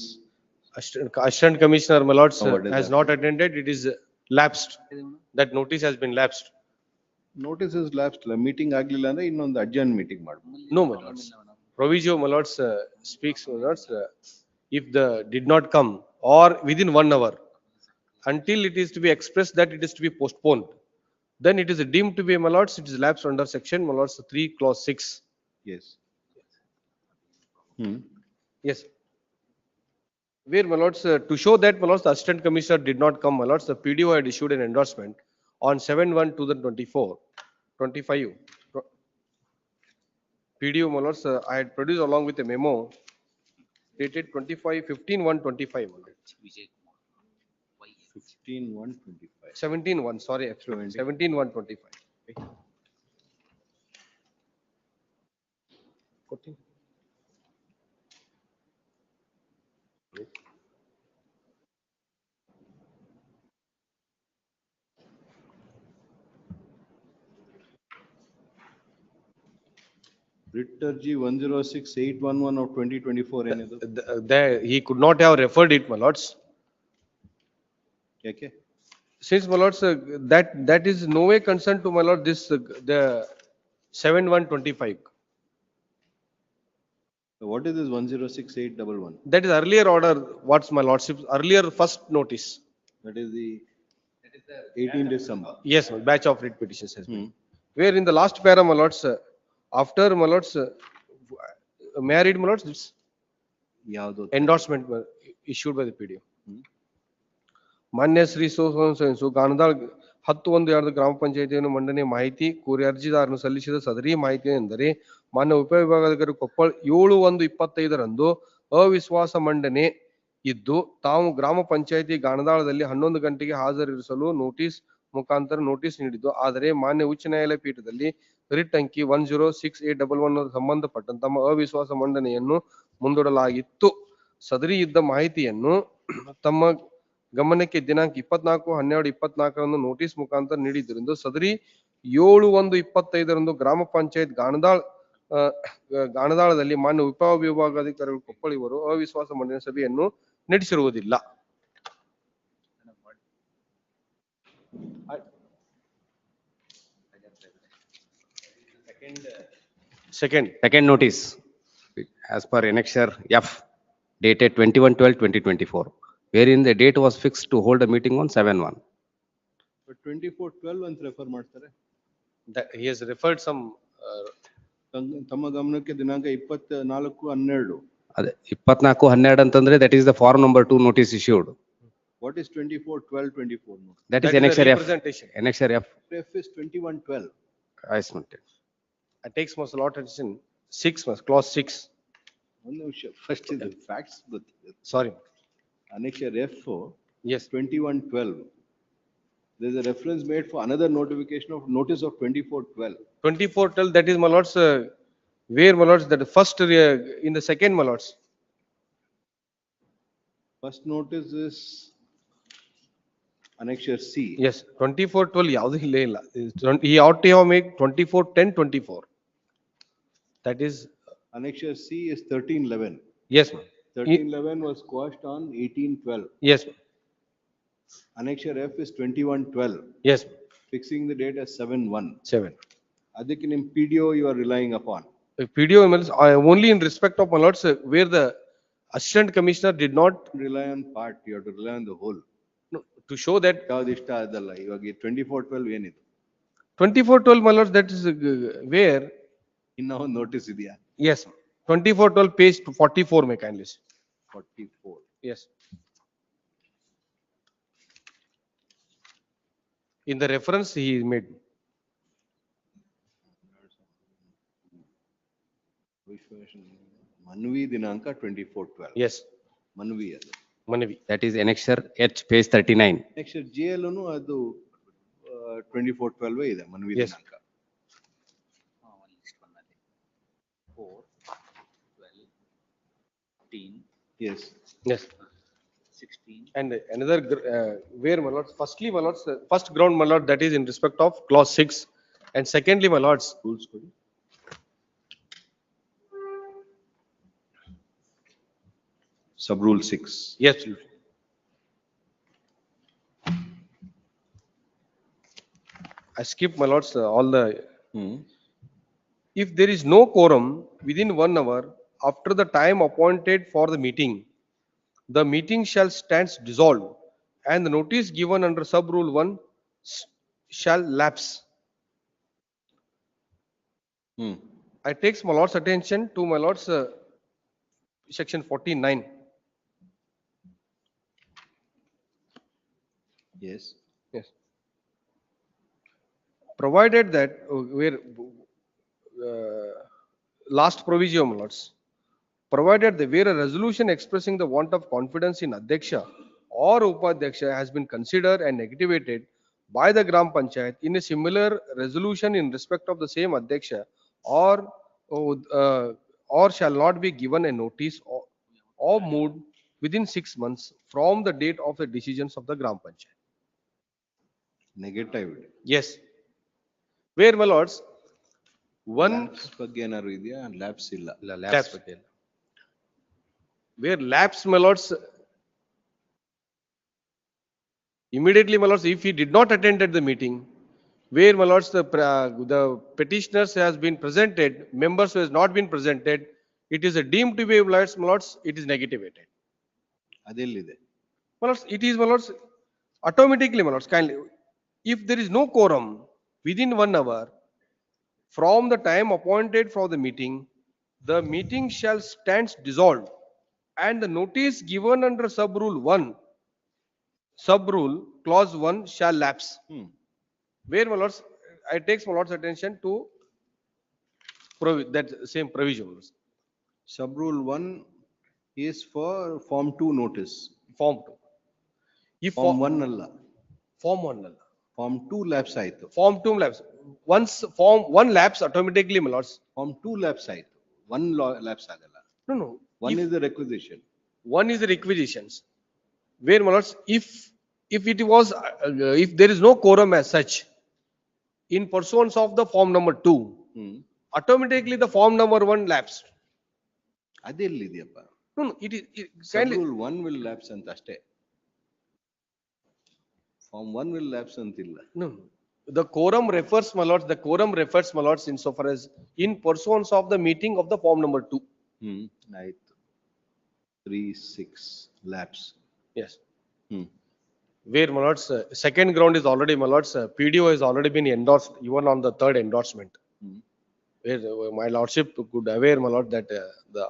[SPEAKER 9] Assistant Commissioner, my lords,
[SPEAKER 1] What is
[SPEAKER 9] has
[SPEAKER 1] that?
[SPEAKER 9] not attended. It is lapsed. That notice has been lapsed.
[SPEAKER 1] notice is lapsed. Meeting ಆಗ್ಲಿಲ್ಲ ಅಂದ್ರೆ ಇನ್ನೊಂದು adjourn meeting ಮಾಡ್ಬೋದು.
[SPEAKER 9] No, my lords. Proviso, my lords, speaks, my lords, if the did not come or within 1 hour, until it is to be expressed that it is to be postponed, then it is deemed to be, my lords, it is lapsed under section, my lords, 3 clause 6.
[SPEAKER 1] Yes.
[SPEAKER 9] Yes. Where, my lords, to show that, my lords, the assistant commissioner did not come, my lords, the PDO had issued an endorsement on 7/1/2024, 25. PDO, my lords, I had produced along with a memo dated 25/15/1/25.
[SPEAKER 1] 15/1/25.
[SPEAKER 9] 17/1, sorry, absolutely. 17/1/25. Okay.
[SPEAKER 1] Ritterji 106/811 of 2024 ಏನಿದು?
[SPEAKER 9] He could not have referred it, my lords.
[SPEAKER 1] ಯಾಕೆ?
[SPEAKER 9] Since, my lords, that is no way concerned to, my lord, this the 7/1/25.
[SPEAKER 1] So what is this 106/811?
[SPEAKER 9] That is earlier order. What's my lordship? Earlier first notice.
[SPEAKER 1] That is the 18 December.
[SPEAKER 9] Yes, batch of writ petitions has been. Where in the last para, my lords, after, my lords, may I read, my lords, this
[SPEAKER 1] ಯಾವುದು?
[SPEAKER 9] endorsement issued by the PDO. Manya Sri so Ganadal 10(1)2 ಗ್ರಾಮ ಪಂಚಾಯತಿಯನ್ನು ಮಂಡನೆ ಮಾಹಿತಿ ಕೋರಿ ಅರ್ಜಿದಾರನು ಸಲ್ಲಿಸಿದ ಸದರಿ ಮಾಹಿತಿ ಎಂದರೆ ಮಾನ್ಯ ಉಪವಿಭಾಗಾಧಿಕಾರಿ ಕೊಪ್ಪಳ 7/1/25ರಂದು ಅವಿಶ್ವಾಸ ಮಂಡನೆ ಇದ್ದು ತಾವು ಗ್ರಾಮ ಪಂಚಾಯತಿ ಗಾಣದಾಳದಲ್ಲಿ 11 ಗಂಟೆಗೆ ಹಾಜರಿರಿಸಲು ನೋಟಿಸ್ ಮುಖಾಂತರ ನೋಟಿಸ್ ನೀಡಿದ್ದು ಆದರೆ ಮಾನ್ಯ ಉಚ್ಚ ನ್ಯಾಯಾಲಯ ಪೀಠದಲ್ಲಿ ರಿಟ್ ಅಂಕಿ 106811 ಸಂಬಂಧಪಟ್ಟಂತ ತಮ್ಮ ಅವಿಶ್ವಾಸ ಮಂಡನೆಯನ್ನು ಮುಂದೂಡಲಾಗಿತ್ತು. ಸದರಿ ಇದ್ದ ಮಾಹಿತಿಯನ್ನು ತಮ್ಮ ಗಮನಕ್ಕೆ ದಿನಾಂಕ 24/12/24ರಂದು ನೋಟಿಸ್ ಮುಖಾಂತರ ನೀಡಿದ್ದರಿಂದ ಸದರಿ 7/1/25ರಂದು ಗ್ರಾಮ ಪಂಚಾಯತ್ ಗಾಣದಾಳದಲ್ಲಿ ಮಾನ್ಯ ಉಪವಿಭಾಗಾಧಿಕಾರಿಗಳು ಕೊಪ್ಪಳ ಇವರು ಅವಿಶ್ವಾಸ ಮಂಡನೆ ಸಭೆಯನ್ನು ನಡೆಸಿರುವುದಿಲ್ಲ.
[SPEAKER 14] Second notice, as per annexure F, dated 21/12/2024, wherein the date was fixed to hold a meeting on 7/1.
[SPEAKER 1] But 24/12 ಅಂತ ರೆಫರ್ ಮಾಡ್ತಾರೆ.
[SPEAKER 9] He has referred some.
[SPEAKER 1] ತಮ್ಮ ಗಮನಕ್ಕೆ ದಿನಾಂಕ 24/12.
[SPEAKER 14] ಅದೇ 24/12 ಅಂತಂದ್ರೆ that is the form number 2 notice issued.
[SPEAKER 1] What is 24/12/24?
[SPEAKER 14] That is annexure F. Annexure F.
[SPEAKER 1] F is 21/12.
[SPEAKER 14] Yes, noted.
[SPEAKER 9] It takes most lot attention. 6 months, clause 6.
[SPEAKER 1] ಒಂದು ನಿಮಿಷ first ಇದು facts ಗೊತ್ತಿದೆ.
[SPEAKER 9] Sorry.
[SPEAKER 1] Annexure F.
[SPEAKER 9] Yes.
[SPEAKER 1] 21/12. There is a reference made for another notification of notice of 24/12.
[SPEAKER 9] 24/12, that is my lords, where my lords, that first in the second my lords.
[SPEAKER 1] First notice is annexure C.
[SPEAKER 9] Yes, 24/12 ಯಾವುದು ಇಲ್ಲೇ ಇಲ್ಲ. He ought to have make 24/10/24. That is
[SPEAKER 1] Annexure C is 13/11.
[SPEAKER 9] Yes, ma'am.
[SPEAKER 1] 13/11 was quashed on 18/12.
[SPEAKER 9] Yes, ma'am.
[SPEAKER 1] Annexure F is 21/12.
[SPEAKER 9] Yes, ma'am.
[SPEAKER 1] Fixing the date as 7/1.
[SPEAKER 9] 7.
[SPEAKER 1] ಅದಕ್ಕೆ ನಿಮ್ PDO you are relying upon.
[SPEAKER 9] PDO means only in respect of my lords where the assistant commissioner did not
[SPEAKER 1] Rely on part, you have to rely on the whole.
[SPEAKER 9] no, to show that
[SPEAKER 1] ಯಾವ್ದು ಇಷ್ಟ ಅದಲ್ಲ. ಇವಾಗ 24/12 ಏನಿದೆ?
[SPEAKER 9] 24/12 my lords, that is where.
[SPEAKER 1] ಇನ್ನ ಒಂದು notice ಇದೆಯಾ?
[SPEAKER 9] Yes, 24/12 page 44 may kindly.
[SPEAKER 1] 44.
[SPEAKER 9] Yes. In the reference he made.
[SPEAKER 1] ಮನವಿ ದಿನಾಂಕ 24/12.
[SPEAKER 9] Yes.
[SPEAKER 1] ಮನವಿ ಅದು.
[SPEAKER 9] Manavi.
[SPEAKER 14] That is annexure H, page 39.
[SPEAKER 1] Annexure J ಅಲ್ಲೂ ಅದು 24/12 ಇದೆ ಮನವಿ
[SPEAKER 9] Yes.
[SPEAKER 1] ದಿನಾಂಕ.
[SPEAKER 19] 4, 12, 15.
[SPEAKER 1] Yes.
[SPEAKER 9] Yes.
[SPEAKER 19] 16.
[SPEAKER 9] And another where my lords, firstly my lords, first ground my lord, that is in respect of clause 6, and secondly my lords,
[SPEAKER 1] Rules ಕೊಡಿ. Sub rule 6.
[SPEAKER 9] yes, I skip my lords all the. If there is no quorum within 1 hour after the time appointed for the meeting, the meeting shall stand dissolved and the notice given under sub rule 1 shall lapse. I takes my lord's attention to my lord's section 49.
[SPEAKER 1] Yes.
[SPEAKER 9] Yes. Provided that where last provision, my lords, provided that where a resolution expressing the want of confidence in Adhyaksha or Upadhyaksha has been considered and negativated by the Gram Panchayat in a similar resolution in respect of the same Adhyaksha or shall not be given a notice or moved within 6 months from the date of the decisions of the Gram Panchayat.
[SPEAKER 1] Negative.
[SPEAKER 9] Yes. Where my lords, one
[SPEAKER 1] Lapse ಬಗ್ಗೆ ಏನಾದ್ರು ಇದೆಯಾ? Lapse ಇಲ್ಲ.
[SPEAKER 9] lapse. Where lapse my lords, immediately my lords, if he did not attend at the meeting, where my lords the petitioners has been presented, members who has not been presented, it is deemed to be my lords, it is negativated.
[SPEAKER 1] ಅದೆಲ್ಲಿದೆ?
[SPEAKER 9] My lords, it is my lords automatically my lords, kindly, if there is no quorum within 1 hour from the time appointed for the meeting shall stand dissolved and the notice given under sub rule 1, sub rule clause 1 shall lapse. Where, my lords, I take my lord's attention to that same provision.
[SPEAKER 1] Sub-rule 1 is for Form 2 notice.
[SPEAKER 9] Form 2. If
[SPEAKER 1] Form 1 ಅಲ್ಲ.
[SPEAKER 9] Form 1 ಅಲ್ಲ.
[SPEAKER 1] Form 2 lapse ಆಯ್ತು.
[SPEAKER 9] Form 2 lapse. Once Form 1 lapse automatically, my lords.
[SPEAKER 1] Form 2 lapse ಆಯ್ತು. 1 lapse ಆಗಲ್ಲ.
[SPEAKER 9] No.
[SPEAKER 1] 1 is the requisition.
[SPEAKER 9] 1 is the requisitions. Where, my lords, if it was, if there is no quorum as such, in pursuance of the form number 2, automatically the form number 1 lapsed.
[SPEAKER 1] ಅದೆಲ್ಲಿದೆಯಪ್ಪ?
[SPEAKER 9] No, it is kindly.
[SPEAKER 1] Sub-rule 1 will lapse ಅಂತ ಅಷ್ಟೇ. Form 1 will lapse ಅಂತಿಲ್ಲ.
[SPEAKER 9] No. The quorum refers, my lords, my lords, insofar as in pursuance of the meeting of the form number 2.
[SPEAKER 1] ಆಯ್ತು. 3, 6 lapse.
[SPEAKER 9] Yes. Where, my lords, second ground is already, my lords, PDO has already been endorsed even on the third endorsement. Where my lordship could aware, my lord, that the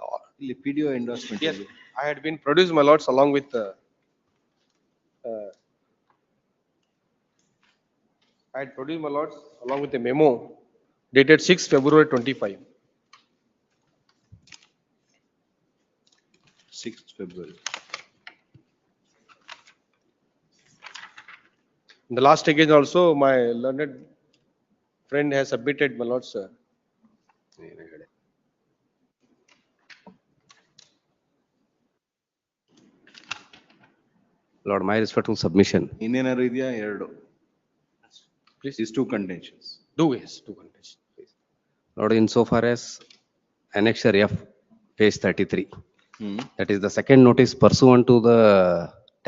[SPEAKER 1] PDO endorsement.
[SPEAKER 9] Yes, I had been produced, my lords, along with I had produced, my lords, along with a memo dated 6 February 25.
[SPEAKER 1] 6th February.
[SPEAKER 9] In the last occasion also, my learned friend has submitted, my lords,
[SPEAKER 14] Lord, my respectful submission.
[SPEAKER 1] ಇನ್ನೇನಾದ್ರು ಇದೆಯಾ? ಎರಡು.
[SPEAKER 9] Please.
[SPEAKER 1] These two contentions.
[SPEAKER 9] Two contentions. Please.
[SPEAKER 14] Lord, insofar as Annexure F, page 33, that is the second notice pursuant to the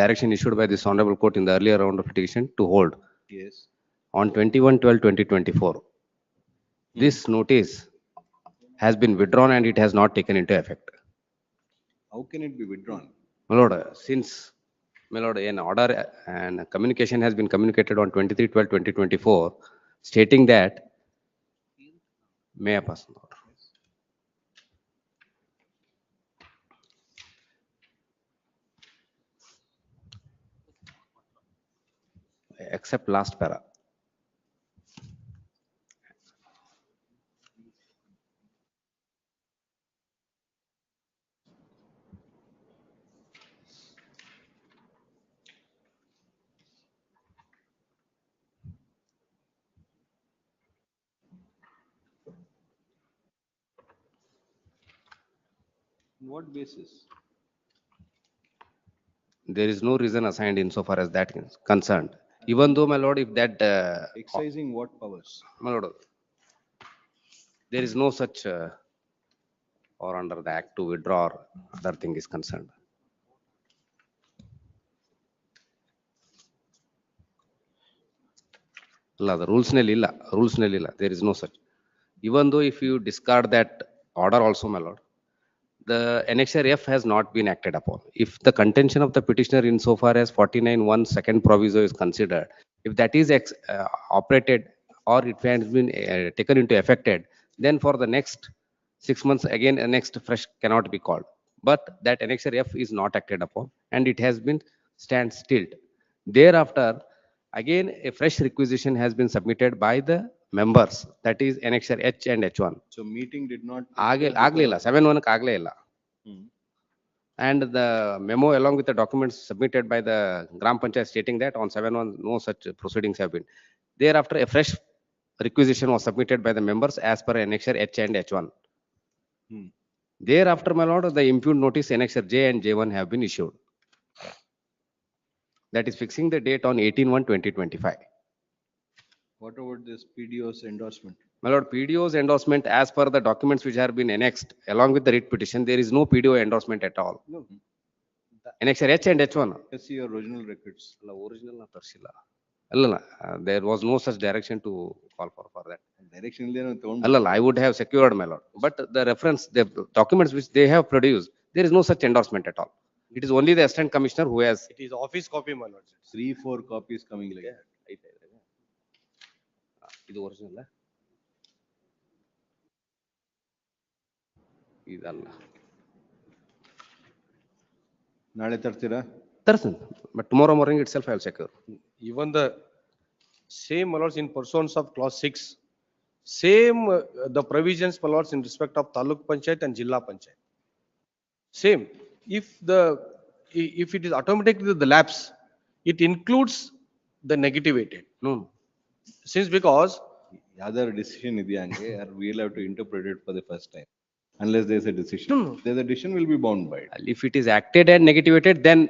[SPEAKER 14] direction issued by this honorable court in the earlier round of petition to hold.
[SPEAKER 1] Yes.
[SPEAKER 14] On 21/12/2024, this notice has been withdrawn and it has not taken into effect.
[SPEAKER 1] How can it be withdrawn?
[SPEAKER 14] My lord, since, my lord, an order and communication has been communicated on 23/12/2024 stating that, may I pass on the order? Except last para.
[SPEAKER 1] On what basis?
[SPEAKER 14] There is no reason assigned insofar as that is concerned. Even though, my lord, if that
[SPEAKER 1] Exercising what powers?
[SPEAKER 14] my lord, there is no such or under the act to withdraw or other thing is concerned. La, the rules nil illa, there is no such. Even though if you discard that order also, my lord, the Annexure F has not been acted upon. If the contention of the petitioner insofar as 49(1) second proviso is considered, if that is operated or it has been taken into effected, then for the next 6 months again a next fresh cannot be called. But that Annexure F is not acted upon and it has been stand still. Thereafter, again a fresh requisition has been submitted by the members, that is Annexure H and H1.
[SPEAKER 1] So meeting did not.
[SPEAKER 14] ಆಗ್ಲಿಲ್ಲ 7/1 ಆಗ್ಲೇ ಇಲ್ಲ. And the memo along with the documents submitted by the Gram Panchayat stating that on 7/1 no such proceedings have been. Thereafter, a fresh requisition was submitted by the members as per Annexure H and H1. Thereafter, my lord, the impugned notice Annexure J and J1 have been issued. That is fixing the date on 18/1/2025.
[SPEAKER 1] What about this PDO's endorsement?
[SPEAKER 14] My lord, PDO's endorsement as per the documents which have been annexed along with the writ petition, there is no PDO endorsement at all.
[SPEAKER 1] No.
[SPEAKER 14] Annexure H and H1.
[SPEAKER 1] Let's see your original records.
[SPEAKER 14] Original na tarsilla. Allala, there was no such direction to call for that.
[SPEAKER 1] Direction illeno ತಗೊಂಡು.
[SPEAKER 14] Allala, I would have secured, my lord. But the reference, the documents which they have produced, there is no such endorsement at all. It is only the assistant commissioner who has.
[SPEAKER 9] It is office copy, my lord.
[SPEAKER 1] 3-4 copies coming like that.
[SPEAKER 14] ಇದು original ಇದಲ್ಲ.
[SPEAKER 1] ನಾಳೆ ತರ್ತೀರಾ?
[SPEAKER 14] ತರ್ತೀನಿ, but tomorrow morning itself I will secure.
[SPEAKER 9] Even the Same, my lords, in pursuance of clause 6. Same, the provisions, my lords, in respect of Taluk Panchayat and Jilla Panchayat. Same. If it is automatically the lapse, it includes the negativated. No. Since because
[SPEAKER 1] other decision idyange, or we'll have to interpret it for the first time. Unless there's a decision.
[SPEAKER 14] No.
[SPEAKER 1] There's a decision will be bound by it.
[SPEAKER 14] If it is acted and negativated, then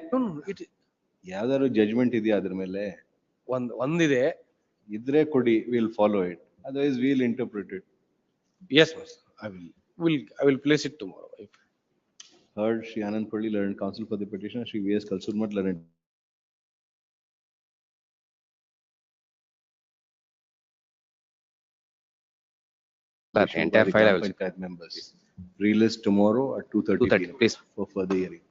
[SPEAKER 1] ಯಾವ್ದಾದ್ರು judgment ಇದೆಯಾ ಅದ್ರ ಮೇಲೆ?
[SPEAKER 9] ಒಂದಿದೆ.
[SPEAKER 1] ಇದ್ರೆ ಕೊಡಿ, we'll follow it. Otherwise we'll interpret it.
[SPEAKER 9] Yes, I will place it tomorrow.
[SPEAKER 1] Heard Shri Anand Purli, learned counsel for the petitioner, Shri V.S. Kalsurmat, learned
[SPEAKER 14] that entire file I will
[SPEAKER 1] Panchayat members. Relist tomorrow at 2:30
[SPEAKER 14] 2:30, please.
[SPEAKER 1] for further hearing.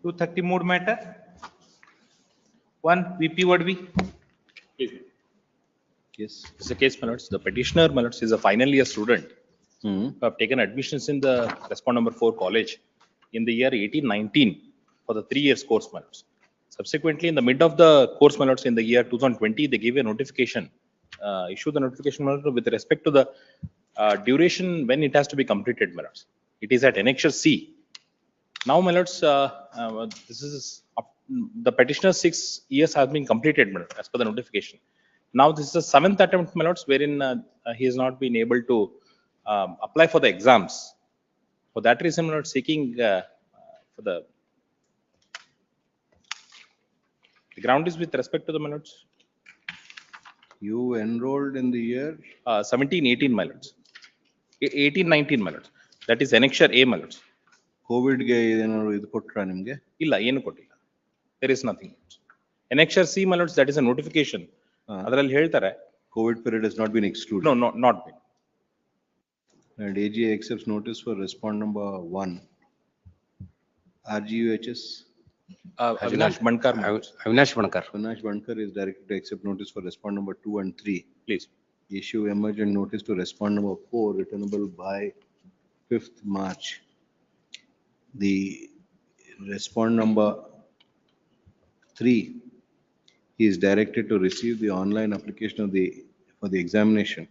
[SPEAKER 19] Two 30 mood matter. One VP would be.
[SPEAKER 8] Please.
[SPEAKER 1] Yes.
[SPEAKER 8] It's a case, my lords. The petitioner, my lords, is a final year student who have taken admissions in the respond number 4 college in the year 1819 for the 3 years course, my lords. Subsequently, in the mid of the course, my lords, in the year 2020, they gave a notification, issued the notification, my lords, with respect to the duration when it has to be completed, my lords. It is at Annexure C. Now, my lords, this is the petitioner's 6 years have been completed, my lord, as per the notification. Now, this is the 7th attempt, my lords, wherein he has not been able to apply for the exams. For that reason, my lord, seeking for the ground is with respect to the, my lords.
[SPEAKER 1] You enrolled in the year
[SPEAKER 8] 1718, my lords. 1819, my lords. That is Annexure A, my lords.
[SPEAKER 1] COVID ಗೆ ಏನಾದ್ರು ಇದು ಕೊಟ್ರಾ ನಿಮ್ಗೆ?
[SPEAKER 8] ಇಲ್ಲ, ಏನು ಕೊಟ್ಟಿಲ್ಲ. There is nothing. Annexure C, my lords, that is a notification. ಅದರಲ್ಲಿ ಹೇಳ್ತಾರೆ
[SPEAKER 1] COVID period has not been excluded.
[SPEAKER 8] No, not been.
[SPEAKER 1] And AGA accepts notice for respond number 1. RGUHS?
[SPEAKER 8] Avinash Bankar.
[SPEAKER 14] Avinash Bankar.
[SPEAKER 1] Avinash Bankar is directed to accept notice for respond number 2 and 3.
[SPEAKER 8] Please.
[SPEAKER 1] Issue emergent notice to respond number 4 returnable by 5th March. The respond number 3, he is directed to receive the online application of for the examination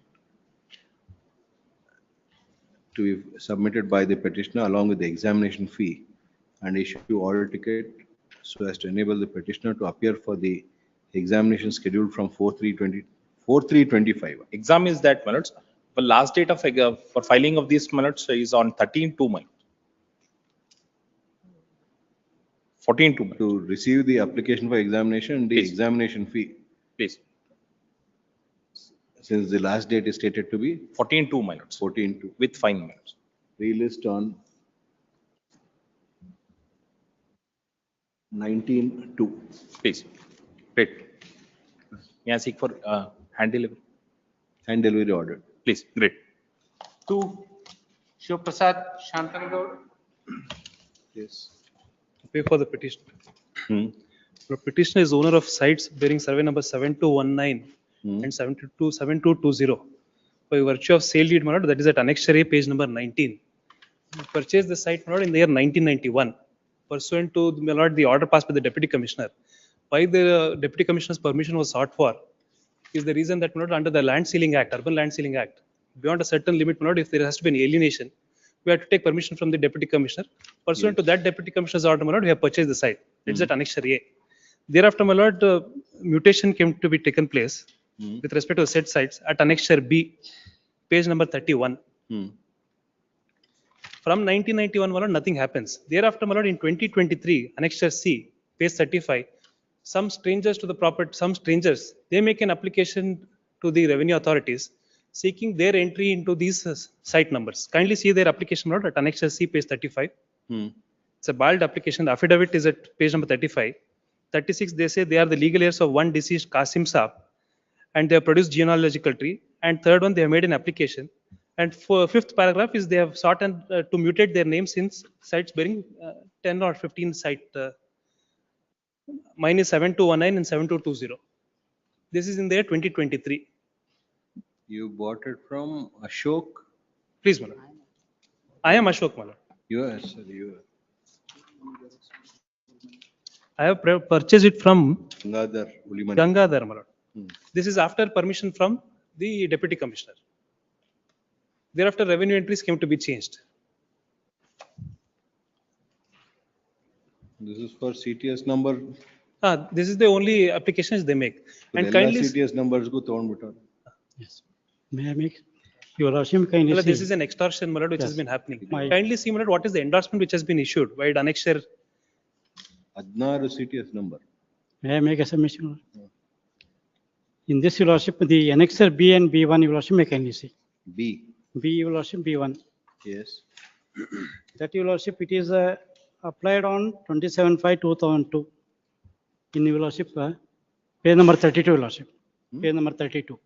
[SPEAKER 1] to be submitted by the petitioner along with the examination fee and issue order ticket so as to enable the petitioner to appear for the examination scheduled from 4/3/25.
[SPEAKER 8] Exam is that, my lords. The last date of for filing of these, my lords, is on 13/2, my lords. 14/2.
[SPEAKER 1] To receive the application for examination and the examination fee.
[SPEAKER 8] Please.
[SPEAKER 1] Since the last date is stated to be
[SPEAKER 8] 14/2, my lords.
[SPEAKER 1] 14/2.
[SPEAKER 8] With fine, my lords.
[SPEAKER 1] Relist on 19/2.
[SPEAKER 8] Please. Great. May I seek for hand delivery?
[SPEAKER 1] Hand delivery order.
[SPEAKER 8] Please. Great.
[SPEAKER 19] Two Shiv Prasad Shantanagar.
[SPEAKER 1] Yes.
[SPEAKER 15] Pay for the petitioner. The petitioner is owner of sites bearing survey number 7219 and 7220. By virtue of sale deed, my lord, that is at Annexure A, page number 19. He purchased the site, my lord, in the year 1991. Pursuant to, my lord, the order passed by the deputy commissioner. Why the deputy commissioner's permission was sought for is the reason that, my lord, under the Land Ceiling Act, Urban Land Ceiling Act, beyond a certain limit, my lord, if there has to be an alienation, we have to take permission from the deputy commissioner. Pursuant to that deputy commissioner's order, my lord, we have purchased the site. It's at Annexure A. Thereafter, my lord, mutation came to be taken place with respect to said sites at Annexure B, page number 31. From 1991, my lord, nothing happens. Thereafter, my lord, in 2023, Annexure C, page 35, some strangers, they make an application to the revenue authorities seeking their entry into these site numbers. Kindly see their application note at Annexure C, page 35. It's a bald application. The affidavit is at page number 35. 36, they say they are the legal heirs of one deceased Qasim Saab and they have produced genealogical tree. And third one, they have made an application. And for fifth paragraph is they have sought and to mutate their names since sites bearing 10 or 15 site Mine is 7219 and 7220. This is in the year 2023.
[SPEAKER 1] You bought it from Ashok?
[SPEAKER 15] Please, Malad. I am Ashok, Malad.
[SPEAKER 1] Yes, sir, you
[SPEAKER 15] I have purchased it from
[SPEAKER 1] Gangadhar Ulimani.
[SPEAKER 15] Gangadhar, Malad. This is after permission from the Deputy Commissioner. Thereafter, revenue entries came to be changed.
[SPEAKER 1] This is for CTS number.
[SPEAKER 15] This is the only applications they make. And kindly,
[SPEAKER 1] CTS numbers go town.
[SPEAKER 7] Yes. May I make? Your Lordship, kindly
[SPEAKER 15] Malad, this
[SPEAKER 7] see.
[SPEAKER 15] is an extortion, Malad, which has
[SPEAKER 7] Yes.
[SPEAKER 15] been happening.
[SPEAKER 7] My-
[SPEAKER 15] Kindly see, Malad, what is the endorsement which has been issued by Annexure.
[SPEAKER 1] Adnar CTS number.
[SPEAKER 7] May I make a submission? In this, Your Lordship, the annexure B and B1, Your Lordship, may kindly see.
[SPEAKER 1] B.
[SPEAKER 7] B, Your Lordship, B1.
[SPEAKER 1] Yes.
[SPEAKER 7] That, Your Lordship, it is applied on 27/5/2002. In Your Lordship, page number 32, Your Lordship. Page number 32.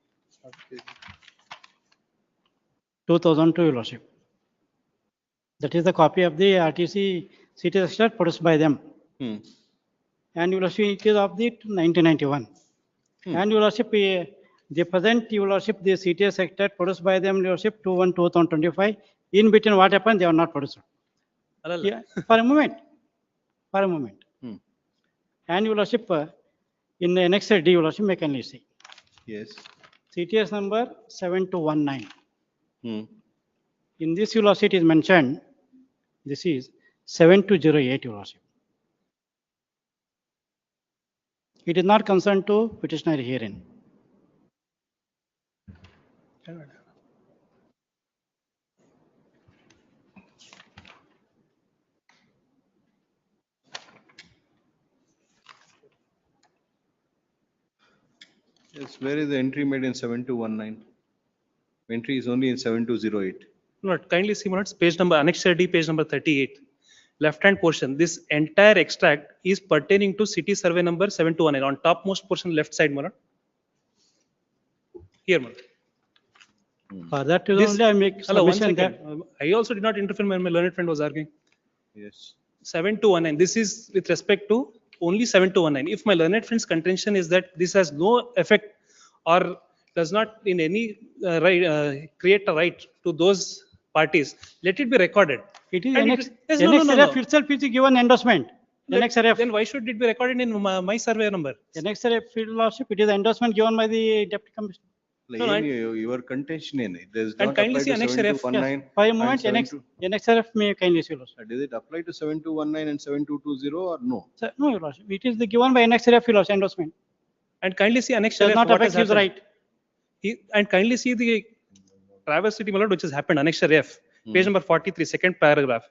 [SPEAKER 7] 2002, Your Lordship. That is the copy of the RTC CTS extract produced by them. And Your Lordship, it is of the 1991. And Your Lordship, the present Your Lordship, the CTS extract produced by them, Your Lordship, 2/1/2025. In between what happened, they are not produced. Yeah, for a moment. For a moment. And Your Lordship, in the annexure D, Your Lordship, may kindly see.
[SPEAKER 1] Yes.
[SPEAKER 7] CTS number 7219. In this, Your Lordship, it is mentioned, this is 7208, Your Lordship. It is not concerned to petitioner herein.
[SPEAKER 1] Yes, where is the entry made in 7219? Entry is only in 7208.
[SPEAKER 15] Not kindly see, Malad, page number, Annexure D, page number 38. Left-hand portion, this entire extract is pertaining to city survey number 7219 on topmost portion left side, Malad. Here, Malad.
[SPEAKER 7] For that,
[SPEAKER 15] This-
[SPEAKER 7] only I make
[SPEAKER 15] Hello, one
[SPEAKER 7] submission
[SPEAKER 15] second.
[SPEAKER 7] that.
[SPEAKER 15] I also did not interfere when my learned friend was arguing.
[SPEAKER 1] Yes.
[SPEAKER 15] 7219, this is with respect to only 7219. If my learned friend's contention is that this has no effect or does not in any create a right to those parties, let it be recorded.
[SPEAKER 7] It is
[SPEAKER 15] And
[SPEAKER 7] annex,
[SPEAKER 15] yes, no, no, no,
[SPEAKER 7] annexure
[SPEAKER 15] no.
[SPEAKER 7] itself is given endorsement. Annexure F.
[SPEAKER 15] Then why should it be recorded in my survey number?
[SPEAKER 7] Annexure F, Your Lordship, it is endorsement given by the Deputy Commissioner.
[SPEAKER 1] Like,
[SPEAKER 15] No, no,
[SPEAKER 1] your contention in it does
[SPEAKER 15] and
[SPEAKER 1] not
[SPEAKER 15] kindly
[SPEAKER 1] apply
[SPEAKER 15] see
[SPEAKER 1] to
[SPEAKER 15] Annexure F.
[SPEAKER 1] 7219.
[SPEAKER 7] For a
[SPEAKER 1] and
[SPEAKER 7] moment,
[SPEAKER 1] 72
[SPEAKER 7] annexure F may kindly see, Your Lordship.
[SPEAKER 1] Does it apply to 7219 and 7220 or no?
[SPEAKER 7] Sir, no, Your Lordship, it is the given by annexure F, Your Lordship, endorsement.
[SPEAKER 15] And kindly see Annexure
[SPEAKER 7] Does
[SPEAKER 15] F,
[SPEAKER 7] not
[SPEAKER 15] what has
[SPEAKER 7] affect his
[SPEAKER 15] happened.
[SPEAKER 7] right.
[SPEAKER 15] And kindly see the travesty, Malad, which has happened, Annexure F, page number 43, second paragraph.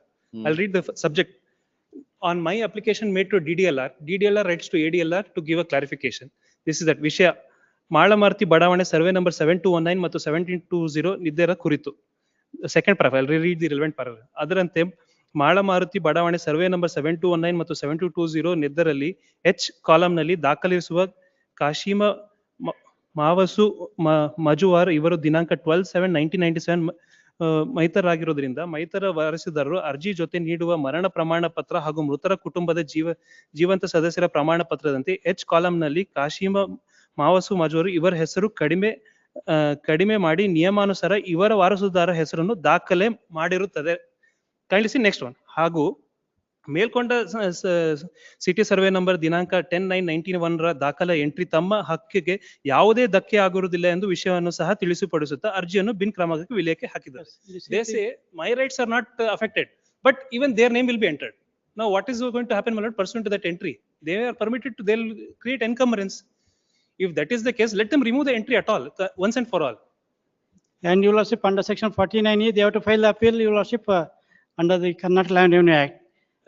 [SPEAKER 15] I'll read the subject. On my application made to DDLR, DDLR writes to ADLR to give a clarification. This is that Vishaya Malamarti Badavane survey number 7219 ಮತ್ತು 1720 ನಿದ್ದರ ಕುರಿತು. Second paragraph, I'll reread the relevant paragraph. ಅದರಂತೆ ಮಾಳಮಾರುತಿ ಬಡಾವಣೆ survey number 7219 ಮತ್ತು 7220 ನಿದ್ದರಲ್ಲಿ H ಕಾಲಂನಲ್ಲಿ ದಾಖಲಿಸುವ ಕಾಶಿಮ ಮಾವಸು ಮಜುವಾರ್ ಇವರು ದಿನಾಂಕ 12/7/1997 ಮೈತರಾಗಿರೋದ್ರಿಂದ ಮೈತರ ವಾರಸುದಾರರು ಅರ್ಜಿ ಜೊತೆ ನೀಡುವ ಮರಣ ಪ್ರಮಾಣ ಪತ್ರ ಹಾಗೂ ಮೃತರ ಕುಟುಂಬದ ಜೀವಂತ ಸದಸ್ಯರ ಪ್ರಮಾಣ ಪತ್ರದಂತೆ ಎಚ್ ಕಾಲಂನಲ್ಲಿ ಕಾಶಿಮ ಮಾವಸು ಮಜೂರು ಇವರ ಹೆಸರು ಕಡಿಮೆ ಮಾಡಿ ನಿಯಮಾನುಸಾರ ಇವರ ವಾರಸುದಾರ ಹೆಸರನ್ನು ದಾಖಲೆ ಮಾಡಿರುತ್ತದೆ. Kindly see next one. ಹಾಗೂ ಮೇಲ್ಕೊಂಡ ಸಿಟಿ ಸರ್ವೆ ನಂಬರ್ ದಿನಾಂಕ 10/9/1991 ರ ದಾಖಲೆ ಎಂಟ್ರಿ ತಮ್ಮ ಹಕ್ಕಿಗೆ ಯಾವುದೇ ಧಕ್ಕೆ ಆಗಿರುವುದಿಲ್ಲ ಎಂದು ವಿಷಯವನ್ನು ಸಹ ತಿಳಿಸಿಪಡಿಸುತ್ತಾ ಅರ್ಜಿಯನ್ನು ಬಿನ್ ಕ್ರಮಾಂಕಕ್ಕೆ ವಿಲೇಖೆ ಹಾಕಿದ್ದಾರೆ. They say my rights are not affected, but even their name will be entered. Now what is going to happen, my lord, pursuant to that entry? They are permitted to, they'll create encumbrance. If that is the case, let them remove the entry at all, once and for all.
[SPEAKER 7] And Your Lordship, under section 49E, they have to file the appeal, Your Lordship, under the Karnataka Land Revenue Act.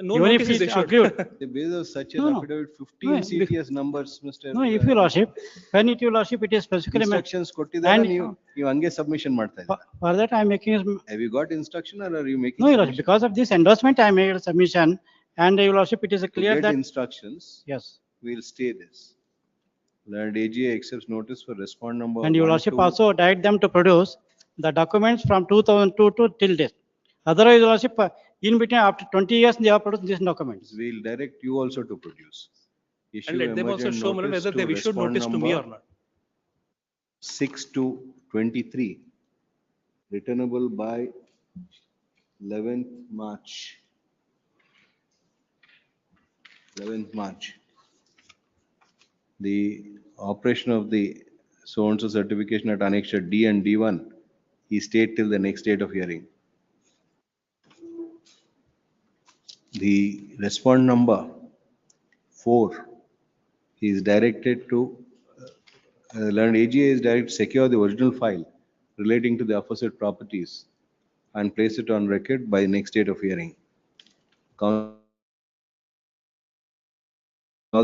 [SPEAKER 15] No
[SPEAKER 7] Even if
[SPEAKER 15] notice is
[SPEAKER 7] it
[SPEAKER 15] issued.
[SPEAKER 7] agreed.
[SPEAKER 1] The basis of such an
[SPEAKER 7] No, no.
[SPEAKER 1] affidavit, 15
[SPEAKER 7] No,
[SPEAKER 1] CTS numbers, Mr.
[SPEAKER 7] No, if Your Lordship, when it Your Lordship, it is specifically.
[SPEAKER 1] Instructions ಕೊಟ್ಟಿದ್ದಾರೆ,
[SPEAKER 7] And-
[SPEAKER 1] ನೀವು ಹಂಗೆ submission ಮಾಡ್ತಾ ಇದ್ದೀರಾ.
[SPEAKER 7] For that, I am making,
[SPEAKER 1] Have you got instruction or are you making?
[SPEAKER 7] no, Your Lordship, because of this endorsement, I made a submission, and Your Lordship, it is
[SPEAKER 1] To
[SPEAKER 7] clear
[SPEAKER 1] get
[SPEAKER 7] that.
[SPEAKER 1] instructions,
[SPEAKER 7] Yes.
[SPEAKER 1] we'll stay this. Learned AGA accepts notice for respond number.
[SPEAKER 7] And Your
[SPEAKER 1] 1
[SPEAKER 7] Lordship
[SPEAKER 1] to-
[SPEAKER 7] also direct them to produce the documents from 2002 to till date. Otherwise, Your Lordship, in between, after 20 years, they have produced these documents.
[SPEAKER 1] We'll direct you also to produce. Issue
[SPEAKER 15] And let them also
[SPEAKER 1] emergent
[SPEAKER 15] show me
[SPEAKER 1] notice
[SPEAKER 15] whether
[SPEAKER 1] to
[SPEAKER 15] they've issued
[SPEAKER 1] respond
[SPEAKER 15] notice to me
[SPEAKER 1] number
[SPEAKER 15] or not.
[SPEAKER 1] 6/2/23, returnable by 11th March. 11th March. The operation of the so-and-so certification at annexure D and D1 is stayed till the next date of hearing. The respond number 4 is directed to, learned AGA is directed to secure the original file relating to the aforesaid properties and place it on record by next date of hearing. All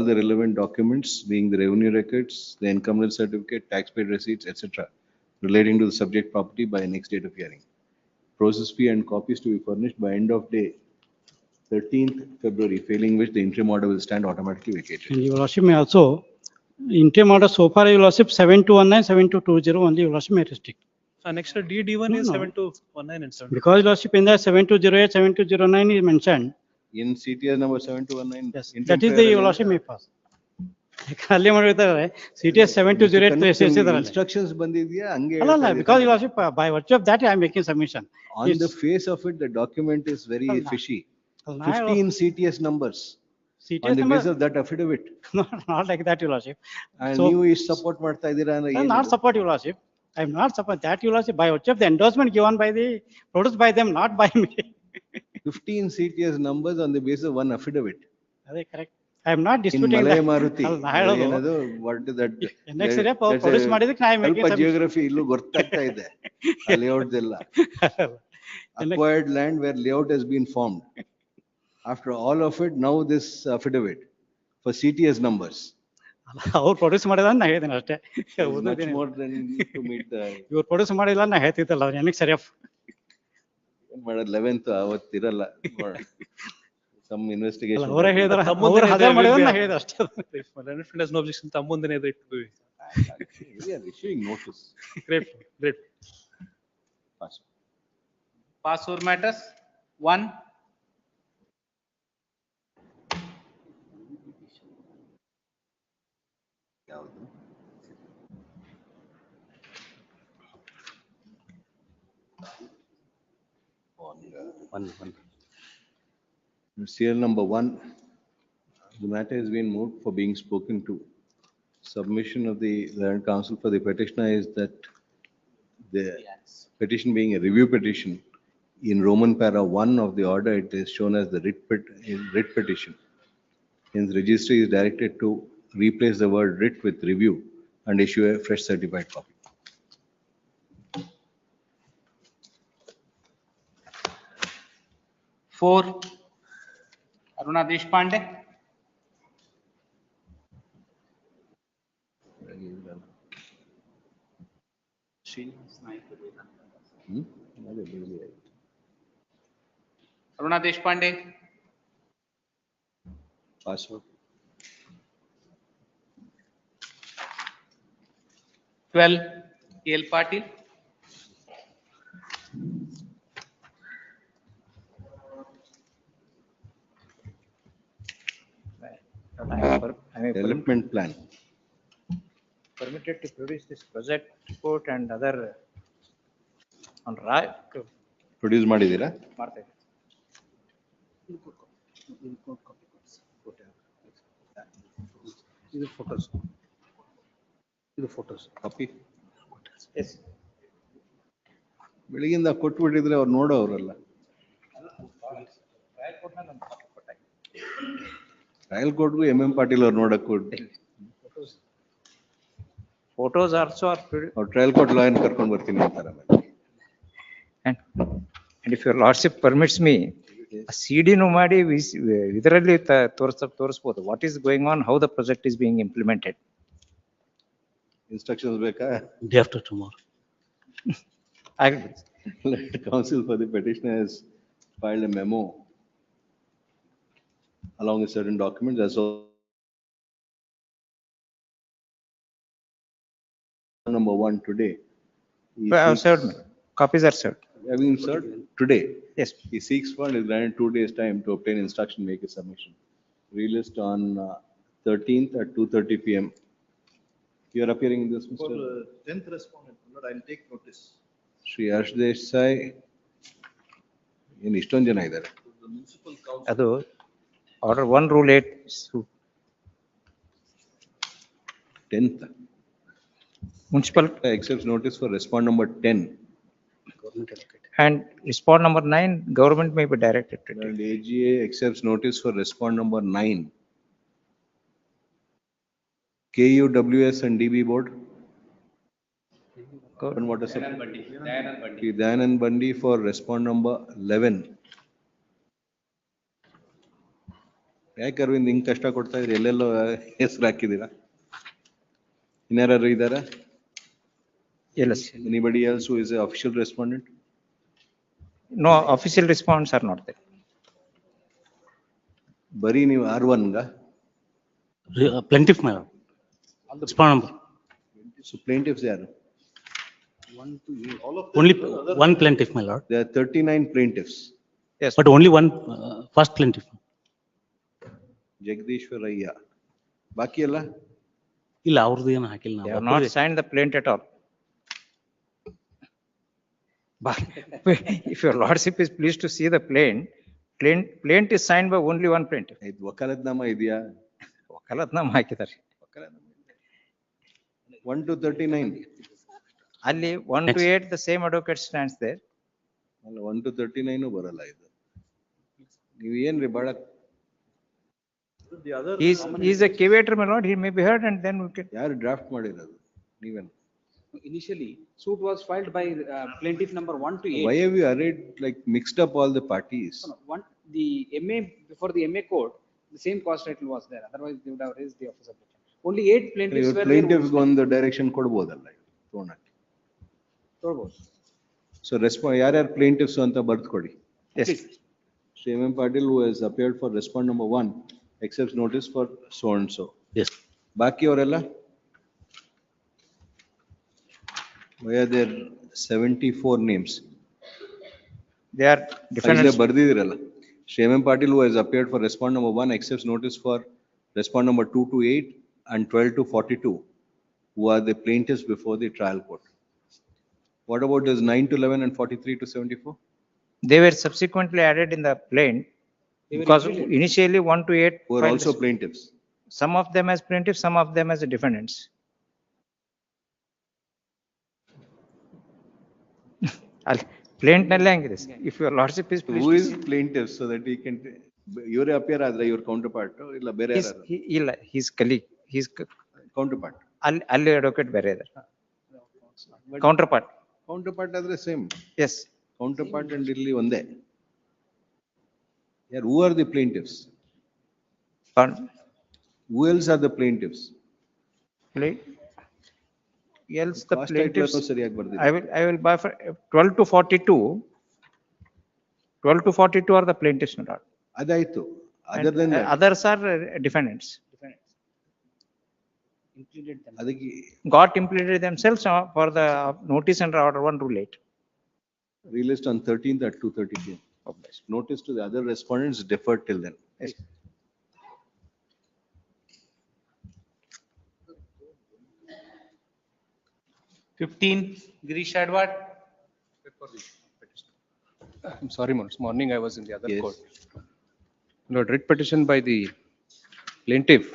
[SPEAKER 1] the relevant documents being the revenue records, the encumbrance certificate, tax paid receipts, etc. relating to the subject property by next date of hearing. Process fee and copies to be furnished by end of day 13th February, failing which the interim order will stand automatically vacated.
[SPEAKER 7] And your lordship may also, interim order so far, your lordship 7219, 7220 only your lordship may restrict.
[SPEAKER 15] Annexure D, D1
[SPEAKER 7] No,
[SPEAKER 15] is
[SPEAKER 7] no.
[SPEAKER 15] 7219 and 72.
[SPEAKER 7] Because your lordship in the 7208, 7209 is mentioned,
[SPEAKER 1] In CTS number 7219.
[SPEAKER 7] yes,
[SPEAKER 1] interim
[SPEAKER 7] that is the
[SPEAKER 1] fair
[SPEAKER 7] your
[SPEAKER 1] value.
[SPEAKER 7] lordship may pass. ಅಲ್ಲಿ ಮಾಡಿರ್ತಾರೆ CTS 7208 ಸೇರಿಸಿದಾರಲ್ಲ.
[SPEAKER 1] Instructions ಬಂದಿದ್ಯಾ ಹಂಗೆ
[SPEAKER 7] ಅಲ್ಲ ಅಲ್ಲ, because your lordship by virtue of that I am making submission.
[SPEAKER 1] on the face of it, the document is very
[SPEAKER 7] ಅಲ್ಲ.
[SPEAKER 1] fishy.
[SPEAKER 7] ಅಲ್ಲ,
[SPEAKER 1] 15 CTS numbers
[SPEAKER 7] CTS
[SPEAKER 1] on the
[SPEAKER 7] number-
[SPEAKER 1] basis of that affidavit.
[SPEAKER 7] Not like that, your lordship.
[SPEAKER 1] And
[SPEAKER 7] So-
[SPEAKER 1] ನೀವು ಇಷ್ಟು support ಮಾಡ್ತಾ ಇದ್ದೀರಾ ಅಂದ್ರೆ
[SPEAKER 7] I am
[SPEAKER 1] ಏನು
[SPEAKER 7] not
[SPEAKER 1] ಇದು?
[SPEAKER 7] support your lordship. I am not support that your lordship by virtue of the endorsement given by the, produced by them, not by me.
[SPEAKER 1] 15 CTS numbers on the basis of one affidavit.
[SPEAKER 7] ಅದೇ correct. I am not
[SPEAKER 1] In
[SPEAKER 7] disputing
[SPEAKER 1] Malay
[SPEAKER 7] that.
[SPEAKER 1] Maruti.
[SPEAKER 7] ಅಲ್ಲ, ನಾ ಹೇಳೋದು,
[SPEAKER 1] ಏನದು? What is that?
[SPEAKER 7] next step
[SPEAKER 1] That's
[SPEAKER 7] produce
[SPEAKER 1] a
[SPEAKER 7] ಮಾಡಿದಕ್ಕೆ ನಾ am making
[SPEAKER 1] ಸ್ವಲ್ಪ
[SPEAKER 7] submission.
[SPEAKER 1] geography ಇಲ್ಲೂ ಗೊತ್ತಾಗ್ತಾ ಇದೆ. ಆ layout ಎಲ್ಲ. Acquired land where layout has been formed. After all of it, now this affidavit for CTS numbers.
[SPEAKER 7] ಅವ್ರು ಪ್ರೊಡ್ಯೂಸ್ ಮಾಡಿದ ನಾ ಹೇಳಿದ್ದೀನಿ ಅಷ್ಟೇ.
[SPEAKER 1] There's much more than to meet the.
[SPEAKER 7] ಇವ್ರು ಪ್ರೊಡ್ಯೂಸ್ ಮಾಡಿಲ್ಲ ನಾ ಹೇಳ್ತಿದ್ದಲ್ಲ ಅವ್ರು ನನಗೆ ಸರಿಯಪ್ಪ.
[SPEAKER 1] ಏನ್ ಮಾಡೋದು 11th ಅವತ್ತಿರಲ್ಲ. Some investigation.
[SPEAKER 7] ಅವರೇ ಹೇಳಿದಾರೆ,
[SPEAKER 15] ತಮ್ಮ ಮುಂದೆ
[SPEAKER 7] ಅವ್ರು ಹಜಾರ್
[SPEAKER 15] ಇದೆ,
[SPEAKER 7] ಮಾಡಿದ್ರೆ
[SPEAKER 15] we
[SPEAKER 7] ನಾ
[SPEAKER 15] are-
[SPEAKER 7] ಹೇಳಿದೆ ಅಷ್ಟೇ.
[SPEAKER 15] If Leonard Friend has no objection, ತಮ್ಮ ಮುಂದೆನೇ ಇದೆ ಇಟ್ಟು.
[SPEAKER 1] We are issuing notice.
[SPEAKER 15] Great, great.
[SPEAKER 1] Pass.
[SPEAKER 19] Pass over matters. 1.
[SPEAKER 1] ಯಾವುದು?
[SPEAKER 14] One.
[SPEAKER 1] Serial number 1, the matter has been moved for being spoken to. Submission of the learned counsel for the petitioner is that the petition being a review petition, in Roman para 1 of the order, it is shown as the writ petition. Hence, registry is directed to replace the word writ with review and issue a fresh certified copy.
[SPEAKER 19] Four. Aruna Deshpande.
[SPEAKER 1] ಅದೇ ಬೇರೆ ಆಯ್ತು.
[SPEAKER 19] Aruna Deshpande.
[SPEAKER 1] Password.
[SPEAKER 19] 12. KL Patil.
[SPEAKER 1] Development plan.
[SPEAKER 13] Permitted to produce this project report and other on
[SPEAKER 1] produce ಮಾಡಿದ್ದೀರಾ?
[SPEAKER 13] ಮಾಡ್ತಾ ಇದ್ದೀನಿ.
[SPEAKER 2] ಇದು photos. ಇದು photos.
[SPEAKER 1] Copy
[SPEAKER 13] Yes.
[SPEAKER 1] ಬೆಳಗಿಂದ ಕೊಟ್ಬಿಟ್ಟಿದ್ರೆ ಅವ್ರು ನೋಡೋರಲ್ಲ. ಟ್ರಯಲ್ ಕೋರ್ಟ್ಗೂ ಪಾಟೀಲ್ ಅವ್ರು ನೋಡಕ್ ಕೊಟ್ಟು
[SPEAKER 13] Photos also are produced.
[SPEAKER 1] ಅವ್ರು ಟ್ರಯಲ್ ಕೋರ್ಟ್ ಲಾಯನ್ ಕರ್ಕೊಂಡು ಬರ್ತೀನಿ ಅಂತಾರೆ.
[SPEAKER 13] And if your lordship permits me, CD ನು ಮಾಡಿ ಇದರಲ್ಲಿ ತೋರಿಸ್ಬೋದು what is going on, how the project is being implemented.
[SPEAKER 1] Instructions ಬೇಕಾ?
[SPEAKER 2] Day after tomorrow.
[SPEAKER 1] Learned counsel for the petitioner has filed a memo along with certain documents as well. Number 1 today. He seeks-
[SPEAKER 13] Copies are served.
[SPEAKER 1] Having served today.
[SPEAKER 13] Yes.
[SPEAKER 1] He seeks for and is granted 2 days time to obtain instruction, make a submission. Relist on 13th at 2:30 PM. You are appearing in this,
[SPEAKER 6] For
[SPEAKER 1] Mr.
[SPEAKER 6] 10th respondent, my lord, I'll take notice.
[SPEAKER 1] Shri Harsh Desai. ಏನು ಇಷ್ಟೊಂದು ಜನ ಇದ್ದಾರೆ?
[SPEAKER 6] The municipal council.
[SPEAKER 13] ಅದು order 1 rule 8
[SPEAKER 1] 10th.
[SPEAKER 13] municipal
[SPEAKER 1] Accepts notice for respond number 10.
[SPEAKER 13] and respond number 9 government may be directed to take.
[SPEAKER 1] And AGA accepts notice for respond number 9. KUWS and DB board. And what is it? Dayanand Bandi for respond number 11. ಯಾಕೆ ಅರವಿಂದ್ ಹಿಂಗ್ ಕಷ್ಟ ಕೊಡ್ತಾ ಇದ್ರಿ? ಎಲ್ಲೆಲ್ಲೋ ಹೆಸರು ಹಾಕಿದ್ದೀರಾ? ಇನ್ಯಾರು ಇದ್ದಾರಾ?
[SPEAKER 13] Yes.
[SPEAKER 1] Anybody else who is an official respondent?
[SPEAKER 13] No official response are not there.
[SPEAKER 1] ಬರೀ ನೀವು R1 ಗ?
[SPEAKER 16] Plaintiff, my lord. Respond number.
[SPEAKER 1] So plaintiffs ಯಾರು?
[SPEAKER 16] Only one plaintiff, my lord.
[SPEAKER 1] There are 39 plaintiffs.
[SPEAKER 13] Yes.
[SPEAKER 16] But only one first plaintiff.
[SPEAKER 1] ಜಗದೀಶ್ವರಯ್ಯ. ಬಾಕಿ ಎಲ್ಲ?
[SPEAKER 16] ಇಲ್ಲ ಅವ್ರದ್ದು ಏನು ಹಾಕಿಲ್ಲ
[SPEAKER 13] They
[SPEAKER 16] ನಾವು.
[SPEAKER 13] have not signed the plaint at all. But if your lordship is pleased to see the plaint is signed by only one plaintiff.
[SPEAKER 1] ಇದು ವಕಾಲತ್ನಾಮ ಇದೆಯಾ?
[SPEAKER 13] ವಕಾಲತ್ನಾಮ ಹಾಕಿದ್ದಾರೆ.
[SPEAKER 1] 1 to 39.
[SPEAKER 13] ಅಲ್ಲಿ 1 to 8 the same advocate stands there.
[SPEAKER 1] ಅಲ್ಲ 1 to 39 ಬರಲ್ಲ ಇದು. ನೀವು ಏನ್ರಿ ಬಹಳ
[SPEAKER 13] He is a curator, my lord. He may be heard and then we can.
[SPEAKER 1] ಯಾರು ಡ್ರಾಫ್ಟ್ ಮಾಡಿರೋದು? ನೀವೇನು?
[SPEAKER 3] Initially, suit was filed by plaintiff number 1 to 8.
[SPEAKER 1] Why have you arrayed like mixed up all the parties?
[SPEAKER 3] No, no, the MA, before the MA court, the same cause title was there. Otherwise, they would have raised the office of petition. Only 8 plaintiffs
[SPEAKER 1] Your
[SPEAKER 3] were
[SPEAKER 1] plaintiff
[SPEAKER 3] there.
[SPEAKER 1] ಒಂದು direction ಕೊಡ್ಬೋದಲ್ಲ ತೋಣಕ್ಕೆ. So respond ಯಾರ್ಯಾರು plaintiffs ಅಂತ ಬರ್ದು ಕೊಡಿ.
[SPEAKER 13] Yes.
[SPEAKER 1] Shri M. Patil who has appeared for respond number 1 accepts notice for so and so.
[SPEAKER 16] Yes.
[SPEAKER 1] ಬಾಕಿ ಅವರೆಲ್ಲ? Why are there 74 names?
[SPEAKER 13] They are defendants.
[SPEAKER 1] ಬರ್ದಿದಿರಲ್ಲ. Shri M. Patil who has appeared for respond number 1 accepts notice for respond number 2 to 8 and 12 to 42 who are the plaintiffs before the trial court. What about this 9 to 11 and 43 to 74?
[SPEAKER 13] They were subsequently added in the plaint because initially 1 to 8
[SPEAKER 1] Who are
[SPEAKER 13] filed
[SPEAKER 1] also
[SPEAKER 13] this-
[SPEAKER 1] plaintiffs.
[SPEAKER 13] some of them as plaintiffs, some of them as defendants. Plaint nalla hangide. If your lordship is pleased
[SPEAKER 1] Who
[SPEAKER 13] to
[SPEAKER 1] is
[SPEAKER 13] see-
[SPEAKER 1] plaintiff so that he can, ಇವರೇ appear ಆದ್ರೆ your counterpart ಇಲ್ಲ ಬೇರೆ
[SPEAKER 13] His-
[SPEAKER 1] ಯಾರು?
[SPEAKER 13] ಇಲ್ಲ his colleague, his
[SPEAKER 1] Counterpart.
[SPEAKER 13] ಅಲ್ಲಿ advocate ಬೇರೆ ಇದ್ದಾರೆ. Counterpart.
[SPEAKER 1] Counterpart ಆದ್ರೆ same.
[SPEAKER 13] Yes.
[SPEAKER 1] Counterpart and ಇಲ್ಲಿ ಒಂದೇ. Yeah, who are the plaintiffs?
[SPEAKER 13] Pardon?
[SPEAKER 1] Who else are the plaintiffs?
[SPEAKER 13] Else the
[SPEAKER 1] First title
[SPEAKER 13] plaintiffs,
[SPEAKER 1] ಅನ್ನು ಸರಿಯಾಗಿ ಬರ್ದಿಲ್ಲ.
[SPEAKER 13] I will buy for 12 to 42. 12 to 42 are the plaintiffs, my lord.
[SPEAKER 1] ಅದಾಯ್ತು. Other than that,
[SPEAKER 13] Others are defendants.
[SPEAKER 3] Included them.
[SPEAKER 1] ಅದಕ್ಕೆ
[SPEAKER 13] Got implicated themselves for the notice under order 1 rule 8.
[SPEAKER 1] released on 13th at 2:30 PM. Notice to the other respondents deferred till then.
[SPEAKER 13] Yes.
[SPEAKER 17] Girish Adward.
[SPEAKER 9] I'm sorry, This morning I was in the other
[SPEAKER 1] Yes.
[SPEAKER 9] court. Lord, writ petition by the plaintiff.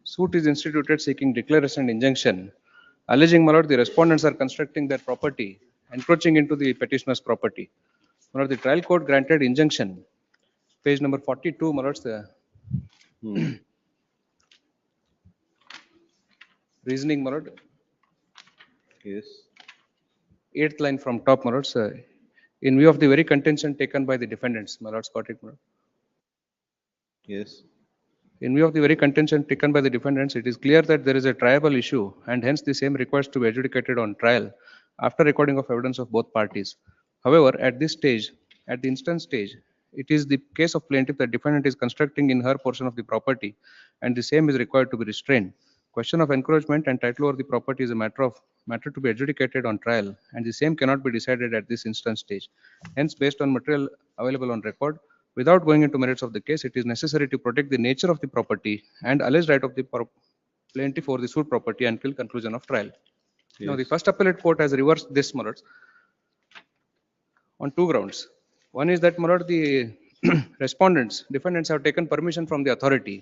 [SPEAKER 9] Suit is instituted seeking declaration and injunction, alleging, my lord, the respondents are constructing their property, encroaching into the petitioner's property. My lord, the trial court granted injunction. Page number 42, my lords, the reasoning, my lord.
[SPEAKER 1] Yes.
[SPEAKER 9] 8th line from top, my lords. In view of the very contention taken by the defendants, my lords, got it, my lord.
[SPEAKER 1] Yes.
[SPEAKER 9] In view of the very contention taken by the defendants, it is clear that there is a triable issue and hence the same requires to be adjudicated on trial after recording of evidence of both parties. However, at this stage, at the instant stage, it is the case of plaintiff that defendant is constructing in her portion of the property and the same is required to be restrained. Question of encroachment and title over the property is a matter to be adjudicated on trial and the same cannot be decided at this instant stage. Hence, based on material available on record,
[SPEAKER 12] without going into merits of the case, it is necessary to protect the nature of the property and alleged right of the plaintiff over the suit property until conclusion of trial. Now, the
[SPEAKER 1] Yes.
[SPEAKER 12] first appellate court has reversed this, my lords, on two grounds. One is that, my lord, the defendants have taken permission from the authority.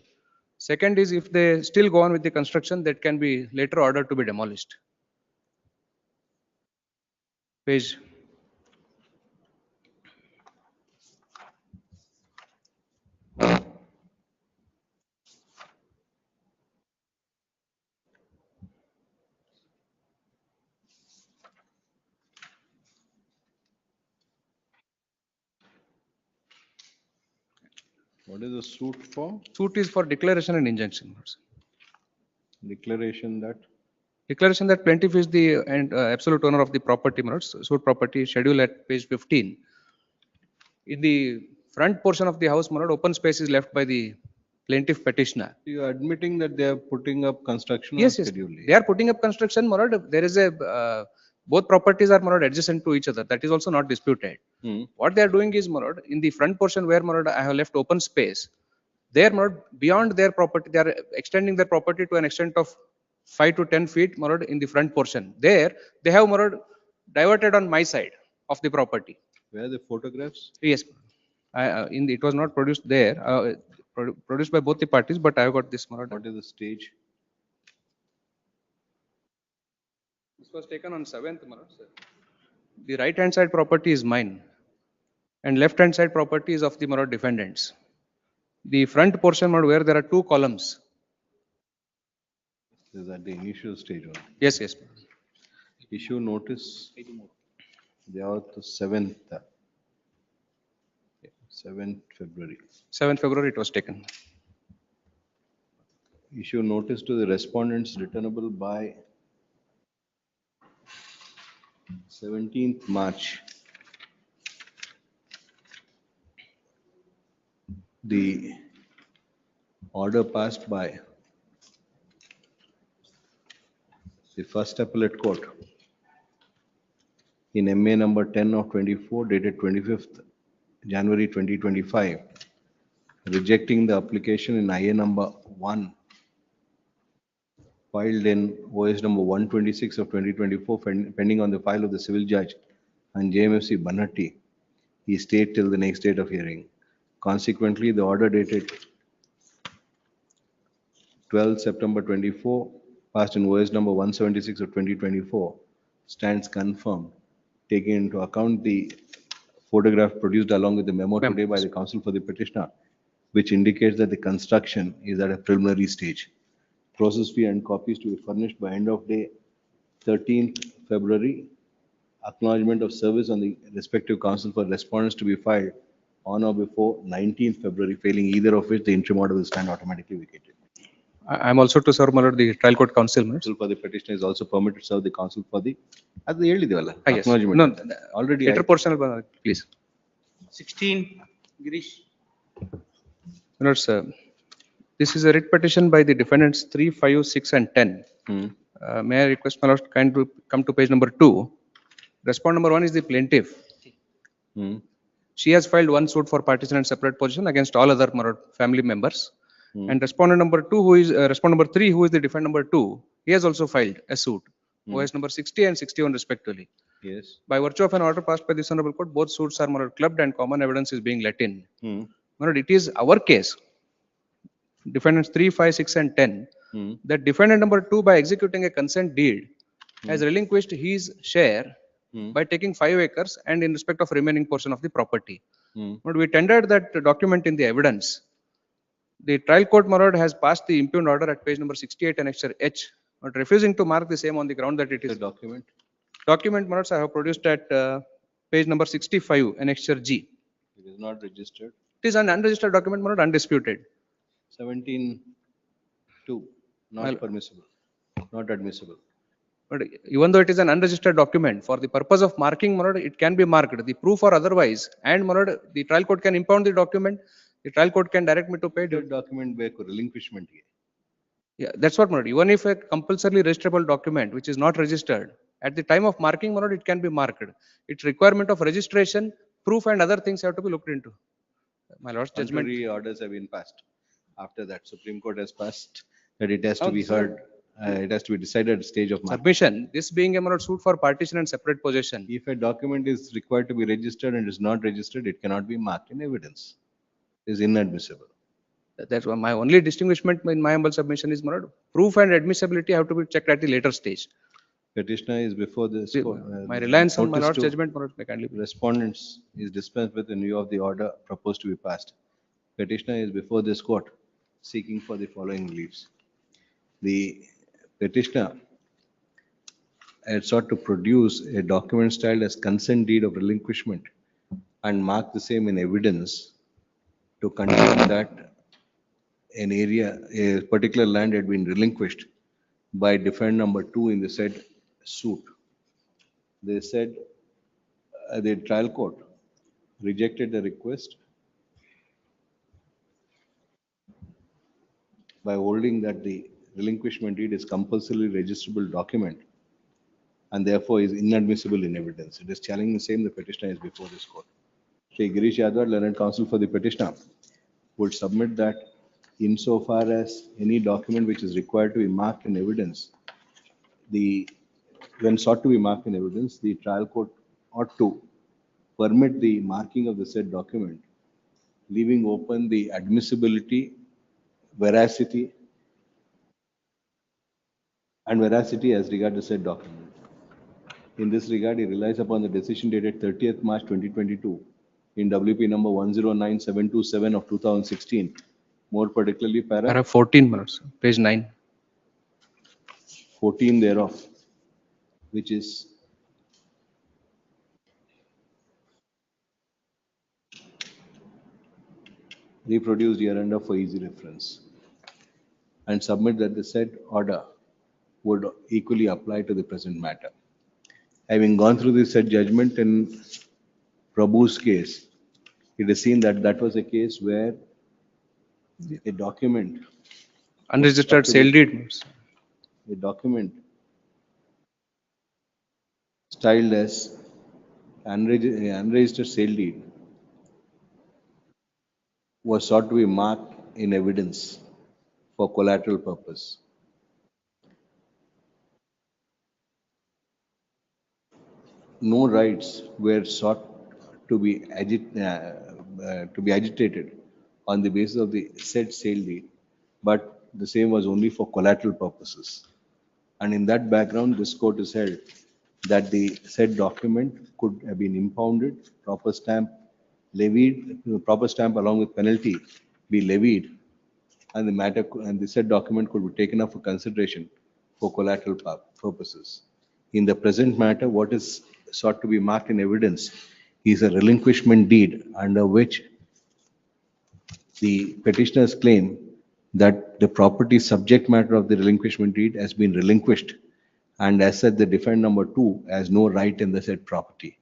[SPEAKER 12] Second is if they still go on with the construction, that can be later ordered to be demolished. Page.
[SPEAKER 1] What is the suit for?
[SPEAKER 12] Suit is for declaration and injunction.
[SPEAKER 1] Declaration that?
[SPEAKER 12] Declaration that plaintiff is the absolute owner of the property, my lords. Suit property schedule at page 15. In the front portion of the house, my lord, open space is left by the plaintiff petitioner.
[SPEAKER 1] You are admitting that they are putting up construction
[SPEAKER 12] Yes,
[SPEAKER 1] on
[SPEAKER 12] yes.
[SPEAKER 1] schedule.
[SPEAKER 12] They are putting up construction, my lord. There is a, both properties are, my lord, adjacent to each other. That is also not disputed. What they are doing is, my lord, in the front portion where, my lord, I have left open space, there, my lord, beyond their property, they are extending their property to an extent of 5 to 10 feet, my lord, in the front portion. There, they have, my lord, diverted on my side of the property.
[SPEAKER 1] Where are the photographs?
[SPEAKER 12] Yes. It was not produced there, produced by both the parties, but I have got this, my lord.
[SPEAKER 1] What is the stage?
[SPEAKER 12] This was taken on 7th, my lord, sir. The right hand side property is mine and left hand side property is of the, my lord, defendants. The front portion, my lord, where there are two columns.
[SPEAKER 1] Is at the initial stage only.
[SPEAKER 12] Yes, yes.
[SPEAKER 1] Issue notice. They are the 7th. 7th February.
[SPEAKER 12] 7th February it was taken.
[SPEAKER 1] Issue notice to the respondents returnable by 17th March. The order passed by the first appellate court in MA number 10 of 24 dated 25th January 2025, rejecting the application in IA number 1 filed in OS number 126 of 2024 pending on the file of the civil judge and JMFC Banatti. He stayed till the next date of hearing. Consequently, the order dated 12 September 24 passed in OS number 176 of 2024 stands confirmed, taking into account the photograph produced along with the memo today by the counsel for the petitioner, which indicates that the construction is at a preliminary stage. Process fee and copies to be furnished by end of day 13th February. Acknowledgement of service on the respective counsel for respondents to be filed on or before 19th February, failing either of which the interim order will stand automatically vacated.
[SPEAKER 12] I am also to serve, my lord, the trial court counsel.
[SPEAKER 1] Counsel for the petitioner is also permitted to serve the counsel for the, at the early level.
[SPEAKER 12] Yes.
[SPEAKER 1] Acknowledgement.
[SPEAKER 12] No,
[SPEAKER 1] Already.
[SPEAKER 12] interpersonal, please.
[SPEAKER 2] 16, Girish.
[SPEAKER 12] My lord, sir, this is a writ petition by the defendants 3, 5, 6 and 10. May I request, my lord, kind to come to page number 2. Respondent number 1 is the plaintiff. She has filed one suit for partition and separate position against all other, my lord, family members. And respondent number 2, who is respondent number 3, who is the defendant number 2, he has also filed a suit. OS number 60 and 61 respectively.
[SPEAKER 1] Yes.
[SPEAKER 12] By virtue of an order passed by this honorable court, both suits are, my lord, clubbed and common evidence is being let in. My lord, it is our case, defendants 3, 5, 6 and 10, that defendant number 2, by executing a consent deed, has relinquished his share by taking 5 acres and in respect of remaining portion of the property. But we tendered that document in the evidence. The trial court, my lord, has passed the impugned order at page number 68 annexure H, but refusing to mark the same on the ground that it is.
[SPEAKER 1] The document?
[SPEAKER 12] Document, my lords, I have produced at page number 65 annexure G.
[SPEAKER 1] It is not registered.
[SPEAKER 12] It is an unregistered document, my lord, undisputed.
[SPEAKER 1] 17(2), not permissible, not admissible.
[SPEAKER 12] But even though it is an unregistered document, for the purpose of marking, my lord, it can be marked, the proof or otherwise, and my lord, the trial court can impound the document, the trial court can direct me to pay.
[SPEAKER 1] Document by relinquishment.
[SPEAKER 12] Yeah, that's what, my lord. Even if a compulsorily registrable document, which is not registered, at the time of marking, my lord, it can be marked. Its requirement of registration, proof and other things have to be looked into. My lord's judgment.
[SPEAKER 1] Contrary orders have been passed. After that, Supreme Court has passed that it has to
[SPEAKER 12] Now,
[SPEAKER 1] be
[SPEAKER 12] sir,
[SPEAKER 1] heard, it has to be decided at stage of mark.
[SPEAKER 12] Submission, this being a my lord suit for partition and separate possession.
[SPEAKER 1] If a document is required to be registered and is not registered, it cannot be marked in evidence. It is inadmissible.
[SPEAKER 12] That's why my only distinguishment in my humble submission is my lord, proof and admissibility have to be checked at the later stage.
[SPEAKER 1] Petitioner is before this.
[SPEAKER 12] My reliance on my
[SPEAKER 1] notice
[SPEAKER 12] lord's
[SPEAKER 1] to
[SPEAKER 12] judgment, my lord, may kindly be.
[SPEAKER 1] Respondents is dispensed with in view of the order proposed to be passed. Petitioner is before this court seeking for the following reliefs. The petitioner had sought to produce a document styled as consent deed of relinquishment and mark the same in evidence to confirm that an area, a particular land had been relinquished by defendant number 2 in the said suit. They said the trial court rejected the request by holding that the relinquishment deed is compulsorily registrable document and therefore is inadmissible in evidence. It is challenging the same, the petitioner is before this court. Shri Girish Yadwar, learned counsel for the petitioner, would submit that insofar as any document which is required to be marked in evidence, when sought to be marked in evidence, the trial court ought to permit the marking of the said document, leaving open the admissibility, veracity, and veracity as regard the said document. In this regard, he relies upon the decision dated 30th March 2022 in WP number 109727 of 2016, more particularly
[SPEAKER 12] Para 14, my lord, sir, page 9.
[SPEAKER 1] 14 thereof, which is reproduced hereunder for easy reference, and submit that the said order would equally apply to the present matter. Having gone through the said judgment in Prabhu's case, it is seen that that was a case where a document,
[SPEAKER 12] Unregistered sale deed, my lord, sir.
[SPEAKER 1] a document styled as unregistered sale deed was sought to be marked in evidence for collateral purpose. No rights were sought to be agitated on the basis of the said sale deed, but the same was only for collateral purposes. And in that background, this court has held that the said document could have been impounded, proper stamp levied, proper stamp along with penalty be levied, and the said document could be taken up for consideration for collateral purposes. In the present matter, what is sought to be marked in evidence is a relinquishment deed under which the petitioners claim that the property subject matter of the relinquishment deed has been relinquished, and as said, the defendant number 2 has no right in the said property.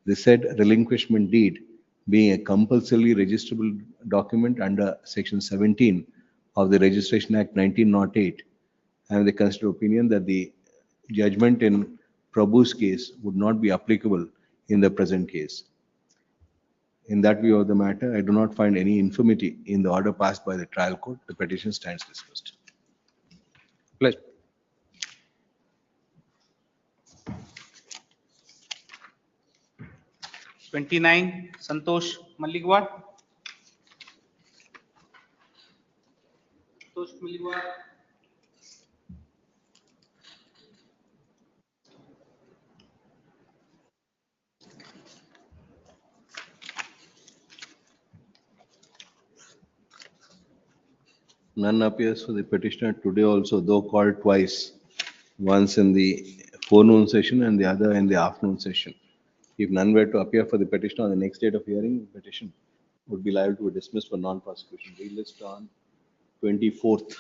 [SPEAKER 1] The said relinquishment deed being a compulsorily registrable document under section 17 of the Registration Act 1908, and the considered opinion that the judgment in Prabhu's case would not be applicable in the present case. In that view of the matter, I do not find any infirmity in the order passed by the trial court. The petition stands dismissed.
[SPEAKER 12] Pleasure.
[SPEAKER 18] Twenty-nine, Santosh Maligwad. Santosh Maligwad.
[SPEAKER 1] None appears for the petitioner today also, though called twice, once in the forenoon session and the other in the afternoon session. If none were to appear for the petitioner on the next date of hearing, the petition would be liable to be dismissed for non-prosecution. Relist on 24th.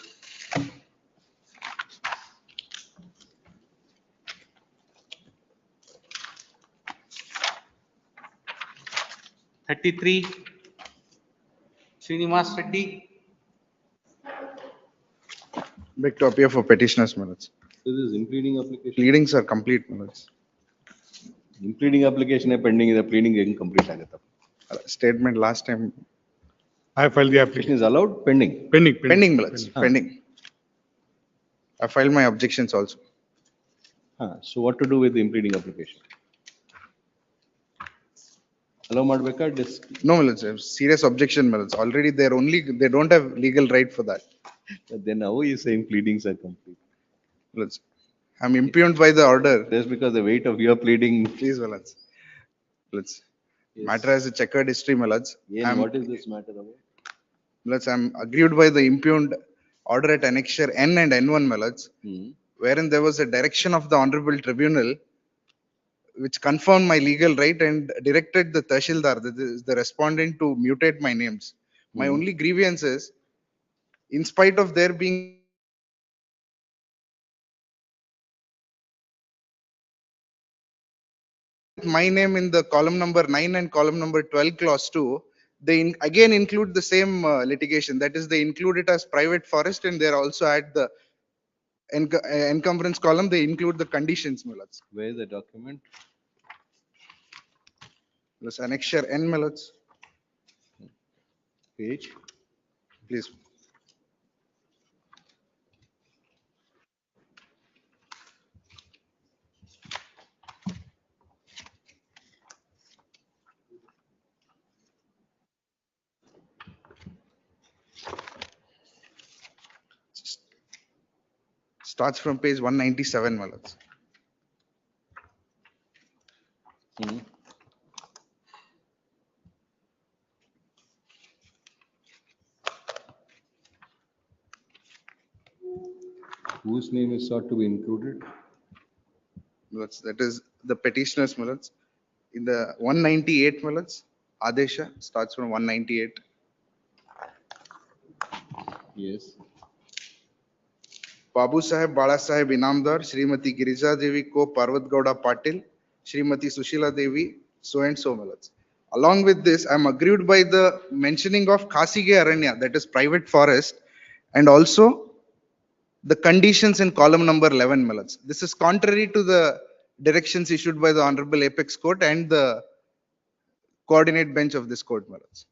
[SPEAKER 18] Thirty-three, Srinivas Reddy.
[SPEAKER 22] Beg to appear for petitioners, my lords.
[SPEAKER 1] So this is impleading application.
[SPEAKER 22] Pleadings are complete, my lords.
[SPEAKER 1] Impleading application pending is a pleading getting complete agata.
[SPEAKER 22] Statement last time
[SPEAKER 10] I filed the
[SPEAKER 1] Application
[SPEAKER 10] application.
[SPEAKER 1] is allowed pending.
[SPEAKER 22] Pending, my lords,
[SPEAKER 1] Ah.
[SPEAKER 22] pending. I filed my objections also.
[SPEAKER 1] So what to do with the impleading application? Allow ಮಾಡ್ಬೇಕಾ
[SPEAKER 22] No, my lords, I have serious objection, my lords. Already they're only, they don't have legal right for that.
[SPEAKER 1] Then how are you saying pleadings are complete?
[SPEAKER 22] Lords, I'm impugned by the order.
[SPEAKER 1] Just because the weight of your pleading.
[SPEAKER 22] Please, my lords. Lords,
[SPEAKER 1] Yes.
[SPEAKER 22] matter has a checkered history, my lords.
[SPEAKER 1] What is this matter about?
[SPEAKER 22] Lords, I'm aggrieved by the impugned order at annexure N and N1, my lords, wherein there was a direction of the honorable tribunal which confirmed my legal right and directed the Tahsildar, the respondent, to mutate my names. My only grievance is, in spite of there being my name in the column number 9 and column number 12 clause 2, they again include the same litigation. That is, they include it as private forest, and they're also at the encumbrance column, they include the conditions, my lords.
[SPEAKER 1] Where is the document?
[SPEAKER 22] Plus annexure N, my lords.
[SPEAKER 1] Page?
[SPEAKER 22] Please. Starts from page 197, my lords.
[SPEAKER 1] Whose name is sought to be included?
[SPEAKER 22] Lords, that is the petitioners, my lords. In the 198, my lords, Adesha starts from 198.
[SPEAKER 1] Yes.
[SPEAKER 22] Babu Saheb, Bala Saheb Inamdar, Srimati Girija Devi Ko Parvat Gowda Patil, Srimati Sushila Devi, so and so, my lords. Along with this, I am aggrieved by the mentioning of Khasige Aranya, that is private forest, and also the conditions in column number 11, my lords. This is contrary to the directions issued by the Honorable Apex Court and the coordinate bench of this court, my lords.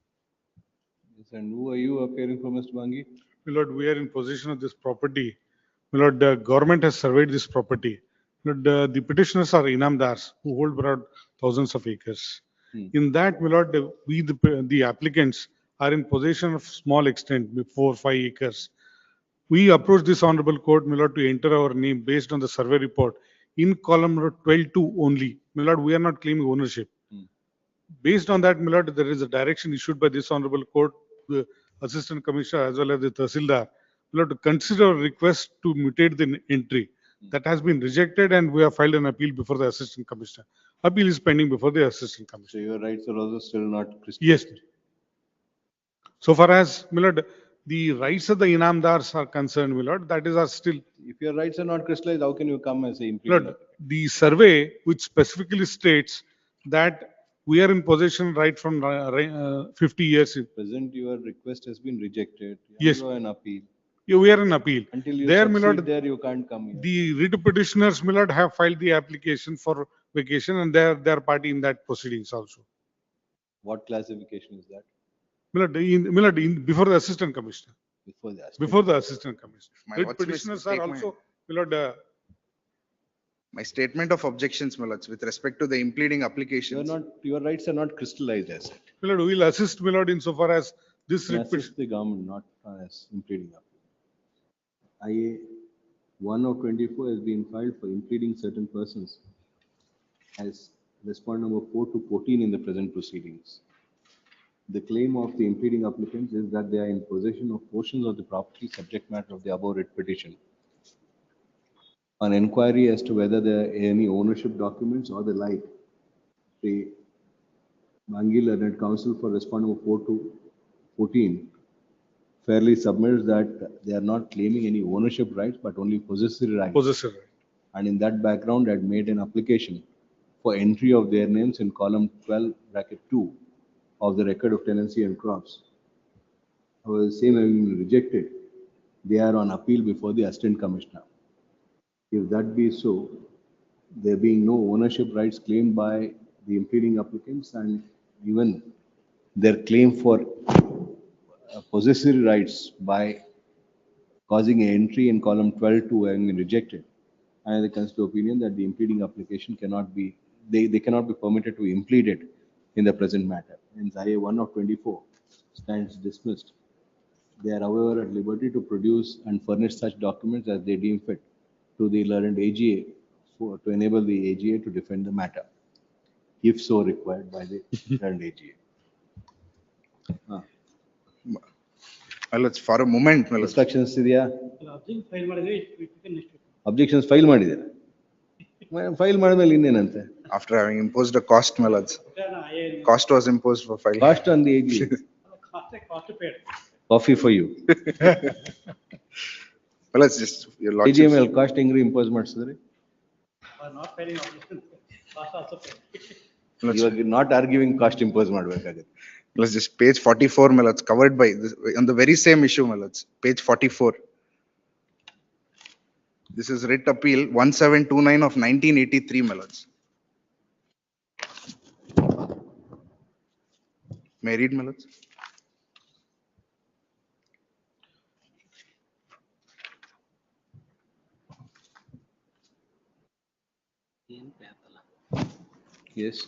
[SPEAKER 1] Yes, and who are you appearing for, Mr. Bangi?
[SPEAKER 10] My lord, we are in possession of this property. My lord, the government has surveyed this property. My lord, the petitioners are inamdars who hold around thousands of acres. In that, my lord, we, the applicants, are in possession of small extent, 4 or 5 acres. We approached this honorable court, my lord, to enter our name based on the survey report in column number 12.2 only. My lord, we are not claiming ownership. Based on that, my lord, there is a direction issued by this honorable court, the assistant commissioner as well as the Tahsildar, my lord, to consider a request to mutate the entry. That has been rejected, and we have filed an appeal before the assistant commissioner. Appeal is pending before the assistant commissioner.
[SPEAKER 1] So your rights are also still not crystallized?
[SPEAKER 10] Yes. So far as, my lord, the rights of the inamdars are concerned, my lord, that is are still.
[SPEAKER 1] If your rights are not crystallized, how can you come and say impleading?
[SPEAKER 10] Lord, the survey which specifically states that we are in possession right from 50 years.
[SPEAKER 1] Present, your request has been rejected.
[SPEAKER 10] Yes.
[SPEAKER 1] You are an appeal.
[SPEAKER 10] Yeah, we are in appeal.
[SPEAKER 1] Until you
[SPEAKER 10] There, my
[SPEAKER 1] succeed
[SPEAKER 10] lord,
[SPEAKER 1] there, you can't come here.
[SPEAKER 10] the writ petitioners, my lord, have filed the application for vacation, and they are party in that proceedings also.
[SPEAKER 1] What classification is that?
[SPEAKER 10] My lord, before the assistant commissioner.
[SPEAKER 1] Before the assistant.
[SPEAKER 10] Before the assistant commissioner.
[SPEAKER 22] My
[SPEAKER 10] Writ
[SPEAKER 22] what's my
[SPEAKER 10] petitioners are
[SPEAKER 22] statement?
[SPEAKER 10] also, my lord,
[SPEAKER 22] My statement of objections, my lords, with respect to the impleading applications.
[SPEAKER 1] Your rights are not crystallized as such.
[SPEAKER 10] my lord, we will assist, my lord, insofar as this
[SPEAKER 1] You
[SPEAKER 10] writ petition.
[SPEAKER 1] assist the government, not as impleading application. IA 1 of 24 has been filed for impleading certain persons as respondent number 4 to 14 in the present proceedings. The claim of the impleading applicants is that they are in possession of portions of the property subject matter of the above writ petition. On inquiry as to whether there are any ownership documents or the like, the Bangi Learned Counsel for respondent number 4 to 14 fairly submits that they are not claiming any ownership rights, but only possessory rights.
[SPEAKER 10] Possessor.
[SPEAKER 1] And in that background, had made an application for entry of their names in column 12 bracket 2 of the record of tenancy and crops. However, the same having been rejected, they are on appeal before the assistant commissioner. If that be so, there being no ownership rights claimed by the impleading applicants, and even their claim for possessory rights by causing an entry in column 12 to having been rejected. And the comes to opinion that the impleading application cannot be, they cannot be permitted to implead it in the present matter. Hence, IA 1 of 24 stands dismissed. They are, however, at liberty to produce and furnish such documents as they deem fit to the learned AGA to enable the AGA to defend the matter, if so required by the learned AGA.
[SPEAKER 22] Well, it's for a moment. Well,
[SPEAKER 1] Instructions ಇದೆಯಾ?
[SPEAKER 7] File ಮಾಡಿದ್ರೆ next
[SPEAKER 1] Objections file ಮಾಡಿದ್ದೀರಾ? File ಮಾಡಿದ್ಮೇಲೆ ಇನ್ನೇನಂತೆ?
[SPEAKER 22] after having imposed a cost, Malads. Cost was imposed for filing.
[SPEAKER 1] Cost on the AGA.
[SPEAKER 7] Cost paid
[SPEAKER 1] Coffee for you.
[SPEAKER 22] Well, it's just your
[SPEAKER 1] AGA
[SPEAKER 22] lordship.
[SPEAKER 1] ಮೇಲೆ cost ಹೆಂಗ್ರಿ impose ಮಾಡಿಸಿದ್ರಿ?
[SPEAKER 7] Not filing objection cost also paid
[SPEAKER 1] ಇವಾಗ not arguing cost impose ಮಾಡ್ಬೇಕಾಗುತ್ತೆ.
[SPEAKER 22] Let's just page 44, Malads, covered by this, on the very same issue, Malads, page 44. This is writ appeal 1729 of 1983, Malads. May I read, Malads?
[SPEAKER 1] Yes.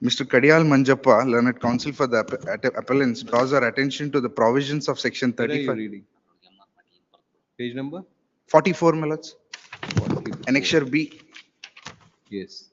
[SPEAKER 22] Mr. Kadiyal Manjappa, learned counsel for the appellants, draws our attention to the provisions of section
[SPEAKER 1] Where are you
[SPEAKER 22] 35.
[SPEAKER 1] reading? Page number?
[SPEAKER 22] 44, Malads.
[SPEAKER 1] 44.
[SPEAKER 22] Annexure B.
[SPEAKER 1] Yes.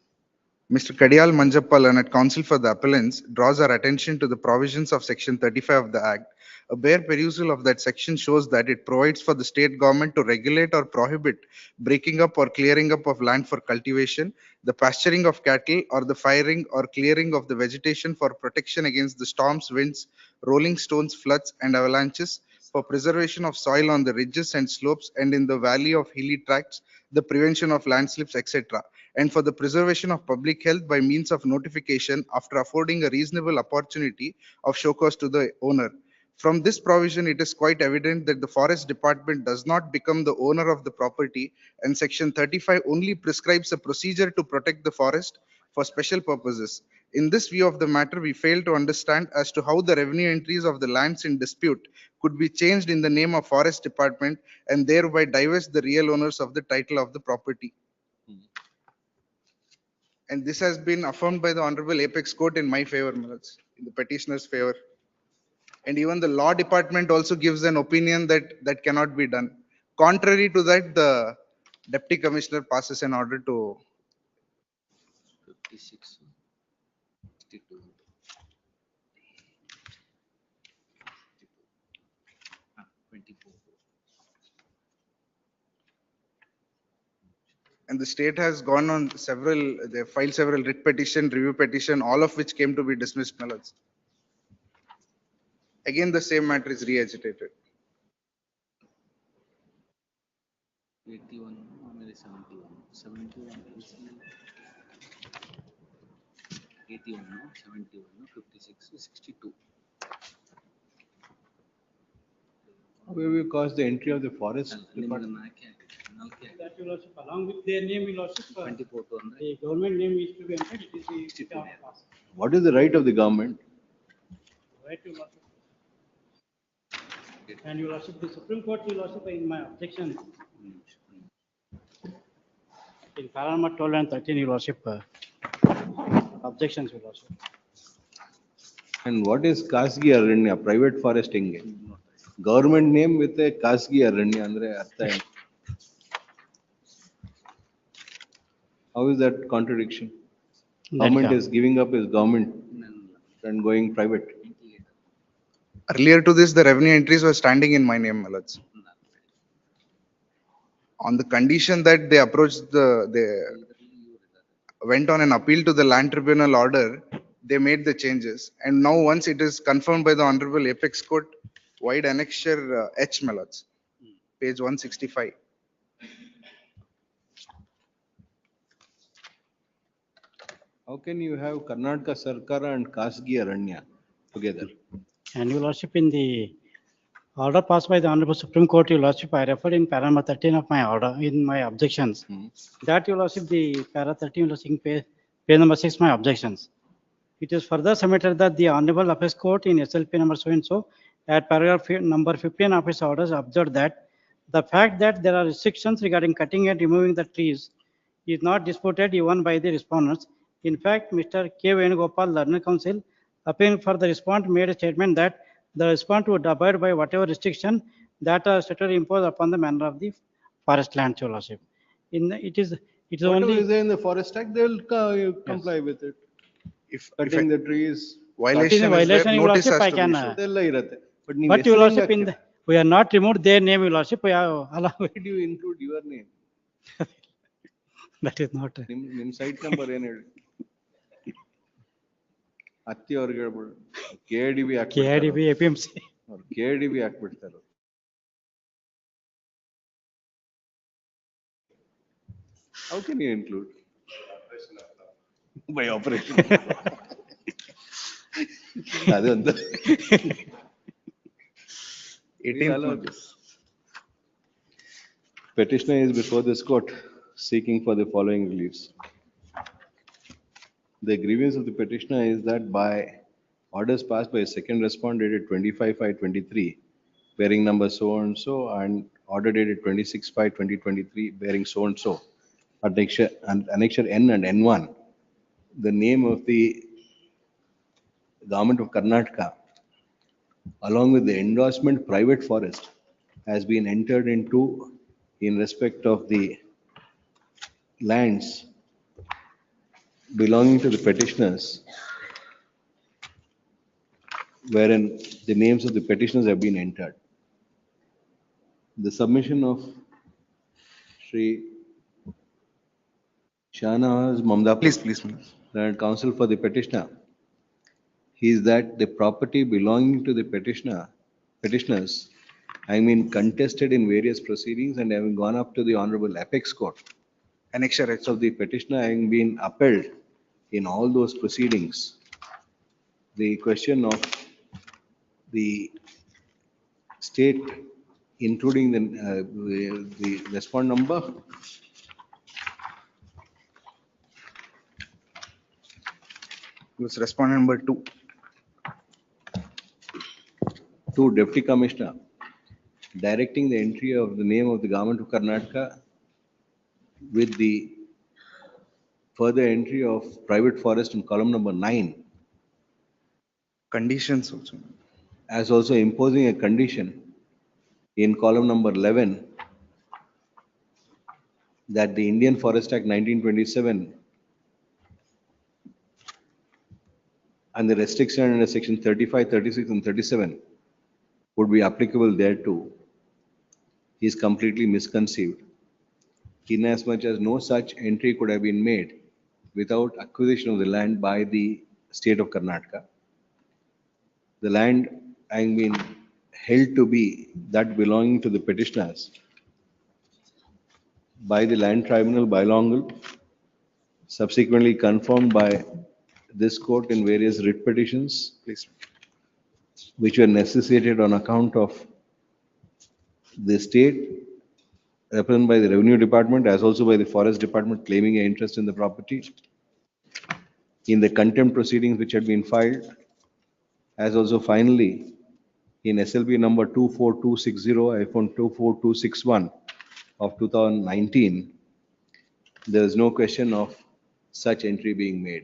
[SPEAKER 22] Mr. Kadiyal Manjappa, learned counsel for the appellants, draws our attention to the provisions of section 35 of the Act. A bare perusal of that section shows that it provides for the state government to regulate or prohibit breaking up or clearing up of land for cultivation, the pasturing of cattle, or the firing or clearing of the vegetation for protection against the storms, winds, rolling stones, floods, and avalanches, for preservation of soil on the ridges and slopes and in the valley of hilly tracts, the prevention of landslips, etc., and for the preservation of public health by means of notification after affording a reasonable opportunity of show cause to the owner. From this provision, it is quite evident that the Forest Department does not become the owner of the property, and section 35 only prescribes a procedure to protect the forest for special purposes. In this view of the matter, we fail to understand as to how the revenue entries of the lands in dispute could be changed in the name of Forest Department and thereby divest the real owners of the title of the property. And this has been affirmed by the Honorable Apex Court in my favor, Malads, in the petitioner's favor. And even the law department also gives an opinion that that cannot be done. Contrary to that, the deputy commissioner passes an order to
[SPEAKER 14] 56, 62. Ah, 24.
[SPEAKER 22] and the state has gone on several, they filed several writ petition, review petition, all of which came to be dismissed, Malads. Again, the same matter is re-agitated.
[SPEAKER 14] 81, ಆಮೇಲೆ 71, 71, 81, 71, 56, 62.
[SPEAKER 1] How will we cause the entry of the forest department?
[SPEAKER 7] That will also, along with their name will also,
[SPEAKER 14] 24 to
[SPEAKER 7] the government name is to be entered, it is the
[SPEAKER 1] What is the right of the government?
[SPEAKER 7] right to lordship. And you lordship, the Supreme Court will also, in my objection, in para number 12 and 13, you lordship, objections will also.
[SPEAKER 1] And what is Kasgi Aranya, private forest ಹೆಂಗೆ? Government name with a Kasgi Aranya ಅಂದ್ರೆ ಅರ್ಥ ಏನು? How is that contradiction? Government is giving up his government and going private.
[SPEAKER 22] Earlier to this, the revenue entries were standing in my name, Malads. On the condition that they approached they went on an appeal to the land tribunal order, they made the changes. And now once it is confirmed by the Honorable Apex Court, wide annexure H, Malads, page 165.
[SPEAKER 1] How can you have Karnataka Sarkara and Kasgi Aranya together?
[SPEAKER 7] And your lordship, in the order passed by the Honorable Supreme Court, your lordship, I referred in para number 13 of my order, in my objections. That your lordship, the para 13, your lordship, page number 6, my objections. It is further submitted that the Honorable Apex Court in SLP number so and so at paragraph number 15 of its orders observed that the fact that there are restrictions regarding cutting and removing the trees is not disputed even by the respondents. In fact, Mr. K. Venugopal, Learned Counsel, appearing for the respondent, made a statement that the respondent would abide by whatever restriction that are statutorily imposed upon the manner of the forest land, Your Lordship. It is
[SPEAKER 1] Whatever
[SPEAKER 7] only.
[SPEAKER 1] is there in the forest act, they'll comply with it.
[SPEAKER 22] If
[SPEAKER 1] Cutting the trees.
[SPEAKER 22] violation is there,
[SPEAKER 7] Violation, Your
[SPEAKER 22] notice
[SPEAKER 7] Lordship,
[SPEAKER 22] has
[SPEAKER 7] I
[SPEAKER 22] to
[SPEAKER 7] can.
[SPEAKER 22] be issued.
[SPEAKER 1] They'll irate. But ನೀವು
[SPEAKER 7] But Your
[SPEAKER 1] ಹೆಸರು ಹೆಂಗ್
[SPEAKER 7] Lordship,
[SPEAKER 1] ಹಾಕ್ತೀರಾ?
[SPEAKER 7] we are not removed their name, Your Lordship. We have allowed.
[SPEAKER 1] Why do you include your name?
[SPEAKER 7] That is not.
[SPEAKER 1] ನಿಮ್ site number ಏನ್ ಹೇಳಿ? ಹತ್ತಿ ಅವ್ರಿಗೆ ಹೇಳ್ಬಿಡು. KDB
[SPEAKER 7] KIDB, APMC.
[SPEAKER 1] ಅವ್ರು KDB ಹಾಕ್ಬಿಡ್ತಾರೆ. How can you include? By operation. ಅದೊಂದು.
[SPEAKER 22] 18th.
[SPEAKER 1] Petitioner is before this court seeking for the following reliefs. The grievance of the petitioner is that by orders passed by a second respondent dated 25/5/23, bearing number so and so, and order dated 26/5/2023, bearing so and so, annexure N and N1, the name of the government of Karnataka, along with the endorsement private forest, has been entered into in respect of the lands belonging to the petitioners, wherein the names of the petitioners have been entered. The submission of Shri Shahnawaz Mamdapur,
[SPEAKER 22] Please.
[SPEAKER 1] Learned Counsel for the petitioner, is that the property belonging to the petitioners, contested in various proceedings and having gone up to the Honorable Apex Court.
[SPEAKER 22] Annexure H.
[SPEAKER 1] Of the petitioner having been upheld in all those proceedings. The question of the state, including the respond number,
[SPEAKER 22] was respondent number 2.
[SPEAKER 1] to Deputy Commissioner, directing the entry of the name of the government of Karnataka with the further entry of private forest in column number 9,
[SPEAKER 22] Conditions also.
[SPEAKER 1] as also imposing a condition in column number 11 that the Indian Forest Act 1927 and the restriction under section 35, 36 and 37 would be applicable thereto is completely misconceived, inasmuch as no such entry could have been made without acquisition of the land by the state of Karnataka. The land having been held to be that belonging to the petitioners by the land tribunal by Longal, subsequently confirmed by this court in various writ petitions,
[SPEAKER 22] Please.
[SPEAKER 1] which were necessitated on account of the state represented by the Revenue Department as also by the Forest Department claiming an interest in the property, in the contempt proceedings which had been filed, as also finally in SLP number 24260/24261 of 2019, there is no question of such entry being made.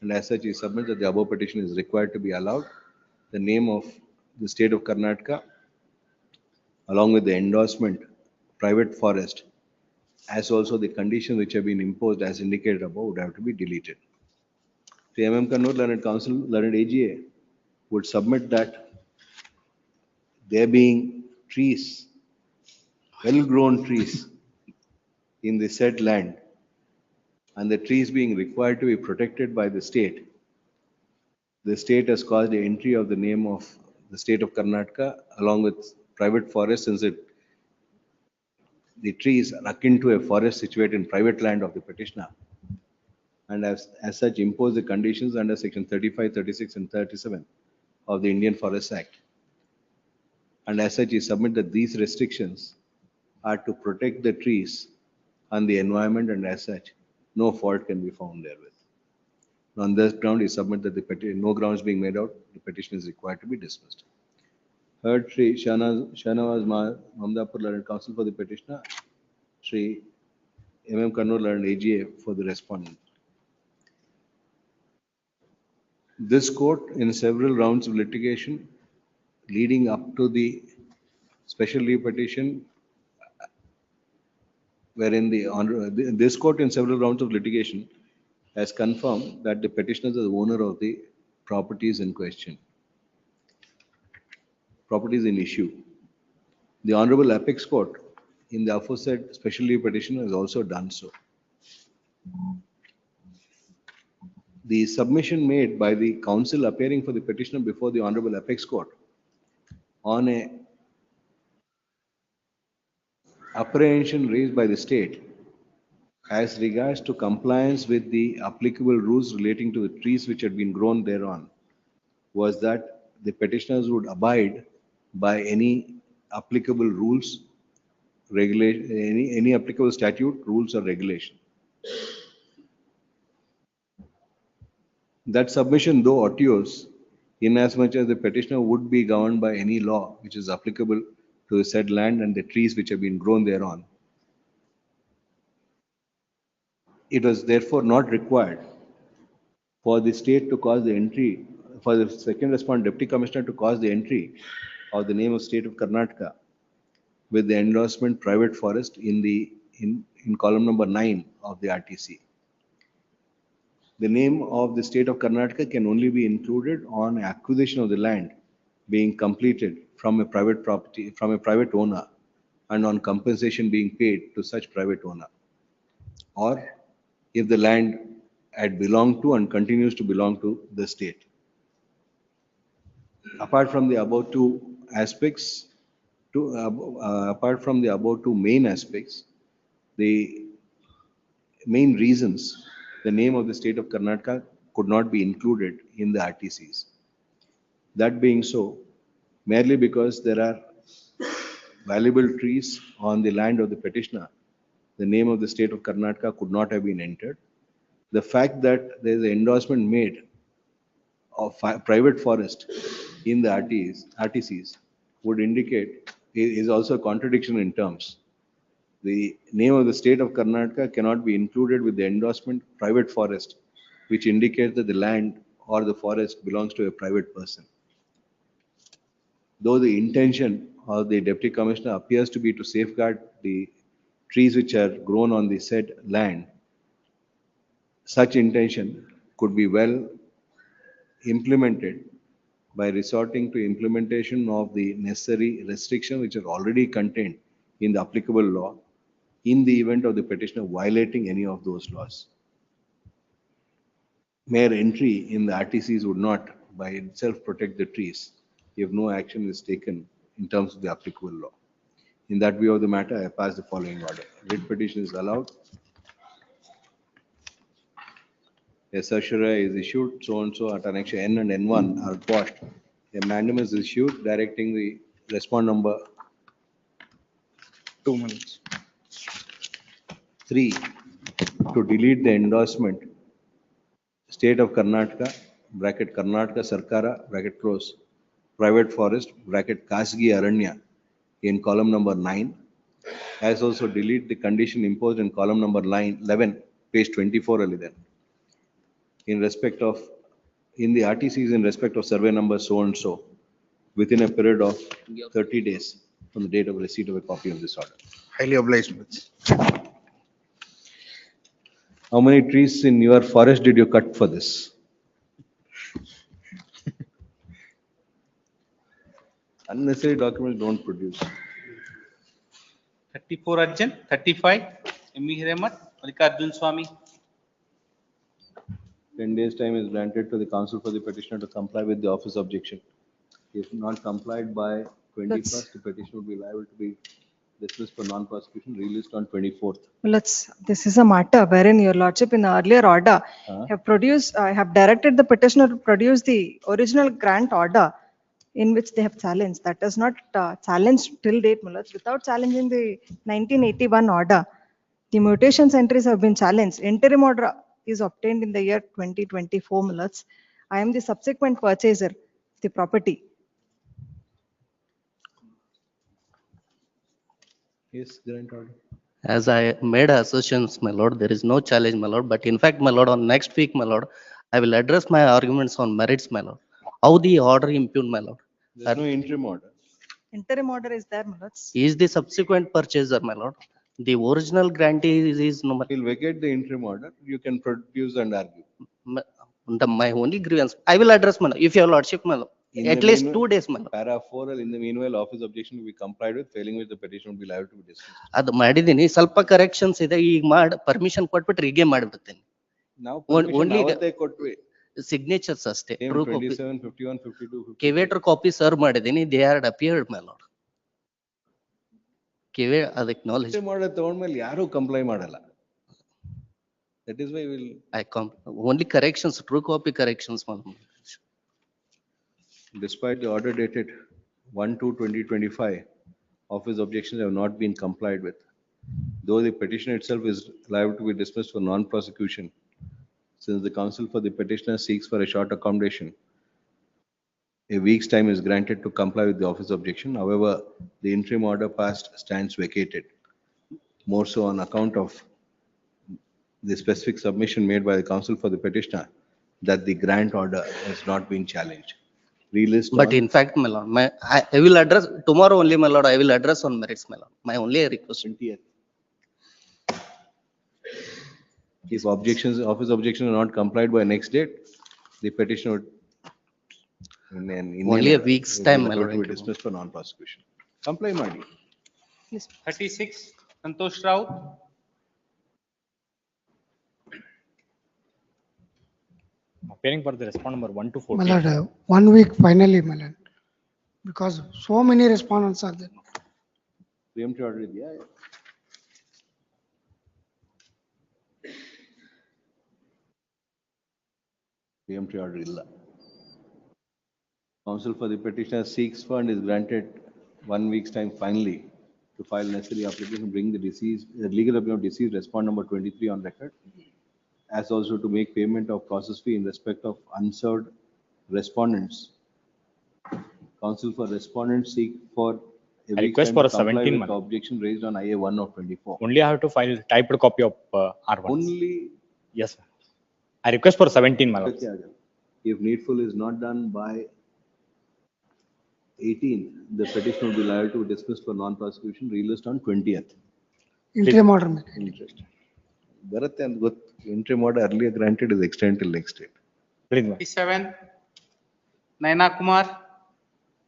[SPEAKER 1] And as such, he submits that the above petition is required to be allowed. The name of the state of Karnataka, along with the endorsement, private forest, as also the conditions which have been imposed as indicated above would have to be deleted. The MM Kannur Learned Counsel, Learned AGA would submit that there being trees, well-grown trees in the said land, and the trees being required to be protected by the state has caused the entry of the name of the state of Karnataka along with private forest, since the trees are akin to a forest situated in private land of the petitioner, and as such impose the conditions under section 35, 36 and 37 of the Indian Forest Act. And as such, he submit that these restrictions are to protect the trees and the environment, and as such, no fault can be found therewith. On this ground, he submit that no grounds being made out, the petition is required to be dismissed. Heard Shri Shanawaz Mamdapur learned counsel for the petitioner, Shri M.M. Kannur learned AGA for the respondent. This court, in several rounds of litigation leading up to the special leave petition, wherein this court in several rounds of litigation has confirmed that the petitioners are the owner of the properties in question, properties in issue. The Honorable Apex Court in the aforesaid special leave petition has also done so. The submission made by the counsel appearing for the petitioner before the Honorable Apex Court on a apprehension raised by the state as regards to compliance with the applicable rules relating to the trees which had been grown thereon was that the petitioners would abide by any applicable rules, any applicable statute, rules or regulation. That submission, though otiose, inasmuch as the petitioner would be governed by any law which is applicable to the said land and the trees which have been grown thereon, it was therefore not required for the state to cause the entry, for the second respondent deputy commissioner to cause the entry of the name of state of Karnataka with the endorsement private forest in column number 9 of the RTC. The name of the state of Karnataka can only be included on acquisition of the land being completed from a private property, from a private owner, and on compensation being paid to such private owner, or if the land had belonged to and continues to belong to the state. Apart from the above two aspects, apart from the above two main aspects, the main reasons the name of the state of Karnataka could not be included in the RTCs. That being so, merely because there are valuable trees on the land of the petitioner, the name of the state of Karnataka could not have been entered. The fact that there is an endorsement made of private forest in the RTCs would indicate is also a contradiction in terms. The name of the state of Karnataka cannot be included with the endorsement private forest, which indicates that the land or the forest belongs to a private person. Though the intention of the deputy commissioner appears to be to safeguard the trees which are grown on the said land, such intention could be well implemented by resorting to implementation of the necessary restrictions which are already contained in the applicable law in the event of the petitioner violating any of those laws. Mere entry in the RTCs would not by itself protect the trees if no action is taken in terms of the applicable law. In that view of the matter, I pass the following order. Writ petition is allowed. A certiorari is issued, so and so at annexure N and N1 are quashed. A mandamus is issued directing the respond number
[SPEAKER 12] 2 minutes.
[SPEAKER 1] 3 to delete the endorsement state of Karnataka, bracket Karnataka Sarkara, bracket close, private forest, bracket Kasgi Aranya in column number 9, as also delete the condition imposed in column number 11, page 24 then. In respect of, in the RTCs in respect of survey number so and so, within a period of 30 days from the date of receipt of a copy of this order.
[SPEAKER 22] Highly obliged.
[SPEAKER 1] How many trees in your forest did you cut for this? Unnecessary documents don't produce.
[SPEAKER 18] 34 urgent, 35 M.V. Hiremat, Mallikarjun Swamy.
[SPEAKER 1] 10 days time is granted to the counsel for the petitioner to comply with the office objection. If not complied by 21st, the petition would be liable to be dismissed for non-prosecution, released on 24th.
[SPEAKER 11] This is a matter wherein your lordship in the earlier order have directed the petitioner to produce the original grant order in which they have challenged. That is not challenged till date, Mullards. Without challenging the 1981 order, the mutations entries have been challenged. Interim order is obtained in the year 2024, Mullards. I am the subsequent purchaser of the property.
[SPEAKER 1] Yes, grant order.
[SPEAKER 5] As I made assertions, my lord, there is no challenge, my lord. But in fact, my lord, on next week, my lord, I will address my arguments on merits, my lord. How the order impugned, my lord.
[SPEAKER 1] There's no interim order.
[SPEAKER 11] Interim order is there, my lords.
[SPEAKER 5] He is the subsequent purchaser, my lord. The original grantee is no.
[SPEAKER 1] He'll vacate the interim order. You can produce and argue.
[SPEAKER 5] My only grievance, I will address, my lord, if your lordship, my lord.
[SPEAKER 1] In
[SPEAKER 5] At
[SPEAKER 1] the
[SPEAKER 5] least
[SPEAKER 1] meanwhile-
[SPEAKER 5] 2 days, my lord.
[SPEAKER 1] Para 4, in the meanwhile, office objection will be complied with, failing which the petition will be liable to be dismissed.
[SPEAKER 5] ಅದು ಮಾಡಿದೀನಿ ಸ್ವಲ್ಪ corrections ಇದೆ ಈಗ ಮಾಡಿ permission ಕೊಟ್ಬಿಟ್ರೆ ಹೀಗೆ ಮಾಡಿಬಿಡ್ತೇನೆ
[SPEAKER 1] Now
[SPEAKER 5] Only
[SPEAKER 1] permission
[SPEAKER 5] the-
[SPEAKER 1] ಅವತ್ತೇ ಕೊಟ್ವಿ.
[SPEAKER 5] ಸಿಗ್ನೇಚರ್ಸ್ ಅಷ್ಟೇ
[SPEAKER 1] Same
[SPEAKER 5] true copy
[SPEAKER 1] 27, 51, 52, 53.
[SPEAKER 5] Caveator copy serve ಮಾಡಿದೀನಿ they are appeared my lord ಕೆವೆ ಅದಕ್ಕೆ ನಾಲೆಜ್
[SPEAKER 1] Interim order ತಗೊಂಡ್ಮೇಲೆ ಯಾರು ಕಂಪ್ಲೈ ಮಾಡಲ್ಲ. That is why we'll.
[SPEAKER 5] I come only corrections true copy corrections
[SPEAKER 1] Despite the order dated 1/2/2025, office objections have not been complied with. Though the petition itself is liable to be dismissed for non-prosecution, since the counsel for the petitioner seeks for a short accommodation, a week's time is granted to comply with the office objection. However, the interim order passed stands vacated, more so on account of the specific submission made by the counsel for the petitioner that the grant order has not been challenged. Relist
[SPEAKER 5] but
[SPEAKER 1] on
[SPEAKER 5] in fact my lord I will address tomorrow only my lord I will address on merits my lord my only request
[SPEAKER 1] 20th. If objections, office objections are not complied by next date, the petition would.
[SPEAKER 5] Only a week's time, my lord.
[SPEAKER 1] Will be dismissed for non-prosecution. Comply ಮಾಡಿ.
[SPEAKER 18] 36, Santosh Rao.
[SPEAKER 19] Appearing for the respondent number 1 to 14.
[SPEAKER 21] My lord, 1 week finally, my lord. Because so many respondents are there.
[SPEAKER 1] Preemptive order ಇದೆಯಾ? Preemptive order ಇಲ್ಲ. Counsel for the petitioner seeks fund is granted 1 week's time finally to file necessary application, bring the deceased, the legal opinion of deceased respondent number 23 on record, as also to make payment of process fee in respect of unserved respondents. Counsel for respondents seek for a week's
[SPEAKER 19] request
[SPEAKER 1] time
[SPEAKER 19] for
[SPEAKER 1] to
[SPEAKER 19] a
[SPEAKER 1] comply
[SPEAKER 19] 17
[SPEAKER 1] with
[SPEAKER 19] month.
[SPEAKER 1] the objection raised on IA 1 of 24.
[SPEAKER 19] Only I have to file typed copy of R1.
[SPEAKER 1] Only
[SPEAKER 19] Yes, sir. I request for 17, my lord.
[SPEAKER 1] if needful is not done by 18th, the petition will be liable to be dismissed for non-prosecution, relist on 20th.
[SPEAKER 21] Interim order, my lord.
[SPEAKER 1] Interest. ಬರುತ್ತೆ ಅಂತ ಗೊತ್ತು. Interim order earlier granted is extended till next date.
[SPEAKER 19] Please, ma'am.
[SPEAKER 18] 37, Naina Kumar,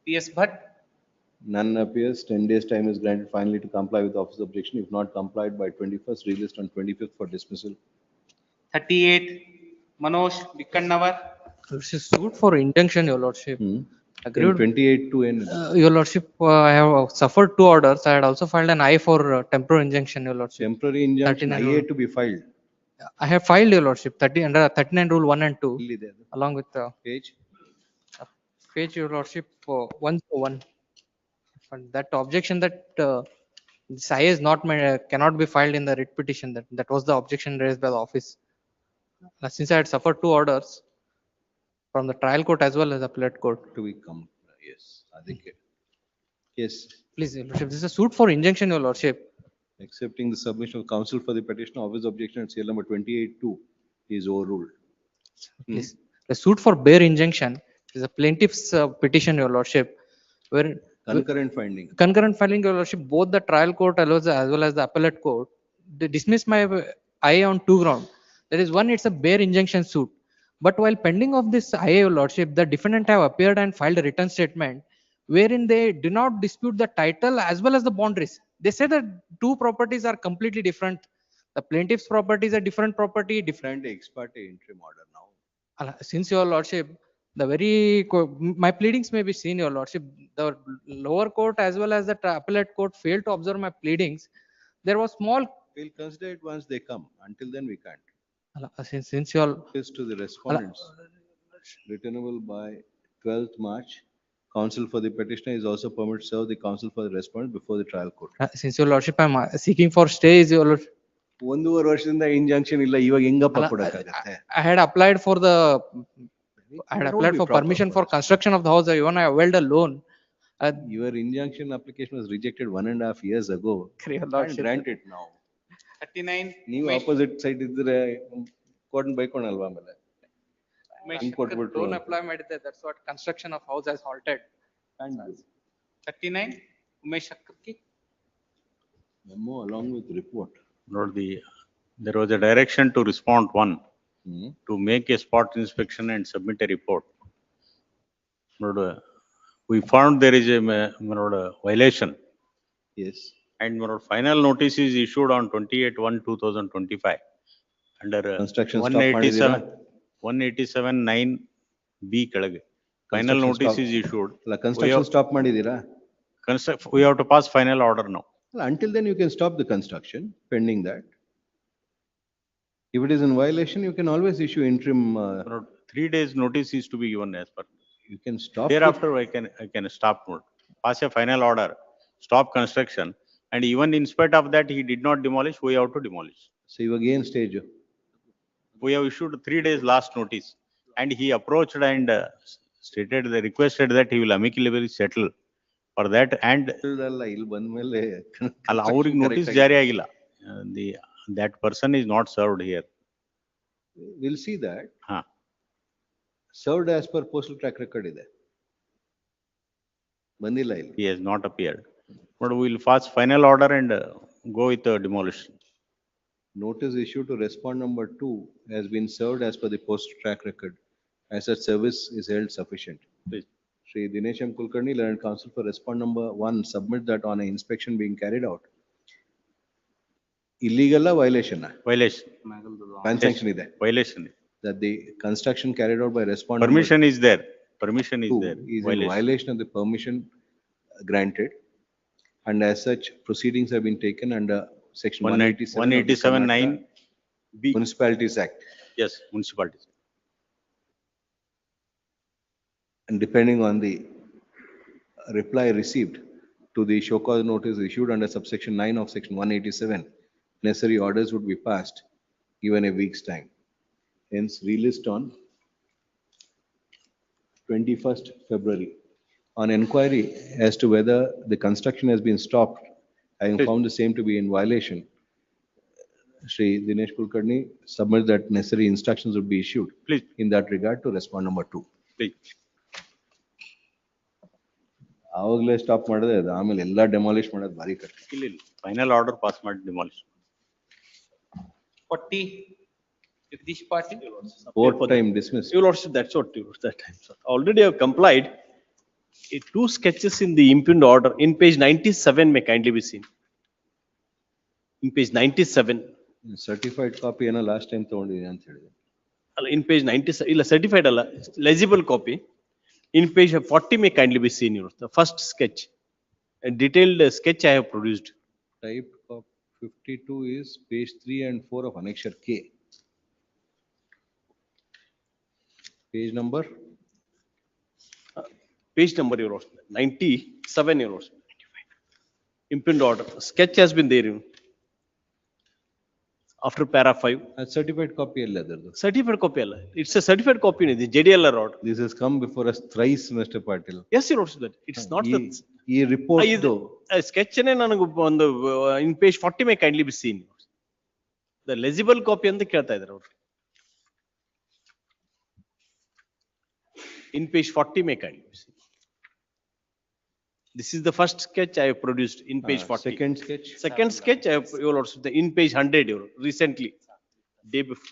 [SPEAKER 18] PS Bhatt.
[SPEAKER 1] None appears, 10 days time is granted finally to comply with office objection. If not complied by 21st, relist on 25th for dismissal.
[SPEAKER 18] 38, Manoj Vikkannavar.
[SPEAKER 23] This is suit for injunction, your lordship.
[SPEAKER 1] Then
[SPEAKER 23] Agreed.
[SPEAKER 1] 28 to end.
[SPEAKER 23] Your lordship, I have suffered 2 orders. I had also filed an I for temporary injunction, your lordship.
[SPEAKER 1] Temporary injunction,
[SPEAKER 23] 39
[SPEAKER 1] IA to be filed.
[SPEAKER 23] I have filed, your lordship, 30 under 39 rule 1 and 2,
[SPEAKER 1] ಎಲ್ಲಿದೆ ಅದು?
[SPEAKER 23] along with
[SPEAKER 1] Page?
[SPEAKER 23] page, your lordship, 101. And that objection that this I is not cannot be filed in the writ petition. That was the objection raised by the office. Since I had suffered 2 orders from the trial court as well as appellate court.
[SPEAKER 1] To be come, yes. ಅದಕ್ಕೆ. Yes.
[SPEAKER 23] Please, your lordship, this is a suit for injunction, your lordship.
[SPEAKER 1] Accepting the submission of counsel for the petition, office objection at CL number 28-2 is overruled.
[SPEAKER 23] Please, the suit for bare injunction is a plaintiff's petition, your lordship, where
[SPEAKER 1] Concurrent finding.
[SPEAKER 23] concurrent filing, your lordship, both the trial court as well as the appellate court, they dismissed my IA on 2 grounds. There is one, it's a bare injunction suit. But while pending of this IA, your lordship, the defendant have appeared and filed a written statement wherein they do not dispute the title as well as the boundaries. They say that 2 properties are completely different. The plaintiff's property is a different property, different.
[SPEAKER 1] And ex parte interim order now.
[SPEAKER 23] Since your lordship, the very, my pleadings may be seen, your lordship, the lower court as well as the appellate court failed to observe my pleadings. There was small.
[SPEAKER 1] We'll consider it once they come. Until then, we can't.
[SPEAKER 23] Since you all.
[SPEAKER 1] Notice to the respondents, returnable by 12th March. Counsel for the petitioner is also permitted to serve the counsel for the respondent before the trial court.
[SPEAKER 23] Since your lordship, I'm seeking for stay, is your lordship.
[SPEAKER 1] 1.5 ವರ್ಷದಿಂದ injunction ಇಲ್ಲ, ಇವಾಗ ಹೆಂಗಪ್ಪ ಕೊಡಕ್ಕಾಗತ್ತೆ?
[SPEAKER 23] I had applied for permission for construction of the house. Even I availed a loan.
[SPEAKER 1] Your injunction application was rejected 1.5 years ago.
[SPEAKER 23] Your
[SPEAKER 1] Can't
[SPEAKER 23] Lordship.
[SPEAKER 1] grant it now.
[SPEAKER 18] 39.
[SPEAKER 1] ನೀವು opposite side ಇದ್ರೆ court ಬೈಕೊಳಲ್ವಾ ಆಮೇಲೆ? ಹಿಂಗ್ ಕೊಟ್ಬಿಟ್ರು
[SPEAKER 23] Don't
[SPEAKER 1] ಅಂತ.
[SPEAKER 23] apply ಮಾಡಿದ್ದೆ, that's what construction of house has halted.
[SPEAKER 18] 39. Umesh Akki.
[SPEAKER 1] Memo along with report.
[SPEAKER 4] Lord, there was a direction to respond one, to make a spot inspection and submit a report. Lord, we found there is a Lord, violation.
[SPEAKER 1] Yes.
[SPEAKER 4] And Lord, final notice is issued on 28/1/2025 under
[SPEAKER 1] Construction stop ಮಾಡಿದ್ದೀರಾ?
[SPEAKER 4] 187(9)(b ಕೆಳಗೆ. Final
[SPEAKER 1] Construction
[SPEAKER 4] notice
[SPEAKER 1] stop.
[SPEAKER 4] is issued.
[SPEAKER 1] ಅಲ್ಲ, construction stop ಮಾಡಿದ್ದೀರಾ?
[SPEAKER 4] We have to pass final order now.
[SPEAKER 1] Until then, you can stop the construction pending that. If it is in violation, you can always issue interim.
[SPEAKER 4] Lord, 3 days notice is to be given as per.
[SPEAKER 1] You can stop.
[SPEAKER 4] Thereafter, I can stop, pass a final order, stop construction, and even in spite of that, he did not demolish, we have to demolish.
[SPEAKER 1] So you again stage.
[SPEAKER 4] We have issued 3 days last notice, and he approached and requested that he will amicably settle for that, and
[SPEAKER 1] ಅಲ್ಲ, ಇಲ್ಲಿ ಬಂದ್ಮೇಲೆ
[SPEAKER 4] ಅಲ್ಲ, ಅವ್ರಿಗೆ notice ಜಾರಿ ಆಗಿಲ್ಲ. That person is not served here.
[SPEAKER 1] We'll see that.
[SPEAKER 4] ಹಾ.
[SPEAKER 1] Served as per postal track record ಇದೆ. ಬಂದಿಲ್ಲ ಇಲ್ಲಿ.
[SPEAKER 4] He has not appeared. But we will pass final order and go with demolition.
[SPEAKER 1] Notice issued to respond number 2 has been served as per the postal track record. As such service is held sufficient.
[SPEAKER 4] Please.
[SPEAKER 1] Shri Dinesh M. Kulkarni, Learned Counsel for respond number 1, submit that on an inspection being carried out. Illegal violation?
[SPEAKER 4] Violation.
[SPEAKER 1] Ban sanction ಇದೆ.
[SPEAKER 4] Violation.
[SPEAKER 1] That the construction carried out by respond.
[SPEAKER 4] Permission is there. Permission is there.
[SPEAKER 1] Is in violation of the permission granted. And as such, proceedings have been taken under section
[SPEAKER 4] 187(9)(b).
[SPEAKER 1] Municipalities Act.
[SPEAKER 4] Yes, municipalities.
[SPEAKER 1] And depending on the reply received to the show cause notice issued under subsection 9 of section 187, necessary orders would be passed given a week's time. Hence, relist on 21st February. On inquiry as to whether the construction has been stopped, having found the same to be in violation, Shri Dinesh Kulkarni submit that necessary instructions would be issued.
[SPEAKER 4] Please.
[SPEAKER 1] In that regard to respond number 2.
[SPEAKER 4] Please.
[SPEAKER 1] ಆವಾಗಲೇ stop ಮಾಡಿದ್ರೆ ಅದು ಆಮೇಲೆ ಎಲ್ಲ demolish ಮಾಡೋದು ಭಾರಿ ಕಷ್ಟ.
[SPEAKER 4] ಇಲ್ಲ, final order pass ಮಾಡಿ demolish.
[SPEAKER 18] 40. Jagdish Patil.
[SPEAKER 1] Fourth time dismissed.
[SPEAKER 2] Your Lordship, that's what that time, sir. Already I have complied. 2 sketches in the impugned order in page 97 may kindly be seen. In page 97.
[SPEAKER 1] Certified copy ಏನೋ last time ತಗೊಂಡಿದ್ದೀನಿ ಅಂತ ಹೇಳಿದೆ.
[SPEAKER 2] ಅಲ್ಲ, in page 97 ಇಲ್ಲ, certified ಅಲ್ಲ, legible copy. In page 40 may kindly be seen, the first sketch, a detailed sketch I have produced.
[SPEAKER 1] Type of 52 is page 3 and 4 of annexure K. Page number?
[SPEAKER 2] Page number, Your Lordship, 97, Your Lordship. Impugned order, sketch has been there. After para 5.
[SPEAKER 1] Certified copy ಅಲ್ಲ ಅದರದು.
[SPEAKER 2] Certified copy ಅಲ್ಲ. It's a certified copy in the JDLR order.
[SPEAKER 1] This has come before us thrice, Mr. Patil.
[SPEAKER 2] Yes, Your Lordship, that it's not that.
[SPEAKER 1] ಈ report
[SPEAKER 2] sketch ನನಗೆ ಒಂದು in page 40 may kindly be seen. The legible copy ಅಂತ ಕೇಳ್ತಾ ಇದ್ದಾರೆ ಅವರು. In page 40 may kindly be seen. This is the first sketch I have produced in page 40.
[SPEAKER 1] Second sketch?
[SPEAKER 2] Second sketch I have, Your Lordship, in page 100, recently, day before.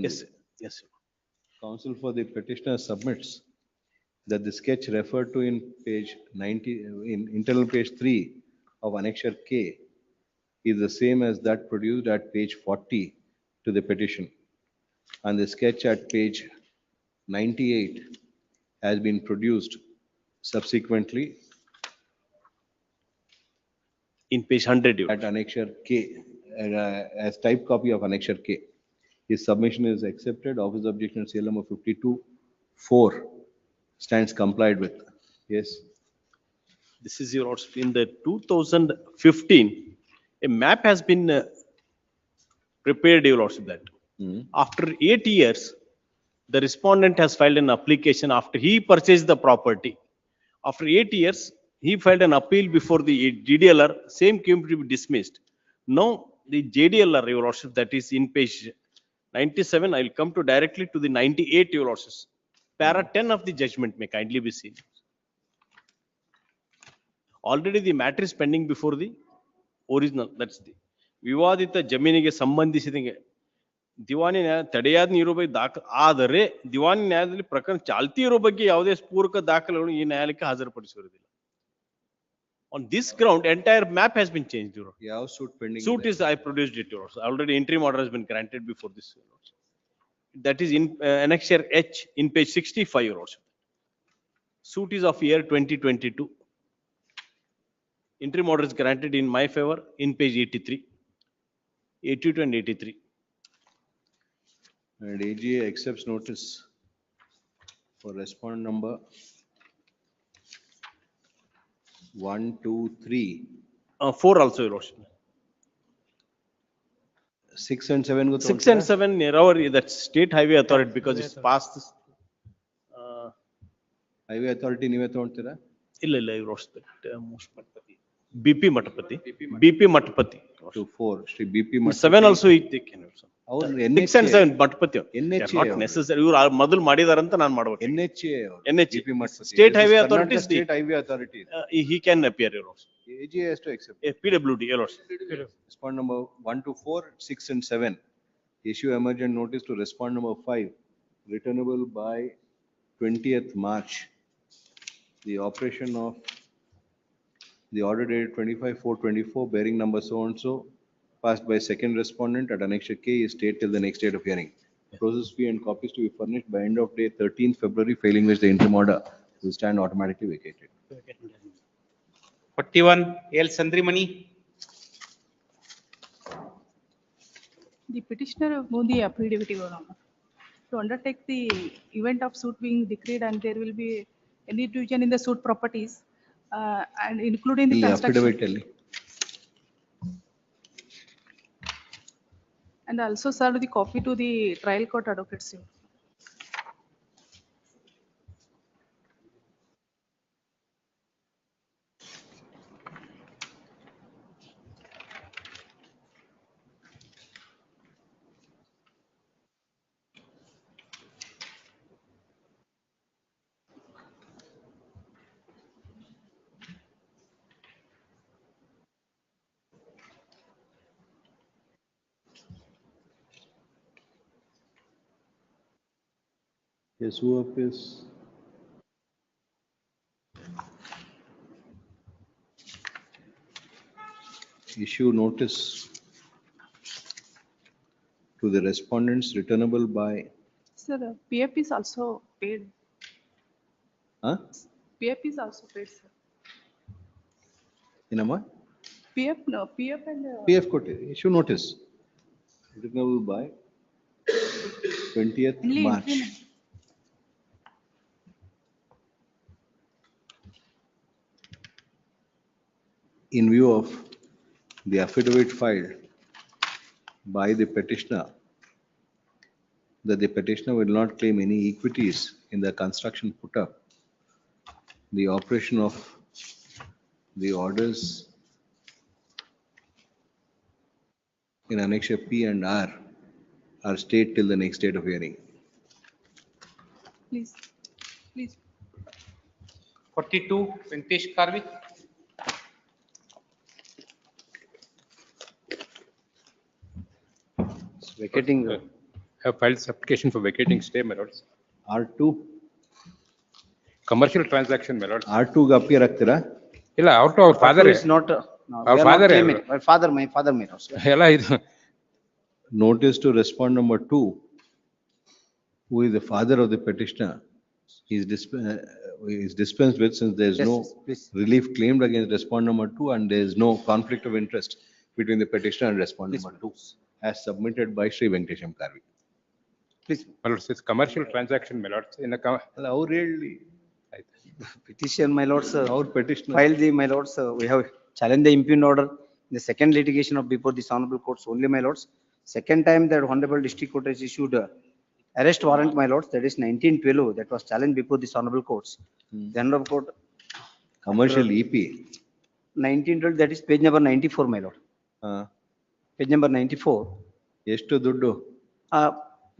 [SPEAKER 2] Yes, yes.
[SPEAKER 1] Counsel for the petitioner submits that the sketch referred to in page 90, in internal page 3 of annexure K is the same as that produced at page 40 to the petition. And the sketch at page 98 has been produced subsequently
[SPEAKER 2] in page 100
[SPEAKER 1] at annexure K, as type copy of annexure K. His submission is accepted. Office objection serial number 52-4 stands complied with. Yes.
[SPEAKER 2] This is Your Lordship. In the 2015, a map has been prepared, Your Lordship, that after 8 years, the respondent has filed an application after he purchased the property.
[SPEAKER 8] After 8 years, he filed an appeal before the DDLR, same came to be dismissed. Now, the JDLR, Your Lordship, that is in page 97, I will come to directly to the 98, Your Lordships. Para 10 of the judgment may kindly be seen. Already the matter is pending before the original, that's the ವಿವಾದಿತ ಜಮೀನಿಗೆ ಸಂಬಂಧಿಸಿದಂಗೆ ದಿವಾನಿ ನ್ಯಾಯ ತಡೆಯಾದ ನೀರು ಬಗ್ಗೆ ಆದರೆ ದಿವಾನಿ ನ್ಯಾಯದಲ್ಲಿ ಪ್ರಕರಣ ಚಾಲ್ತಿ ಇರೋ ಬಗ್ಗೆ ಯಾವುದೇ ಪೂರಕ ದಾಖಲೆಗಳು ಈ ನ್ಯಾಯಾಲಯಕ್ಕೆ ಹಾಜರುಪಡಿಸಿರುವುದಿಲ್ಲ. On this ground, entire map has been changed. Your Lordship.
[SPEAKER 1] ಯಾವ suit pending
[SPEAKER 8] Suit is, I produced it, Your Lordship. Already interim order has been granted before this. Your Lordship. That is in annexure H in page 65, Your Lordship. Suit is of year 2022. Interim order is granted in my favor in page 83, 82 and 83.
[SPEAKER 1] And AGA accepts notice for respondent number 1, 2, 3.
[SPEAKER 8] 4 also, Your Lordship.
[SPEAKER 1] 6 and 7 go
[SPEAKER 8] 6 and 7 Niravari, that's state highway authority because it's past this.
[SPEAKER 1] Highway authority ನೀವೇ ತಗೊಂತೀರಾ?
[SPEAKER 8] ಇಲ್ಲ Your Lordship. BP Matapati. BP Matapati.
[SPEAKER 1] To 4, Shri BP Matapati.
[SPEAKER 8] 7 also he taken.
[SPEAKER 1] ಅವ್ರು
[SPEAKER 8] 6 and 7 Matapati.
[SPEAKER 1] NHA
[SPEAKER 8] Not necessary. ಇವರು ಮೊದಲು ಮಾಡಿದಾರಂತ ನಾನು ಮಾಡಬೇಕು.
[SPEAKER 1] NHA.
[SPEAKER 8] NHA.
[SPEAKER 1] BP Matapati.
[SPEAKER 8] State highway authorities.
[SPEAKER 1] State highway authorities.
[SPEAKER 8] He can appear, Your Lordship.
[SPEAKER 1] AGA has to accept.
[SPEAKER 8] PWD, Your Lordship.
[SPEAKER 1] Respondent number 1 to 4, 6 and 7. Issue emergent notice to respondent number 5, returnable by 20th March. The operation of the order dated 25/4/24 bearing number so and so passed by second respondent at annexure K is stayed till the next date of hearing. Process fee and copies to be furnished by end of day 13th February, failing which the interim order will stand automatically vacated.
[SPEAKER 18] 41 L Sandrimani.
[SPEAKER 15] The petitioner moved the affidavit to undertake the event of suit being decreed and there will be any division in the suit properties and including the construction.
[SPEAKER 1] Affidavit
[SPEAKER 15] And also serve the copy to the trial court advocates.
[SPEAKER 1] Yes, who appears? Issue notice to the respondents returnable by.
[SPEAKER 15] Sir, PF is also paid.
[SPEAKER 1] Huh?
[SPEAKER 15] PF is also paid, sir.
[SPEAKER 1] Inama?
[SPEAKER 15] PF, no, PF and.
[SPEAKER 1] PF kote, issue notice. Returnable by 20th March. In view of the affidavit filed by the petitioner that the petitioner will not claim any equities in the construction put up, the operation of the orders in annexure P and R are stayed till the next date of hearing.
[SPEAKER 15] Please, please.
[SPEAKER 18] 42 Venkatesh Karvik.
[SPEAKER 9] Vacating. Have filed application for vacating stay, my lords.
[SPEAKER 1] R2.
[SPEAKER 9] Commercial transaction, my lords.
[SPEAKER 1] R2 ಗೆ appear ಆಗ್ತೀರಾ?
[SPEAKER 9] ಇಲ್ಲ ಅವ್ರ father
[SPEAKER 20] is not
[SPEAKER 9] our father
[SPEAKER 20] my father made also.
[SPEAKER 9] ಎಲ್ಲ ಇದು
[SPEAKER 1] Notice to respond number 2, who is the father of the petitioner, is dispensed with since there is
[SPEAKER 20] Yes,
[SPEAKER 1] no
[SPEAKER 20] yes, please.
[SPEAKER 1] relief claimed against respond number 2 and there is no conflict of interest between the petitioner and respond
[SPEAKER 20] Please,
[SPEAKER 1] number 2 as submitted by Shri Venkatesham Karvi.
[SPEAKER 20] Please.
[SPEAKER 9] my lords, it's commercial transaction, my lords. In a
[SPEAKER 1] ಅವ್ರು ಹೇಳಿ
[SPEAKER 20] Petition, my lords,
[SPEAKER 1] ಅವ್ರ petitioner
[SPEAKER 20] filed the, my lords, we have challenged the impugned order in the second litigation of before the honorable courts only, my lords. Second time that honorable district court has issued arrest warrant, my lords, that is 1912, that was challenged before the honorable courts. The honorable court
[SPEAKER 1] Commercial EP.
[SPEAKER 20] 1912, that is page number 94, my lord. Page number 94.
[SPEAKER 1] ಎಷ್ಟು ದುಡ್ಡು?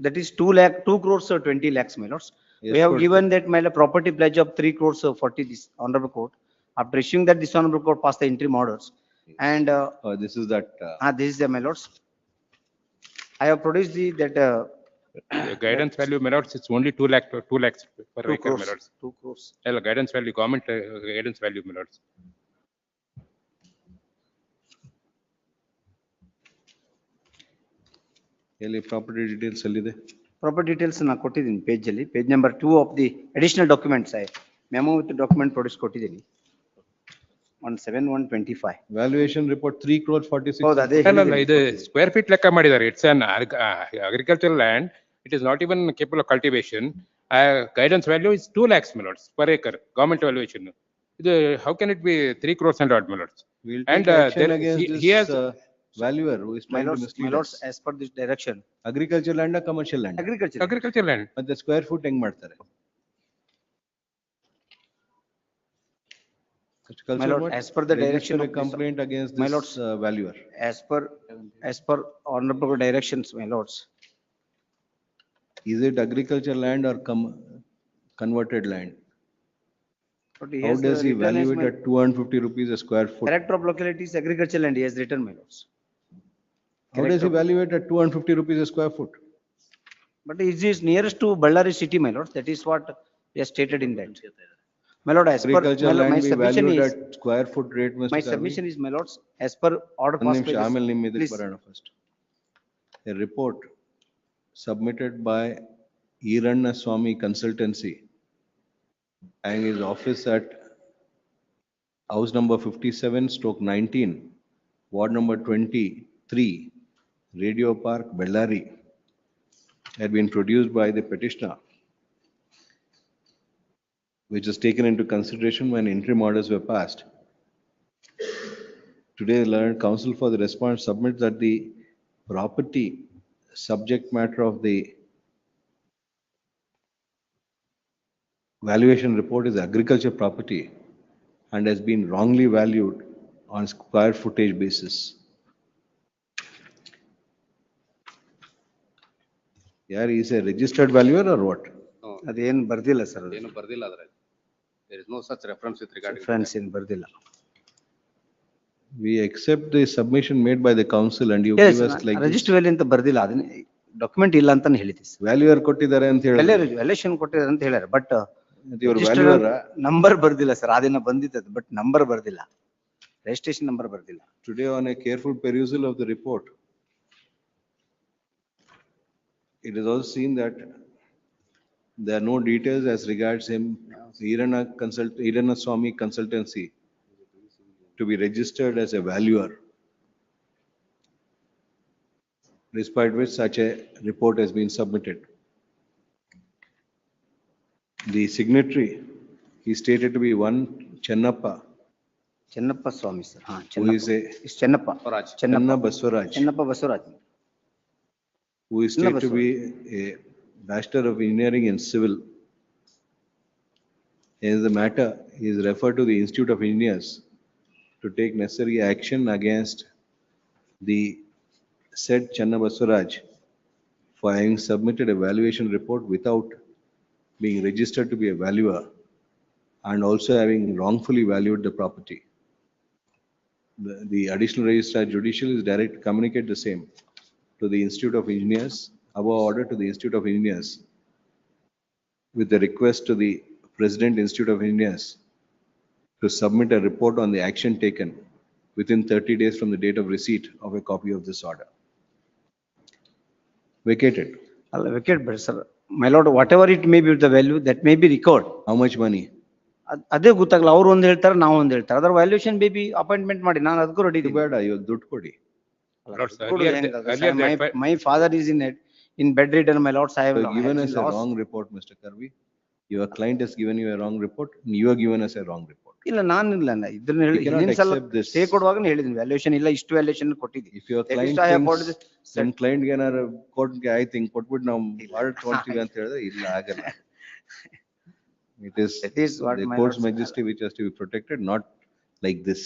[SPEAKER 20] That is 2 crores or 20 lakhs, my lords. We have given that, my lord, property pledge of 3 crores or 40, this honorable court. After issuing that, this honorable court passed the interim orders. And
[SPEAKER 1] This is that.
[SPEAKER 20] this is the, my lords. I have produced that.
[SPEAKER 3] The guidance value, my lords, it's only 2 lakhs per
[SPEAKER 20] 2
[SPEAKER 3] acre,
[SPEAKER 20] crores.
[SPEAKER 3] my lords.
[SPEAKER 20] 2 crores.
[SPEAKER 3] Guidance value, government guidance value, my lords.
[SPEAKER 1] ಎಲ್ಲಿ property details ಅಲ್ಲಿದೆ?
[SPEAKER 20] Property details na ಕೊಟ್ಟಿದ್ದೀನಿ page ಅಲ್ಲಿ, page number 2 of the additional documents. I memo with the document produce ಕೊಟ್ಟಿದ್ದೀನಿ. On 7/1/25.
[SPEAKER 1] Valuation report 3 crores 46.
[SPEAKER 20] ಹೌದು, ಅದೇ
[SPEAKER 3] ಅಲ್ಲ, ಇದು square feet ಲೆಕ್ಕ ಮಾಡಿದ್ದಾರೆ. It's an agriculture land. It is not even capable of cultivation. Guidance value is 2 lakhs, my lords, per acre. Government valuation. How can it be 3 crores and odd, my lords?
[SPEAKER 1] We'll
[SPEAKER 3] And
[SPEAKER 1] take action
[SPEAKER 3] there,
[SPEAKER 1] against
[SPEAKER 3] he has
[SPEAKER 1] this valuer who is
[SPEAKER 20] My
[SPEAKER 1] trying to
[SPEAKER 20] lords,
[SPEAKER 1] mislead us.
[SPEAKER 20] as per this direction.
[SPEAKER 1] Agriculture land, commercial land.
[SPEAKER 20] Agriculture
[SPEAKER 3] land.
[SPEAKER 1] ಮತ್ತೆ square foot ಹೆಂಗ್ ಮಾಡ್ತಾರೆ?
[SPEAKER 20] My lord, as per the direction of
[SPEAKER 1] complaint against
[SPEAKER 20] my
[SPEAKER 1] this
[SPEAKER 20] lords,
[SPEAKER 1] valuer.
[SPEAKER 20] as per honorable directions, my lords.
[SPEAKER 1] Is it agriculture land or converted land?
[SPEAKER 20] But
[SPEAKER 1] How
[SPEAKER 20] has
[SPEAKER 1] does he
[SPEAKER 20] written
[SPEAKER 1] value
[SPEAKER 20] as
[SPEAKER 1] it
[SPEAKER 20] my-
[SPEAKER 1] at 250 rupees a square foot?
[SPEAKER 20] Director of localities, agriculture land, he has written, my lords.
[SPEAKER 1] How does he value it at 250 rupees a square foot?
[SPEAKER 20] But it is nearest to Ballari city, my lords. That is what he has stated in that. My lord, as per,
[SPEAKER 1] Agriculture
[SPEAKER 20] my lord,
[SPEAKER 1] land
[SPEAKER 20] my
[SPEAKER 1] be
[SPEAKER 20] submission
[SPEAKER 1] valued
[SPEAKER 20] is,
[SPEAKER 1] at square foot rate, Mr.
[SPEAKER 20] my
[SPEAKER 1] Karvi?
[SPEAKER 20] submission is, my lords, as per order
[SPEAKER 1] ಒಂದು
[SPEAKER 20] passed
[SPEAKER 1] ನಿಮಿಷ,
[SPEAKER 20] by this.
[SPEAKER 1] ಆಮೇಲೆ ನಿಮ್ಮ ಇದಕ್ಕೆ
[SPEAKER 20] Please.
[SPEAKER 1] ಬರೋಣ first. A report submitted by Hiranna Swami Consultancy and his office at house number 57/19, ward number 23, Radio Park, Bellary, had been produced by the petitioner, which is taken into consideration when interim orders were passed. Today, the learned counsel for the response submits that the property subject matter of the valuation report is agriculture property and has been wrongly valued on square footage basis. Yeah, is a registered valuer or what?
[SPEAKER 20] ಅದೇನು ಬರ್ದಿಲ್ಲ sir.
[SPEAKER 14] ಏನು ಬರ್ದಿಲ್ಲ ಅದ್ರಲ್ಲಿ. There is no such reference with regard to
[SPEAKER 20] Reference ಏನು ಬರ್ದಿಲ್ಲ.
[SPEAKER 1] We accept the submission made by the council and you
[SPEAKER 20] Yes,
[SPEAKER 1] give us like this.
[SPEAKER 20] register value ಅಂತ ಬರ್ದಿಲ್ಲ, ಅದನ್ನ document ಇಲ್ಲ ಅಂತಾನೆ ಹೇಳಿದ್ದೆ.
[SPEAKER 1] Valuer ಕೊಟ್ಟಿದ್ದಾರೆ ಅಂತ ಹೇಳಿ.
[SPEAKER 20] ವ್ಯಾಲ್ಯೂಯೇಷನ್ ಕೊಟ್ಟಿದ್ದಾರೆ ಅಂತ ಹೇಳ್ಯಾರ, ಬಟ್
[SPEAKER 1] ಇವ್ರು valuer ಆ?
[SPEAKER 20] ನಂಬರ್ ಬರ್ದಿಲ್ಲ ಸರ್. ಅದೇನ ಬಂದಿತ್ತು, ಬಟ್ ನಂಬರ್ ಬರ್ದಿಲ್ಲ, ರಿಜಿಸ್ಟ್ರೇಷನ್ ನಂಬರ್ ಬರ್ದಿಲ್ಲ.
[SPEAKER 1] Today on a careful perusal of the report, it is also seen that there are no details as regards him, Hiranna Swami Consultancy, to be registered as a valuer, despite which such a report has been submitted. The signatory is stated to be one Chennappa,
[SPEAKER 20] Chennappa Swamy sir. ಹಾ,
[SPEAKER 1] who is a
[SPEAKER 20] Chennappa
[SPEAKER 1] Channa Baswaraj,
[SPEAKER 20] Chennappa Basavaraj.
[SPEAKER 1] who is stated to be a Bachelor of Engineering in Civil. As the matter is referred to the Institute of Engineers to take necessary action against the said Channa Baswaraj for having submitted a valuation report without being registered to be a valuer and also having wrongfully valued the property. The additional registrar judicial is direct to communicate the same to the Institute of Engineers, above order to the Institute of Engineers, with the request to the President Institute of Engineers to submit a report on the action taken within 30 days from the date of receipt of a copy of this order. Vacated.
[SPEAKER 20] ಅಲ್ಲ, vacate ಬೇಡ sir. My lord, what ever it may be the value that may be recovered.
[SPEAKER 1] How much money?
[SPEAKER 20] ಅದೇ ಗೊತ್ತಾಗಲ್ಲ. ಅವ್ರು ಒಂದ್ ಹೇಳ್ತಾರೆ, ನಾವು ಒಂದ್ ಹೇಳ್ತಾರೆ. ಅದರ ವ್ಯಾಲ್ಯೂಯೇಷನ್ ಬೇಬಿ ಅಪಾಯಿಂಟ್ಮೆಂಟ್ ಮಾಡಿ, ನಾನು ಅದಕ್ಕೂ ರೆಡಿ.
[SPEAKER 1] ಬೇಡ, ಇವಾಗ ದುಡ್ಡು ಕೊಡಿ.
[SPEAKER 20] My father is in bedridden, my lords. I have
[SPEAKER 1] Given us a wrong report, Mr. Karvi. Your client has given you a wrong report, and you have given us a wrong report.
[SPEAKER 20] ಇಲ್ಲ, ನಾನು ಇಲ್ಲ, ಇದನ್ನ ಹೇಳಿ.
[SPEAKER 1] We cannot accept this.
[SPEAKER 20] Stay ಕೊಡುವಾಗ ಹೇಳಿದ್ದೀನಿ, valuation ಇಲ್ಲ, ಇಷ್ಟು valuation ಕೊಟ್ಟಿದ್ದೀನಿ.
[SPEAKER 1] If your client thinks some client ಗೆ ಏನಾರ ಕೋರ್ಟ್ಗೆ ಆಯ್ತು ಹಿಂಗ್ ಕೊಟ್ಬಿಟ್ಟು ನಾವು ಮಾಡಿ ತಗೊಳ್ತೀವಿ ಅಂತ ಹೇಳಿದ್ರೆ ಇಲ್ಲ, ಆಗಲ್ಲ. It is
[SPEAKER 20] That is what
[SPEAKER 1] the
[SPEAKER 20] my
[SPEAKER 1] court's
[SPEAKER 20] lord-
[SPEAKER 1] majesty which has to be protected, not like this.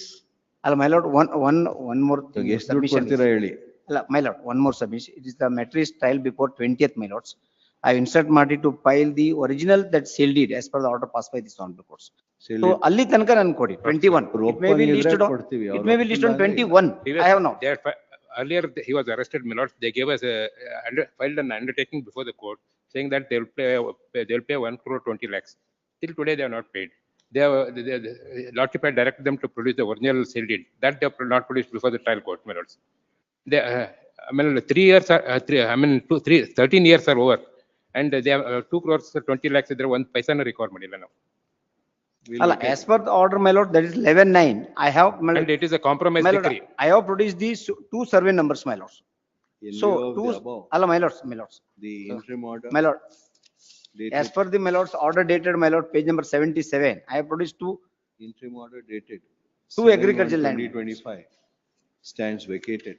[SPEAKER 20] My lord, one more
[SPEAKER 1] So,
[SPEAKER 20] thing.
[SPEAKER 1] ಎಷ್ಟು ದುಡ್ಡು
[SPEAKER 20] submission is-
[SPEAKER 1] ಕೊಡ್ತೀರಾ ಹೇಳಿ?
[SPEAKER 20] My lord, one more submission. It is the matter is trial before 20th, my lords. I instruct Marty to file the original that sealed deed as per the order passed by this honorable courts.
[SPEAKER 1] Sealed
[SPEAKER 20] So
[SPEAKER 1] deed.
[SPEAKER 20] ಅಲ್ಲಿ ತನಕ ನಾನು ಕೊಡಿ 21. It may be listed on,
[SPEAKER 1] ಕೊಡ್ತೀವಿ,
[SPEAKER 20] it
[SPEAKER 1] ಅವ್ರು
[SPEAKER 20] may be listed on
[SPEAKER 1] ಒಪ್ಪಿಲ್ಲ ಅಂದ್ರೆ
[SPEAKER 20] 21.
[SPEAKER 3] Previous-
[SPEAKER 20] I have not.
[SPEAKER 3] they are earlier he was arrested, my lord. They gave us filed an undertaking before the court saying that they will pay 1 crore 20 lakhs. Till today they have not paid. They have, the lordship had directed them to produce the original sale deed. That they have not produced before the trial court, my lords. They, I mean, 3 years are, 13 years are over. And they have 2 crores 20 lakhs ಇದ್ರೆ 1 ಪೈಸಾನು recover ಮಾಡಿಲ್ಲ ನಾವು.
[SPEAKER 20] As per the order, my lord, that is 11-9. I have, my
[SPEAKER 3] And it is a compromise
[SPEAKER 20] my lord,
[SPEAKER 3] decree.
[SPEAKER 20] I have produced these two survey numbers, my lords.
[SPEAKER 1] In
[SPEAKER 20] So,
[SPEAKER 1] view of
[SPEAKER 20] two,
[SPEAKER 1] the above,
[SPEAKER 20] my lords, my lords.
[SPEAKER 1] the interim order.
[SPEAKER 20] My lord,
[SPEAKER 1] dated-
[SPEAKER 20] as per the my lord's order dated, my lord, page number 77, I have produced two
[SPEAKER 1] Interim order dated.
[SPEAKER 20] Two agricultural land.
[SPEAKER 1] 2025 stands vacated.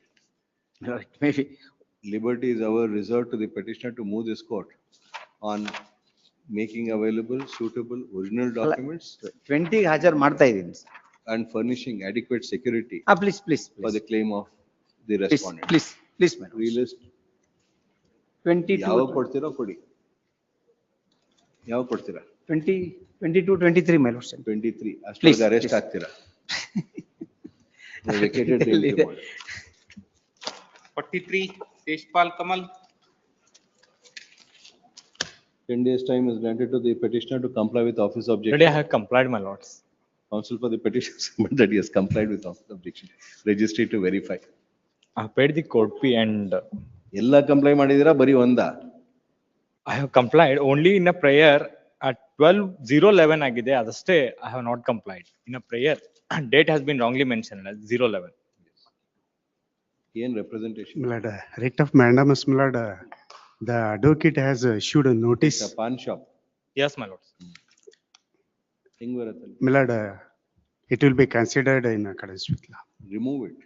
[SPEAKER 20] my lord, it may be.
[SPEAKER 1] Liberty is our reserved to the petitioner to move this court on making available suitable original documents
[SPEAKER 20] 20 ಹಾಜರ್ ಮಾಡ್ತಾ ಇದ್ದೀನಿ.
[SPEAKER 1] and furnishing adequate security
[SPEAKER 20] Please,
[SPEAKER 1] for the claim of the respondent.
[SPEAKER 20] please, my lord.
[SPEAKER 1] Relist
[SPEAKER 20] 22,
[SPEAKER 1] ಯಾವಾಗ ಕೊಡ್ತೀರಾ ಕೊಡಿ. ಯಾವಾಗ ಕೊಡ್ತೀರಾ?
[SPEAKER 20] 22, 23, my lord.
[SPEAKER 1] 23
[SPEAKER 20] Please,
[SPEAKER 1] ಅಷ್ಟೊಳಗೆ arrest
[SPEAKER 20] please.
[SPEAKER 1] ಆಗ್ತೀರಾ? They vacated the interim order.
[SPEAKER 18] 43, Tejpal Kamal.
[SPEAKER 1] 10 days time is granted to the petitioner to comply with office objection.
[SPEAKER 6] Already I have complied, my lords.
[SPEAKER 1] Counsel for the petition submit that he has complied with office objection. Registry to verify.
[SPEAKER 6] I have paid the court fee and
[SPEAKER 1] ಎಲ್ಲ comply ಮಾಡಿದಿರಾ ಬರೀ ಒಂದಾ?
[SPEAKER 6] I have complied only in a prayer at 12:011 ಆಗಿದೆ ಅದಷ್ಟೇ I have not complied. In a prayer, date has been wrongly mentioned as 011.
[SPEAKER 1] ಏನ್ representation?
[SPEAKER 13] Milord, writ of Mandamus, Milord, the advocate has issued a notice.
[SPEAKER 1] It's a pawn shop.
[SPEAKER 6] Yes, my lords.
[SPEAKER 1] ಹೆಂಗ್ ಬರುತ್ತಲ್ಲ?
[SPEAKER 13] Milord, it will be considered in accordance with law.
[SPEAKER 1] Remove it.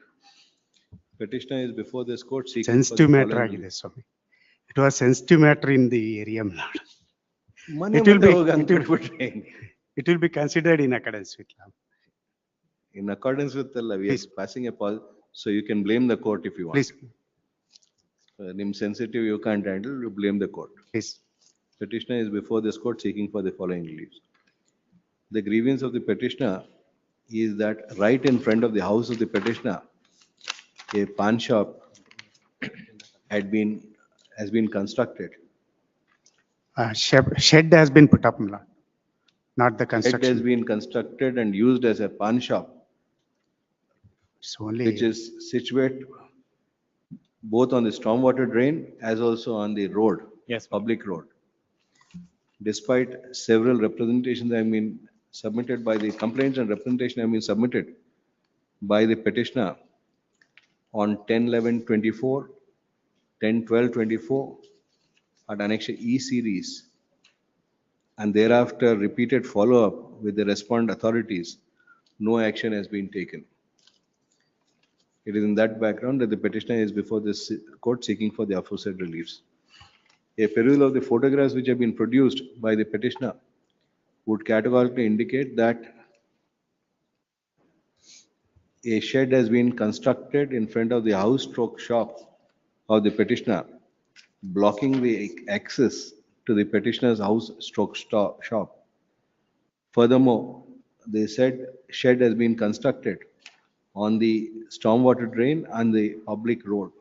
[SPEAKER 1] Petitioner is before this court seeking. for
[SPEAKER 13] Sensitive
[SPEAKER 1] the
[SPEAKER 13] matter
[SPEAKER 1] following
[SPEAKER 13] ಆಗಿದೆ ಸ್ವಾಮಿ. It was sensitive matter in the area, Milord.
[SPEAKER 1] ಮನೆ
[SPEAKER 13] It will
[SPEAKER 1] ಮುಂದೆ
[SPEAKER 13] be-
[SPEAKER 1] ಹೋಗಿ
[SPEAKER 13] it
[SPEAKER 1] hang
[SPEAKER 13] will-
[SPEAKER 1] ಬಿಟ್ಬಿಟ್ರೆ.
[SPEAKER 13] It will be considered in accordance with law.
[SPEAKER 1] In accordance with the law, we are
[SPEAKER 13] Please.
[SPEAKER 1] passing a pause, so you can blame the court if you want.
[SPEAKER 13] Please,
[SPEAKER 1] Nim sensitive you can't handle, you blame the court.
[SPEAKER 13] please.
[SPEAKER 1] Petitioner is before this court seeking for the following reliefs. The grievance of the petitioner is that right in front of the house of the petitioner, a pawn shop has been constructed.
[SPEAKER 13] Shed has been put up, Milord, not the
[SPEAKER 1] It has
[SPEAKER 13] construction.
[SPEAKER 1] been constructed and used as a pawn shop,
[SPEAKER 13] It's only,
[SPEAKER 1] which is situated both on the stormwater drain as also on the road.
[SPEAKER 6] Yes,
[SPEAKER 1] Public road. Despite several representations have been submitted by the complaints and representation have been submitted by the petitioner on 10/11/24, 10/12/24 at Annexure E series, and thereafter repeated follow-up with the respondent authorities, no action has been taken. It is in that background that the petitioner is before this court seeking for the aforesaid reliefs. A perusal of the photographs which have been produced by the petitioner would categorically indicate that a shed has been constructed in front of the house stroke shop of the petitioner, blocking the access to the petitioner's house stroke shop. Furthermore, the said shed has been constructed on the stormwater drain and the public road.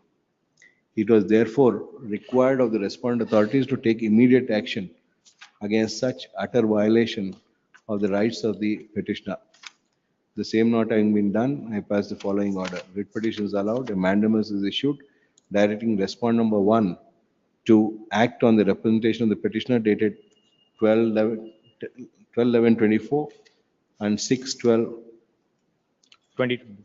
[SPEAKER 1] It was therefore required of the respondent authorities to take immediate action against such utter violation of the rights of the petitioner. The same not having been done, I pass the following order. Writ petitions allowed, a mandamus is issued directing respondent number 1 to act on the representation of the petitioner dated 12/11/24 and 6/12
[SPEAKER 6] 22.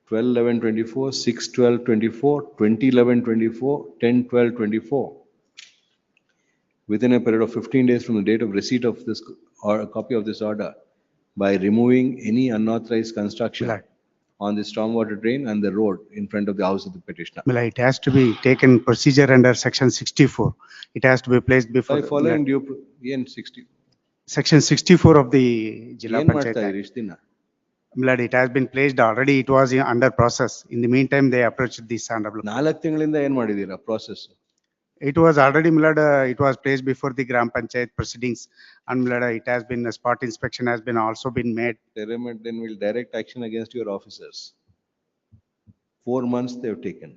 [SPEAKER 1] 12/11/24, 6/12/24, 20/11/24, 10/12/24. Within a period of 15 days from the date of receipt of this or a copy of this order, by removing any unauthorized construction
[SPEAKER 13] Milord,
[SPEAKER 1] on the stormwater drain and the road in front of the house of the petitioner.
[SPEAKER 13] Well, it has to be taken procedure under section 64. It has to be placed before.
[SPEAKER 1] By following due, EN 60.
[SPEAKER 13] Section 64 of the Jilla
[SPEAKER 1] ಏನ್
[SPEAKER 13] Panchayat
[SPEAKER 1] ಮಾಡ್ತಾ
[SPEAKER 13] Act.
[SPEAKER 1] ಇದ್ದೀರಿ ಇಷ್ಟ್ ದಿನ?
[SPEAKER 13] Blood, it has been placed already. It was under process. In the meantime, they approached this honorable.
[SPEAKER 1] 4 ತಿಂಗಳಿಂದ ಏನ್ ಮಾಡಿದೀರಾ process?
[SPEAKER 13] It was already, it was placed before the Gram Panchayat proceedings. And it has been, a spot inspection has been also been made.
[SPEAKER 1] The remit then will direct action against your officers. 4 months they have taken.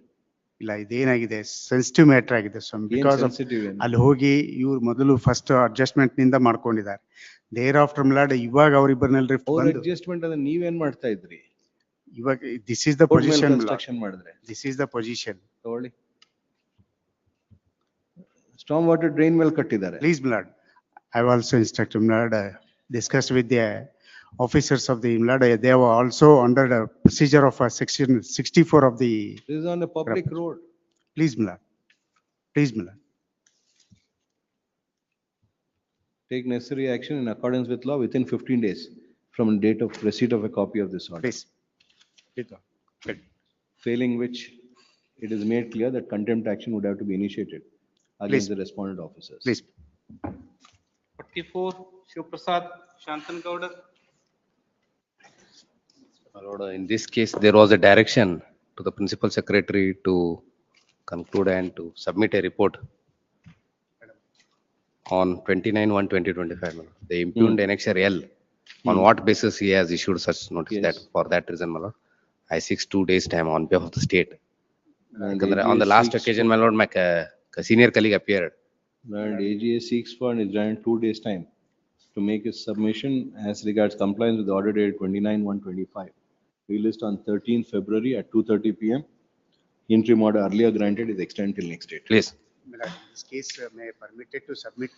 [SPEAKER 13] ಇಲ್ಲ ಇದೇನಾಗಿದೆ sensitive matter ಆಗಿದೆ ಸ್ವಾಮಿ, because
[SPEAKER 1] sensitive ಏನು?
[SPEAKER 13] ಅಲ್ಲಿ ಹೋಗಿ ಇವ್ರು ಮೊದಲು first adjustment ನಿಂದ ಮಾಡ್ಕೊಂಡಿದ್ದಾರೆ. There after ಇವಾಗ ಅವ್ರಿಬ್ಬರನ್ನೆಲ್ಲ
[SPEAKER 1] ಅವ್ರ ಅಡ್ಜಸ್ಟ್ಮೆಂಟ್ ಅಂದ್ರೆ ನೀವೇನ್ ಮಾಡ್ತಾ ಇದ್ರಿ?
[SPEAKER 13] ಇವಾಗ this is the position.
[SPEAKER 1] Construction ಮಾಡಿದ್ರೆ
[SPEAKER 13] ದಿಸ್ ಇಸ್ ದ ಪೊಸಿಷನ್.
[SPEAKER 1] ತಗೊಳ್ಳಿ. ಸ್ಟಾರ್ಮ್ ವಾಟರ್ ಡ್ರೈನ್ ಮೇಲೆ ಕಟ್ಟಿದ್ದಾರೆ.
[SPEAKER 13] Please, I have also instructed, discussed with the officers of the, they are also under the procedure of section 64 of the.
[SPEAKER 1] This is on a public road.
[SPEAKER 13] Please, please,
[SPEAKER 1] Take necessary action in accordance with law within 15 days from the date of receipt of a copy of this order.
[SPEAKER 13] Please.
[SPEAKER 1] Failing which, it is made clear that contempt action would have to be initiated against the respondent officers.
[SPEAKER 13] Please.
[SPEAKER 18] 44, Shiv Prasad, Shantan Gowda.
[SPEAKER 14] My lord, in this case, there was a direction to the principal secretary to conclude and to submit a report on 29/1/2025. my lord. They impugned annexure L. On what basis he has issued such notice?
[SPEAKER 1] Yes.
[SPEAKER 14] That for that reason, my lord, I seek 2 days time on behalf of the state.
[SPEAKER 1] And
[SPEAKER 14] On the
[SPEAKER 1] AGA
[SPEAKER 14] last
[SPEAKER 1] seeks
[SPEAKER 14] occasion, my lord, my senior colleague appeared.
[SPEAKER 1] And AGA seeks for and is granted 2 days time to make his submission as regards compliance with the order dated 29/1/25. Released on 13th February at 2:30 PM. Interim order earlier granted is extended till next date.
[SPEAKER 14] Please.
[SPEAKER 13] In this case, may I permitted to submit,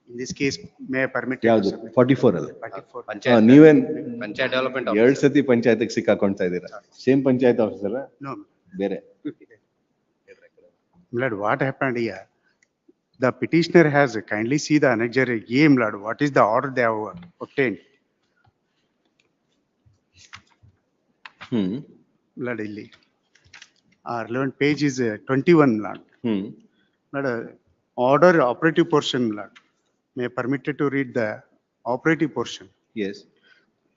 [SPEAKER 13] in this case, may I permitted to
[SPEAKER 1] ಯಾವುದು?
[SPEAKER 13] submit.
[SPEAKER 1] 44 ಅಲ್ಲ?
[SPEAKER 13] 44.
[SPEAKER 1] ನೀವೇನ್
[SPEAKER 14] Panchayat development
[SPEAKER 1] 2 ಸತಿ ಪಂಚಾಯತ್ ಸಿಕ್ಕಾಕೊಂಡ್ತಾ ಇದ್ದೀರಾ? Same panchayat officer
[SPEAKER 13] No.
[SPEAKER 1] ಬೇರೆ?
[SPEAKER 13] What happened here? The petitioner has kindly see the annexure A, what is the order they have obtained? Illi. Our 11 page is 21, order operative portion, may I permitted to read the operative portion.
[SPEAKER 1] Yes.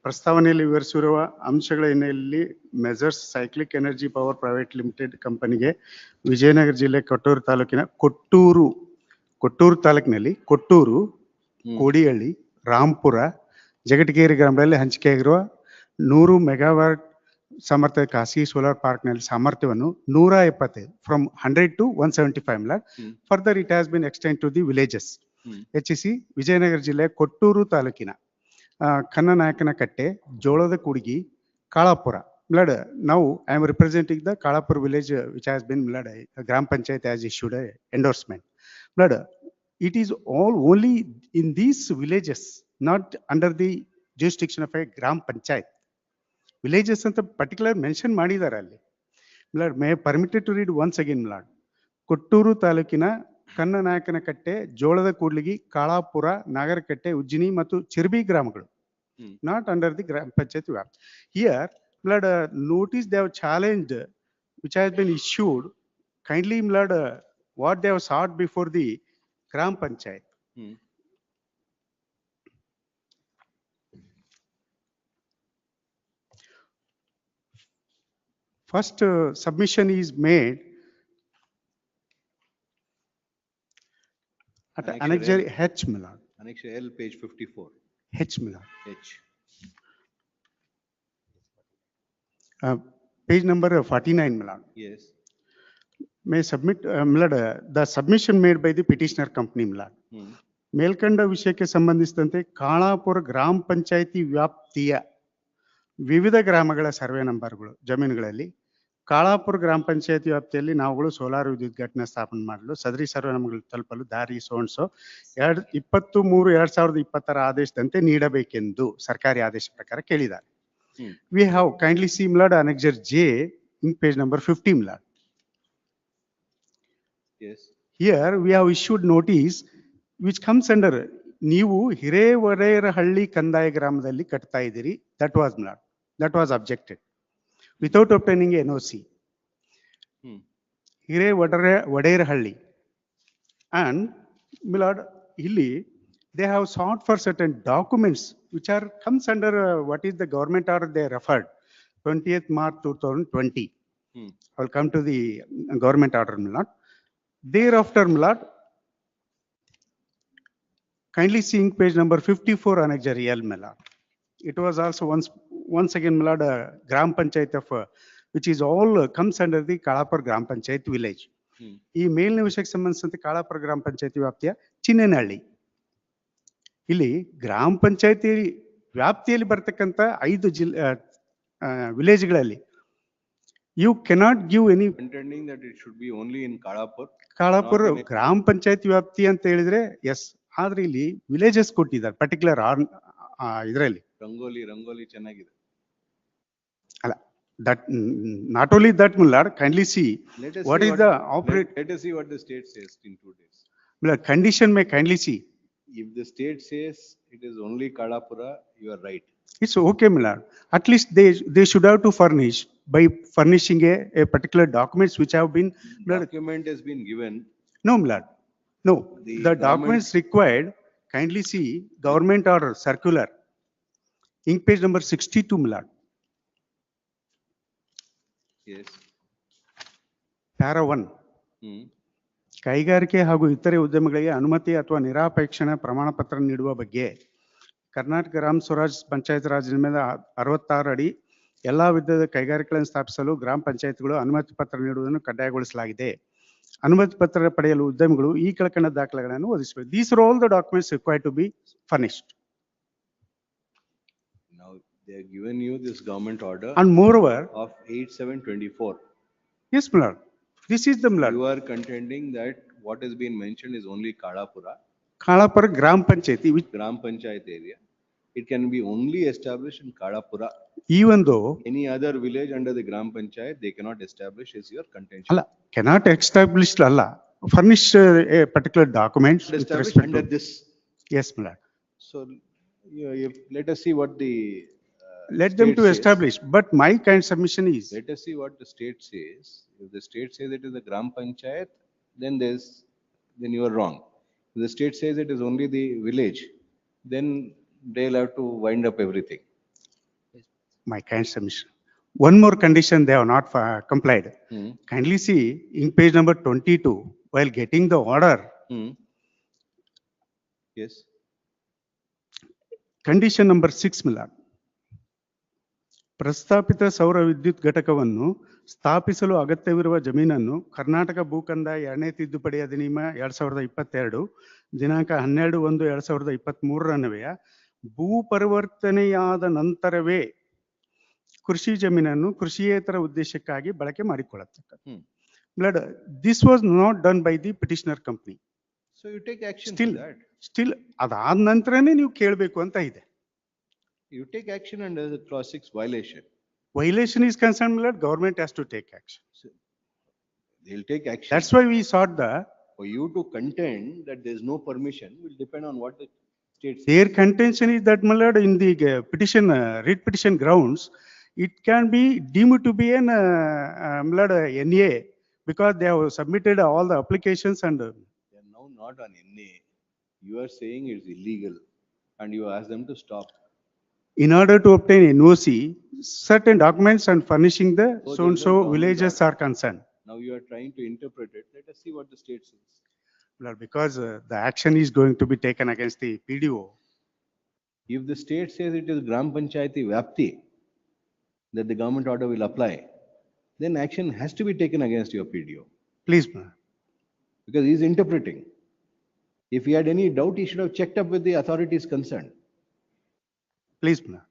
[SPEAKER 13] ಪ್ರಸ್ತಾವನೆಯಲ್ಲಿ ವಿವರಿಸಿರುವ ಅಂಶಗಳ ಹಿನ್ನೆಲೆಯಲ್ಲಿ measures cyclic energy power private limited ಕಂಪನಿಗೆ ವಿಜಯನಗರ ಜಿಲ್ಲೆ ಕೊಟ್ಟೂರು ತಾಲೂಕಿನ ಕೊಟ್ಟೂರು ತಾಲೂಕಿನಲ್ಲಿ ಕೊಟ್ಟೂರು, ಕೋಡಿಹಳ್ಳಿ, ರಾಂಪುರ, ಜಗಟಗೇರಿ ಗ್ರಾಮಗಳಲ್ಲಿ ಹಂಚಿಕೆಯಾಗಿರುವ 100 megawatt ಸಾಮರ್ಥ್ಯದ ಖಾಸಗಿ solar ಪಾರ್ಕ್ನಲ್ಲಿ ಸಾಮರ್ಥ್ಯವನ್ನು 175 from 100 to 175 lakh. Further it has been extend to the villages. ಹೆಚ್ಚಿಸಿ ವಿಜಯನಗರ ಜಿಲ್ಲೆ ಕೊಟ್ಟೂರು ತಾಲೂಕಿನ ಕನ್ನನಾಯಕನಕಟ್ಟೆ, ಜೋಳದ ಕೂಡಿಗಿ, Kalapura. Now I am representing the Kalapur village, which has been Gram Panchayat has issued a endorsement. It is all only in these villages, not under the jurisdiction of a Gram Panchayat. Villages ಅಂತ particular mention ಮಾಡಿದ್ದಾರೆ ಅಲ್ಲಿ. May I permitted to read once again, ಕೊಟ್ಟೂರು ತಾಲೂಕಿನ ಕನ್ನನಾಯಕನಕಟ್ಟೆ, ಜೋಳದ ಕೂಡ್ಲಿಗಿ, ಕಾಳಾಪುರ, ನಾಗರಕಟ್ಟೆ, ಉಜ್ಜಿನಿ ಮತ್ತು ಚಿರ್ಬಿ ಗ್ರಾಮಗಳು, not under the Gram Panchayat ವ್ಯಾಪ್ತಿ. Here, notice they have challenged, which has been issued, kindly, what they have sought before the Gram Panchayat. First submission is made at annexure H,
[SPEAKER 1] Annexure L, page 54.
[SPEAKER 13] H,
[SPEAKER 1] H.
[SPEAKER 13] Page number 49,
[SPEAKER 1] Yes.
[SPEAKER 13] May submit, the submission made by the petitioner company, ಮೇಲ್ಕಂಡ ವಿಷಯಕ್ಕೆ ಸಂಬಂಧಿಸಿದಂತೆ ಕಾಳಾಪುರ ಗ್ರಾಮ ಪಂಚಾಯಿತಿ ವ್ಯಾಪ್ತಿಯ ವಿವಿಧ ಗ್ರಾಮಗಳ survey ನಂಬರ್ಗಳು ಜಮೀನುಗಳಲ್ಲಿ ಕಾಳಾಪುರ ಗ್ರಾಮ ಪಂಚಾಯಿತಿ ವ್ಯಾಪ್ತಿಯಲ್ಲಿ ನಾವುಗಳು ಸೋಲಾರ್ ವಿದ್ಯುತ್ ಘಟನೆ ಸ್ಥಾಪನೆ ಮಾಡಲು ಸದರಿ ಸರ್ವೆ ನಂಬರ್ಗಳು ತಲುಪಲು ದಾರಿ ಸೋನ್ಸೋ 23/2020 ಆದೇಶದಂತೆ ನೀಡಬೇಕೆಂದು ಸರ್ಕಾರಿ ಆದೇಶ ಪ್ರಕಾರ ಕೇಳಿದ್ದಾರೆ. We have kindly see annexure J in page number 50.
[SPEAKER 1] Yes.
[SPEAKER 13] Here we have issued notice which comes under ನೀವು ಹಿರೇವರೇರಹಳ್ಳಿ ಕಂದಾಯ ಗ್ರಾಮದಲ್ಲಿ ಕಟ್ತಾ ಇದ್ದೀರಿ, that was objected. without obtaining a NOC. Hire Vadeerhalli. And Milord, Hilli, they have sought for certain documents which are comes under what is the government order they referred, 20th March 2020. I will come to the government order, Milord. Thereafter, Milord, kindly seeing page number 54 Annex Real, Milord. It was also once again, Milord, Gram Panchayat of, which is all comes under the Kalapur Gram Panchayat village. ಈ ಮೇಲಿನ ವಿಷಯಕ್ಕೆ ಸಂಬಂಧಿಸಿದಂತೆ ಕಾಳಾಪುರ ಗ್ರಾಮ ಪಂಚಾಯತಿ ವ್ಯಾಪ್ತಿಯ ಚಿನ್ನೇನಹಳ್ಳಿ. ಇಲ್ಲಿ ಗ್ರಾಮ ಪಂಚಾಯತಿ ವ್ಯಾಪ್ತಿಯಲ್ಲಿ ಬರ್ತಕ್ಕಂಥ 5 ವಿಲೇಜ್ಗಳಲ್ಲಿ you cannot give any
[SPEAKER 1] Intending that it should be only in Kalapur.
[SPEAKER 13] Kalapura ಗ್ರಾಮ ಪಂಚಾಯತಿ ವ್ಯಾಪ್ತಿ ಅಂತ ಹೇಳಿದ್ರೆ ಎಸ್, ಆದ್ರೆ ಇಲ್ಲಿ ವಿಲೇಜಸ್ ಕೊಟ್ಟಿದ್ದಾರೆ ಪರ್ಟಿಕ್ಯುಲರ್ ಇದರಲ್ಲಿ.
[SPEAKER 1] ರಂಗೋಲಿ ಚೆನ್ನಾಗಿದೆ.
[SPEAKER 13] ಅಲ್ಲ, that not only that, Milord, kindly see what is the operate.
[SPEAKER 1] Let us see what the state says in 2 days.
[SPEAKER 13] Milord, condition may kindly see.
[SPEAKER 1] If the state says it is only Kalapura, you are right.
[SPEAKER 13] It's okay, Milord. At least they should have to furnish by furnishing a particular documents which have been.
[SPEAKER 1] Document has been given.
[SPEAKER 13] No, Milord. No, the
[SPEAKER 1] government-
[SPEAKER 13] documents required, kindly see government order circular. Ink page number 62, Milord.
[SPEAKER 1] Yes.
[SPEAKER 13] Para 1. ಕೈಗಾರಿಕೆ ಹಾಗೂ ಇತರೆ ಉದ್ಯಮಗಳಿಗೆ ಅನುಮತಿ ಅಥವಾ ನಿರಾಪೇಕ್ಷಣ ಪ್ರಮಾಣ ಪತ್ರ ನೀಡುವ ಬಗ್ಗೆ ಕರ್ನಾಟಕ ಗ್ರಾಮ ಸ್ವರಾಜ್ ಪಂಚಾಯತ್ ರಾಜ್ ನಿಯಮದ 66 ಅಡಿ ಎಲ್ಲಾ ವಿಧದ ಕೈಗಾರಿಕೆಗಳನ್ನು ಸ್ಥಾಪಿಸಲು ಗ್ರಾಮ ಪಂಚಾಯತ್ಗಳು ಅನುಮತಿ ಪತ್ರ ನೀಡುವುದನ್ನು ಕಡ್ಡಾಯಗೊಳಿಸಲಾಗಿದೆ. ಅನುಮತಿ ಪತ್ರ ಪಡೆಯಲು ಉದ್ಯಮಿಗಳು ಈ ಕೆಳಕಂಡ ದಾಖಲೆಗಳನ್ನು ಒದಗಿಸಬೇಕು. These are all the documents required to be furnished.
[SPEAKER 1] Now they have given you this government order.
[SPEAKER 13] And moreover,
[SPEAKER 1] of 8/7/24.
[SPEAKER 13] Yes, Milord. This is the Milord.
[SPEAKER 1] You are contending that what has been mentioned is only Kalapura.
[SPEAKER 13] Kalapur Gram Panchayati, which
[SPEAKER 1] Gram Panchayat area. It can be only established in Kalapura.
[SPEAKER 13] even though
[SPEAKER 1] Any other village under the Gram Panchayat, they cannot establish is your contention.
[SPEAKER 13] Allah cannot establish Allah furnish a particular document with
[SPEAKER 1] Established
[SPEAKER 13] respect
[SPEAKER 1] under
[SPEAKER 13] to
[SPEAKER 1] this.
[SPEAKER 13] Yes, Milord.
[SPEAKER 1] So let us see what the
[SPEAKER 13] Let them
[SPEAKER 1] state
[SPEAKER 13] to
[SPEAKER 1] says.
[SPEAKER 13] establish, but my kind submission is,
[SPEAKER 1] Let us see what the state says. If the state says it is the Gram Panchayat, then you are wrong. If the state says it is only the village, then they'll have to wind up everything.
[SPEAKER 13] my kind submission. One more condition they have not complied. Kindly see in page number 22, while getting the order,
[SPEAKER 1] Yes.
[SPEAKER 13] condition number 6, Milord. ಪ್ರಸ್ತಾಪಿತ ಸೌರ ವಿದ್ಯುತ್ ಘಟಕವನ್ನು ಸ್ಥಾಪಿಸಲು ಅಗತ್ಯವಿರುವ ಜಮೀನನ್ನು ಕರ್ನಾಟಕ ಭೂಕಂದ 2ನೇ ತಿದ್ದುಪಡಿ ಅಧಿನಿಯಮ 2022 ದಿನಾಂಕ 12/1/2023 ಅನ್ವಯ ಭೂ ಪರಿವರ್ತನೆಯಾದ ನಂತರವೇ ಕೃಷಿ ಜಮೀನನ್ನು ಕೃಷಿಯೇತರ ಉದ್ದೇಶಕ್ಕಾಗಿ ಬಳಕೆ ಮಾಡಿಕೊಳ್ಳತಕ್ಕದ್ದು. Milord, this was not done by the petitioner company.
[SPEAKER 1] So you take action
[SPEAKER 13] Still,
[SPEAKER 1] for that.
[SPEAKER 13] still ಅದಾದ ನಂತರನೇ ನೀವು ಕೇಳಬೇಕು ಅಂತ ಇದೆ.
[SPEAKER 1] You take action under the clause 6 violation.
[SPEAKER 13] Violation is concerned, Milord, government has to take action.
[SPEAKER 1] They'll take action.
[SPEAKER 13] That's why we sought the,
[SPEAKER 1] For you to contend that there is no permission will depend on what the state says.
[SPEAKER 13] their contention is that, Milord, in the petition, writ petition grounds, it can be deemed to be an, Milord, NA, because they have submitted all the applications and.
[SPEAKER 1] They are now not on NA. You are saying it's illegal and you ask them to stop.
[SPEAKER 13] In order to obtain NOC, certain documents and furnishing the
[SPEAKER 1] So
[SPEAKER 13] so and
[SPEAKER 1] there's a
[SPEAKER 13] so
[SPEAKER 1] government
[SPEAKER 13] villages
[SPEAKER 1] order.
[SPEAKER 13] are concerned.
[SPEAKER 1] Now you are trying to interpret it. Let us see what the state says.
[SPEAKER 13] Milord, because the action is going to be taken against the PDO.
[SPEAKER 1] If the state says it is Gram Panchayati Vyapti, that the government order will apply, then action has to be taken against your PDO.
[SPEAKER 13] Please, Milord.
[SPEAKER 1] Because he is interpreting. If he had any doubt, he should have checked up with the authorities concerned.
[SPEAKER 13] Please, Milord.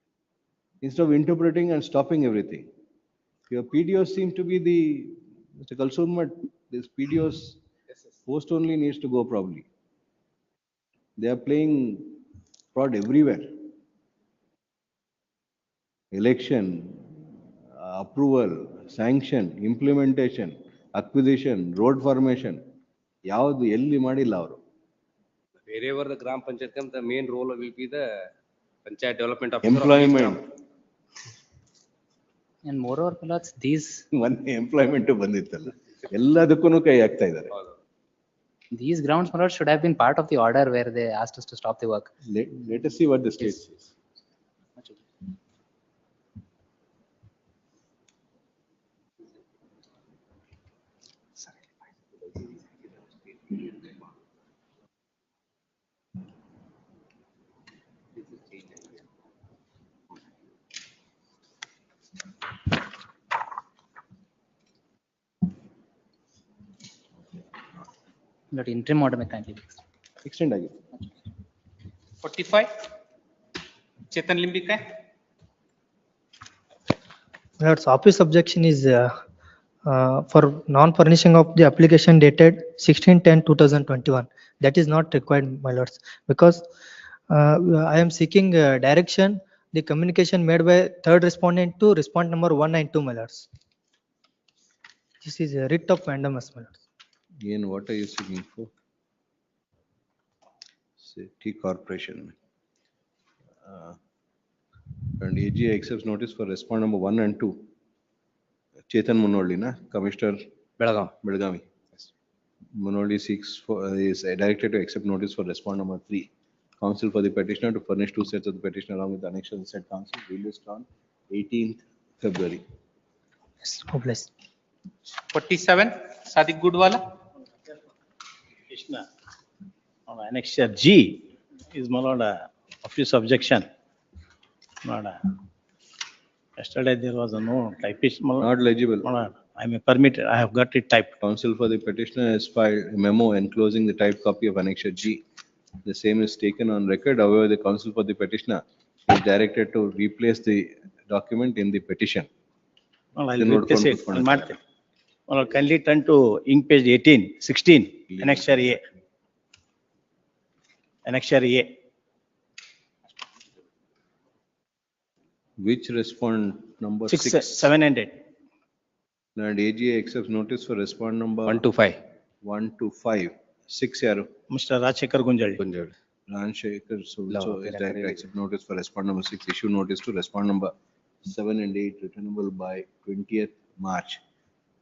[SPEAKER 1] Instead of interpreting and stopping everything. Your PDOs seem to be the, Mr. Kalsurmat, this PDOs post only needs to go probably. They are playing fraud everywhere. Election, approval, sanction, implementation, acquisition, road formation. ಯಾವುದು ಎಲ್ಲಿ ಮಾಡಿಲ್ಲ ಅವರು.
[SPEAKER 14] Wherever the Gram Panchayat comes, the main role will be the Panchayat Development Officer.
[SPEAKER 1] Employment.
[SPEAKER 10] And moreover, my lords, these
[SPEAKER 1] ಮೊನ್ನೆ employment ಬಂದಿತ್ತಲ್ಲ, ಎಲ್ಲದಕ್ಕೂ ಕೈ ಹಾಕ್ತಾ ಇದ್ದಾರೆ.
[SPEAKER 10] grounds, my lords, should have been part of the order where they asked us to stop the work.
[SPEAKER 1] Let us see what the state says.
[SPEAKER 10] But interim order may kindly be
[SPEAKER 1] Extend ಆಗಿದೆ.
[SPEAKER 18] 45. Chetan Limbikar.
[SPEAKER 16] Lord's office objection is for non-furnishing of the application dated 16/10/2021. That is not required, my lords, because I am seeking direction, the communication made by third respondent to respondent number 1 and 2, my lords. This is a writ of Mandamus, my lords.
[SPEAKER 1] Ian, what are you seeking for? City Corporation. And AG accepts notice for respondent number 1 and 2. Chetan Munolli, na? Commissioner Belgavi. Munolli is directed to accept notice for respondent number 3. Counsel for the petitioner to furnish 2 sets of the petition along with annexure of the said counsel released on 18th February.
[SPEAKER 16] Yes, God bless.
[SPEAKER 18] 47. Sadiq Gudwala.
[SPEAKER 8] Krishna. On annexure G is my lord office objection. Yesterday there was a no typist.
[SPEAKER 1] Not legible.
[SPEAKER 8] I may permit it. I have got it typed.
[SPEAKER 1] Counsel for the petitioner has filed a memo enclosing the typed copy of annexure G. The same is taken on record. However, the counsel for the petitioner is directed to replace the document in the petition.
[SPEAKER 8] I'll replace it. Kindly turn to ink page 16, annexure A. Annexure A.
[SPEAKER 1] Which respond number
[SPEAKER 8] 6,
[SPEAKER 1] 6?
[SPEAKER 8] 7 and 8.
[SPEAKER 1] And AGA accepts notice for respond number
[SPEAKER 14] 1 to 5.
[SPEAKER 1] 1 to 5. 6 yaru.
[SPEAKER 8] Mr. Rajshekar Gunjal.
[SPEAKER 1] Rajshekar also is directed to accept notice for respond number 6. Issue notice to respond number 7 and 8 returnable by 20th March.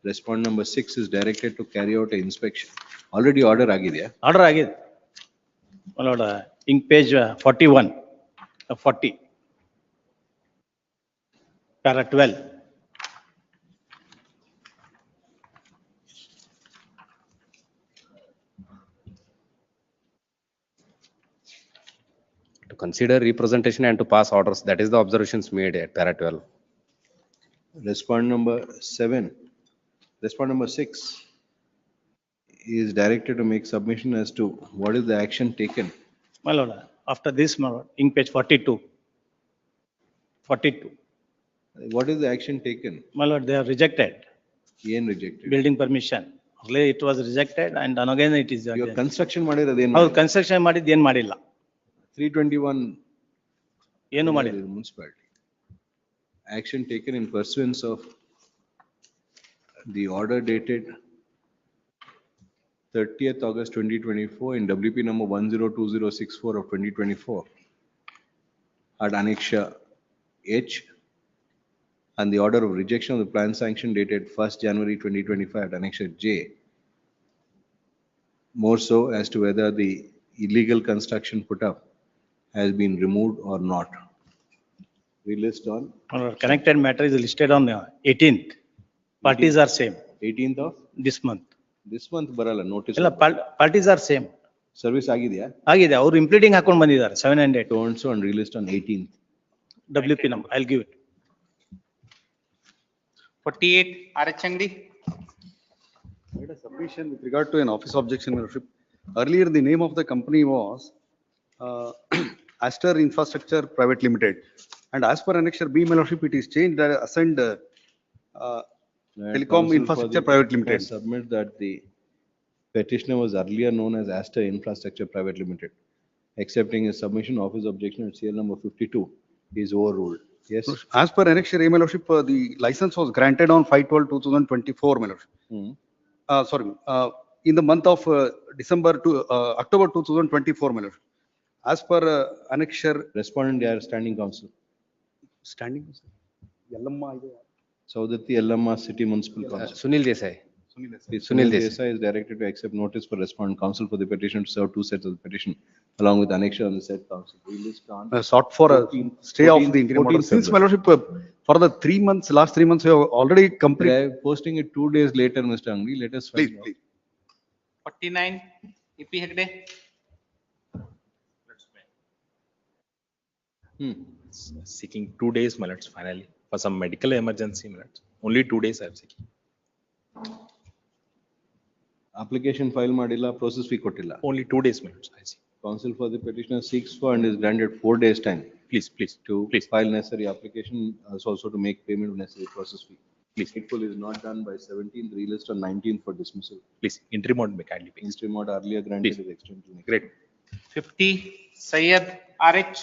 [SPEAKER 1] Respond number 6 is directed to carry out an inspection. Already order ಆಗಿದೆಯಾ?
[SPEAKER 8] Order agide. My lord, ink page 41, 40. Para 12.
[SPEAKER 14] To consider representation and to pass orders, that is the observations made at para 12.
[SPEAKER 1] Respond number 7. Respond number 6 is directed to make submission as to what is the action taken.
[SPEAKER 8] My lord, after this, my lord, ink page 42. 42.
[SPEAKER 1] What is the action taken?
[SPEAKER 8] My lord, they are rejected.
[SPEAKER 1] ಏನು rejected?
[SPEAKER 8] Building permission. Earlier it was rejected and then again it is.
[SPEAKER 1] Your construction ಮಾಡಿರೋದೇನು?
[SPEAKER 8] ಅವ್ರು construction ಮಾಡಿದ್ದು ಏನ್ ಮಾಡಿಲ್ಲ.
[SPEAKER 1] 321
[SPEAKER 8] ಏನು ಮಾಡಿಲ್ಲ.
[SPEAKER 1] Municipality. Action taken in pursuance of the order dated 30th August 2024 in WP number 102064 of 2024 at annexure H and the order of rejection of the plan sanction dated 1st January 2025 at annexure J. More so as to whether the illegal construction put up has been removed or not. We list on
[SPEAKER 8] Connected matter is listed on 18th. Parties are same.
[SPEAKER 1] 18th of
[SPEAKER 8] This month.
[SPEAKER 1] this month ಬರಲ್ಲ notice.
[SPEAKER 8] ಎಲ್ಲ parties are same.
[SPEAKER 1] Service ಆಗಿದೆಯಾ?
[SPEAKER 8] ಆಗಿದೆ. ಅವರು ಇಂಪ್ಲೀಟಿಂಗ್ ಹಾಕೊಂಡು ಬಂದಿದ್ದಾರೆ 7 and 8.
[SPEAKER 1] So and released on 18th.
[SPEAKER 8] WP number. I'll give it.
[SPEAKER 18] 48. Arachangdi.
[SPEAKER 17] Made a submission with regard to an office objection, Your Worship. Earlier, the name of the company was Aster Infrastructure Private Limited. And as per annexure B, my lordship, it is changed as Ascend Telecom Infrastructure Private Limited.
[SPEAKER 1] Submit that the petitioner was earlier known as Aster Infrastructure Private Limited. Accepting his submission, office objection at serial number 52 is overruled. Yes.
[SPEAKER 17] As per annexure A, my lordship, the license was granted on 5/12/2024, my lordship. Sorry, in the month of December to October 2024, my lordship. As per annexure.
[SPEAKER 1] Respondent, they are standing counsel.
[SPEAKER 17] Standing. Yallamma ide.
[SPEAKER 1] Saudati Yellama City Municipal Council.
[SPEAKER 14] Sunil Desai.
[SPEAKER 1] Please,
[SPEAKER 14] Sunil
[SPEAKER 1] Sunil
[SPEAKER 14] Desai.
[SPEAKER 1] Desai is directed to accept notice for respondent counsel for the petition to serve 2 sets of the petition along with annexure on the said counsel. Relist on
[SPEAKER 17] Sought for a
[SPEAKER 1] 14th
[SPEAKER 17] stay of the interim order.
[SPEAKER 1] 14th
[SPEAKER 17] Since my
[SPEAKER 1] February.
[SPEAKER 17] lordship, for the 3 months, last 3 months, we have already
[SPEAKER 1] They
[SPEAKER 17] completed.
[SPEAKER 1] are posting it 2 days later, Mr. Angri. Let us
[SPEAKER 17] Please,
[SPEAKER 1] find out.
[SPEAKER 17] please.
[SPEAKER 18] 49, EP Hegde.
[SPEAKER 6] Seeking 2 days, my lords, finally, for some medical emergency, my lords. Only 2 days I have seeking.
[SPEAKER 1] Application file madilla, process fee kottilla.
[SPEAKER 6] Only 2 days, my lords, I see.
[SPEAKER 1] Counsel for the petitioner seeks for and is granted 4 days time
[SPEAKER 6] Please, please,
[SPEAKER 1] to
[SPEAKER 6] please.
[SPEAKER 1] file necessary application, also to make payment of necessary process fee.
[SPEAKER 6] Please.
[SPEAKER 1] Needful is not done by 17th, relist on 19th for dismissal.
[SPEAKER 6] Please, interim order may kindly be.
[SPEAKER 1] Interim order earlier granted
[SPEAKER 6] Please.
[SPEAKER 1] is extended to next.
[SPEAKER 6] Great.
[SPEAKER 18] 50, Syed RH.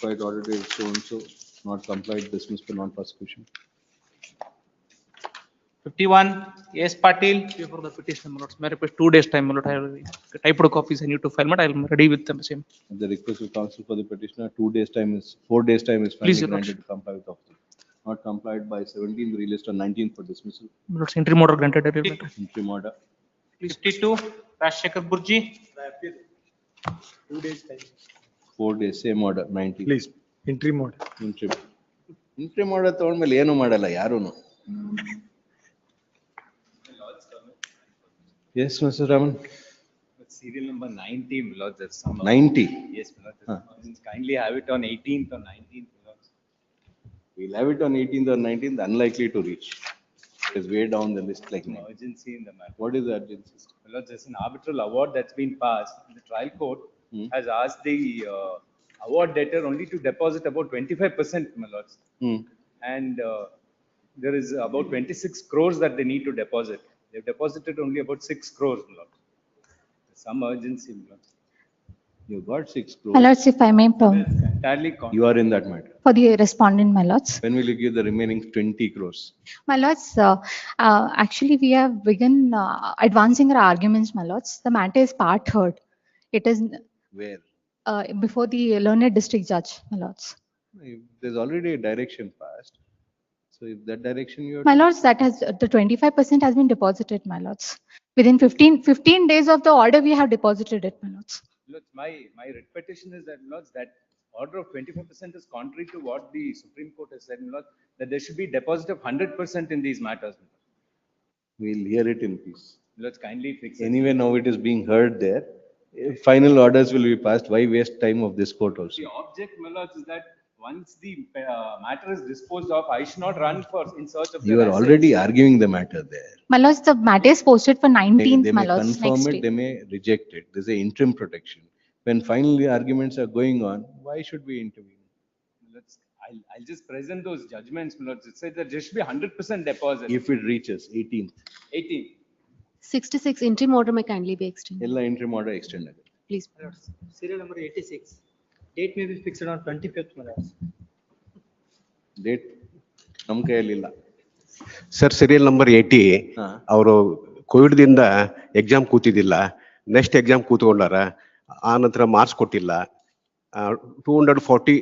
[SPEAKER 1] Quite order is so and so, not complied, dismissed for non-prosecution.
[SPEAKER 18] 51, yes, Patil.
[SPEAKER 10] For the petition, my lords, may I request 2 days time, my lord. I will typed copies I need to file, but I am ready with them same.
[SPEAKER 1] At the request of counsel for the petitioner, 2 days time is, 4 days time is
[SPEAKER 10] Please,
[SPEAKER 1] finally
[SPEAKER 10] Your
[SPEAKER 1] granted to comply with officer. Not complied by 17th, relist on 19th for dismissal.
[SPEAKER 10] My lords, interim order granted.
[SPEAKER 1] Interim order.
[SPEAKER 18] 52, Rajshekhar Burji.
[SPEAKER 9] 2 days time.
[SPEAKER 1] 4 days, same order, 19th.
[SPEAKER 9] Please, interim order.
[SPEAKER 1] Interim. Interim order ತಗೊಂಡ್ಮೇಲೆ ಏನು ಮಾಡಲ್ಲ ಯಾರೂನು. Yes, Mr. Raman.
[SPEAKER 19] Serial number 90, my lords, there's some.
[SPEAKER 1] 90?
[SPEAKER 19] Yes, my lords, there's some urgency. Kindly have it on 18th or 19th, my lords.
[SPEAKER 1] We'll have it on 18th or 19th, unlikely to reach. It is way down the list like
[SPEAKER 19] Some
[SPEAKER 1] 9.
[SPEAKER 19] urgency in the matter.
[SPEAKER 1] What is the urgency?
[SPEAKER 19] My lords, there's an arbitral award that's been passed. The trial court has asked the award debtor only to deposit about 25%, my lords. And there is about 26 crores that they need to deposit. They've deposited only about 6 crores, my lords. There's some urgency, my lords.
[SPEAKER 1] You got 6 crores.
[SPEAKER 7] My lords, if I may,
[SPEAKER 19] Entirely
[SPEAKER 1] You are in that matter.
[SPEAKER 7] for the respondent, my lords.
[SPEAKER 1] When will you give the remaining 20 crores?
[SPEAKER 7] My lords, actually, we have begun advancing our arguments, my lords. The matter is part heard. It is
[SPEAKER 1] Where?
[SPEAKER 7] before the learned district judge, my lords.
[SPEAKER 1] There's already a direction passed. So if that direction you are.
[SPEAKER 7] My lords, that has, the 25% has been deposited, my lords. Within 15 days of the order, we have deposited it, my lords.
[SPEAKER 19] Look, my writ petition is that, Lords, that order of 25% is contrary to what the Supreme Court has said, Lords, that there should be deposit of 100% in these matters.
[SPEAKER 1] We'll hear it in peace.
[SPEAKER 19] Lords, kindly fix it.
[SPEAKER 1] Anyway, now it is being heard there. Final orders will be passed. Why waste time of this court also?
[SPEAKER 19] The object, my lords, is that once the matter is disposed of, I should not run in search of.
[SPEAKER 1] You
[SPEAKER 19] their
[SPEAKER 1] are
[SPEAKER 19] assets.
[SPEAKER 1] already arguing the matter there.
[SPEAKER 7] My lords, the matter is posted for 19th,
[SPEAKER 1] They
[SPEAKER 7] my
[SPEAKER 1] may
[SPEAKER 7] lords,
[SPEAKER 1] confirm
[SPEAKER 7] next
[SPEAKER 1] it,
[SPEAKER 7] week.
[SPEAKER 1] they may reject it. There's an interim protection. When finally arguments are going on, why should we intervene?
[SPEAKER 19] I'll just present those judgments, my lords. It says that there should be 100% deposit.
[SPEAKER 1] If it reaches 18th,
[SPEAKER 19] 18.
[SPEAKER 12] 66 interim order may kindly be extended.
[SPEAKER 1] ಎಲ್ಲ interim order extend ಆಗುತ್ತೆ.
[SPEAKER 12] Please.
[SPEAKER 16] Serial number 86. Date may be fixed on 25th, my lords.
[SPEAKER 1] Date ನಮ್ಮ ಕೈಯಲ್ಲಿಲ್ಲ.
[SPEAKER 22] Sir serial number 80 ಅವರು Covid ದಿಂದ exam ಕೂತಿದ್ದಿಲ್ಲ, next exam ಕೂತ್ಕೊಂಡಾರ, ಆ ನಂತರ marks ಕೊಟ್ಟಿಲ್ಲ, 240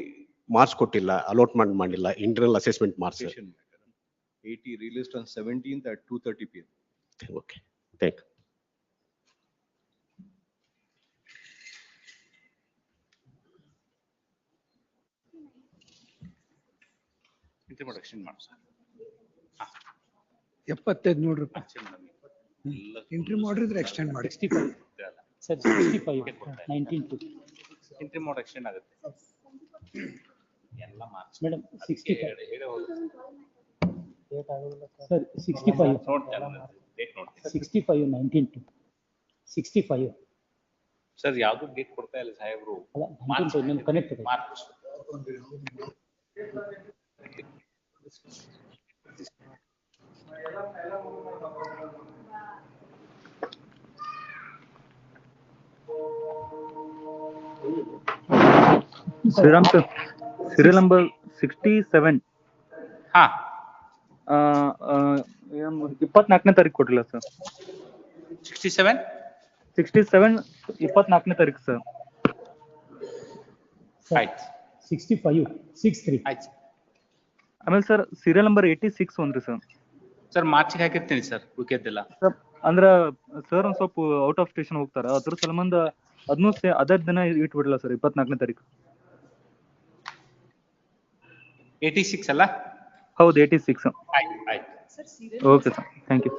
[SPEAKER 22] ಮಾರ್ಕ್ಸ್ ಕೊಟ್ಟಿಲ್ಲ, ಅಲಾಟ್ಮೆಂಟ್ ಮಾಡಿಲ್ಲ, internal assessment marks.
[SPEAKER 1] 80 released on 17th at 2:30 PM.
[SPEAKER 22] Okay, thank you.
[SPEAKER 19] Introduction ಮಾಡಿ ಸರ್.
[SPEAKER 21] 75 ನೋಡ್ರಿ. ಇಂಟ್ರಿಮ್ ಆರ್ಡರ್ ಇದ್ರೆ ಎಕ್ಸ್ಟೆಂಡ್ ಮಾಡಿ.
[SPEAKER 19] 65
[SPEAKER 10] sir 65 19 to
[SPEAKER 19] interim order extend ಆಗುತ್ತೆ. ಎಲ್ಲ ಮಾರ್ಕ್ಸ್
[SPEAKER 10] ಮೇಡಮ್ 65
[SPEAKER 19] ಡೇಟ್
[SPEAKER 10] ಆಗೋದಿಲ್ಲ ಸರ್ 65
[SPEAKER 19] ಡೇಟ್ ನೋಡಿ
[SPEAKER 10] 65 19 to 65
[SPEAKER 19] ಸರ್ ಯಾವುದು ಡೇಟ್ ಕೊಡ್ತಾ ಇಲ್ಲ ಸಾಹೇಬ್ರು.
[SPEAKER 10] ಅಲ್ಲ 19 ಇನ್ನೊಂದು ಕನೆಕ್ಟ್ ಇದೆ
[SPEAKER 19] marks
[SPEAKER 24] Sriram sir, serial number 67.
[SPEAKER 19] ಹಾ
[SPEAKER 24] 24ನೇ ತಾರೀಕು ಕೊಟ್ಟಿಲ್ಲ ಸರ್.
[SPEAKER 19] 67
[SPEAKER 24] 24ನೇ ತಾರೀಕು ಸರ್.
[SPEAKER 19] ಆಯ್ತು
[SPEAKER 10] 65 63
[SPEAKER 19] ಆಯ್ತು
[SPEAKER 24] ಆಮೇಲೆ ಸರ್ ಸೀರಿಯಲ್ ನಂಬರ್ 86 ಒಂದ್ರಿ ಸರ್.
[SPEAKER 18] ಸರ್ ಮಾರ್ಚಿಗೆ ಹಾಕಿರ್ತೀನಿ ಸರ್ ಉಳಿಕೆದ್ದೆಲ್ಲ.
[SPEAKER 24] ಸರ್ ಅಂದ್ರ ಸರ್ ಒಂದ್ ಸ್ವಲ್ಪ ಔಟ್ ಆಫ್ ಸ್ಟೇಷನ್ ಹೋಗ್ತಾರ ಅದ್ರ ಸಂಬಂಧ ಅದನ್ನು ಅದೇ ದಿನ ಇಟ್ಬಿಡಲ್ಲ ಸರ್ 24ನೇ ತಾರೀಕು.
[SPEAKER 18] 86 ಅಲ್ಲ?
[SPEAKER 24] ಹೌದು 86.
[SPEAKER 18] ಆಯ್ತು ಆಯ್ತು.
[SPEAKER 24] Okay sir thank you.